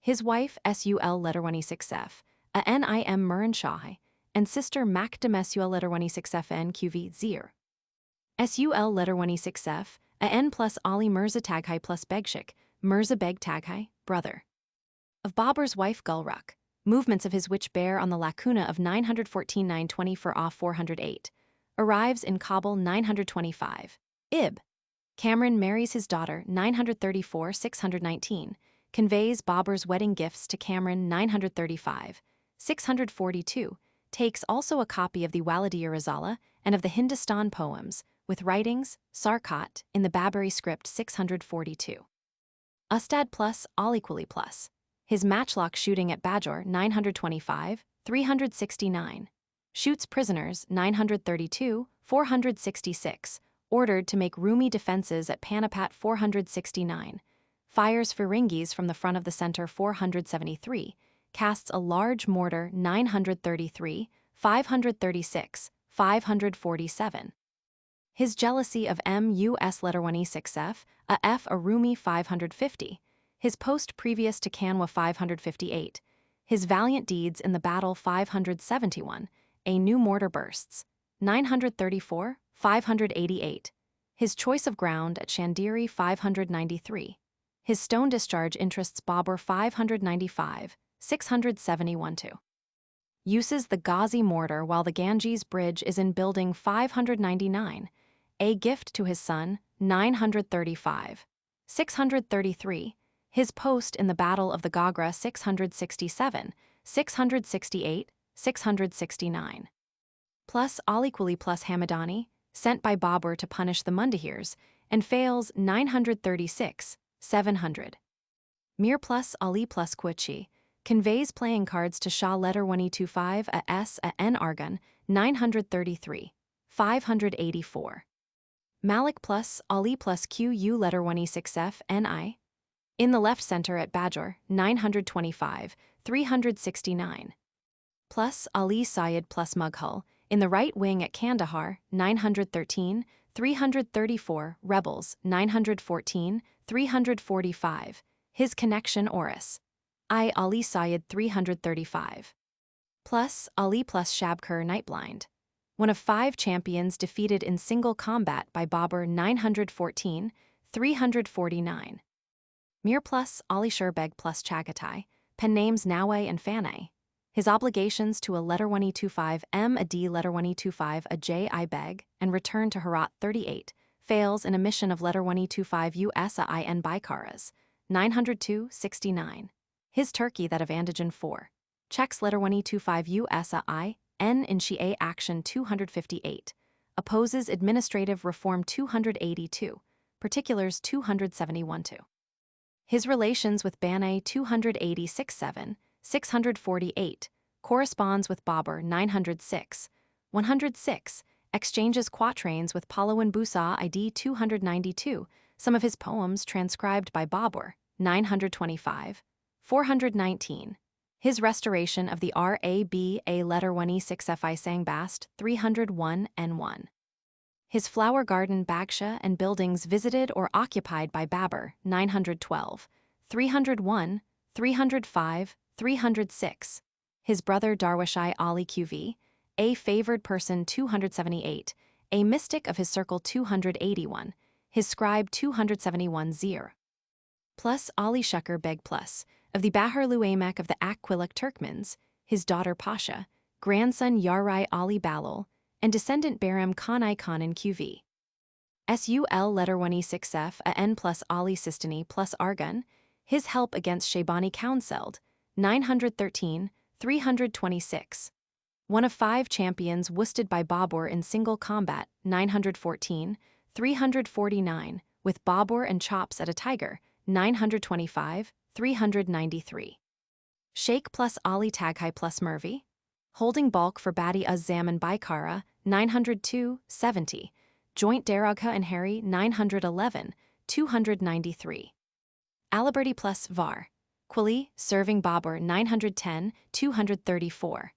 His wife Sul letter 106f, a Nim Miran-Shah, and sister Makdam Sul letter 106f nqv zir. Sul letter 106f, a N plus Ali Mirza Taghai plus Begshik, Mirza Beg Taghai, brother of Babur's wife Gulrukh. Movements of his which bear on the lacuna of 914-920 for Ah 408. Arrives in Kabul 925. Ib. Kamran marries his daughter 934-619. Conveys Babur's wedding gifts to Kamran 935. 642. Takes also a copy of the Walidiya Risala and of the Hindustan poems, with writings, Sarkat, in the Baburi script 642. Ustad plus, all equally plus. His matchlock shooting at Bajor 925, 369. Shoots prisoners 932, 466. Ordered to make roomy defenses at Panipat 469. Fires Firingis from the front of the center 473. Casts a large mortar 933, 536, 547. His jealousy of M.U.S. letter 1E6F, a F. Arumi 550. His post previous to Kanwa 558, his valiant deeds in the battle 571, a new mortar bursts, 934, 588, his choice of ground at Chandiri 593, his stone discharge interests Babur 595, 671-2. Uses the Ghazi mortar while the Ganges Bridge is in building 599, a gift to his son, 935, 633, his post in the Battle of the Gagra 667, 668, 669. Plus all equally plus Hamadani, sent by Babur to punish the Mundahirs, and fails 936, 700. Mir plus Ali plus Quchi, conveys playing cards to Shah letter 1E25 a S a N Argun, 933, 584. Malik plus Ali plus QU letter 1E6F NI. In the left center at Bajor, 925, 369. Plus Ali Syed plus Mughal, in the right wing at Kandahar, 913, 334, rebels, 914, 345. His connection Oris. I Ali Syed 335. Plus Ali plus Shabkur Nightblind. One of 5 champions defeated in single combat by Babur 914, 349. Mir plus Ali Sherbeg plus Chagatai, pen names Nawe and Fanay. His obligations to a letter 1E25 M a D letter 1E25 a J I beg, and return to Herat 38, fails in a mission of letter 1E25 US a IN Baikaras, 902, 69. His Turkey that of Andijan 4. Checks letter 1E25 US a I, N in Shia action 258. Opposes administrative reform 282, particulars 271-2. His relations with Banay 286-7, 648, corresponds with Babur 906, 106, exchanges quatrains with Pahlawan Busa ID 292, some of his poems transcribed by Babur, 925, 419. His restoration of the RABA letter 1E6FI Sangbast 301 N1. His flower garden Bagsha and buildings visited or occupied by Babur 912, 301, 305, 306. His brother Darwishai Ali QV, a favored person 278, a mystic of his circle 281, his scribe 271 Zir. Plus Ali Shukr Beg plus, of the Bahar Luamek of the Aquilak Turkmens, his daughter Pasha, grandson Yarai Ali Balol, and descendant Baram Khanai Khanan QV. Sul letter 1e6f a n plus Ali Sistani plus Argun, his help against Shaybani Counselled, 913, 326. One of 5 champions worsted by Babur in single combat, 914, 349, with Babur and chops at a tiger, 925, 393. Sheikh plus Ali Taghai plus Murvi, holding bulk for Badi Az-Zaman Baikara, 902, 70, joint Daragha and Harry, 911, 293. Aliberti plus Var, Quali, serving Babur, 910, 234.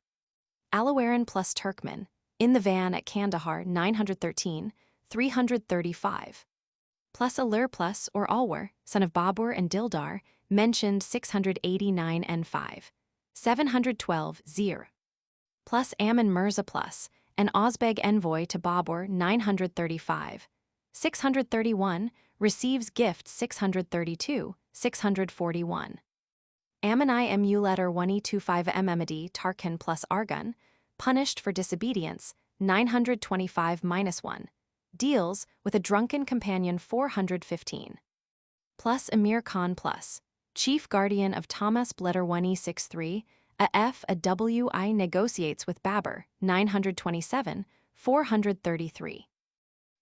Alawaran plus Turkmen, in the van at Kandahar, 913, 335. Plus Alur plus or Alwar, son of Babur and Dildar, mentioned 689 and 5. 712, 0. Plus Amin Mirza plus, an Ozbeg envoy to Babur, 935. 631, receives gift 632, 641. Amani Mu letter 1e25 Mmd Tarkan plus Argun, punished for disobedience, 925-1, deals with a drunken companion 415. Plus Emir Khan plus, chief guardian of Thomas letter 1e63, a wi negotiates with Babur, 927, 433.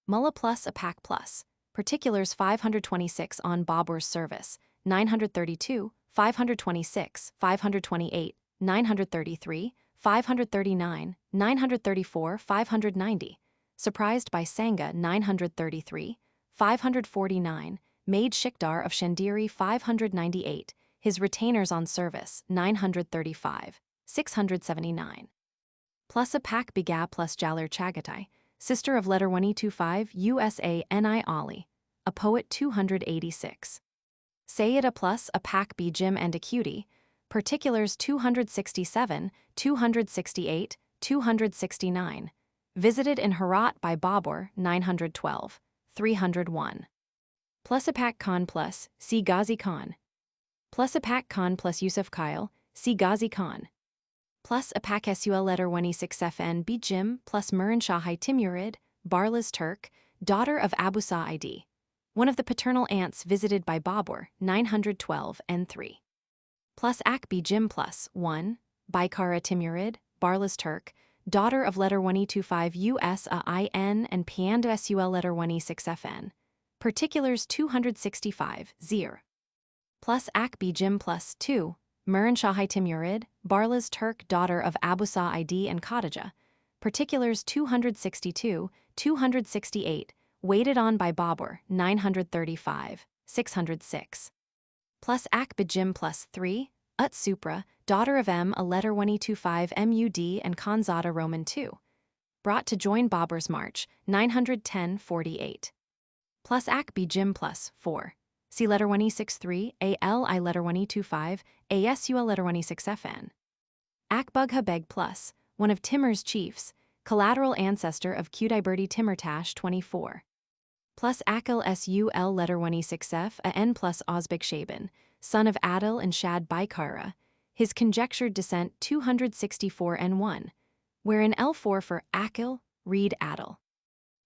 Mullah plus a pack plus, particulars 526 on Babur's service, 932, 526, 528, 933, 539, 934, 590, surprised by Sangha 933, 549, made Shikdar of Shandiri 598, his retainers on service 935, 679. Plus a pack Biga plus Jalir Chagatai, sister of letter 1e25 USA Ni Ali, a poet 286. Sayyida plus a pack B Jim and a cutie, particulars 267, 268, 269, visited in Herat by Babur, 912, 301. Plus a pack Khan plus, see Ghazi Khan. Plus a pack Khan plus Yusuf Kyle, see Ghazi Khan. Plus a pack Sul letter 1e6fn B Jim plus Muran Shahai Timurid, Barlas Turk, daughter of Abu Sa'idi, one of the paternal aunts visited by Babur, 912 and 3. Plus Akbi Jim plus 1, Baikara Timurid, Barlas Turk, daughter of letter 1e25 USAIN and Pianda Sul letter 1e6fn, particulars 265, 0. Plus Akbi Jim plus 2, Muran Shahai Timurid, Barlas Turk, daughter of Abu Sa'idi and Khadija, particulars 262, 268, waited on by Babur, 935, 606. Plus Akbi Jim plus 3, Ut Supra, daughter of a letter 1e25 MUD and Khanzada Roman 2, brought to join Babur's march, 910-48. Plus Akbi Jim plus 4, C letter 1e63, ALI letter 1e25, ASUL letter 1e6fn. Akbugha Beg plus, one of Timur's chiefs, collateral ancestor of Qudaiberdi Timurtash 24. Plus Akil Sul letter 1e6f a n plus Ozbek Shaban, son of Adil and Shad Baikara, his conjectured descent 264 and 1, wherein L4 for Akil, read Adil.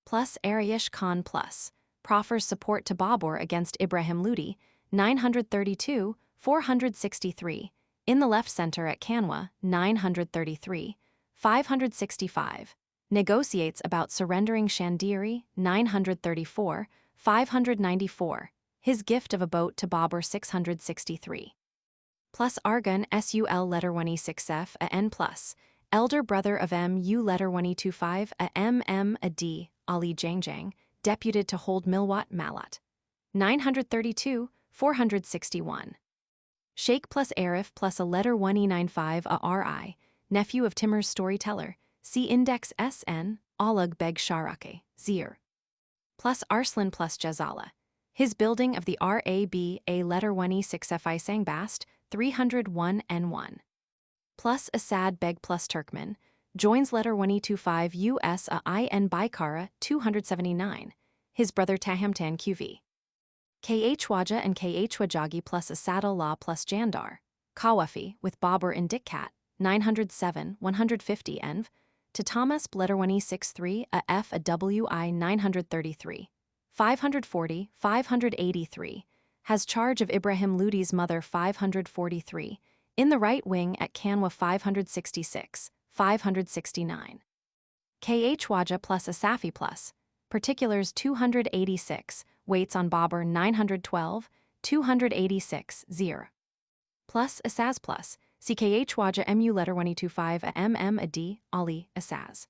Plus Arish Khan plus, proffers support to Babur against Ibrahim Ludi, 932, 463, in the left center at Kanwa, 933, 565, negotiates about surrendering Shandiri, 934, 594, his gift of a boat to Babur 663. Plus Argun Sul letter 1e6f a n plus, elder brother of Mu letter 1e25 a mm a d, Ali Jangjang, deputed to hold Milwat Malat. 932, 461. Sheikh plus Arif plus a letter 1e95 a ri, nephew of Timur's storyteller, see index SN, Alag Beg Sharake, Zir. Plus Arslan plus Jazala, his building of the RAB a letter 1e6fi Sangbast, 301 N1. Plus Asad Beg plus Turkmen, joins letter 1e25 US a IN Baikara, 279, his brother Tahamtan QV. KH Waja and KH Wajagi plus Asad Allah plus Jandar, Kawafi with Babur and Dikkat, 907, 150 Env, to Thomas letter 1e63 a F a WI 933, 540-583, has charge of Ibrahim Ludi's mother 543, in the right wing at Kanwa 566, 569. KH Waja plus Asafi plus, particulars 286, waits on Babur 912, 286, 0. Plus Asaz plus, CKH Waja MU letter 1225 Adi, Ali, Asaz.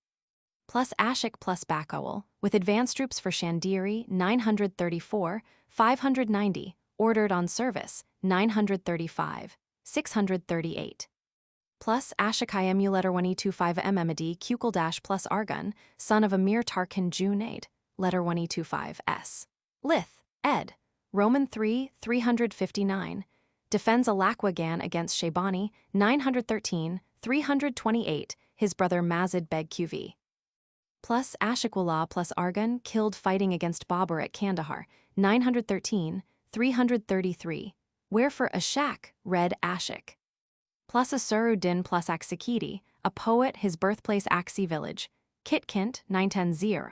Plus Ashik plus Bakowal, with advance troops for Shandiri 934, 590, ordered on service 935, 638. Plus Ashikai MU letter 1225 Adi Kukul dash plus Argun, son of Amir Tarkan Junaid, letter 1225 S. Lith, ed. Roman 3, 359. Defends Alakwagan against Shaybani, 913, 328, his brother Mazid Beg QV. Plus Ashikwallah plus Argun killed fighting against Babur at Kandahar, 913, 333, where for Ashak read Ashik. Plus Asuruddin plus Aksakidi, a poet his birthplace Aksi village, Kitkint, 910.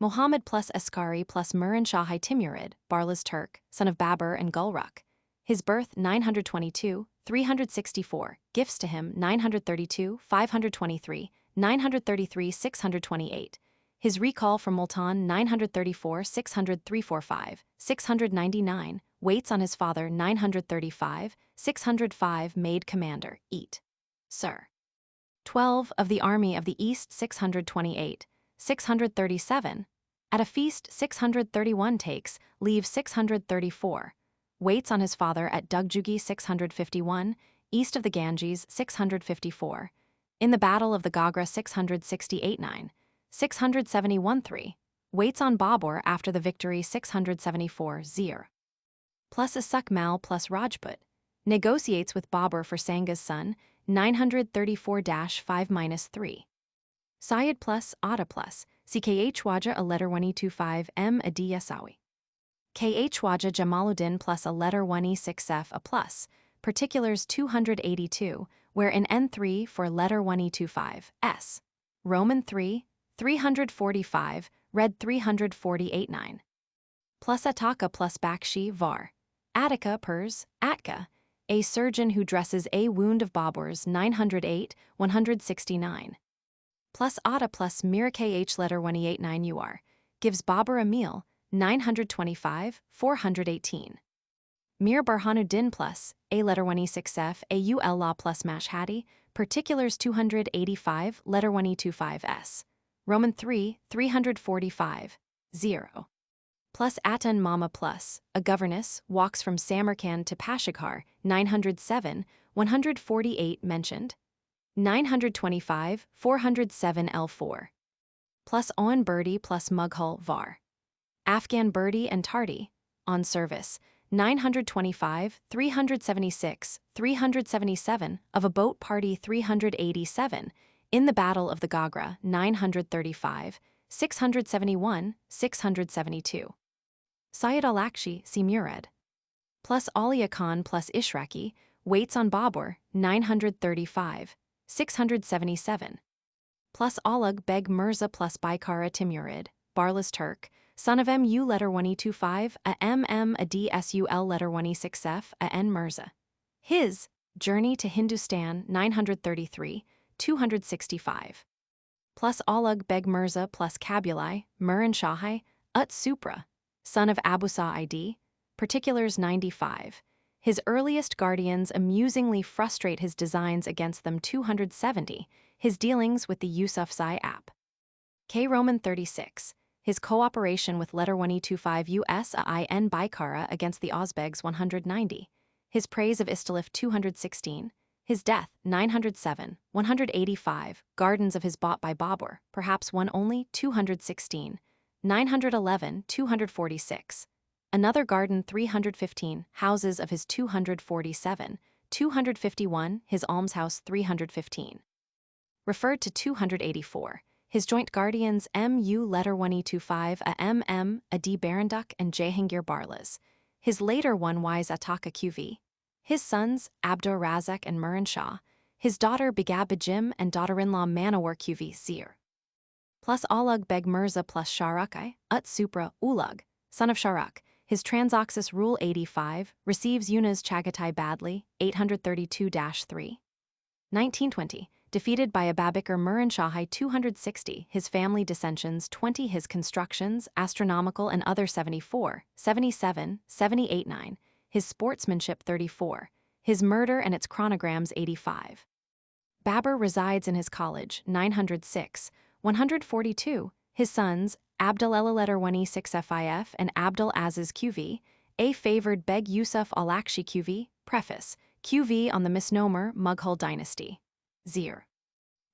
Muhammad plus Askari plus Muran Shahai Timurid, Barlas Turk, son of Babur and Gulruk. His birth 922, 364, gifts to him 932, 523, 933, 628. His recall from Multan 934, 600, 345, 699, waits on his father 935, 605 made commander, eat. Sir. 12 of the Army of the East 628, 637, at a feast 631 takes, leave 634, waits on his father at Dugjugi 651, east of the Ganges 654, in the Battle of the Gagra 668-9, 671-3, waits on Babur after the victory 674-0. Plus Asuk Mal plus Rajput, negotiates with Babur for Sanga's son, 934-5-3. Syed plus Ada plus, CKH Waja a letter 1225 Adi Yasawi. KH Waja Jamaluddin plus a letter 1E6F a plus, particulars 282, where in N3 for letter 1E25 S. Roman 3, 345, read 348-9. Plus Ataka plus Bakshi var. Attica Pers, Atka, a surgeon who dresses a wound of Babur's 908, 169. Plus Ada plus Mir KH letter 1E89 UR, gives Babur a meal, 925, 418. Mir Burhanuddin plus, a letter 1E6F, AUL law plus Mashhadi, particulars 285, letter 1E25S. Roman 3, 345, 0. Plus Atan Mama plus, a governess, walks from Samarkand to Pashikar, 907, 148 mentioned. 925, 407 L4. Plus Owen Birdie plus Mughal var. Afghan Birdie and Tardi, on service, 925, 376, 377, of a boat party 387, in the Battle of the Gagra, 935, 671, 672. Syed al-Akshi, see Murad. Plus Alia Khan plus Ishraki, waits on Babur, 935, 677. Plus Alag Beg Mirza plus Baikara Timurid, Barlas Turk, son of Mu letter 1E25, a DSUL letter 1E6F, a N Mirza. His Journey to Hindustan 933, 265. Plus Alag Beg Mirza plus Kabulai, Muran Shahai, Ut Supra, son of Abusa ID, particulars 95. His earliest guardians amusingly frustrate his designs against them 270, his dealings with the Yusufzai app. K. Roman 36, his cooperation with letter 1E25 US IN Baikara against the Ozbegs 190, his praise of Istalif 216, his death 907, 185, gardens of his bought by Babur, perhaps one only 216, 911, 246. Another garden 315, houses of his 247, 251, his almshouse 315. Referred to 284, his joint guardians MU letter 1E25 a D Baranduk and Jahangir Barlas, his later one wise Ataka QV, his sons Abdur Razak and Muran Shah, his daughter Begab Bajim and daughter-in-law Manawar QV Zir. plus Ulugh Beg Mirza plus Shahrukh Supra Ulugh, son of Shahrukh. His Transoxus Rule 85 receives Yuna's Chagatai badly, 832-3. 1920, defeated by a Babakar Muran Shahai 260, his family dissensions 20, his constructions, astronomical and other 74, 77, 78-9, his sportsmanship 34, his murder and its chronograms 85. Babur resides in his college, 906, 142, his sons, Abdul Letter 1E6 FIF and Abdul Aziz QV, a favored Beg Yusuf al-Akshi QV, preface, QV on the misnomer Mughal dynasty. Zir.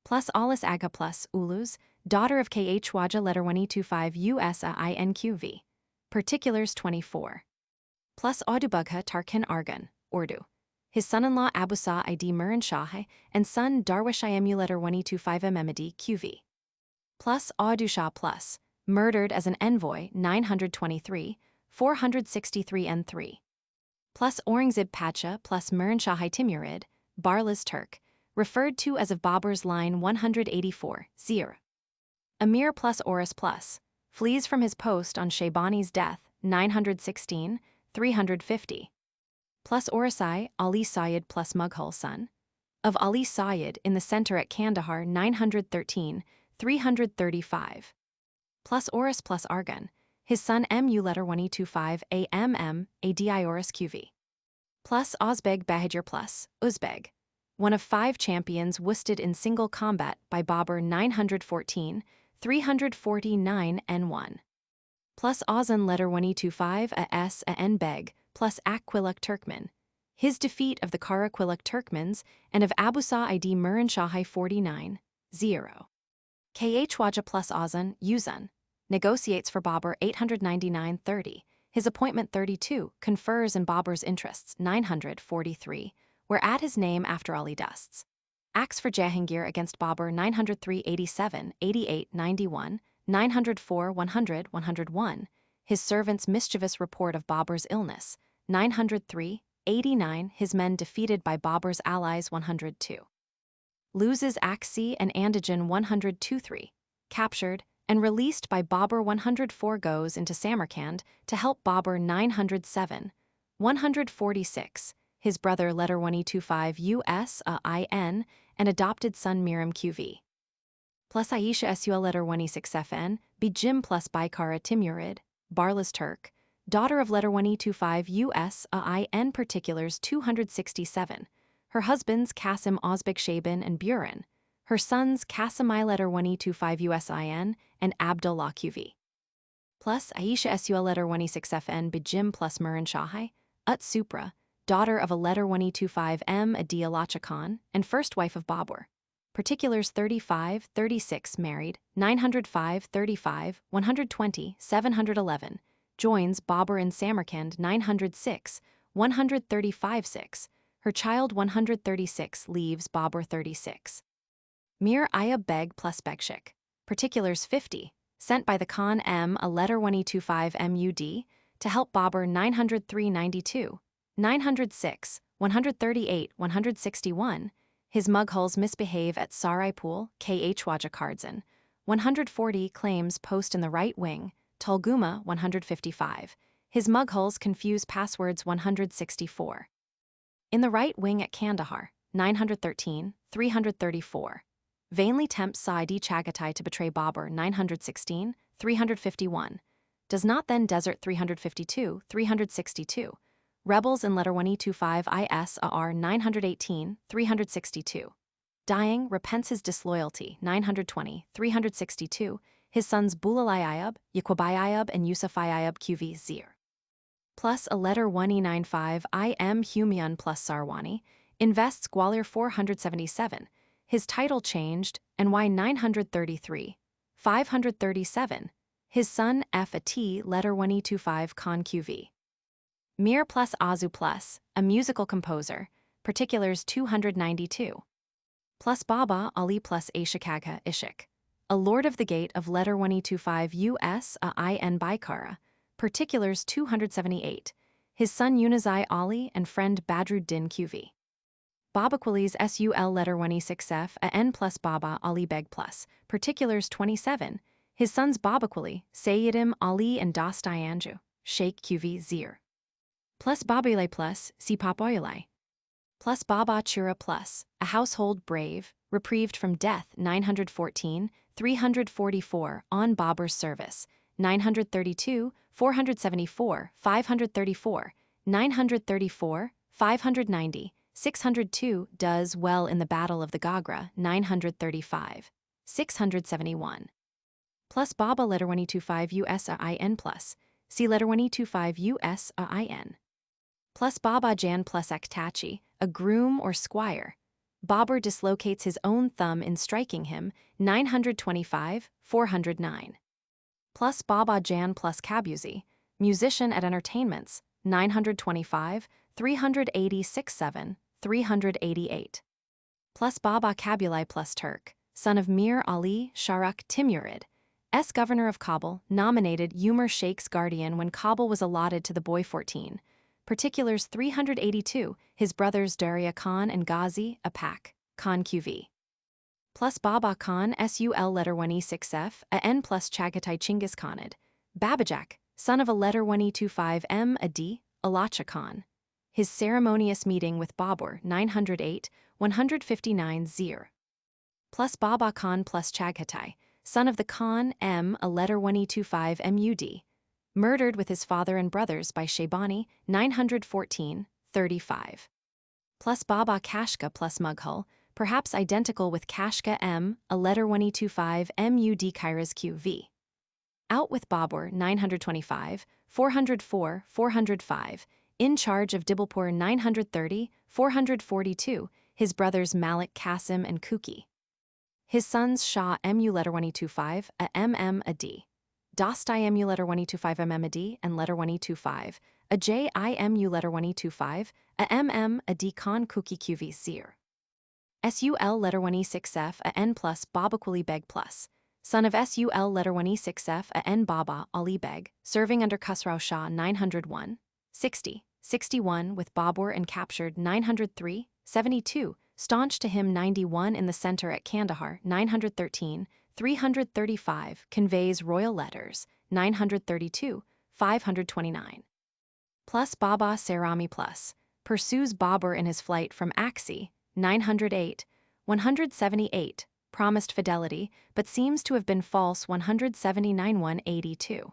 Plus Alis Aga plus Ulus, daughter of KH Waja Letter 1E25 USAINQV. Particulars 24. Plus Audubugha Tarkin Argan, Urdu. His son-in-law Abusa ID Muran Shah and son Darwish IMU Letter 1E25 Memedi QV. Plus Audu Shah plus, murdered as an envoy 923, 463 N3. Plus Aurangzeb Pacha plus Muran Shah Timurid, Barlas Turk, referred to as of Babur's line 184, Zir. Amir plus Oris plus, flees from his post on Shaybani's death, 916, 350. Plus Orisai, Ali Sayyid plus Mughal son, of Ali Sayyid in the center at Kandahar 913, 335. Plus Oris plus Argan, his son Mu Letter 1E25 AMM, ADI Oris QV. Plus Ozbeg Bahadur plus, Uzbeg, one of 5 champions worsted in single combat by Babur 914, 349 N1. Plus Ozan Letter 1E25 AS AN Beg, plus Aquiluk Turkmen, his defeat of the Karaquiluk Turkmens and of Abusa ID Muran Shahai 49, 0. KH Waja plus Ozan, Uzan, negotiates for Babur 899-30, his appointment 32, confers in Babur's interests 943, were at his name after Ali dusts. Acts for Jahangir against Babur 903-87, 88-91, 904-100, 101, his servant's mischievous report of Babur's illness, 903, 89, his men defeated by Babur's allies 102. Loses Aksi and Andajan 102-3, captured and released by Babur 104 goes into Samarkand to help Babur 907, 146, his brother Letter 1E25 US IN and adopted son Miram QV. Plus Aisha SUL Letter 1E6 FN, Bijim plus Baikara Timurid, Barlas Turk, daughter of Letter 1E25 US IN particulars 267, her husbands Qasim Ozbek Shaban and Buran, her sons Qasim Letter 1E25 USIN and Abdullah QV. Plus Aisha SUL Letter 1E6 FN Bijim plus Muran Shahai, Supra, daughter of a Letter 1E25 M Adia Lachakan and first wife of Babur. Particulars 35, 36 married, 905, 35, 120, 711, joins Babur in Samarkand 906, 135-6, her child 136 leaves Babur 36. Mir Ayub Beg plus Begshik. Particulars 50, sent by the Khan M a Letter 1E25 MUD, to help Babur 903-92, 906, 138, 161, his Mughals misbehave at Saraipul, KH Wajakardzan, 140 claims post in the right wing, Tulguma 155, his Mughals confuse passwords 164. In the right wing at Kandahar, 913, 334. Vainly tempts Saidi Chagatai to betray Babur 916, 351. Does not then desert 352, 362. Rebels in Letter 1E25 ISAR 918, 362. Dying, repents his disloyalty 920, 362. His sons Bulalai Ayub, Yaqubai Ayub, and Yusufai Ayub QV Zir. Plus a Letter 1E95 IM Humayun plus Sarwani, invests Gwalior 477, his title changed, and Y 933, 537, his son F a T Letter 1E25 Khan QV. Mir plus Azu plus, a musical composer, particulars 292. Plus Baba Ali plus Ashikagha Ishik, a lord of the gate of Letter 1E25 US IN Baikara, particulars 278, his son Unizai Ali and friend Badruddin QV. Babaqulis sul letter 1e6f a n plus Baba Ali Beg plus, particulars 27, his sons Babaquili, Sayyidim Ali and Dosti Anju, Sheikh QV Zir. Plus Babile plus, si Papoyalai. Plus Baba Chura plus, a household brave, reprieved from death 914, 344 on Babur's service, 932, 474, 534, 934, 590, 602 does well in the Battle of the Gagra, 935, 671. Plus Baba letter 125 USAIN plus, see letter 125 USAIN. Plus Baba Jan plus Aktachi, a groom or squire. Babur dislocates his own thumb in striking him, 925, 409. Plus Baba Jan plus Kabuzi, musician at entertainments, 925, 386 7, 388. Plus Baba Kabulai plus Turk, son of Mir Ali Sharak Timurid, governor of Kabul, nominated Umar Sheikh's guardian when Kabul was allotted to the boy 14. Particulars 382, his brothers Darya Khan and Ghazi, Apak, Khan QV. Plus Baba Khan sul letter 1e6f, a n plus Chagatai Chinggis Khanid, Babajak, son of a letter 1e25m a d, Alacha Khan. His ceremonious meeting with Babur 908, 159 Zir. Plus Baba Khan plus Chagatai, son of the Khan M a letter 1e25 mud. Murdered with his father and brothers by Shaybani, 914, 35. Plus Baba Kashka plus Mughal, perhaps identical with Kashka M, a letter 1e25 mud Kairas QV. Out with Babur, 925, 404, 405, in charge of Dibalpur 930, 442, his brothers Malik Qasim and Kuki. His sons Shah mu letter 1e25, a mm a d. Dosti mu letter 1e25 mm a d and letter 1e25, a j mu letter 1e25, a mm a d Khan Kuki QV Zir. Sul letter 1e6f a n plus Babaquili Beg plus, son of Sul letter 1e6f a n Baba Ali Beg, serving under Khusrau Shah 901, 60, 61 with Babur and captured 903, 72, staunch to him 91 in the center at Kandahar 913, 335, conveys royal letters, 932, 529. Plus Baba Serami plus, pursues Babur in his flight from Aksi, 908, 178, promised fidelity, but seems to have been false 179 182.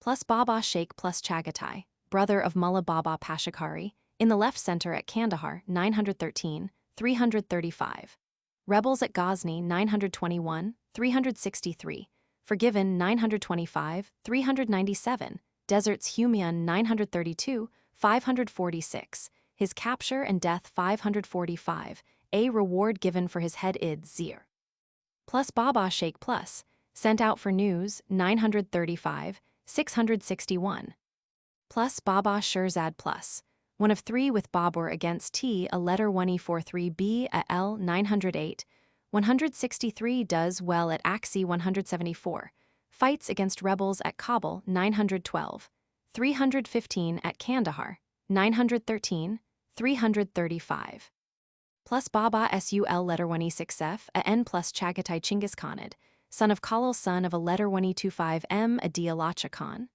Plus Baba Sheikh plus Chagatai, brother of Mullah Baba Pashakari, in the left center at Kandahar, 913, 335. Rebels at Ghazni 921, 363, forgiven 925, 397, deserts Humayun 932, 546, his capture and death 545, a reward given for his head id Zir. Plus Baba Sheikh plus, sent out for news 935, 661. Plus Baba Shirzad plus, one of three with Babur against T a letter 1e43b a l 908, 163 does well at Aksi 174, fights against rebels at Kabul 912, 315 at Kandahar, 913, 335. Plus Baba sul letter 1e6f a n plus Chagatai Chinggis Khanid, son of Khalil son of a letter 1e25m a d Alacha Khan.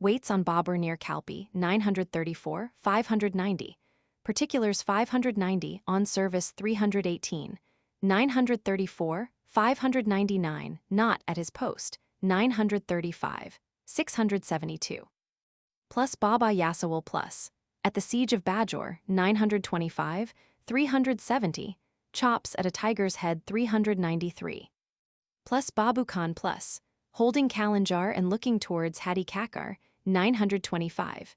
Waits on Babur near Kalpi, 934, 590. Particulars 590, on service 318. 934, 599, not at his post, 935, 672. Plus Baba Yasawal plus, at the siege of Bajor, 925, 370, chops at a tiger's head 393. Plus Babu Khan plus, holding Kalanjar and looking towards Hadi Kakar, 925.